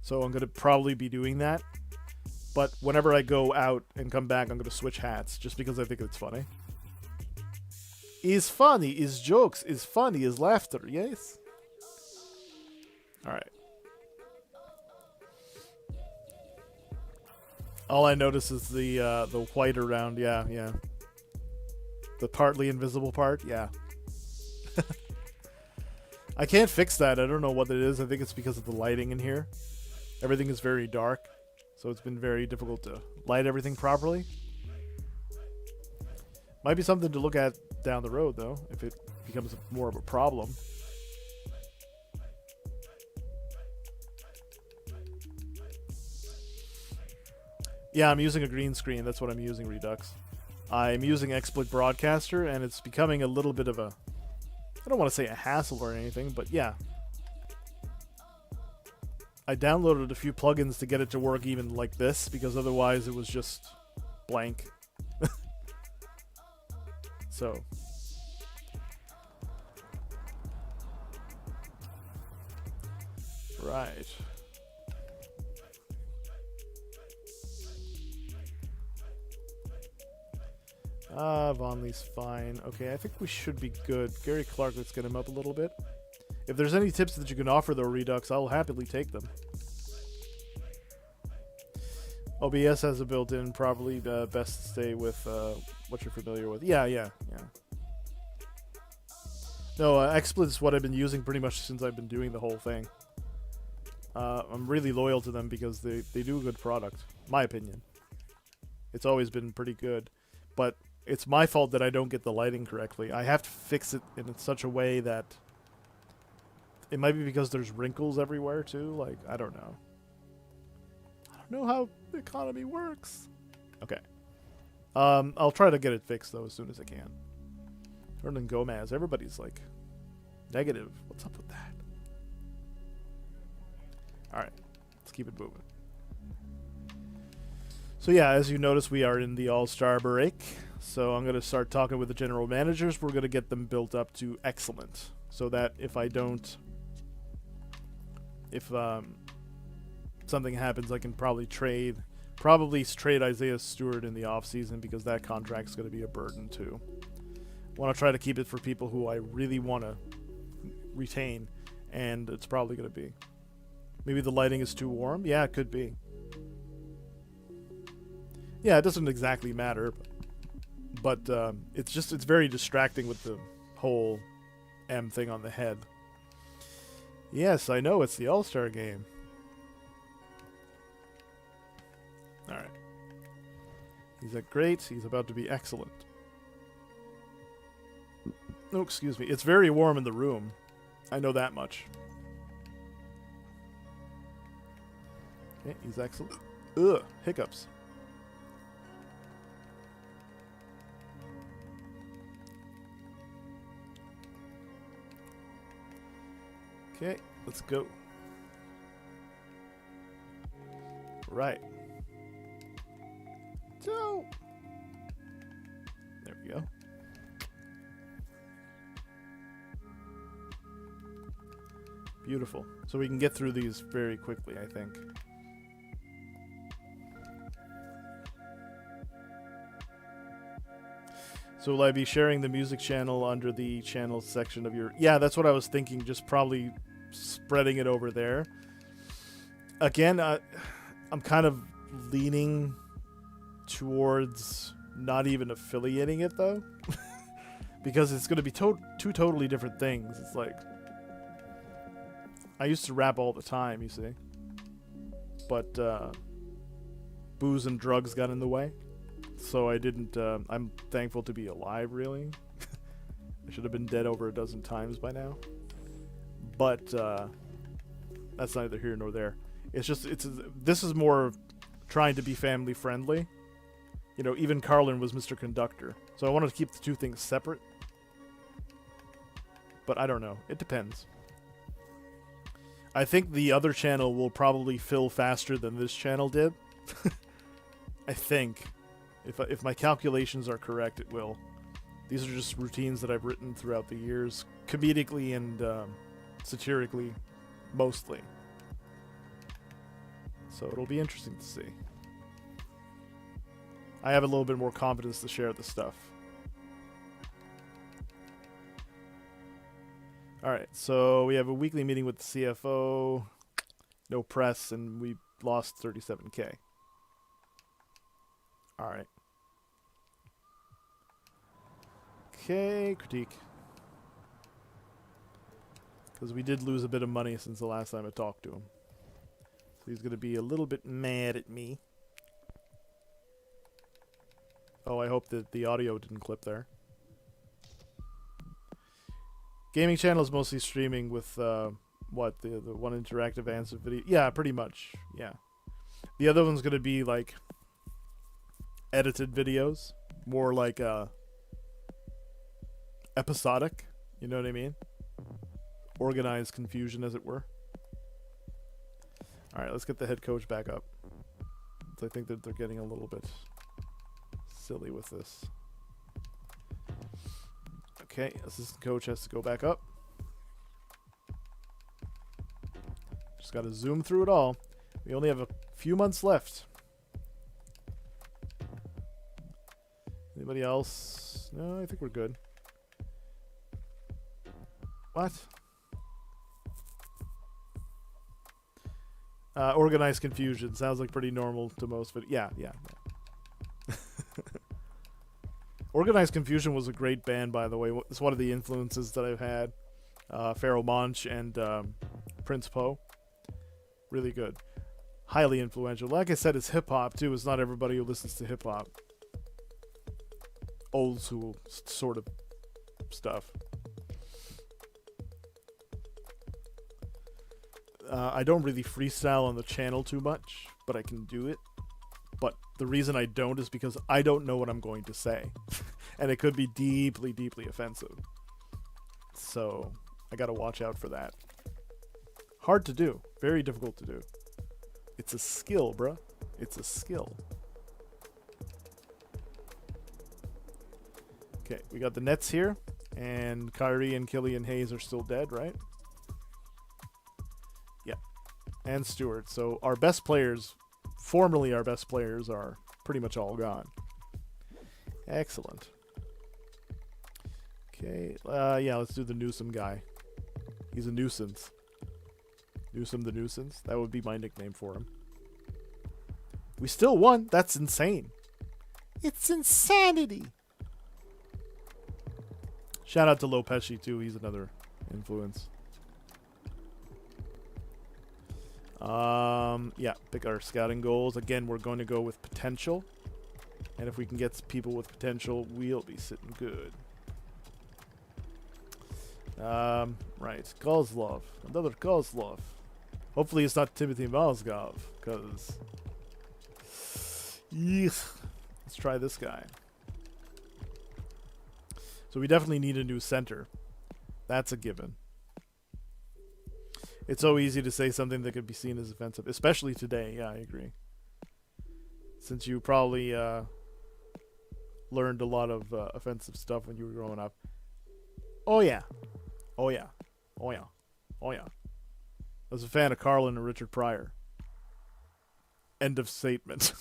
So I'm going to probably be doing that. But whenever I go out and come back, I'm going to switch hats, just because I think it's funny. Is funny, is jokes, is funny, is laughter, yes? Alright. All I notice is the white around, yeah. The partly invisible part, yeah. I can't fix that. I don't know what it is. I think it's because of the lighting in here. Everything is very dark, so it's been very difficult to light everything properly. Might be something to look at down the road, though, if it becomes more of a problem. Yeah, I'm using a green screen. That's what I'm using, Redux. I'm using XSplit Broadcaster, and it's becoming a little bit of a... I don't want to say a hassle or anything, but yeah. I downloaded a few plugins to get it to work even like this, because otherwise it was just blank. So... Right. Von Lee's fine. Okay, I think we should be good. Gary Clark, let's get him up a little bit. If there's any tips that you can offer, though, Redux, I'll happily take them. OBS has a built-in, probably best to stay with what you're familiar with. Yeah. No, XSplit is what I've been using pretty much since I've been doing the whole thing. I'm really loyal to them because they do a good product, my opinion. It's always been pretty good, but it's my fault that I don't get the lighting correctly. I have to fix it in such a way that... It might be because there's wrinkles everywhere, too. Like, I don't know. I don't know how the economy works. Okay. I'll try to get it fixed, though, as soon as I can. Hernan Gomez. Everybody's, like, negative. What's up with that? Alright. Let's keep it moving. So, yeah, as you notice, we are in the All-Star break. So I'm going to start talking with the general managers. We're going to get them built up to excellent. So that if I don't... If something happens, I can probably trade Isaiah Stewart in the offseason because that contract's going to be a burden too. I want to try to keep it for people who I really want to retain, and it's probably going to be. Maybe the lighting is too warm? Yeah, it could be. Yeah, it doesn't exactly matter, but it's very distracting with the whole M thing on the head. Yes, I know, it's the All-Star game. Alright. He's great, he's about to be excellent. Oh, excuse me. It's very warm in the room. I know that much. Okay, he's excellent. Ugh, hiccups. Okay, let's go. Right. So, there we go. Beautiful. So we can get through these very quickly, I think. So will I be sharing the music channel under the channel section of your... Yeah, that's what I was thinking, just probably spreading it over there. Again, I'm kind of leaning towards not even affiliating it, though. Because it's going to be two totally different things. It's like... I used to rap all the time, you see. But booze and drugs got in the way. So I didn't... I'm thankful to be alive, really. I should have been dead over a dozen times by now. But that's neither here nor there. It's just... This is more trying to be family friendly. You know, even Carlin was Mr. Conductor. So I wanted to keep the two things separate. But I don't know. It depends. I think the other channel will probably fill faster than this channel did. I think. If my calculations are correct, it will. These are just routines that I've written throughout the years. Comedically and satirically, mostly. So it'll be interesting to see. I have a little bit more confidence to share the stuff. Alright, so we have a weekly meeting with the CFO. No press, and we lost 37K. Alright. Okay, critique. Because we did lose a bit of money since the last time I talked to him. So he's going to be a little bit mad at me. Oh, I hope that the audio didn't clip there. Gaming channel is mostly streaming with, what, the one interactive answer video? Yeah, pretty much, yeah. The other one's going to be, like, edited videos. More like, episodic, you know what I mean? Organized confusion, as it were. Alright, let's get the head coach back up. So I think that they're getting a little bit silly with this. Okay, assistant coach has to go back up. Just gotta zoom through it all. We only have a few months left. Anybody else? No, I think we're good. What? Organized confusion. Sounds like pretty normal to most, but yeah. Organized Confusion was a great band, by the way. It's one of the influences that I've had. Pharoah Monch and Prince Poe. Really good. Highly influential. Like I said, it's hip-hop, too. It's not everybody who listens to hip-hop. Old school sort of stuff. I don't really freestyle on the channel too much, but I can do it. But the reason I don't is because I don't know what I'm going to say. And it could be deeply, deeply offensive. So, I gotta watch out for that. Hard to do. Very difficult to do. It's a skill, bruh. It's a skill. Okay, we got the Nets here. And Kyrie and Killian Hayes are still dead, right? Yeah. And Stewart. So, our best players... Formerly our best players are pretty much all gone. Excellent. Okay, yeah, let's do the Newsom guy. He's a nuisance. Newsom the Nuisance. That would be my nickname for him. We still won. That's insane. It's insanity. Shout out to Lopesci, too. He's another influence. Yeah, pick our scouting goals. Again, we're going to go with potential. And if we can get people with potential, we'll be sitting good. Right. Kozlov. Another Kozlov. Hopefully it's not Timothy Mozgov, because... Let's try this guy. So we definitely need a new center. That's a given. It's so easy to say something that could be seen as offensive, especially today. Yeah, I agree. Since you probably learned a lot of offensive stuff when you were growing up. Oh yeah. Oh yeah. Oh yeah. Oh yeah. I was a fan of Carlin and Richard Pryor. End of statement.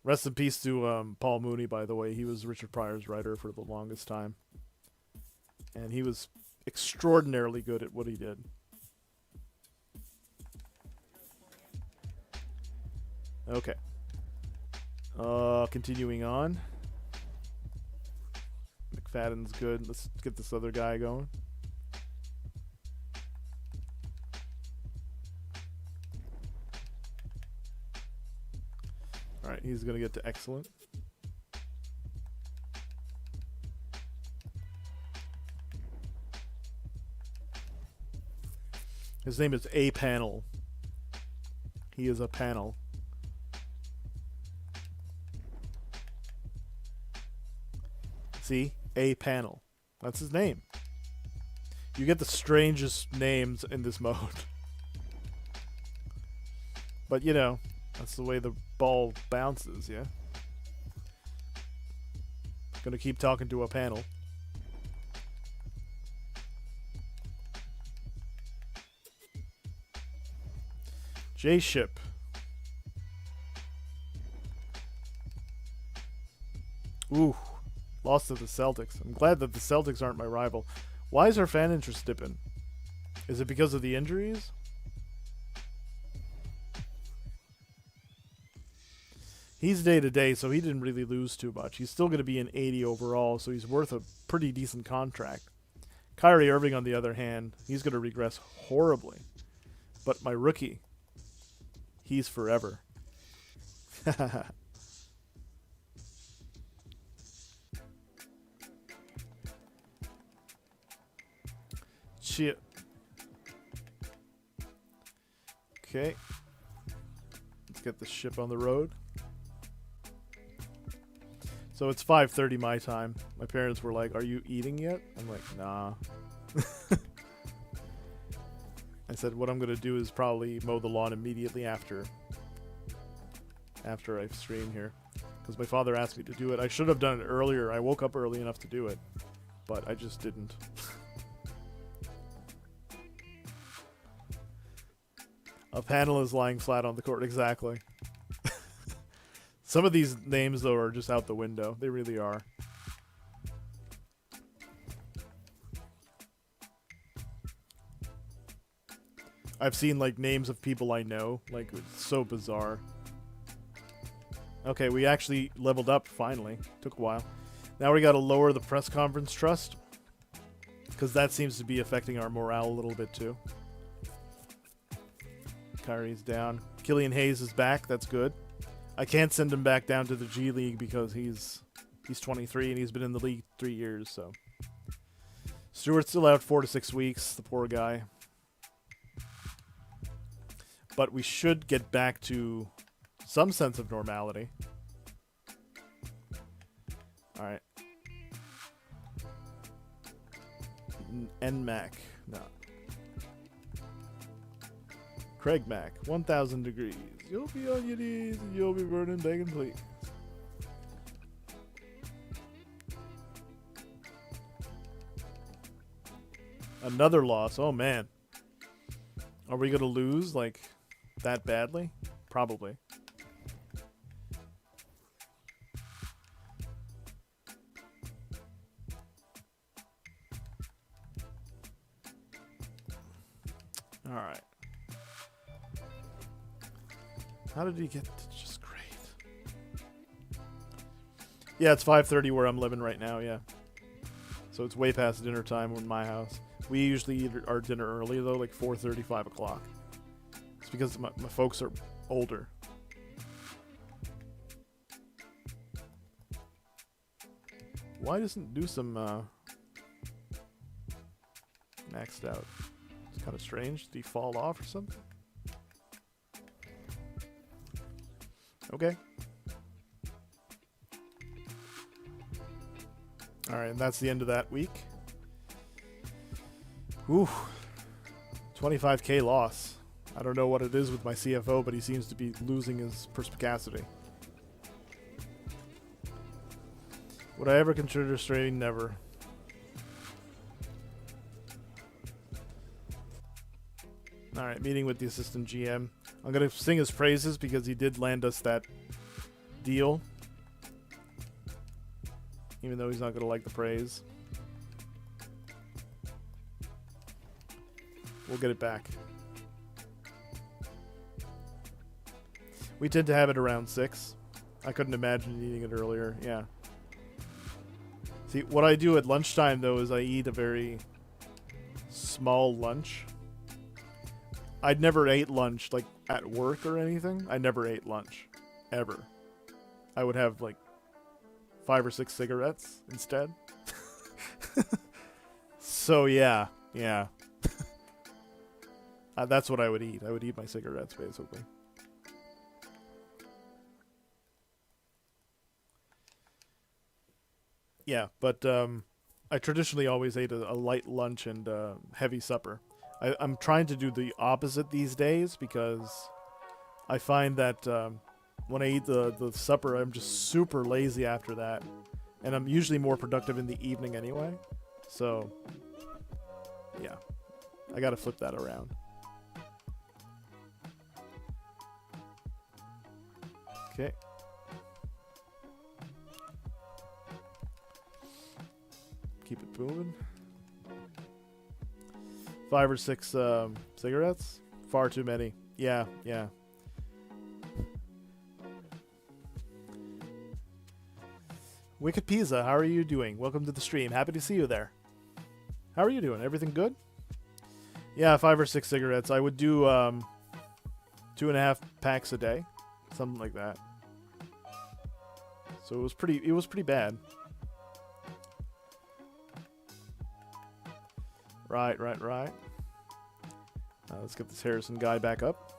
Rest in peace to Paul Mooney, by the way. He was Richard Pryor's writer for the longest time. And he was extraordinarily good at what he did. Okay. Continuing on. McFadden's good. Let's get this other guy going. Alright, he's going to get to excellent. His name is A Panel. He is a panel. See? A Panel. That's his name. You get the strangest names in this mode. But, you know, that's the way the ball bounces, yeah? Gonna keep talking to a panel. J-Ship. Ooh. Lost to the Celtics. I'm glad that the Celtics aren't my rival. Why is our fan interest dipping? Is it because of the injuries? He's day-to-day, so he didn't really lose too much. He's still going to be an 80 overall, so he's worth a pretty decent contract. Kyrie Irving, on the other hand, he's going to regress horribly. But my rookie, he's forever. Shit. Okay. Let's get the ship on the road. So it's 5:30 my time. My parents were like, "Are you eating yet?" I'm like, "Nah." I said, "What I'm gonna do is probably mow the lawn immediately after I stream here, because my father asked me to do it. I should have done it earlier. I woke up early enough to do it, but I just didn't." A panel is lying flat on the court. Exactly. Some of these names, though, are just out the window. They really are. I've seen, like, names of people I know. Like, it's so bizarre. Okay, we actually leveled up, finally. Took a while. Now we gotta lower the press conference trust, because that seems to be affecting our morale a little bit, too. Kyrie's down. Killian Hayes is back. That's good. I can't send him back down to the G League because he's 23 and he's been in the league 3 years. So Stewart's still out 4 to 6 weeks. The poor guy. But we should get back to some sense of normality. All right. NMAC. No. Craig Mac, 1,000 degrees. You'll be on your knees and you'll be burning, begging, please. Another loss. Oh, man. Are we going to lose, like, that badly? Probably. All right. How did he get to just great? Yeah, it's 5:30 where I'm living right now, yeah. So it's way past dinner time in my house. We usually eat our dinner early, though, like 4:30, 5 o'clock. It's because my folks are older. Why doesn't it do some maxed out? It's kind of strange. Did he fall off or something? Okay. Alright, and that's the end of that week. Ooh. 25k loss. I don't know what it is with my CFO, but he seems to be losing his perspicacity. Would I ever consider streaming? Never. Alright, meeting with the assistant GM. I'm going to sing his praises because he did land us that deal. Even though he's not going to like the praise. We'll get it back. We tend to have it around 6. I couldn't imagine eating it earlier. Yeah. See, what I do at lunchtime, though, is I eat a very small lunch. I'd never ate lunch, like, at work or anything. I never ate lunch. Ever. I would have, like, 5 or 6 cigarettes instead. So, yeah. Yeah. That's what I would eat. I would eat my cigarettes, basically. Yeah, but I traditionally always ate a light lunch and heavy supper. I'm trying to do the opposite these days because I find that when I eat the supper, I'm just super lazy after that. And I'm usually more productive in the evening anyway. So, yeah. I gotta flip that around. Okay. Keep it moving. 5 or 6 cigarettes? Far too many. Yeah, yeah. Wicked Pizza, how are you doing? Welcome to the stream. Happy to see you there. How are you doing? Everything good? Yeah, 5 or 6 cigarettes. I would do 2.5 packs a day, something like that. So it was pretty bad. Right. Let's get this Harrison guy back up.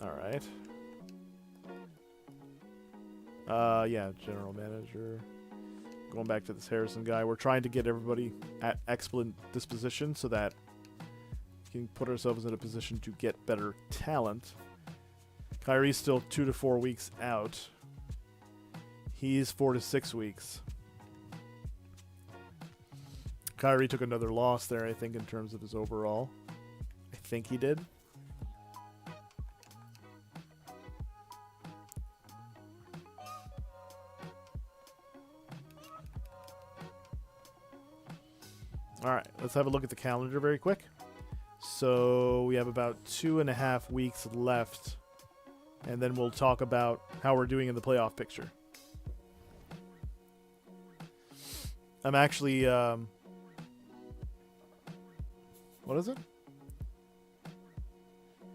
All right. Yeah, general manager. Going back to this Harrison guy. We're trying to get everybody at excellent disposition so that we can put ourselves in a position to get better talent. Kyrie's still 2 to 4 weeks out. He's 4 to 6 weeks. Kyrie took another loss there, I think, in terms of his overall. I think he did. Alright, let's have a look at the calendar very quick. So we have about 2.5 weeks left. And then we'll talk about how we're doing in the playoff picture. I'm actually, what is it?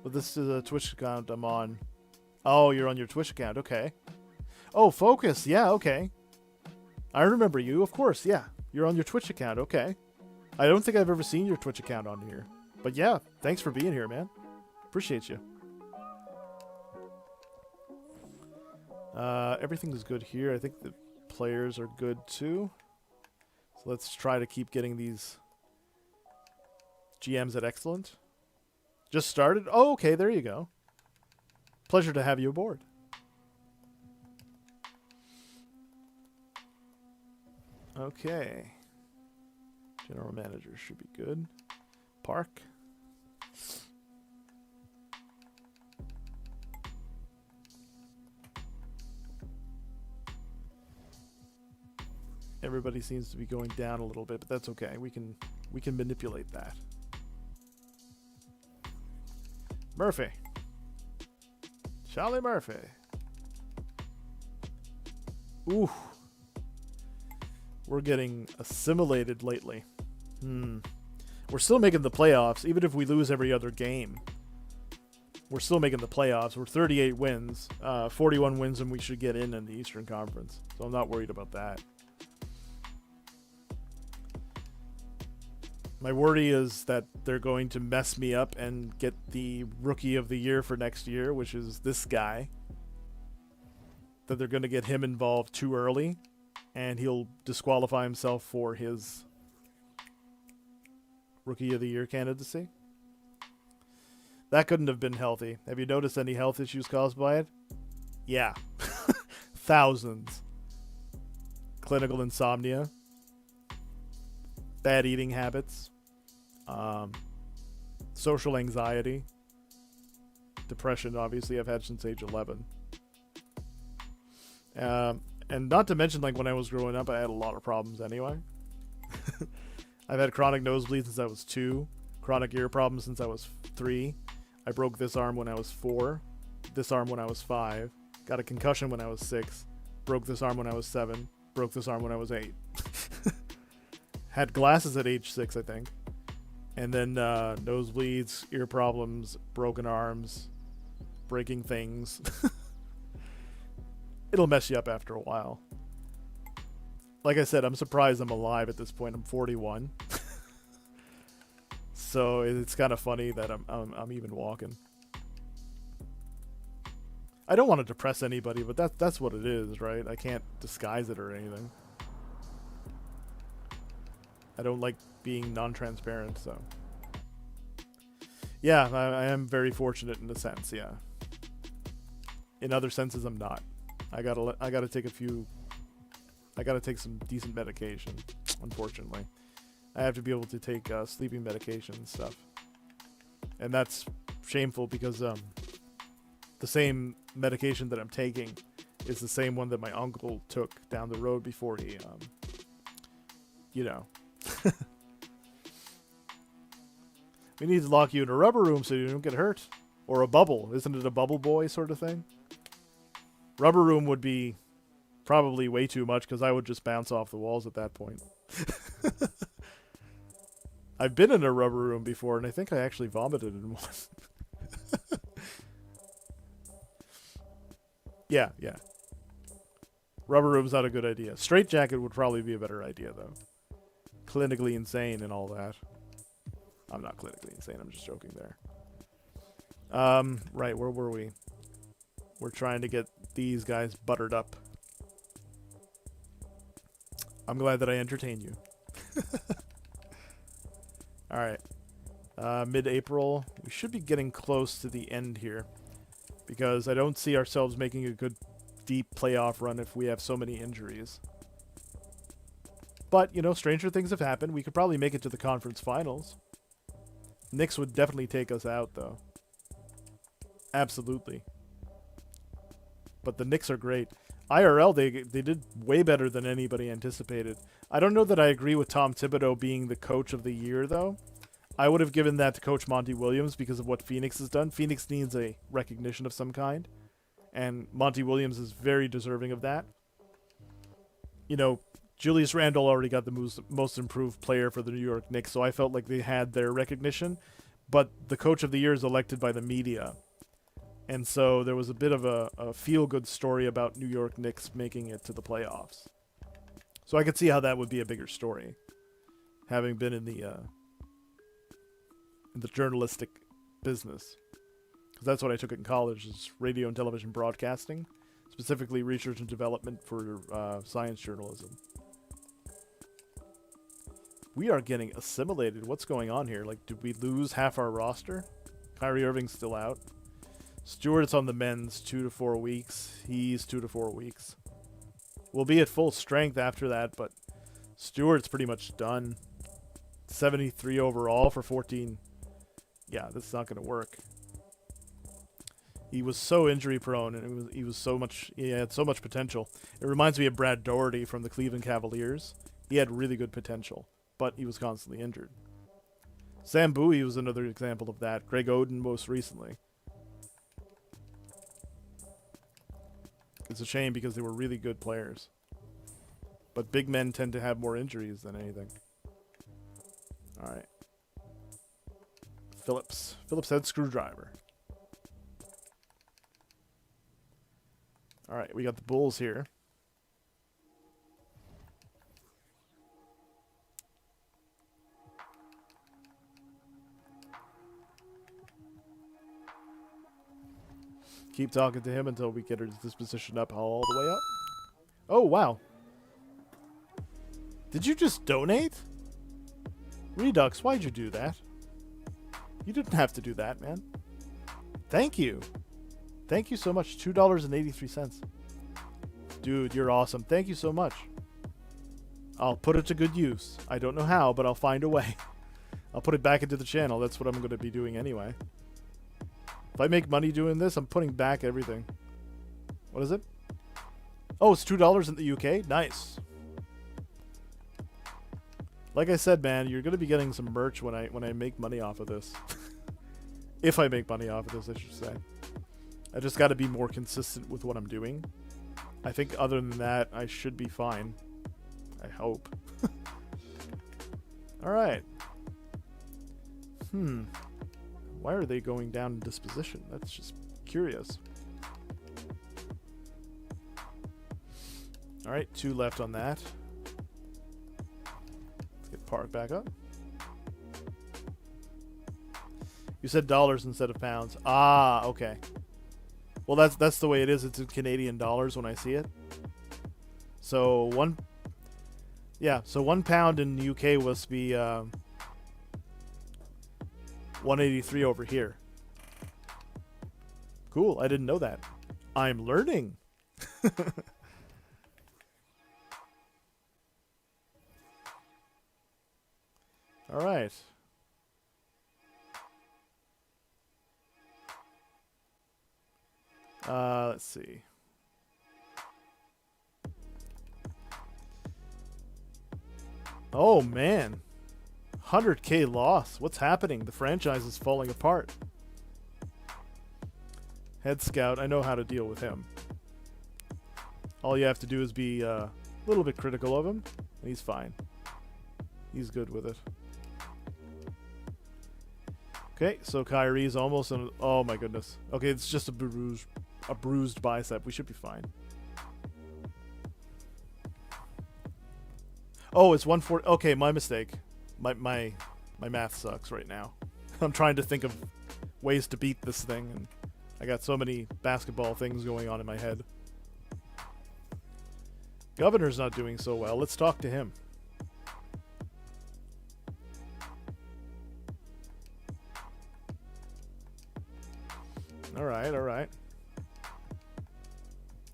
Well, this is a Twitch account I'm on. Oh, you're on your Twitch account. Okay. Oh, Focus. Yeah, okay. I remember you. Of course, yeah. You're on your Twitch account. Okay. I don't think I've ever seen your Twitch account on here. But yeah, thanks for being here, man. Appreciate you. Everything's good here. I think the players are good too. So let's try to keep getting these GMs at excellent. Just started? Oh, okay, there you go. Pleasure to have you aboard. Okay. General manager should be good. Park. Everybody seems to be going down a little bit, but that's okay. We can manipulate that. Murphy. Charlie Murphy. Ooh. We're getting assimilated lately. We're still making the playoffs, even if we lose every other game. We're still making the playoffs. We're 38 wins, 41 wins, and we should get in the Eastern Conference. So I'm not worried about that. My worry is that they're going to mess me up and get the Rookie of the Year for next year, which is this guy. That they're going to get him involved too early, and he'll disqualify himself for his Rookie of the Year candidacy. That couldn't have been healthy. Have you noticed any health issues caused by it? Yeah. Thousands. Clinical insomnia. Bad eating habits. Social anxiety. Depression, obviously, I've had since age 11. And not to mention, like, when I was growing up, I had a lot of problems anyway. I've had chronic nosebleeds since I was 2. Chronic ear problems since I was 3. I broke this arm when I was 4. This arm when I was 5. Got a concussion when I was 6. Broke this arm when I was 7. Broke this arm when I was 8. Had glasses at age 6, I think. And then nosebleeds, ear problems, broken arms, breaking things. It'll mess you up after a while. Like I said, I'm surprised I'm alive at this point. I'm 41. So it's kind of funny that I'm even walking. I don't want to depress anybody, but that's what it is, right? I can't disguise it or anything. I don't like being non-transparent, so. Yeah, I am very fortunate in a sense, yeah. In other senses, I'm not. I gotta take some decent medication, unfortunately. I have to be able to take sleeping medication and stuff. And that's shameful because the same medication that I'm taking is the same one that my uncle took down the road before he, you know. We need to lock you in a rubber room so you don't get hurt. Or a bubble. Isn't it a bubble boy sort of thing? Rubber room would be probably way too much because I would just bounce off the walls at that point. I've been in a rubber room before, and I think I actually vomited in one. Yeah. Rubber room's not a good idea. Straight jacket would probably be a better idea, though. Clinically insane and all that. I'm not clinically insane. I'm just joking there. Right, where were we? We're trying to get these guys buttered up. I'm glad that I entertain you. Alright. Mid-April. We should be getting close to the end here. Because I don't see ourselves making a good deep playoff run if we have so many injuries. But, you know, stranger things have happened. We could probably make it to the conference finals. Knicks would definitely take us out, though. Absolutely. But the Knicks are great. IRL, they did way better than anybody anticipated. I don't know that I agree with Tom Thibodeau being the coach of the year, though. I would have given that to Coach Monty Williams because of what Phoenix has done. Phoenix needs a recognition of some kind. And Monty Williams is very deserving of that. You know, Julius Randle already got the most improved player for the New York Knicks, so I felt like they had their recognition. But the coach of the year is elected by the media. And so there was a bit of a feel-good story about New York Knicks making it to the playoffs. So I could see how that would be a bigger story, having been in the journalistic business. Because that's what I took in college, is radio and television broadcasting, specifically research and development for science journalism. We are getting assimilated. What's going on here? Like, did we lose half our roster? Kyrie Irving's still out. Stewart's on the men's 2 to 4 weeks. He's 2 to 4 weeks. We'll be at full strength after that, but Stewart's pretty much done. 73 overall for 14. Yeah, that's not going to work. He was so injury prone, and he had so much potential. It reminds me of Brad Daugherty from the Cleveland Cavaliers. He had really good potential, but he was constantly injured. Sam Bowie was another example of that. Greg Oden most recently. It's a shame because they were really good players. But big men tend to have more injuries than anything. Alright. Phillips. Phillips head screwdriver. Alright, we got the Bulls here. Keep talking to him until we get his disposition up all the way up. Oh, wow. Did you just donate? Redux, why'd you do that? You didn't have to do that, man. Thank you. Thank you so much. $2.83. Dude, you're awesome. Thank you so much. I'll put it to good use. I don't know how, but I'll find a way. I'll put it back into the channel. That's what I'm going to be doing anyway. If I make money doing this, I'm putting back everything. What is it? Oh, it's $2 in the UK? Nice. Like I said, man, you're going to be getting some merch when I make money off of this. If I make money off of this, I should say. I just got to be more consistent with what I'm doing. I think other than that, I should be fine. I hope. Alright. Why are they going down in disposition? That's just curious. Alright, 2 left on that. Let's get Park back up. You said dollars instead of pounds. Ah, okay. Well, that's the way it is. It's in Canadian dollars when I see it. So one pound in the UK must be 183 over here. Cool, I didn't know that. I'm learning. All right. Let's see. Oh man. 100K loss. What's happening? The franchise is falling apart. Head scout, I know how to deal with him. All you have to do is be a little bit critical of him, and he's fine. He's good with it. Okay, so Kyrie's almost on... Oh my goodness. Okay, it's just a bruised bicep. We should be fine. Oh, it's 140. Okay, my mistake. My math sucks right now. I'm trying to think of ways to beat this thing, and I got so many basketball things going on in my head. Governor's not doing so well. Let's talk to him. Alright, alright.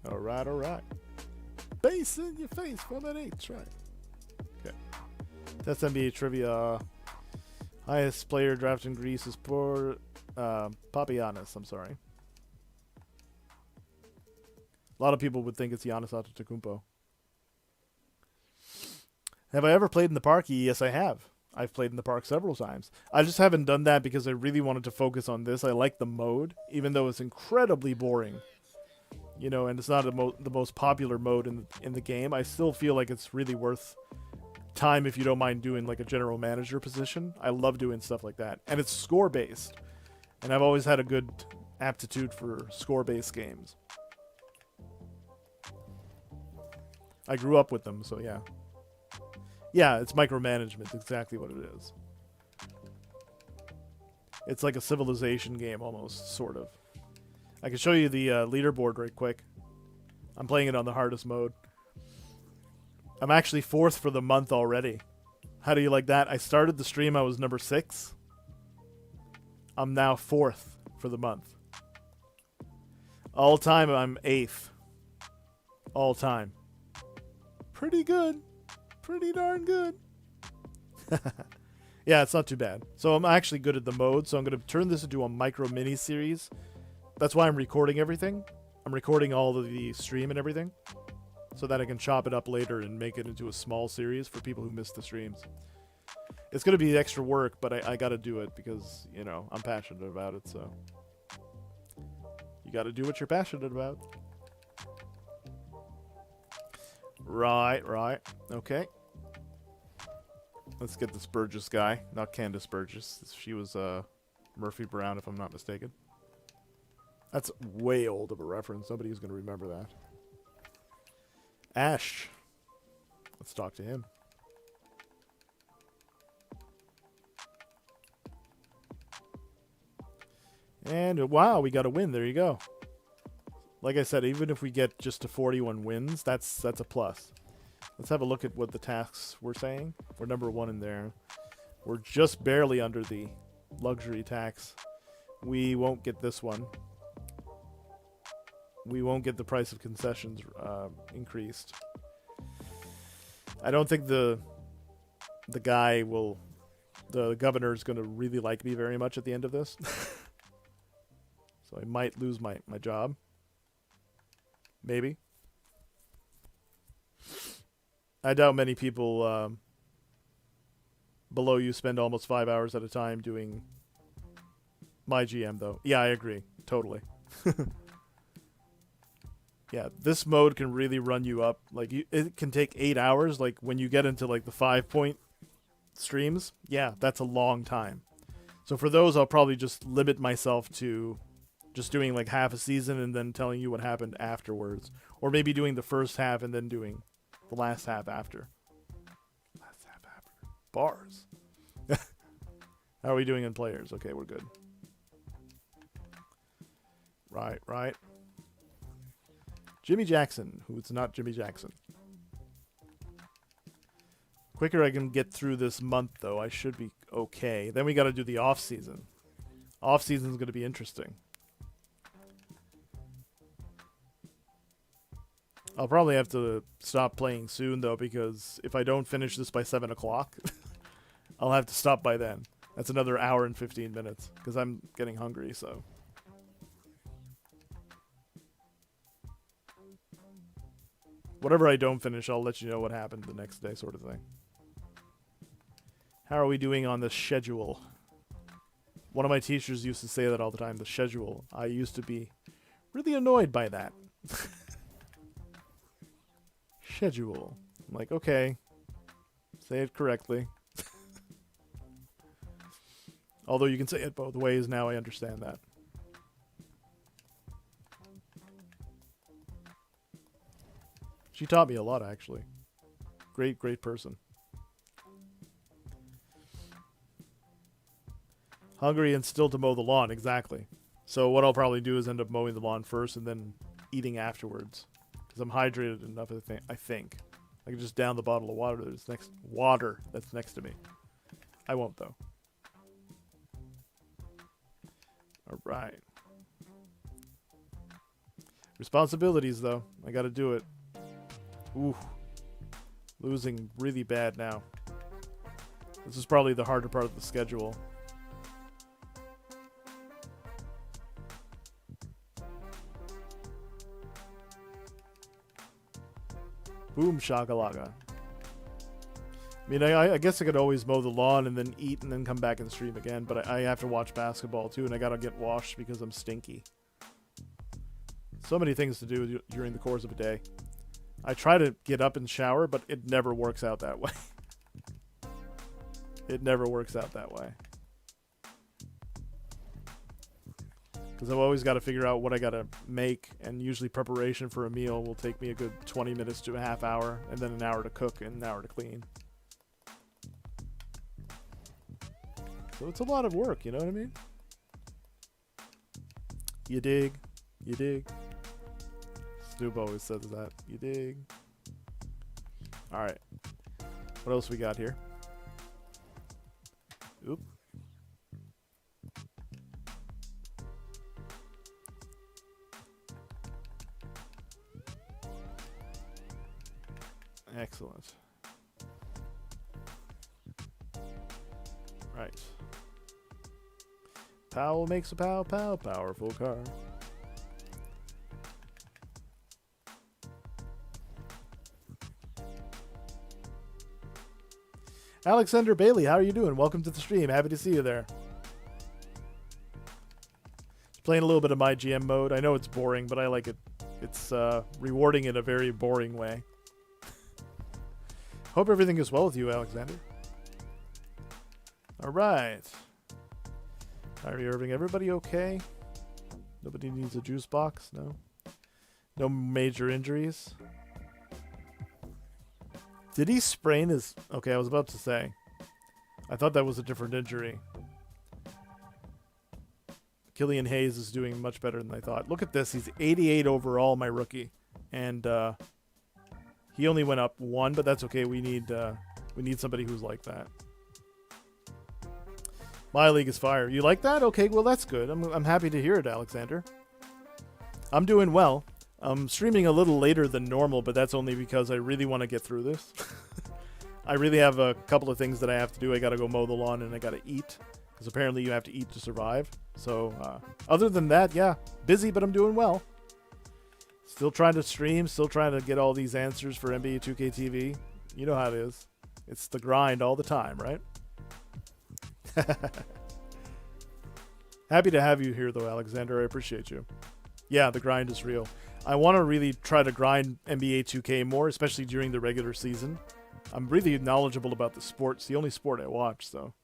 Alright, alright. Bass in your face from an 8 right. Okay. That's NBA trivia. Highest player drafted in Greece is for Papagiannis, I'm sorry. A lot of people would think it's Giannis Antetokounmpo. Have I ever played in the park? Yes, I have. I've played in the park several times. I just haven't done that because I really wanted to focus on this. I like the mode, even though it's incredibly boring. You know, and it's not the most popular mode in the game. I still feel like it's really worth time if you don't mind doing like a general manager position. I love doing stuff like that. And it's score-based. And I've always had a good aptitude for score-based games. I grew up with them, so yeah. Yeah, it's micromanagement, exactly what it is. It's like a civilization game almost, sort of. I can show you the leaderboard right quick. I'm playing it on the hardest mode. I'm actually 4th for the month already. How do you like that? I started the stream, I was number 6. I'm now 4th for the month. All time, I'm 8th. All time. Pretty good. Pretty darn good. Yeah, it's not too bad. So I'm actually good at the mode, so I'm going to turn this into a micro mini series. That's why I'm recording everything. I'm recording all of the stream and everything, so that I can chop it up later and make it into a small series for people who missed the streams. It's going to be extra work, but I got to do it because, you know, I'm passionate about it, so. You got to do what you're passionate about. Right, right. Okay. Let's get this Burgess guy. Not Candace Burgess. She was Murphy Brown, if I'm not mistaken. That's way old of a reference. Nobody's going to remember that. Ash. Let's talk to him. And wow, we got a win. There you go. Like I said, even if we get just to 41 wins, that's a plus. Let's have a look at what the tasks were saying. We're number 1 in there. We're just barely under the luxury tax. We won't get this one. We won't get the price of concessions increased. I don't think the guy will... The governor is going to really like me very much at the end of this. So I might lose my job. Maybe. I doubt many people below you spend almost 5 hours at a time doing MyGM, though. Yeah, I agree. Totally. Yeah, this mode can really run you up. Like, it can take 8 hours. Like, when you get into, like, the 5-point streams, yeah, that's a long time. So for those, I'll probably just limit myself to just doing, like, half a season and then telling you what happened afterwards. Or maybe doing the first half and then doing the last half after. Last half after. Bars. How are we doing in players? Okay, we're good. Right, right. Jimmy Jackson, who's not Jimmy Jackson. Quicker I can get through this month, though, I should be okay. Then we got to do the off-season. Off-season's going to be interesting. I'll probably have to stop playing soon, though, because if I don't finish this by 7 o'clock, I'll have to stop by then. That's another hour and 15 minutes, because I'm getting hungry, so... Whatever I don't finish, I'll let you know what happened the next day, sort of thing. How are we doing on the schedule? One of my teachers used to say that all the time, the schedule. I used to be really annoyed by that. schedule. I'm like, okay. Say it correctly. Although you can say it both ways now, I understand that. She taught me a lot, actually. Great, great person. Hungry and still to mow the lawn, exactly. So what I'll probably do is end up mowing the lawn first and then eating afterwards. Because I'm hydrated enough, I think. I can just down the bottle of water that's next to me. I won't, though. Alright. Responsibilities, though. I gotta do it. Ooh. Losing really bad now. This is probably the harder part of the schedule. Boom shakalaka. I mean, I guess I could always mow the lawn and then eat and then come back and stream again, but I have to watch basketball too, and I gotta get washed because I'm stinky. So many things to do during the course of a day. I try to get up and shower, but it never works out that way. It never works out that way. Because I've always got to figure out what I got to make, and usually preparation for a meal will take me a good 20 minutes to a half hour, and then an hour to cook and an hour to clean. So it's a lot of work, you know what I mean? You dig? You dig? Snoop always says that. You dig? Alright. What else we got here? Oop. Excellent. Right. Powell makes a powerful car. Alexander Bailey, how are you doing? Welcome to the stream. Happy to see you there. Playing a little bit of MyGM mode. I know it's boring, but I like it. It's rewarding in a very boring way. Hope everything is well with you, Alexander. All right. Kyrie Irving, everybody okay? Nobody needs a juice box? No? No major injuries? Did he sprain his... Okay, I was about to say. I thought that was a different injury. Killian Hayes is doing much better than I thought. Look at this. He's 88 overall, my rookie. And he only went up 1, but that's okay. We need somebody who's like that. My league is fire. You like that? Okay, well, that's good. I'm happy to hear it, Alexander. I'm doing well. I'm streaming a little later than normal, but that's only because I really want to get through this. I really have a couple of things that I have to do. I got to go mow the lawn and I got to eat, because apparently you have to eat to survive. So other than that, yeah, busy, but I'm doing well. Still trying to stream, still trying to get all these answers for NBA 2K TV. You know how it is. It's the grind all the time, right? Happy to have you here, though, Alexander. I appreciate you. Yeah, the grind is real. I want to really try to grind NBA 2K more, especially during the regular season. I'm really knowledgeable about the sport. It's the only sport I watch, so.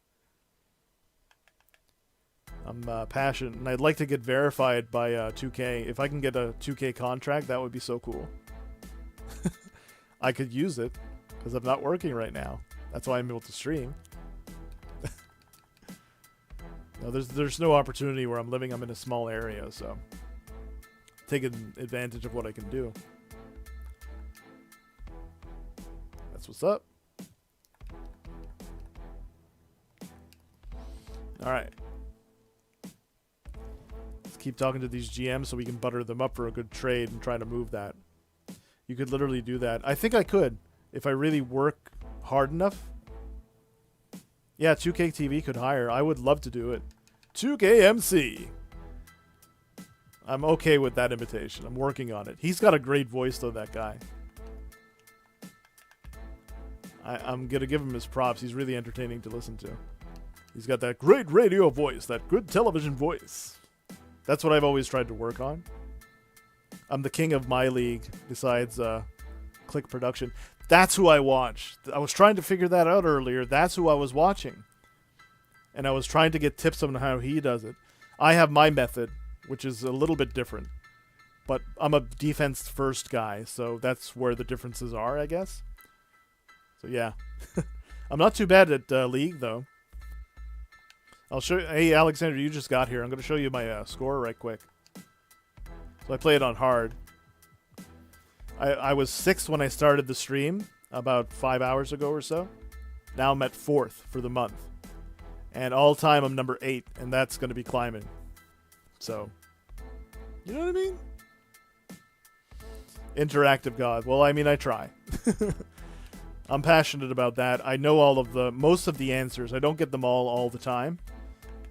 I'm passionate, and I'd like to get verified by 2K. If I can get a 2K contract, that would be so cool. I could use it, because I'm not working right now. That's why I'm able to stream. No, there's no opportunity where I'm living. I'm in a small area, so taking advantage of what I can do. That's what's up. All right. Let's keep talking to these GMs so we can butter them up for a good trade and try to move that. You could literally do that. I think I could if I really work hard enough. Yeah, 2K TV could hire. I would love to do it. 2K MC. I'm okay with that invitation. I'm working on it. He's got a great voice, though, that guy. I'm going to give him his props. He's really entertaining to listen to. He's got that great radio voice, that good television voice. That's what I've always tried to work on. I'm the king of my league, besides Click Production. That's who I watched. I was trying to figure that out earlier. That's who I was watching. And I was trying to get tips on how he does it. I have my method, which is a little bit different. But I'm a defense first guy, so that's where the differences are, I guess. So yeah. I'm not too bad at League, though. I'll show you. Hey, Alexander, you just got here. I'm going to show you my score right quick. So I play it on hard. I was 6th when I started the stream about 5 hours ago or so. Now I'm at 4th for the month. And all time I'm number 8, and that's going to be climbing. So, you know what I mean? Interactive God. Well, I mean, I try. I'm passionate about that. I know most of the answers. I don't get them all the time.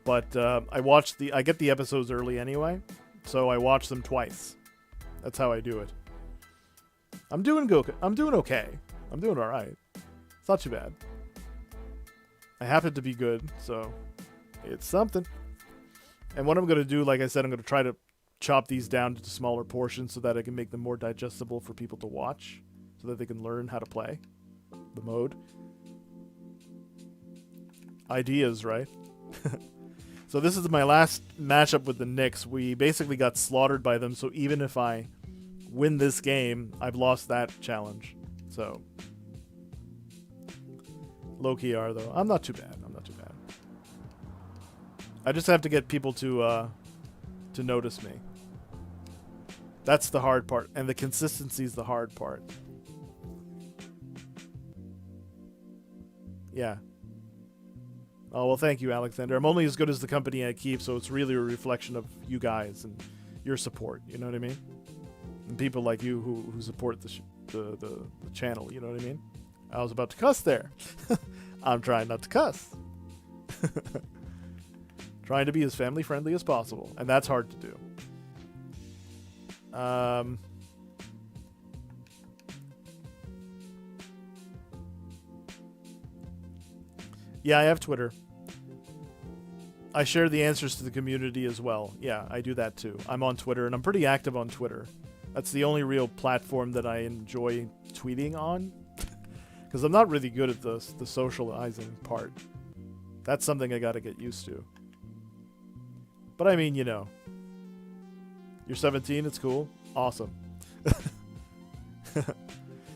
But I get the episodes early anyway. So I watch them twice. That's how I do it. I'm doing okay. I'm doing all right. It's not too bad. I happen to be good, so it's something. And what I'm going to do, like I said, I'm going to try to chop these down into smaller portions so that I can make them more digestible for people to watch, so that they can learn how to play the mode. Ideas, right? So this is my last matchup with the Knicks. We basically got slaughtered by them, so even if I win this game, I've lost that challenge. So low-key are, though. I'm not too bad. I just have to get people to notice me. That's the hard part, and the consistency is the hard part. Yeah. Oh, well, thank you, Alexander. I'm only as good as the company I keep, so it's really a reflection of you guys and your support. You know what I mean? And people like you who support the channel. You know what I mean? I was about to cuss there. I'm trying not to cuss. Trying to be as family friendly as possible, and that's hard to do. Yeah, I have Twitter. I share the answers to the community as well. Yeah, I do that too. I'm on Twitter, and I'm pretty active on Twitter. That's the only real platform that I enjoy tweeting on. Because I'm not really good at the socializing part. That's something I gotta get used to. But I mean, you know. You're 17, it's cool. Awesome.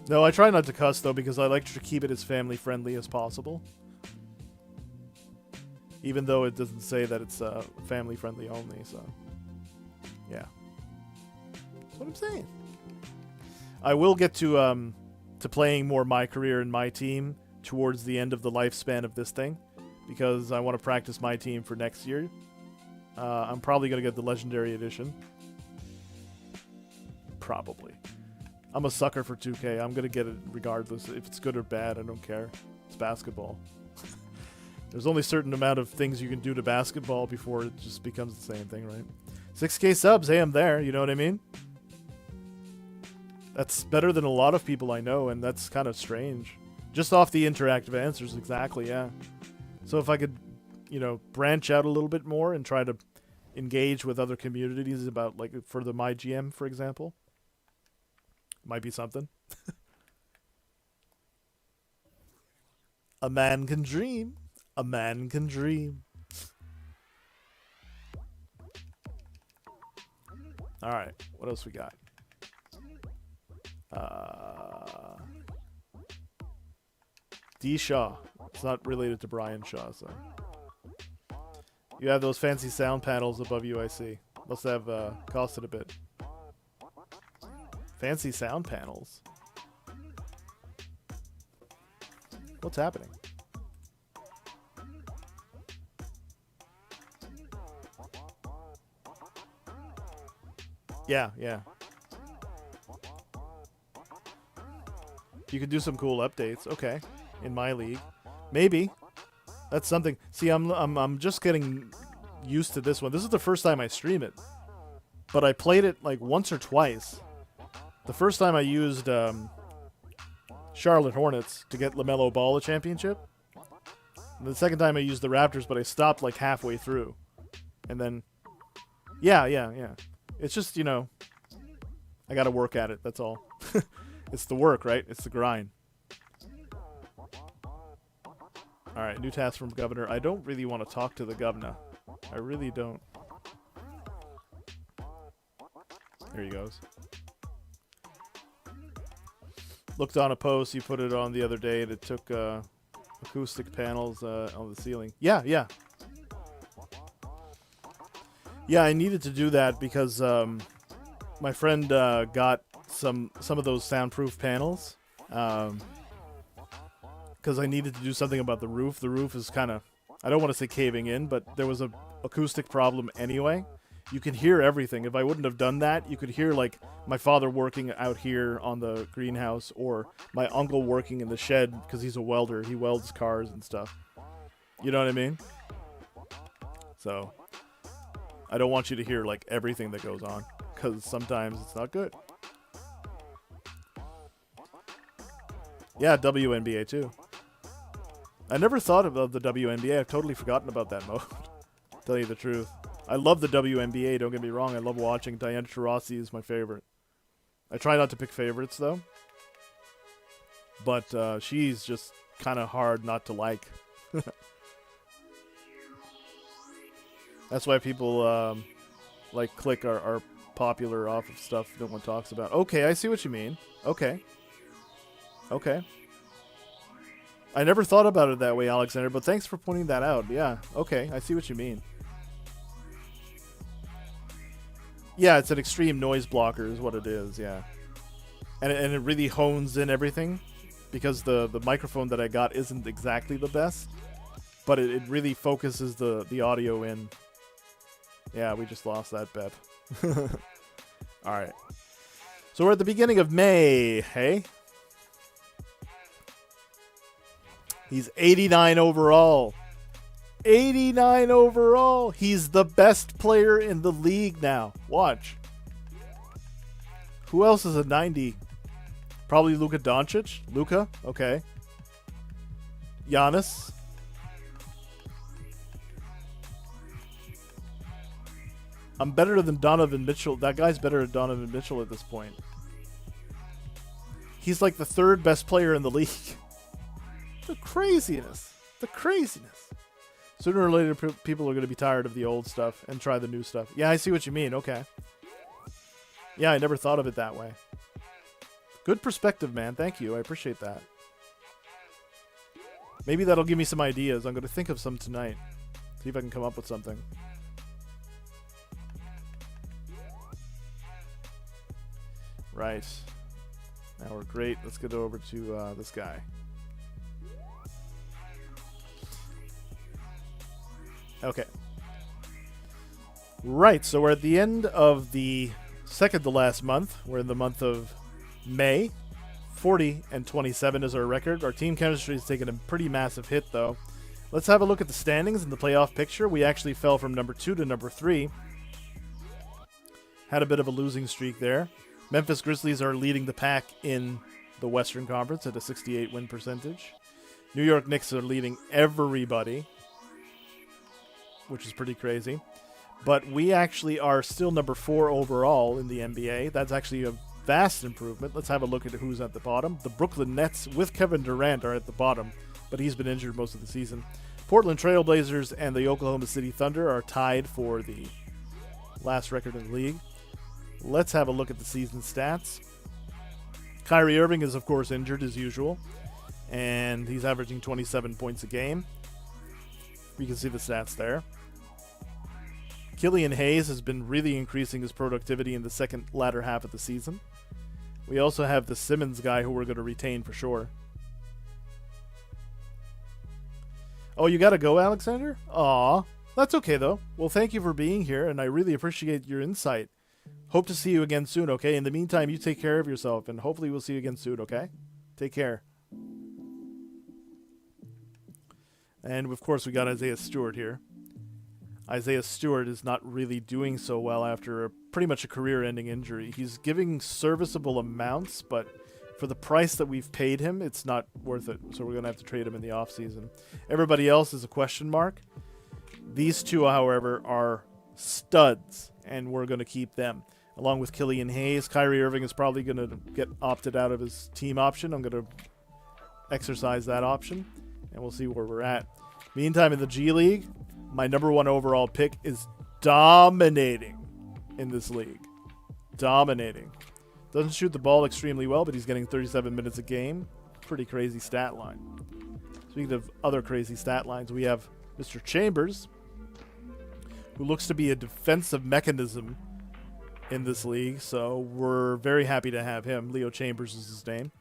No, I try not to cuss, though, because I like to keep it as family-friendly as possible. Even though it doesn't say that it's family-friendly only, so... Yeah. That's what I'm saying. I will get to playing more my career and my team towards the end of the lifespan of this thing, because I want to practice my team for next year. I'm probably going to get the Legendary Edition. Probably. I'm a sucker for 2K. I'm going to get it regardless. If it's good or bad, I don't care. It's basketball. There's only a certain amount of things you can do to basketball before it just becomes the same thing, right? 6K subs, hey, I'm there. You know what I mean? That's better than a lot of people I know, and that's kind of strange. Just off the interactive answers, exactly, yeah. So if I could, you know, branch out a little bit more and try to engage with other communities about, like, for the MyGM, for example, might be something. A man can dream. A man can dream. Alright, what else we got? D. Shaw. It's not related to Brian Shaw, so. You have those fancy sound panels above you, I see. Must have costed a bit. Fancy sound panels? What's happening? Yeah, yeah. You could do some cool updates. Okay. In my league. Maybe. That's something. See, I'm just getting used to this one. This is the first time I stream it. But I played it like once or twice. The first time I used Charlotte Hornets to get LaMelo Ball a championship. And the second time I used the Raptors, but I stopped like halfway through. And then... Yeah. It's just, you know... I gotta work at it, that's all. It's the work, right? It's the grind. Alright, new task from Governor. I don't really want to talk to the governor. I really don't. Here he goes. Looked on a post, you put it on the other day, and it took acoustic panels on the ceiling. Yeah, yeah. Yeah, I needed to do that because my friend got some of those soundproof panels. Because I needed to do something about the roof. The roof is kind of, I don't want to say caving in, but there was a acoustic problem anyway. You can hear everything. If I wouldn't have done that, you could hear like my father working out here on the greenhouse, or my uncle working in the shed because he's a welder. He welds cars and stuff. You know what I mean? So I don't want you to hear like everything that goes on, because sometimes it's not good. Yeah, WNBA too. I never thought of the WNBA. I've totally forgotten about that mode. Tell you the truth. I love the WNBA, don't get me wrong. I love watching. Diana Taurasi is my favorite. I try not to pick favorites, though. But she's just kind of hard not to like. That's why people like Click are popular off of stuff no one talks about. Okay, I see what you mean. Okay. Okay. I never thought about it that way, Alexander, but thanks for pointing that out. Yeah, okay, I see what you mean. Yeah, it's an extreme noise blocker is what it is, yeah. And it really hones in everything, because the microphone that I got isn't exactly the best, but it really focuses the audio in. Yeah, we just lost that bet. Alright. So we're at the beginning of May, hey? He's 89 overall. 89 overall. He's the best player in the league now. Watch. Who else is a 90? Probably Luka Doncic. Luka? Okay. Giannis. I'm better than Donovan Mitchell. That guy's better than Donovan Mitchell at this point. He's like the third best player in the league. The craziness. The craziness. Sooner or later, people are going to be tired of the old stuff and try the new stuff. Yeah, I see what you mean. Okay. Yeah, I never thought of it that way. Good perspective, man. Thank you. I appreciate that. Maybe that'll give me some ideas. I'm going to think of some tonight. See if I can come up with something. Right. Now we're great. Let's get over to this guy. Okay. Right, so we're at the end of the second to last month. We're in the month of May. 40 and 27 is our record. Our team chemistry has taken a pretty massive hit, though. Let's have a look at the standings in the playoff picture. We actually fell from number 2 to number 3. Had a bit of a losing streak there. Memphis Grizzlies are leading the pack in the Western Conference at a 68 win percentage. New York Knicks are leading everybody, which is pretty crazy. But we actually are still number 4 overall in the NBA. That's actually a vast improvement. Let's have a look at who's at the bottom. The Brooklyn Nets with Kevin Durant are at the bottom, but he's been injured most of the season. Portland Trail Blazers and the Oklahoma City Thunder are tied for the last record in the league. Let's have a look at the season stats. Kyrie Irving is, of course, injured as usual, and he's averaging 27 points a game. You can see the stats there. Killian Hayes has been really increasing his productivity in the latter half of the season. We also have the Simmons guy who we're going to retain for sure. Oh, you got to go, Alexander? Aw, that's okay, though. Well, thank you for being here, and I really appreciate your insight. Hope to see you again soon, okay? In the meantime, you take care of yourself, and hopefully we'll see you again soon, okay? Take care. And, of course, we got Isaiah Stewart here. Isaiah Stewart is not really doing so well after pretty much a career-ending injury. He's giving serviceable amounts, but for the price that we've paid him, it's not worth it. So we're going to have to trade him in the offseason. Everybody else is a question mark. These two, however, are studs, and we're going to keep them. along with Killian Hayes. Kyrie Irving is probably going to get opted out of his team option. I'm going to exercise that option, and we'll see where we're at. Meantime, in the G League, my #1 overall pick is dominating in this league. Dominating. Doesn't shoot the ball extremely well, but he's getting 37 minutes a game. Pretty crazy stat line. Speaking of other crazy stat lines, we have Mr. Chambers, who looks to be a defensive mechanism in this league, so we're very happy to have him. Leo Chambers is his name.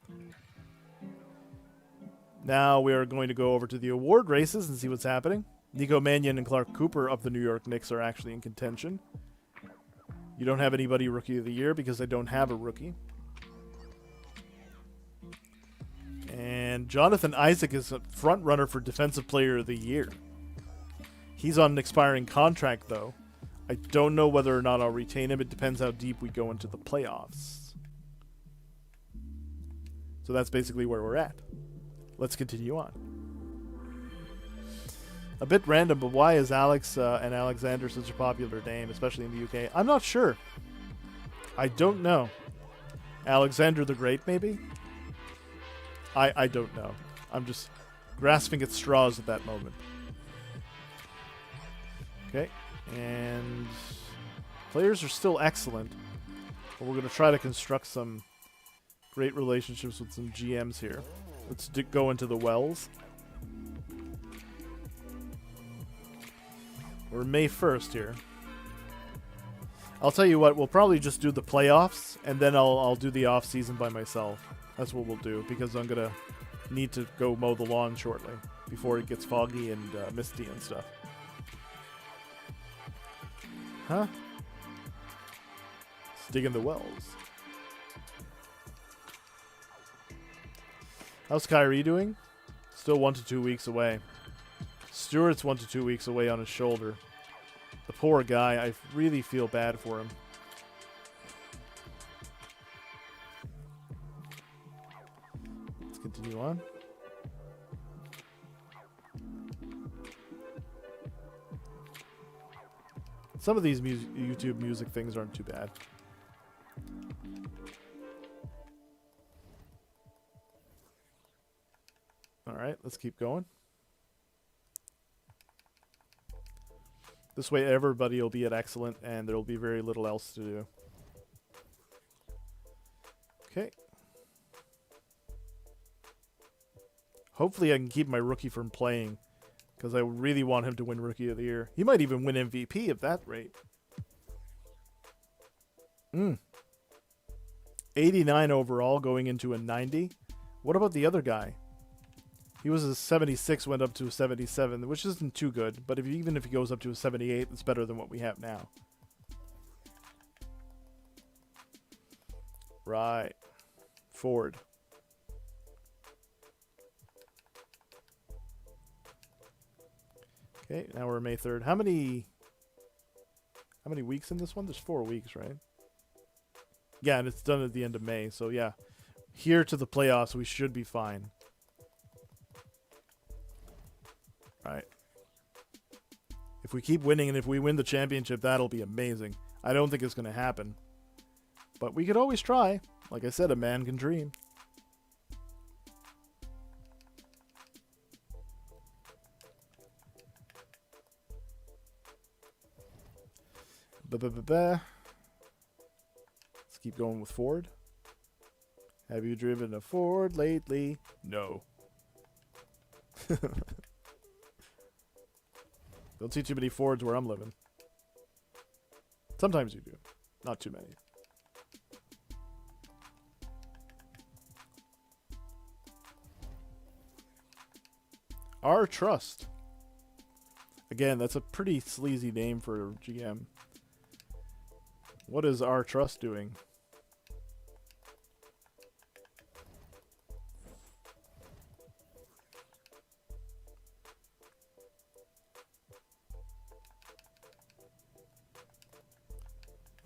Now we are going to go over to the award races and see what's happening. Nico Mannion and Clark Cooper of the New York Knicks are actually in contention. You don't have anybody Rookie of the Year because I don't have a rookie. And Jonathan Isaac is a front runner for Defensive Player of the Year. He's on an expiring contract, though. I don't know whether or not I'll retain him. It depends how deep we go into the playoffs. So that's basically where we're at. Let's continue on. A bit random, but why is Alex and Alexander such a popular name, especially in the UK? I'm not sure. I don't know. Alexander the Great, maybe? I don't know. I'm just grasping at straws at that moment. Okay, and players are still excellent, but we're going to try to construct some great relationships with some GMs here. Let's go into the Wells. We're May 1st here. I'll tell you what, we'll probably just do the playoffs, and then I'll do the off-season by myself. That's what we'll do, because I'm going to need to go mow the lawn shortly before it gets foggy and misty and stuff. Huh? Let's dig in the wells. How's Kyrie doing? Still 1 to 2 weeks away. Stewart's 1 to 2 weeks away on his shoulder. The poor guy, I really feel bad for him. Let's continue on. Some of these YouTube music things aren't too bad. Alright, let's keep going. This way everybody will be at excellent and there will be very little else to do. Okay. Hopefully I can keep my rookie from playing, because I really want him to win Rookie of the Year. He might even win MVP at that rate. 89 overall going into a 90. What about the other guy? He was a 76, went up to a 77, which isn't too good. But even if he goes up to a 78, it's better than what we have now. Right. Ford. Okay, now we're May 3rd. How many weeks in this one? There's 4 weeks, right? Yeah, and it's done at the end of May. So, yeah. Here to the playoffs, we should be fine. Right. If we keep winning and if we win the championship, that'll be amazing. I don't think it's going to happen. But we could always try. Like I said, a man can dream. Let's keep going with Ford. Have you driven a Ford lately? No. Don't see too many Fords where I'm living. Sometimes you do. Not too many. Our Trust. Again, that's a pretty sleazy name for a GM. What is Our Trust doing?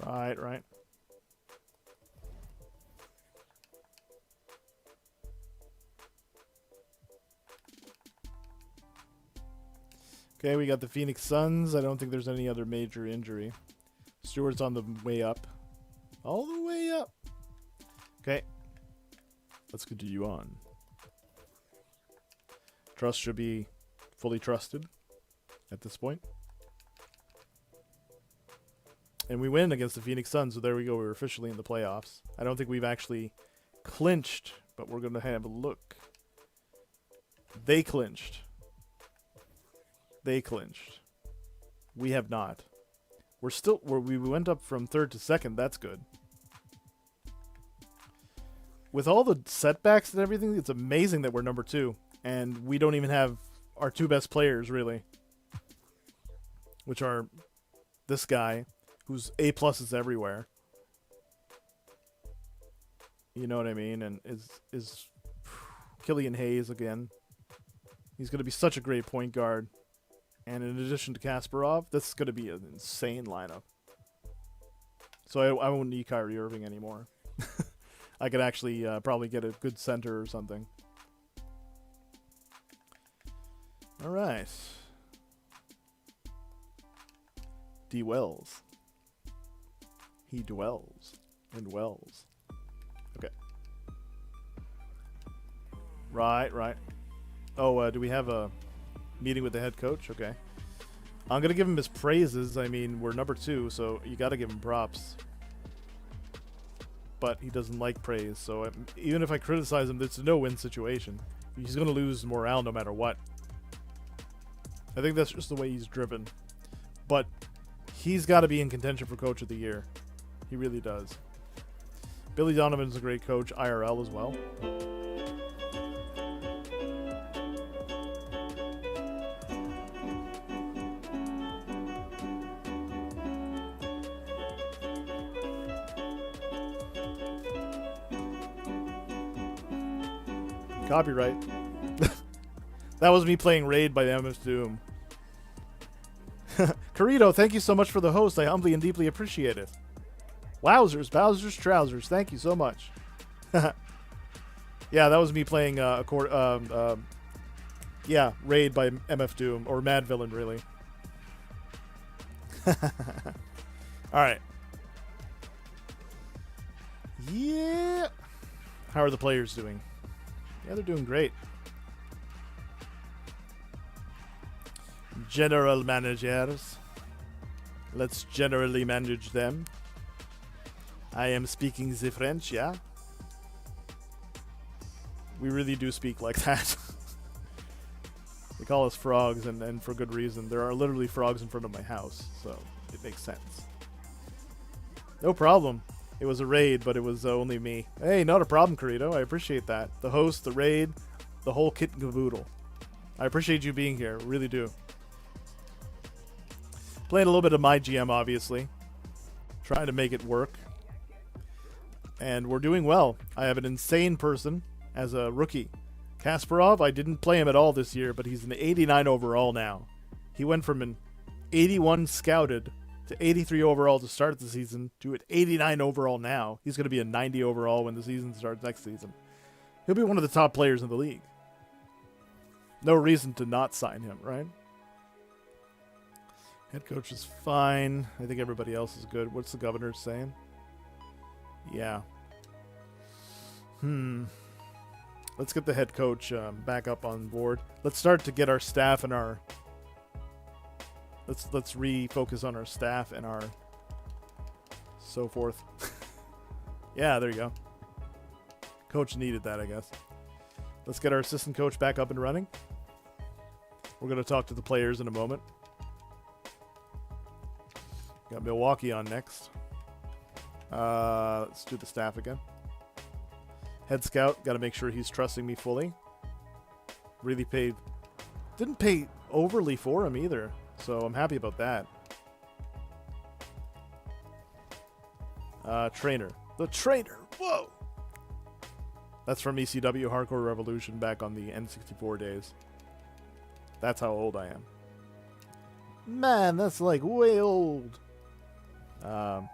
Right. Okay, we got the Phoenix Suns. I don't think there's any other major injury. Stewart's on the way up. All the way up. Okay. Let's continue on. Trust should be fully trusted at this point. And we win against the Phoenix Suns, so there we go. We're officially in the playoffs. I don't think we've actually clinched, but we're going to have a look. They clinched. They clinched. We have not. We went up from third to second. That's good. With all the setbacks and everything, it's amazing that we're number 2. And we don't even have our 2 best players, really. Which are this guy, who's A-pluses everywhere. You know what I mean? And is Killian Hayes again. He's going to be such a great point guard. And in addition to Kasparov, this is going to be an insane lineup. So I won't need Kyrie Irving anymore. I could actually probably get a good center or something. All right. D. Wells. He dwells in wells. Okay. Right. Oh, do we have a meeting with the head coach? Okay. I'm going to give him his praises. I mean, we're number 2, so you got to give him props. But he doesn't like praise, so even if I criticize him, it's a no-win situation. He's going to lose morale no matter what. I think that's just the way he's driven. But he's got to be in contention for Coach of the Year. He really does. Billy Donovan's a great coach, IRL as well. Copyright. That was me playing Raid by MS Doom. Carito, thank you so much for the host. I humbly and deeply appreciate it. Wowzers, Bowser's Trousers. Thank you so much. Yeah, that was me playing yeah, Raid by MF Doom, or Mad Villain, really. Alright. Yeah. How are the players doing? Yeah, they're doing great. General managers. Let's generally manage them. I am speaking the French, yeah? We really do speak like that. They call us frogs, and for good reason. There are literally frogs in front of my house, so it makes sense. No problem. It was a raid, but it was only me. Hey, not a problem, Carito. I appreciate that. The host, the raid, the whole kit and caboodle. I appreciate you being here. Really do. Playing a little bit of MyGM, obviously. Trying to make it work. And we're doing well. I have an insane person as a rookie. Kasparov, I didn't play him at all this year, but he's an 89 overall now. He went from an 81 scouted to 83 overall to start the season to an 89 overall now. He's going to be a 90 overall when the season starts next season. He'll be one of the top players in the league. No reason to not sign him, right? Head coach is fine. I think everybody else is good. What's the governor saying? Yeah. Let's get the head coach back up on board. Let's start to get our staff and our... Let's refocus on our staff and our so forth. Yeah, there you go. Coach needed that, I guess. Let's get our assistant coach back up and running. We're going to talk to the players in a moment. Got Milwaukee on next. Let's do the staff again. Head scout, got to make sure he's trusting me fully. Really paid. Didn't pay overly for him either. So I'm happy about that. Trainer. The trainer. Whoa. That's from ECW Hardcore Revolution back on the N64 days. That's how old I am. Man, that's like way old. No,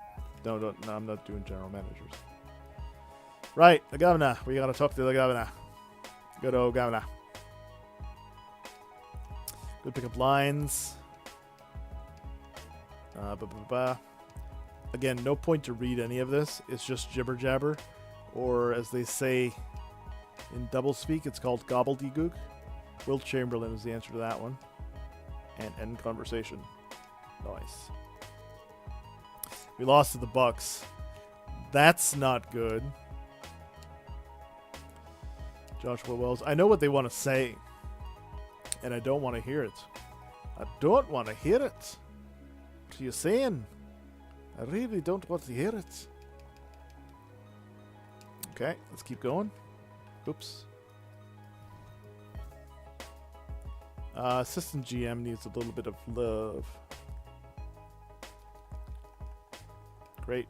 I'm not doing general managers. Right, the governor. We gotta talk to the governor. Good old governor. Good pick up lines. Again, no point to read any of this. It's just jibber jabber, or as they say in doublespeak, it's called gobbledygook. Will Chamberlain is the answer to that one. And end conversation. Nice. We lost to the Bucks. That's not good. Joshua Wells. I know what they want to say, and I don't want to hear it. I don't want to hear it. What are you saying? I really don't want to hear it. Okay, let's keep going. Oops. Assistant GM needs a little bit of love. Great.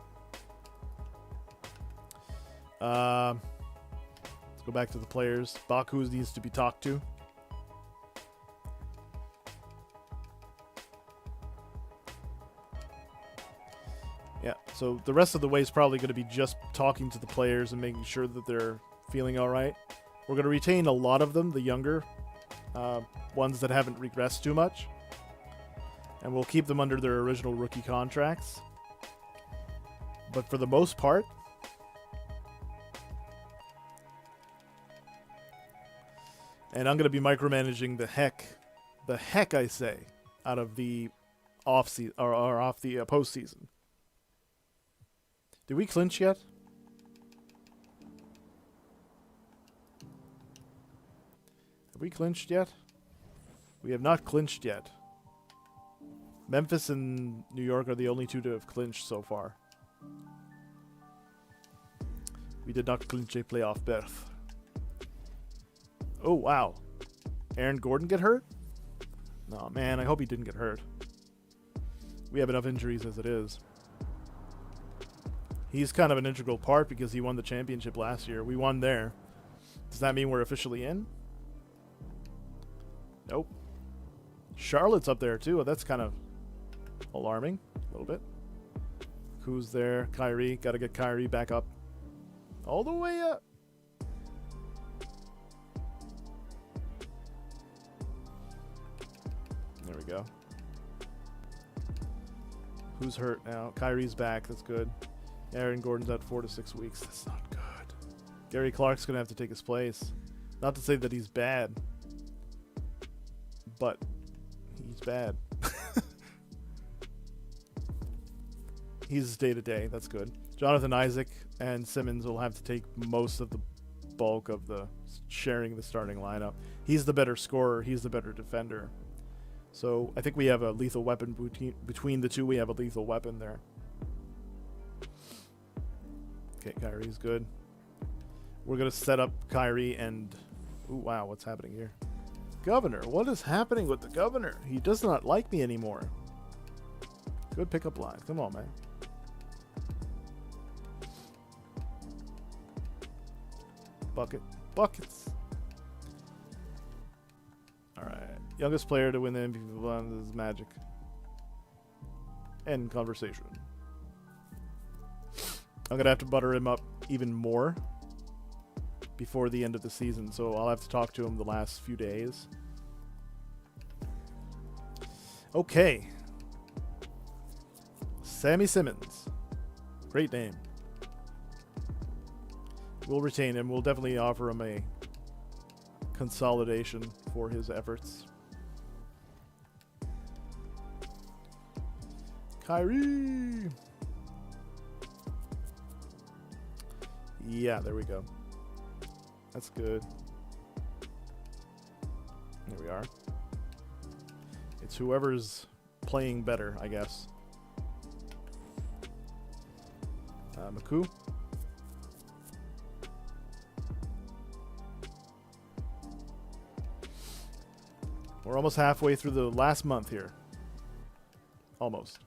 Let's go back to the players. Baku needs to be talked to. Yeah, so the rest of the way is probably going to be just talking to the players and making sure that they're feeling all right. We're going to retain a lot of them, the younger ones that haven't regressed too much. And we'll keep them under their original rookie contracts. But for the most part, and I'm going to be micromanaging the heck I say, out of the off the postseason. Did we clinch yet? Have we clinched yet? We have not clinched yet. Memphis and New York are the only two to have clinched so far. We did not clinch a playoff berth. Oh, wow. Aaron Gordon get hurt? No, man, I hope he didn't get hurt. We have enough injuries as it is. He's kind of an integral part because he won the championship last year. We won there. Does that mean we're officially in? Nope. Charlotte's up there too. That's kind of alarming a little bit. Who's there? Kyrie. Got to get Kyrie back up. All the way up. There we go. Who's hurt now? Kyrie's back. That's good. Aaron Gordon's out 4 to 6 weeks. That's not good. Gary Clark's going to have to take his place. Not to say that he's bad, but he's bad. He's day-to-day. That's good. Jonathan Isaac and Simmons will have to take most of the bulk of the sharing the starting lineup. He's the better scorer. He's the better defender. So I think we have a lethal weapon between the two. We have a lethal weapon there. Okay, Kyrie's good. We're going to set up Kyrie and... Ooh, wow, what's happening here? Governor, what is happening with the governor? He does not like me anymore. Good pickup line. Come on, man. Bucket. Buckets. Alright. Youngest player to win the MVP is Magic. End conversation. I'm going to have to butter him up even more before the end of the season, so I'll have to talk to him the last few days. Okay. Sammy Simmons. Great name. We'll retain him. We'll definitely offer him a consolidation for his efforts. Kyrie! Yeah, there we go. That's good. There we are. It's whoever's playing better, I guess. Maku. We're almost halfway through the last month here. Almost.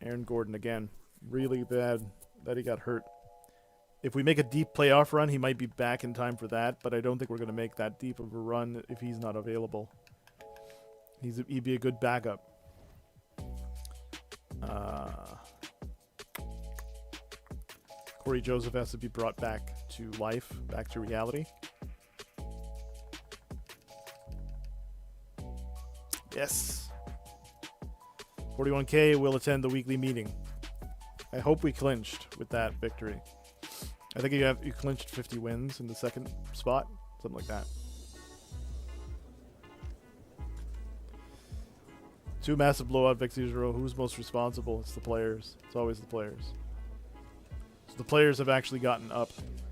Aaron Gordon again. Really bad that he got hurt. If we make a deep playoff run, he might be back in time for that, but I don't think we're going to make that deep of a run if he's not available. He'd be a good backup. Corey Joseph has to be brought back to life, back to reality. Yes. 41K will attend the weekly meeting. I hope we clinched with that victory. I think you clinched 50 wins in the second spot, something like that. 2 massive blowout victories in a row. Who's most responsible? It's the players. It's always the players. So the players have actually gotten up.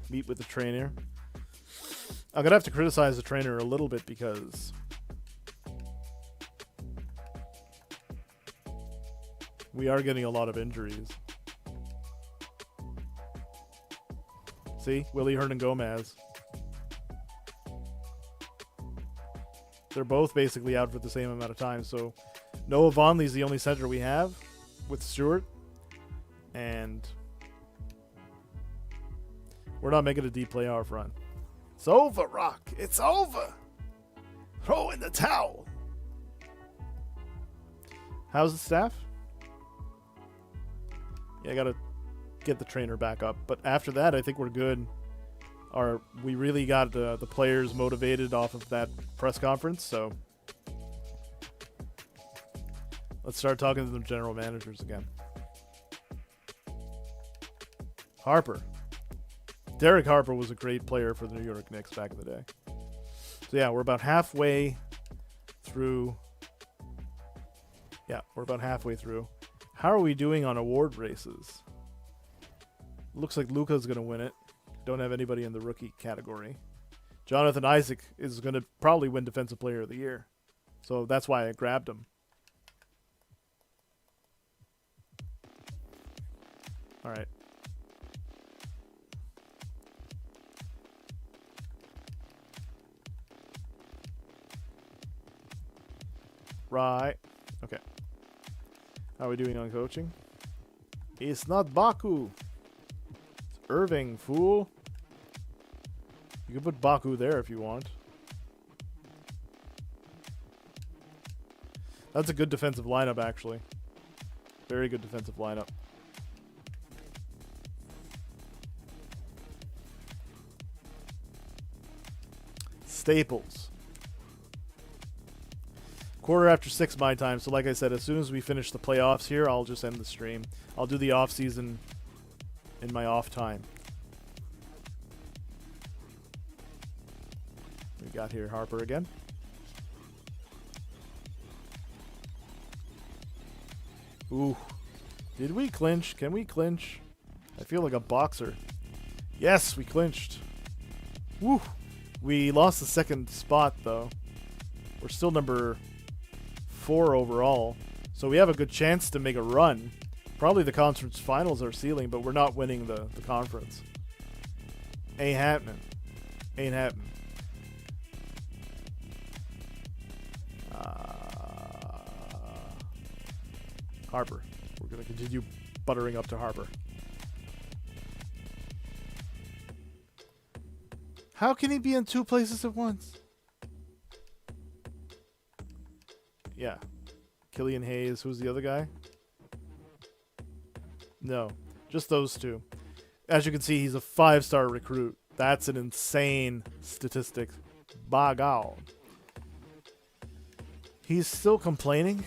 Meet with the trainer. I'm gonna have to criticize the trainer a little bit because we are getting a lot of injuries. See? Willie Hernan-Gomez. They're both basically out for the same amount of time. So Noah Vonley's the only center we have with Stewart. And we're not making a deep playoff run. It's over, Rock. It's over. Throw in the towel. How's the staff? Yeah, I got to get the trainer back up. But after that, I think we're good. We really got the players motivated off of that press conference. So let's start talking to the general managers again. Harper. Derek Harper was a great player for the New York Knicks back in the day. So yeah, we're about halfway through. Yeah, we're about halfway through. How are we doing on award races? Looks like Luka's going to win it. Don't have anybody in the rookie category. Jonathan Isaac is going to probably win Defensive Player of the Year. So that's why I grabbed him. All right. Right. Okay. How are we doing on coaching? It's not Baku. It's Irving, fool. You can put Baku there if you want. That's a good defensive lineup, actually. Very good defensive lineup. Staples. 6:15 my time. So like I said, as soon as we finish the playoffs here, I'll just end the stream. I'll do the off season in my off time. We got here Harper again. Ooh. Did we clinch? Can we clinch? I feel like a boxer. Yes, we clinched. Woo. We lost the second spot though. We're still number 4 overall, so we have a good chance to make a run. Probably the conference finals are ceiling, but we're not winning the conference. Ain't happening. Ain't happening. Harper. We're going to continue buttering up to Harper. How can he be in 2 places at once? Yeah. Killian Hayes. Who's the other guy? No. Just those 2. As you can see, he's a 5-star recruit. That's an insane statistic. Bagal. He's still complaining.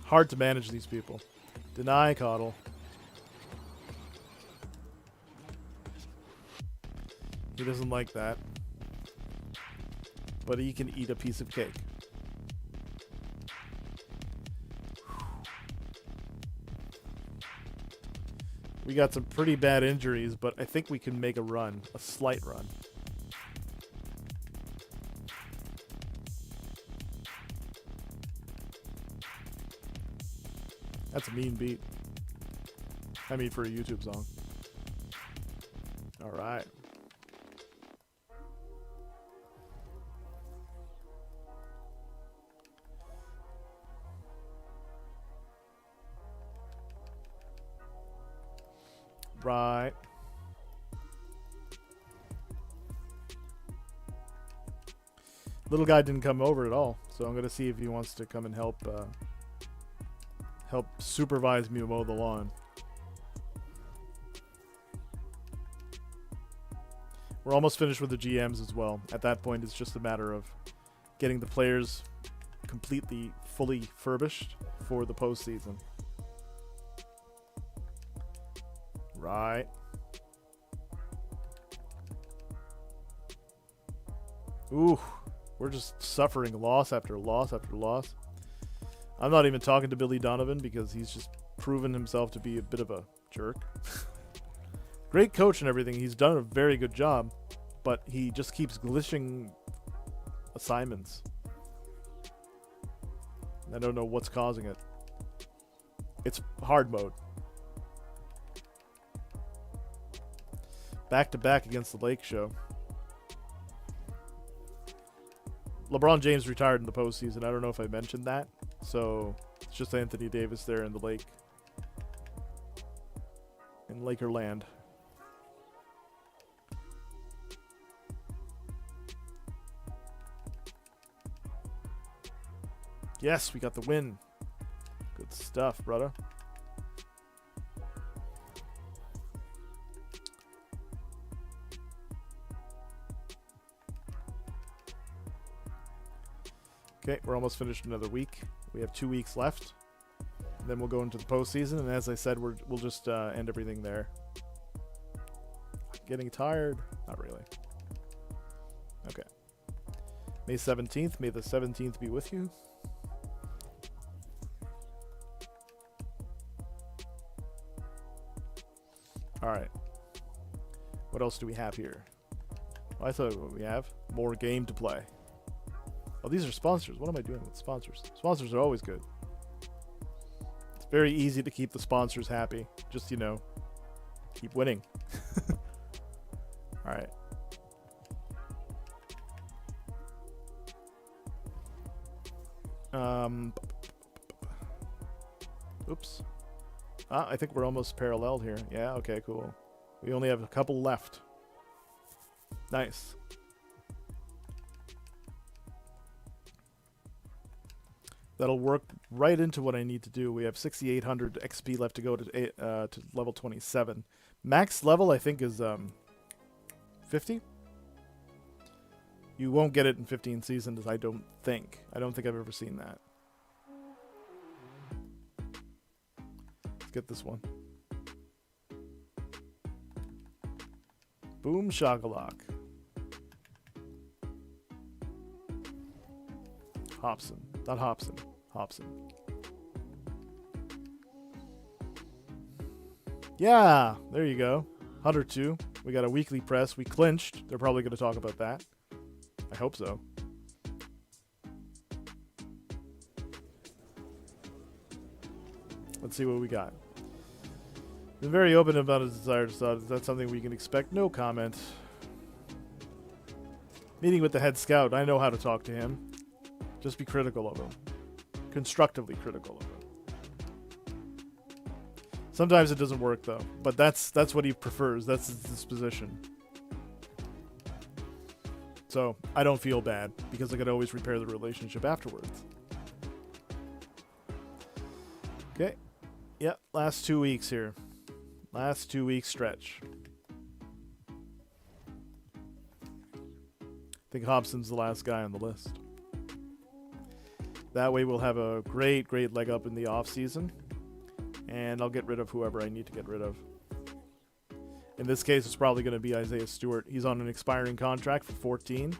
Hard to manage these people. Deny Coddle. He doesn't like that. But he can eat a piece of cake. We got some pretty bad injuries, but I think we can make a run. A slight run. That's a mean beat. I mean, for a YouTube song. All right. Right. Little guy didn't come over at all, so I'm gonna see if he wants to come and help supervise me mow the lawn. We're almost finished with the GMs as well. At that point, it's just a matter of getting the players completely, fully furbished for the postseason. Right. Ooh, we're just suffering loss after loss after loss. I'm not even talking to Billy Donovan because he's just proven himself to be a bit of a jerk. Great coach and everything. He's done a very good job, but he just keeps glitching assignments. I don't know what's causing it. It's hard mode. Back to back against the Lake Show. LeBron James retired in the postseason. I don't know if I mentioned that. So it's just Anthony Davis there in the lake. In Lakerland. Yes, we got the win. Good stuff, brother. Okay, we're almost finished another week. We have 2 weeks left. Then we'll go into the postseason, and as I said, we'll just end everything there. I'm getting tired. Not really. Okay. May 17th. May the 17th be with you. Alright. What else do we have here? Well, I thought what we have. More game to play. Oh, these are sponsors. What am I doing with sponsors? Sponsors are always good. It's very easy to keep the sponsors happy. Just, you know, keep winning. Alright. Oops. I think we're almost parallel here. Yeah, okay, cool. We only have a couple left. Nice. That'll work right into what I need to do. We have 6,800 XP left to go to level 27. Max level, I think, is 50. You won't get it in 15 seasons, I don't think. I don't think I've ever seen that. Let's get this one. Boom shakalak. Hobson. Not Hobson. Hobson. Yeah, there you go. 102. We got a weekly press. We clinched. They're probably going to talk about that. I hope so. Let's see what we got. Been very open about his desire to start. Is that something we can expect? No comment. Meeting with the head scout. I know how to talk to him. Just be critical of him. Constructively critical of him. Sometimes it doesn't work though, but that's what he prefers. That's his disposition. So I don't feel bad because I could always repair the relationship afterwards. Okay. Yep, last 2 weeks here. Last 2 week stretch. I think Hobson's the last guy on the list. That way we'll have a great leg up in the off season, and I'll get rid of whoever I need to get rid of. In this case, it's probably going to be Isaiah Stewart. He's on an expiring contract for 14.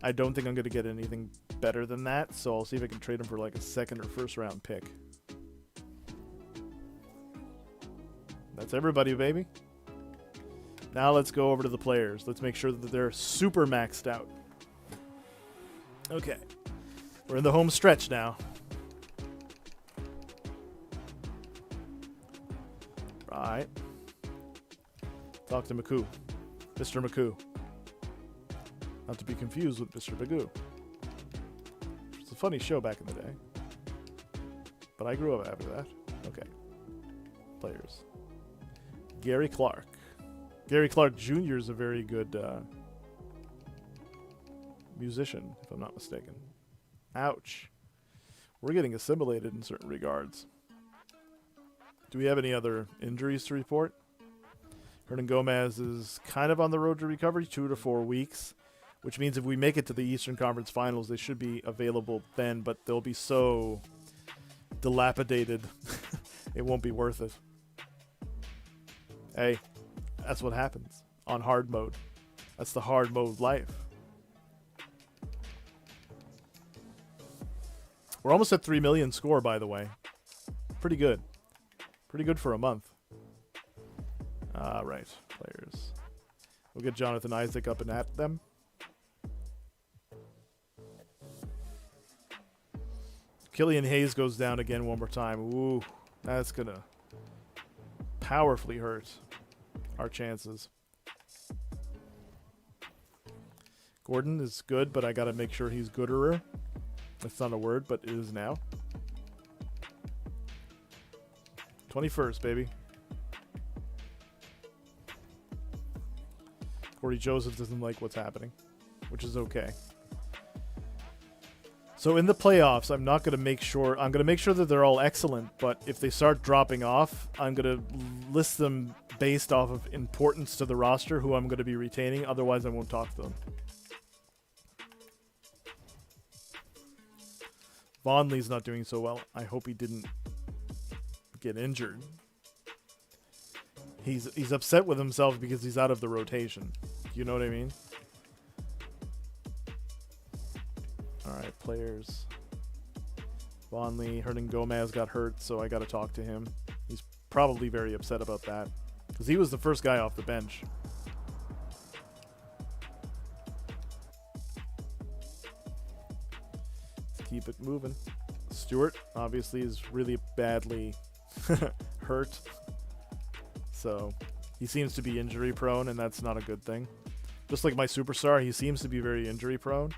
I don't think I'm going to get anything better than that, so I'll see if I can trade him for like a second or first round pick. That's everybody, baby. Now let's go over to the players. Let's make sure that they're super maxed out. Okay. We're in the home stretch now. Right. Talk to McCoo. Mr. McCoo. Not to be confused with Mr. Magoo. It's a funny show back in the day. But I grew up after that. Okay. Players. Gary Clark. Gary Clark Jr. is a very good musician, if I'm not mistaken. Ouch. We're getting assimilated in certain regards. Do we have any other injuries to report? Hernan Gomez is kind of on the road to recovery, 2 to 4 weeks. which means if we make it to the Eastern Conference Finals, they should be available then, but they'll be so dilapidated, it won't be worth it. Hey, that's what happens on hard mode. That's the hard mode life. We're almost at 3 million score, by the way. Pretty good. Pretty good for a month. Right, players. We'll get Jonathan Isaac up and at them. Killian Hayes goes down again one more time. Ooh, that's going to powerfully hurt our chances. Gordon is good, but I got to make sure he's gooderer. That's not a word, but it is now. 21st, baby. Corey Joseph doesn't like what's happening, which is okay. So in the playoffs, I'm going to make sure that they're all excellent, but if they start dropping off, I'm going to list them based off of importance to the roster, who I'm going to be retaining. Otherwise, I won't talk to them. Vonley's not doing so well. I hope he didn't get injured. He's upset with himself because he's out of the rotation. You know what I mean? Alright, players. Vonley, Hernan Gomez got hurt, so I got to talk to him. He's probably very upset about that, because he was the first guy off the bench. Let's keep it moving. Stewart, obviously, is really badly hurt. So, he seems to be injury prone, and that's not a good thing. Just like my superstar, he seems to be very injury prone.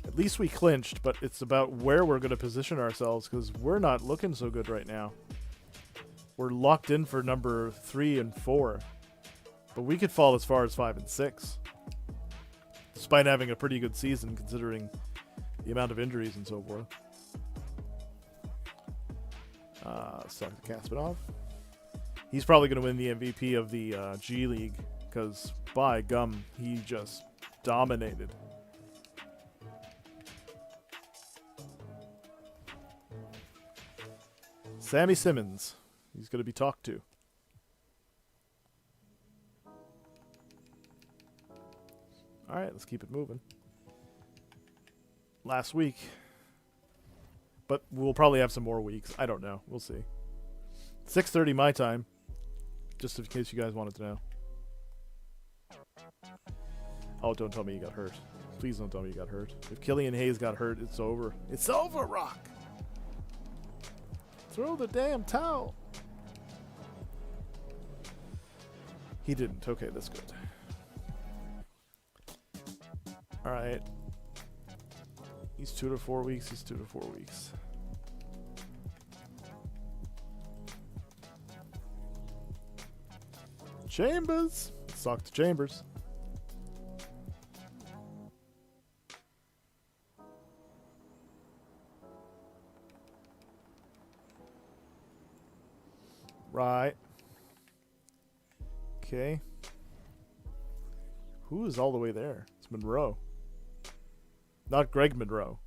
At least we clinched, but it's about where we're going to position ourselves, because we're not looking so good right now. We're locked in for number 3 and 4, but we could fall as far as 5 and 6, despite having a pretty good season considering the amount of injuries and so forth. Kaspanov. He's probably going to win the MVP of the G League, because by gum, he just dominated. Sammy Simmons. He's going to be talked to. All right, let's keep it moving. Last week. But we'll probably have some more weeks. I don't know. We'll see. 6:30 my time. Just in case you guys wanted to know. Oh, don't tell me you got hurt. Please don't tell me you got hurt. If Killian Hayes got hurt, it's over. It's over, Rock! Throw the damn towel! He didn't. Okay, that's good. Alright. He's 2 to 4 weeks. He's 2 to 4 weeks. Chambers! Let's talk to Chambers. Right. Okay. Who is all the way there? It's Monroe. Not Greg Monroe.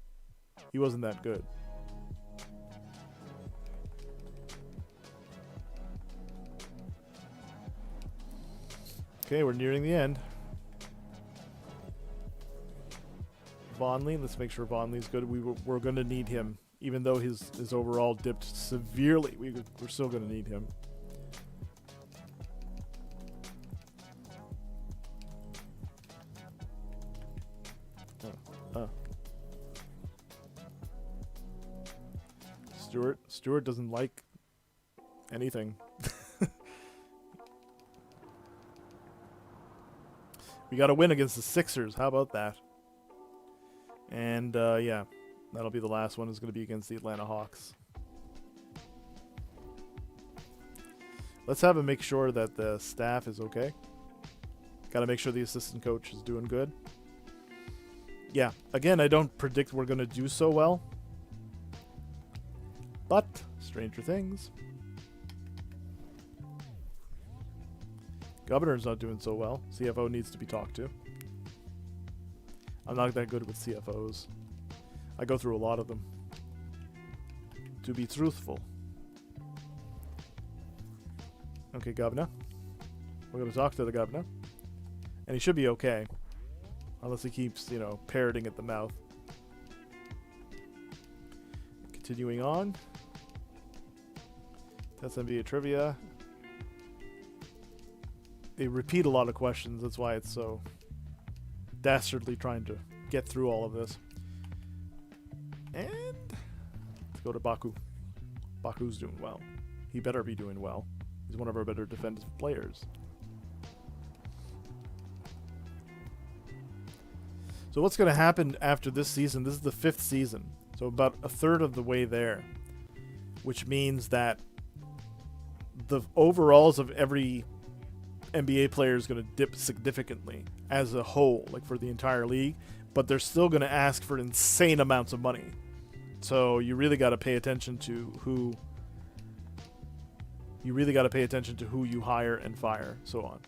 He wasn't that good. Okay, we're nearing the end. Vonley, let's make sure Vonley's good. We're going to need him. Even though his overall dipped severely, we're still going to need him. Stewart doesn't like anything. We got to win against the Sixers. How about that? And yeah, that'll be the last one. Is going to be against the Atlanta Hawks. Let's have him make sure that the staff is okay. Got to make sure the assistant coach is doing good. Yeah, again, I don't predict we're going to do so well. But, stranger things. Governor's not doing so well. CFO needs to be talked to. I'm not that good with CFOs. I go through a lot of them. To be truthful. Okay, governor. We're going to talk to the governor. And he should be okay. Unless he keeps, you know, parroting at the mouth. Continuing on. That's NBA trivia. They repeat a lot of questions. That's why it's so dastardly trying to get through all of this. And let's go to Baku. Baku's doing well. He better be doing well. He's one of our better defensive players. So what's going to happen after this season? This is the 5th season. So about a third of the way there. Which means that the overalls of every NBA player is going to dip significantly as a whole, like for the entire league. But they're still going to ask for insane amounts of money. So you really got to pay attention to who... You really got to pay attention to who you hire and fire, so on.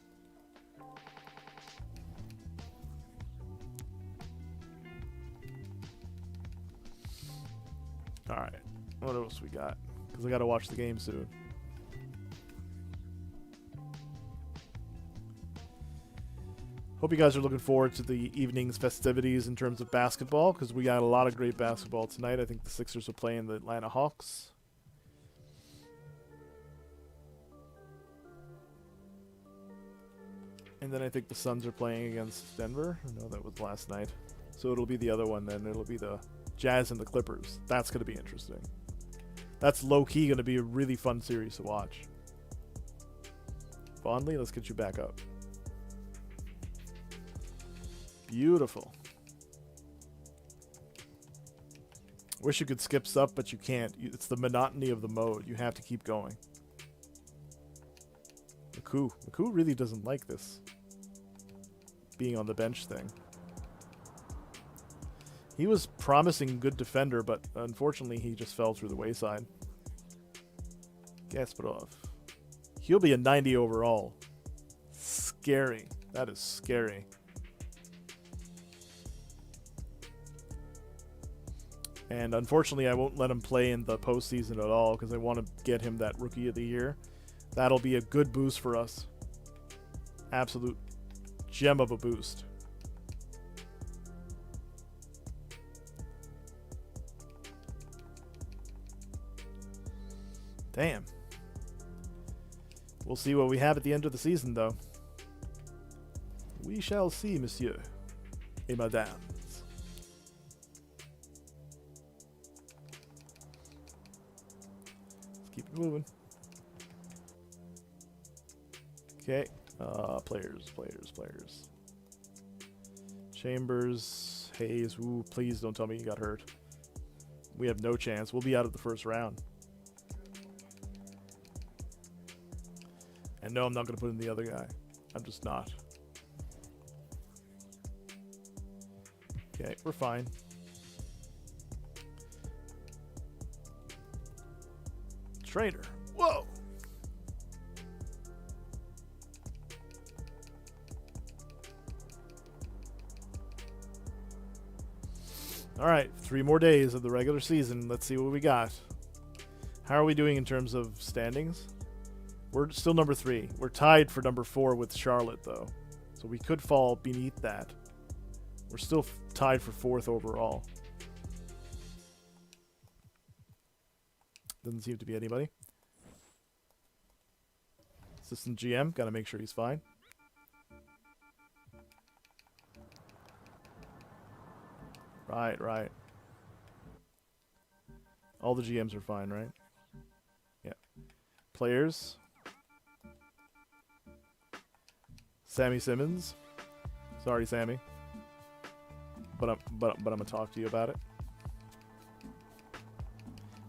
Alright, what else we got? Because I got to watch the game soon. Hope you guys are looking forward to the evening's festivities in terms of basketball, because we got a lot of great basketball tonight. I think the Sixers are playing the Atlanta Hawks. And then I think the Suns are playing against Denver. No, that was last night. So it'll be the other one then. It'll be the Jazz and the Clippers. That's going to be interesting. That's low-key going to be a really fun series to watch. Bondley, let's get you back up. Beautiful. Wish you could skip stuff, but you can't. It's the monotony of the mode. You have to keep going. McCoo really doesn't like this being on the bench thing. He was promising good defender, but unfortunately he just fell through the wayside. Gasparov. He'll be a 90 overall. Scary. That is scary. And unfortunately I won't let him play in the postseason at all because I want to get him that Rookie of the Year. That'll be a good boost for us. Absolute gem of a boost. Damn. We'll see what we have at the end of the season, though. We shall see, monsieur et madame. Let's keep it moving. Okay, players. Chambers, Hayes, ooh, please don't tell me you got hurt. We have no chance. We'll be out of the first round. And no, I'm not going to put in the other guy. I'm just not. Okay, we're fine. Trader. Whoa! Alright, 3 more days of the regular season. Let's see what we got. How are we doing in terms of standings? We're still number 3. We're tied for number 4 with Charlotte, though. So we could fall beneath that. We're still tied for 4th overall. Doesn't seem to be anybody. Assistant GM, gotta make sure he's fine. Right. All the GMs are fine, right? Yeah. Players. Sammy Simmons. Sorry, Sammy. But I'm gonna talk to you about it.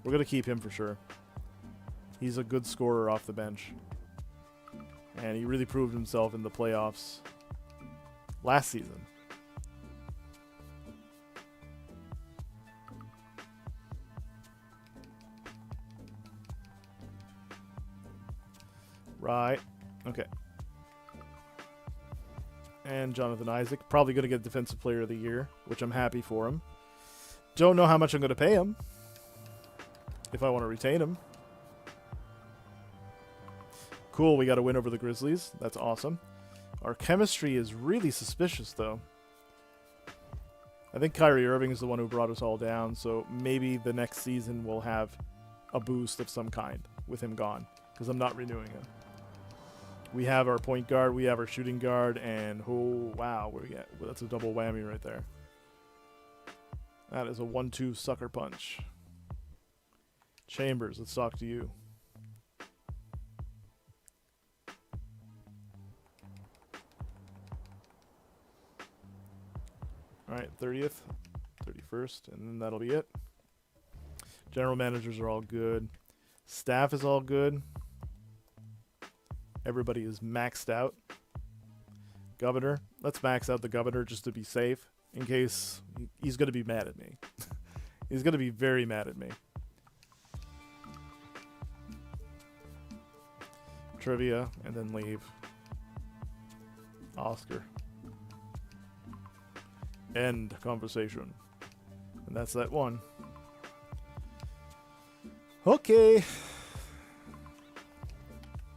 We're gonna keep him for sure. He's a good scorer off the bench. And he really proved himself in the playoffs last season. Right. Okay. And Jonathan Isaac. Probably going to get Defensive Player of the Year, which I'm happy for him. Don't know how much I'm going to pay him. If I want to retain him. Cool, we got a win over the Grizzlies. That's awesome. Our chemistry is really suspicious, though. I think Kyrie Irving is the one who brought us all down, so maybe the next season we'll have a boost of some kind with him gone, because I'm not renewing him. We have our point guard, we have our shooting guard, and oh, wow, what do we get? Well, that's a double whammy right there. That is a 1-2 sucker punch. Chambers, let's talk to you. All right, 30th, 31st, and then that'll be it. General managers are all good. Staff is all good. Everybody is maxed out. Governor, let's max out the governor just to be safe in case he's going to be mad at me. He's going to be very mad at me. Trivia, and then leave. Oscar. End conversation. And that's that one. Okay.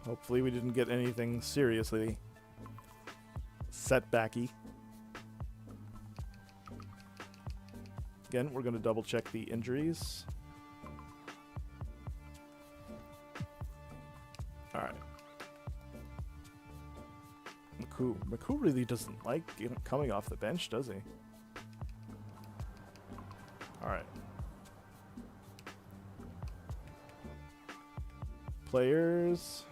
Hopefully we didn't get anything seriously setbacky. Again, we're going to double check the injuries. Alright. McCoo really doesn't like coming off the bench, does he? Alright. Players.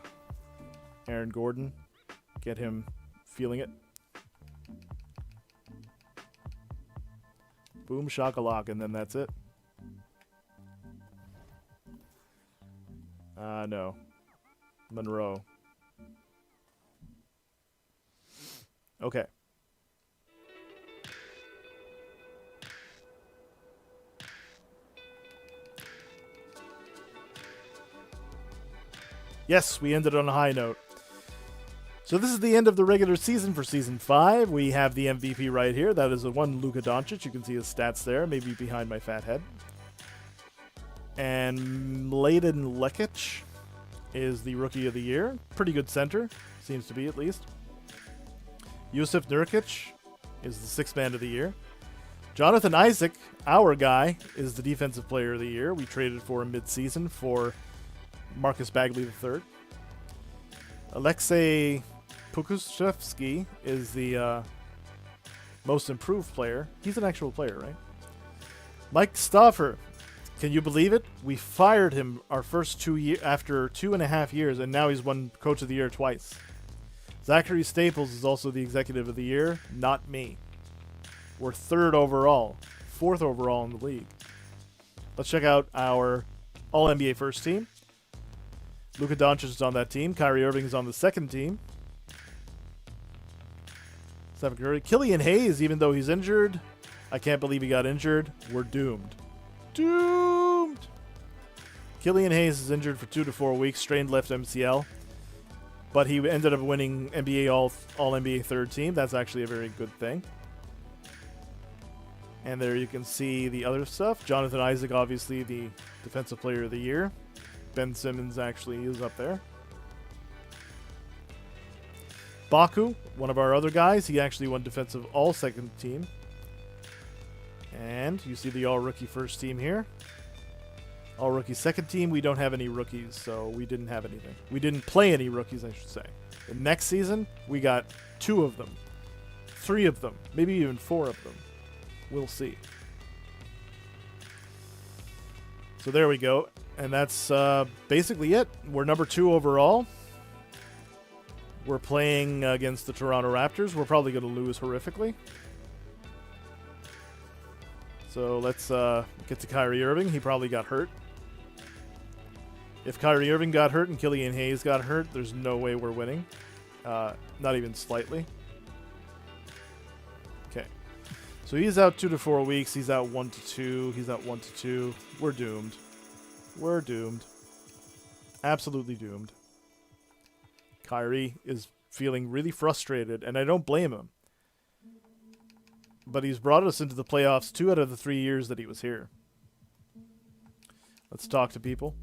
Aaron Gordon. Get him feeling it. Boom shakalaka, and then that's it. No. Monroe. Okay. Yes, we ended on a high note. So this is the end of the regular season for Season 5. We have the MVP right here. That is the one Luka Doncic. You can see his stats there, maybe behind my fat head. And Mladen Lekic is the Rookie of the Year. Pretty good center, seems to be at least. Yusuf Nurkic is the Sixth Man of the Year. Jonathan Isaac, our guy, is the Defensive Player of the Year. We traded for him mid-season for Marcus Bagley III. Alexei Pokusevsky is the Most Improved Player. He's an actual player, right? Mike Stauffer. Can you believe it? We fired him our first 2 years after 2.5 years, and now he's won Coach of the Year twice. Zachary Staples is also the Executive of the Year, not me. We're 3rd overall, 4th overall in the league. Let's check out our All-NBA first team. Luka Doncic is on that team. Kyrie Irving is on the second team. Stephen Curry. Killian Hayes, even though he's injured. I can't believe he got injured. We're doomed. Doomed! Killian Hayes is injured for 2 to 4 weeks, strained left MCL. But he ended up winning NBA All-NBA third team. That's actually a very good thing. And there you can see the other stuff. Jonathan Isaac, obviously, the Defensive Player of the Year. Ben Simmons actually is up there. Baku, one of our other guys, he actually won Defensive All-Second Team. And you see the All-Rookie first team here. All-Rookie second team, we don't have any rookies, so we didn't have anything. We didn't play any rookies, I should say. The next season, we got 2 of them. 3 of them. Maybe even 4 of them. We'll see. So there we go. And that's basically it. We're number 2 overall. We're playing against the Toronto Raptors. We're probably going to lose horrifically. So let's get to Kyrie Irving. He probably got hurt. If Kyrie Irving got hurt and Killian Hayes got hurt, there's no way we're winning. Not even slightly. Okay. So he's out 2 to 4 weeks. He's out 1 to 2. He's out 1 to 2. We're doomed. We're doomed. Absolutely doomed. Kyrie is feeling really frustrated, and I don't blame him. but he's brought us into the playoffs 2 out of the 3 years that he was here. Let's talk to people.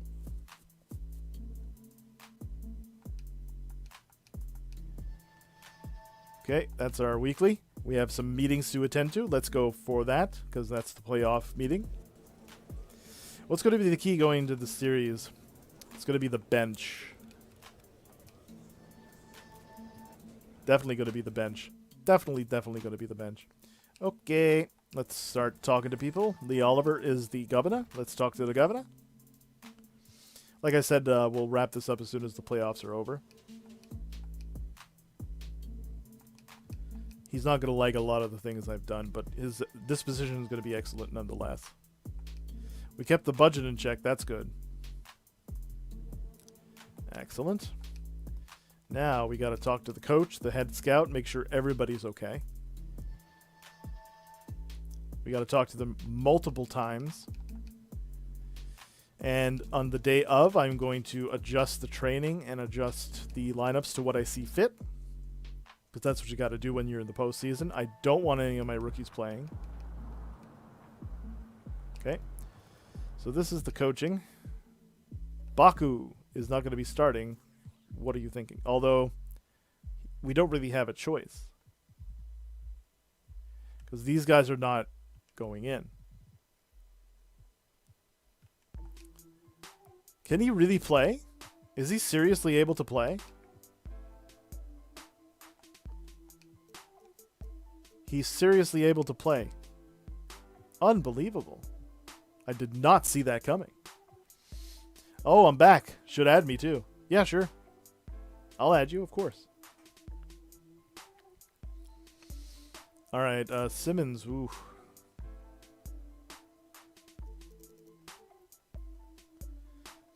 Okay, that's our weekly. We have some meetings to attend to. Let's go for that, because that's the playoff meeting. What's going to be the key going into the series? It's going to be the bench. Definitely going to be the bench. Definitely going to be the bench. Okay, let's start talking to people. Lee Oliver is the governor. Let's talk to the governor. Like I said, we'll wrap this up as soon as the playoffs are over. He's not going to like a lot of the things I've done, but his disposition is going to be excellent nonetheless. We kept the budget in check. That's good. Excellent. Now we got to talk to the coach, the head scout, make sure everybody's okay. We got to talk to them multiple times. And on the day of, I'm going to adjust the training and adjust the lineups to what I see fit. Because that's what you got to do when you're in the postseason. I don't want any of my rookies playing. Okay. So this is the coaching. Baku is not going to be starting. What are you thinking? Although, we don't really have a choice. Because these guys are not going in. Can he really play? Is he seriously able to play? He's seriously able to play. Unbelievable. I did not see that coming. Oh, I'm back. Should add me too. Yeah, sure. I'll add you, of course. All right, Simmons. Ooh.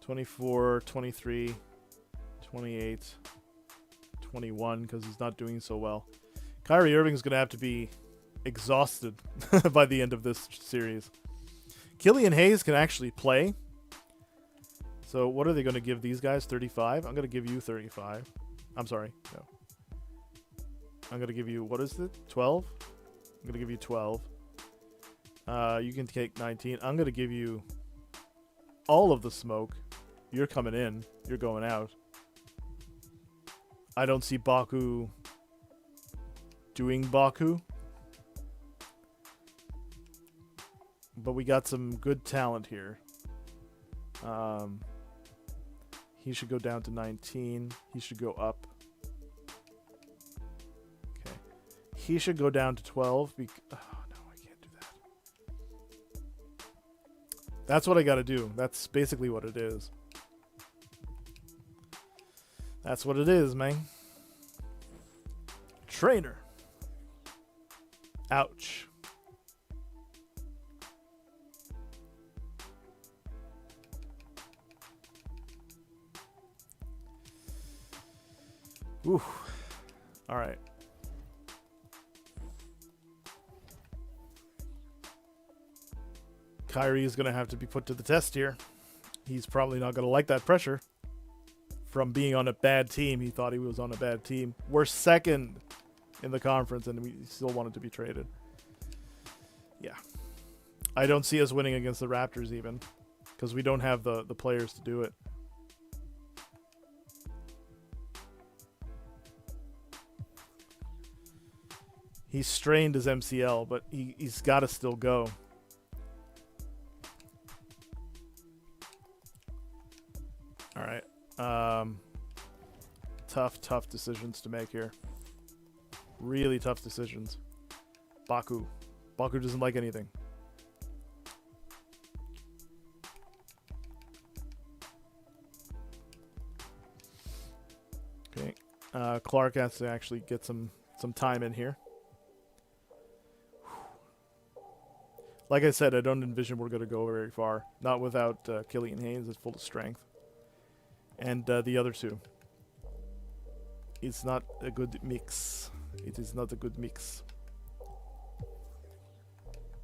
(24, 23, 28, 21) because he's not doing so well. Kyrie Irving's going to have to be exhausted by the end of this series. Killian Hayes can actually play. So what are they going to give these guys? 35? I'm going to give you 35. I'm sorry. No. I'm going to give you, what is it? 12? I'm going to give you 12. You can take 19. I'm going to give you all of the smoke. You're coming in. You're going out. I don't see Baku doing Baku. But we got some good talent here. He should go down to 19. He should go up. Okay. He should go down to 12. Oh, no, I can't do that. That's what I got to do. That's basically what it is. That's what it is, man. Trainer. Ouch. Ooh. All right. Kyrie is going to have to be put to the test here. He's probably not going to like that pressure. From being on a bad team, he thought he was on a bad team. We're second in the conference, and we still wanted to be traded. Yeah. I don't see us winning against the Raptors even, because we don't have the players to do it. He's strained his MCL, but he's got to still go. All right. Tough decisions to make here. Really tough decisions. Baku. Baku doesn't like anything. Okay. Clark has to actually get some time in here. Like I said, I don't envision we're going to go very far. Not without Killian Hayes is full of strength. And the other two. It's not a good mix. It is not a good mix.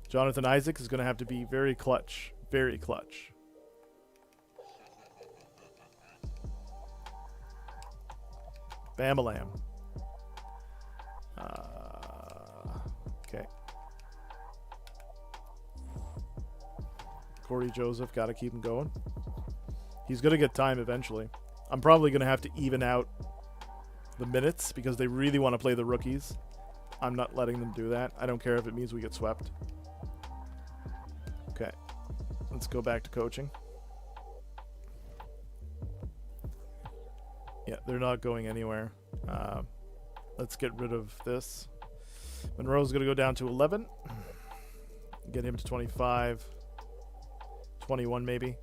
Jonathan Isaac is going to have to be very clutch. Very clutch. Bamalam. Okay. Corey Joseph, got to keep him going. He's going to get time eventually. I'm probably going to have to even out the minutes because they really want to play the rookies. I'm not letting them do that. I don't care if it means we get swept. Okay. Let's go back to coaching. Yeah, they're not going anywhere. Let's get rid of this. Monroe's going to go down to 11. Get him to 25. 21 maybe.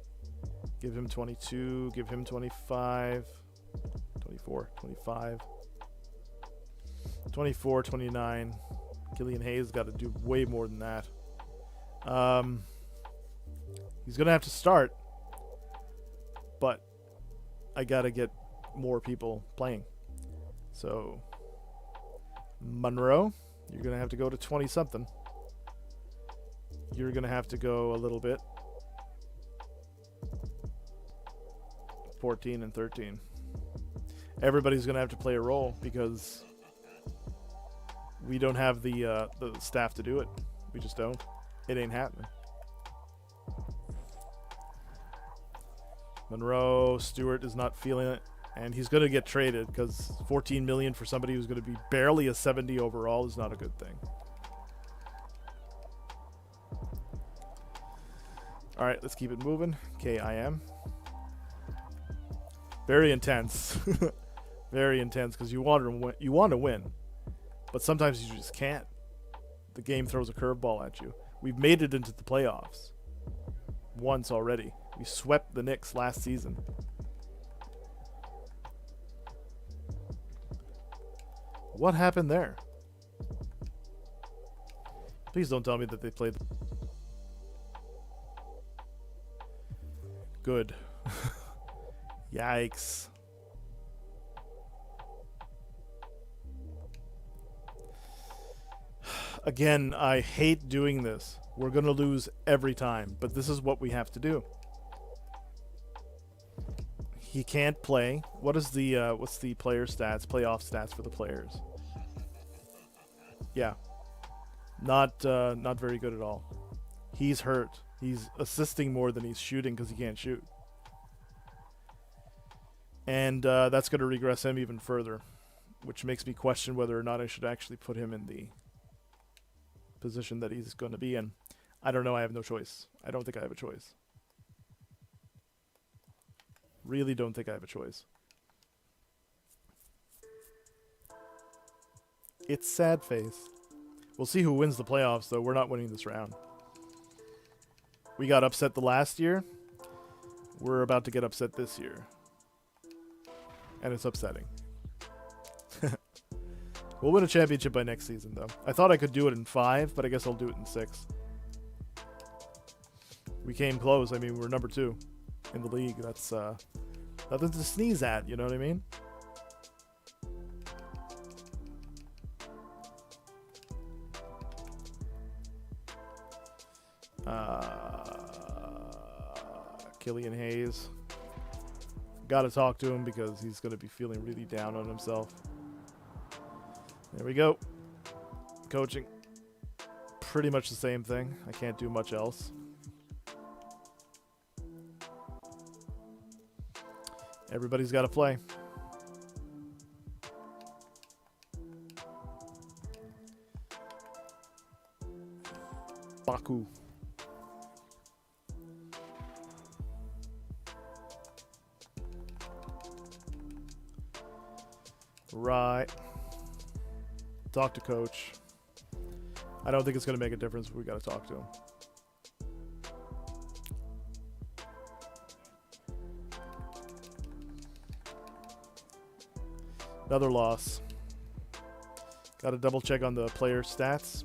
Give him 22. Give him 25. 24. 25. 24, 29. Killian Hayes got to do way more than that. He's going to have to start. But I got to get more people playing. So, Monroe, you're going to have to go to 20-something. You're going to have to go a little bit. 14 and 13. Everybody's going to have to play a role because we don't have the staff to do it. We just don't. It ain't happening. Monroe, Stewart is not feeling it, and he's going to get traded because 14 million for somebody who's going to be barely a 70 overall is not a good thing. All right, let's keep it moving. KIM. Very intense. Very intense because you want to win, but sometimes you just can't. The game throws a curveball at you. We've made it into the playoffs once already. We swept the Knicks last season. What happened there? Please don't tell me that they played. Good. Yikes. Again, I hate doing this. We're going to lose every time, but this is what we have to do. He can't play. What is the what's the player stats, playoff stats for the players? Yeah. Not very good at all. He's hurt. He's assisting more than he's shooting because he can't shoot. And that's going to regress him even further, which makes me question whether or not I should actually put him in the position that he's going to be in. I don't know. I have no choice. I don't think I have a choice. Really don't think I have a choice. It's sad face. We'll see who wins the playoffs, though. We're not winning this round. We got upset the last year. We're about to get upset this year. And it's upsetting. We'll win a championship by next season, though. I thought I could do it in 5, but I guess I'll do it in 6. We came close. I mean, we're number 2 in the league. That's nothing to sneeze at, you know what I mean? Killian Hayes. Got to talk to him because he's going to be feeling really down on himself. There we go. Coaching. Pretty much the same thing. I can't do much else. Everybody's got to play. Baku. Right. Talk to coach. I don't think it's going to make a difference, but we got to talk to him. Another loss. Got to double check on the player stats.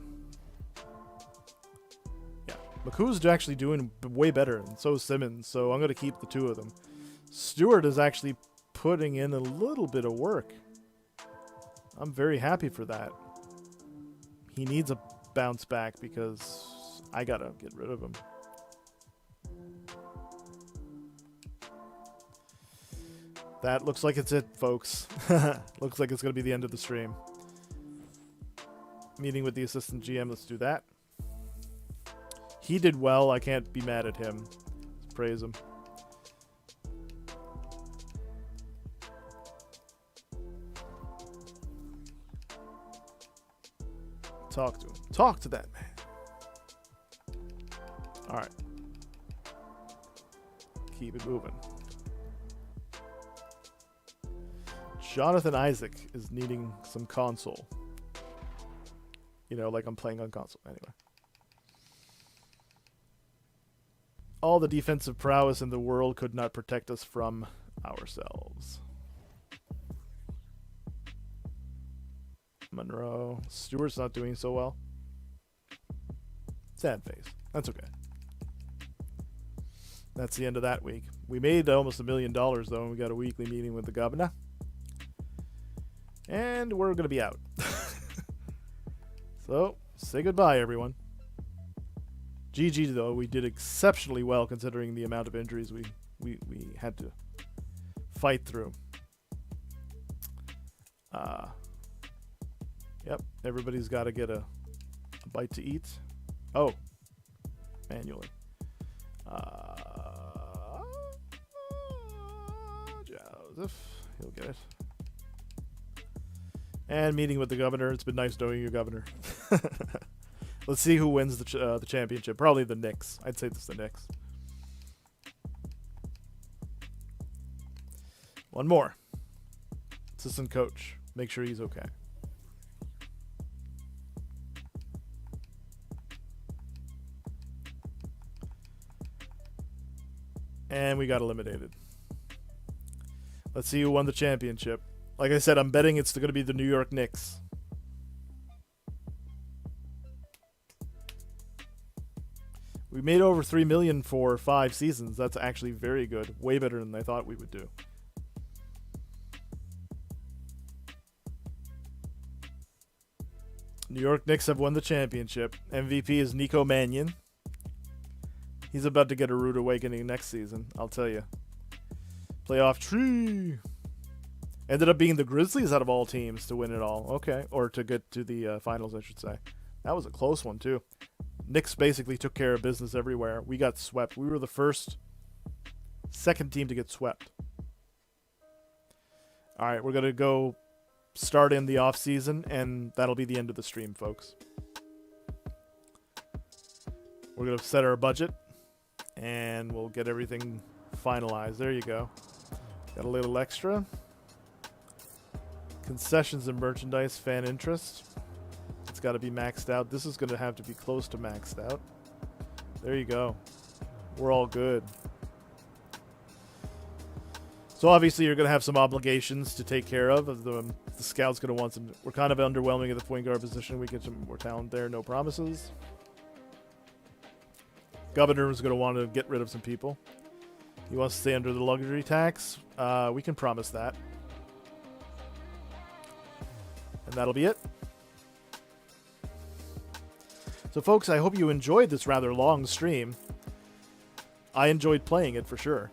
Yeah. Maku's actually doing way better, and so is Simmons, so I'm going to keep the 2 of them. Stewart is actually putting in a little bit of work. I'm very happy for that. He needs a bounce back because I got to get rid of him. That looks like it's it, folks. Looks like it's going to be the end of the stream. Meeting with the assistant GM. Let's do that. He did well. I can't be mad at him. Let's praise him. Talk to him. Talk to that man. All right. Keep it moving. Jonathan Isaac is needing some console. You know, like I'm playing on console. Anyway. All the defensive prowess in the world could not protect us from ourselves. Monroe. Stewart's not doing so well. Sad face. That's okay. That's the end of that week. We made almost $1 million, though, and we got a weekly meeting with the governor. And we're going to be out. So, say goodbye, everyone. GG, though. We did exceptionally well considering the amount of injuries we had to fight through. Yep, everybody's got to get a bite to eat. Oh, manually. Joseph, he'll get it. And meeting with the governor. It's been nice knowing you, governor. Let's see who wins the championship. Probably the Knicks. I'd say it's the Knicks. One more. Assistant coach. Make sure he's okay. And we got eliminated. Let's see who won the championship. Like I said, I'm betting it's going to be the New York Knicks. We made over $3 million for 5 seasons. That's actually very good. Way better than I thought we would do. New York Knicks have won the championship. MVP is Nico Mannion. He's about to get a rude awakening next season, I'll tell you. Playoff tree. Ended up being the Grizzlies out of all teams to win it all. Okay, or to get to the finals, I should say. That was a close one, too. Knicks basically took care of business everywhere. We got swept. We were the second team to get swept. All right, we're going to go start in the off season, and that'll be the end of the stream, folks. We're going to set our budget, and we'll get everything finalized. There you go. Got a little extra. Concessions and merchandise, fan interest. It's got to be maxed out. This is going to have to be close to maxed out. There you go. We're all good. So obviously you're going to have some obligations to take care of. The scout's going to want some. We're kind of underwhelming at the point guard position. We get some more talent there. No promises. Governor is going to want to get rid of some people. He wants to stay under the luxury tax. We can promise that. And that'll be it. So folks, I hope you enjoyed this rather long stream. I enjoyed playing it for sure.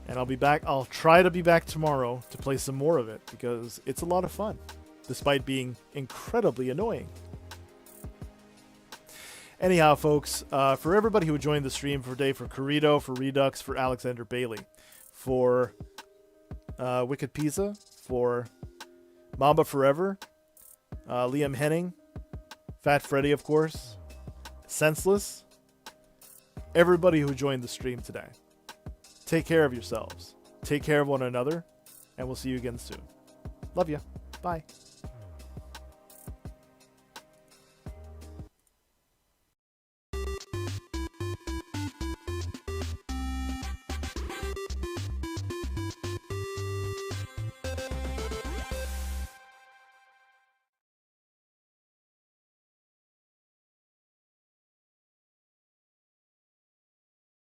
And I'll be back. I'll try to be back tomorrow to play some more of it because it's a lot of fun, despite being incredibly annoying. Anyhow, folks, for everybody who joined the stream today, for Corrido, for Redux, for Alexander Bailey, for Wicked Pizza, for Mamba Forever, Liam Henning, Fat Freddy, of course, Senseless, everybody who joined the stream today. Take care of yourselves. Take care of one another, and we'll see you again soon. Love ya. Bye.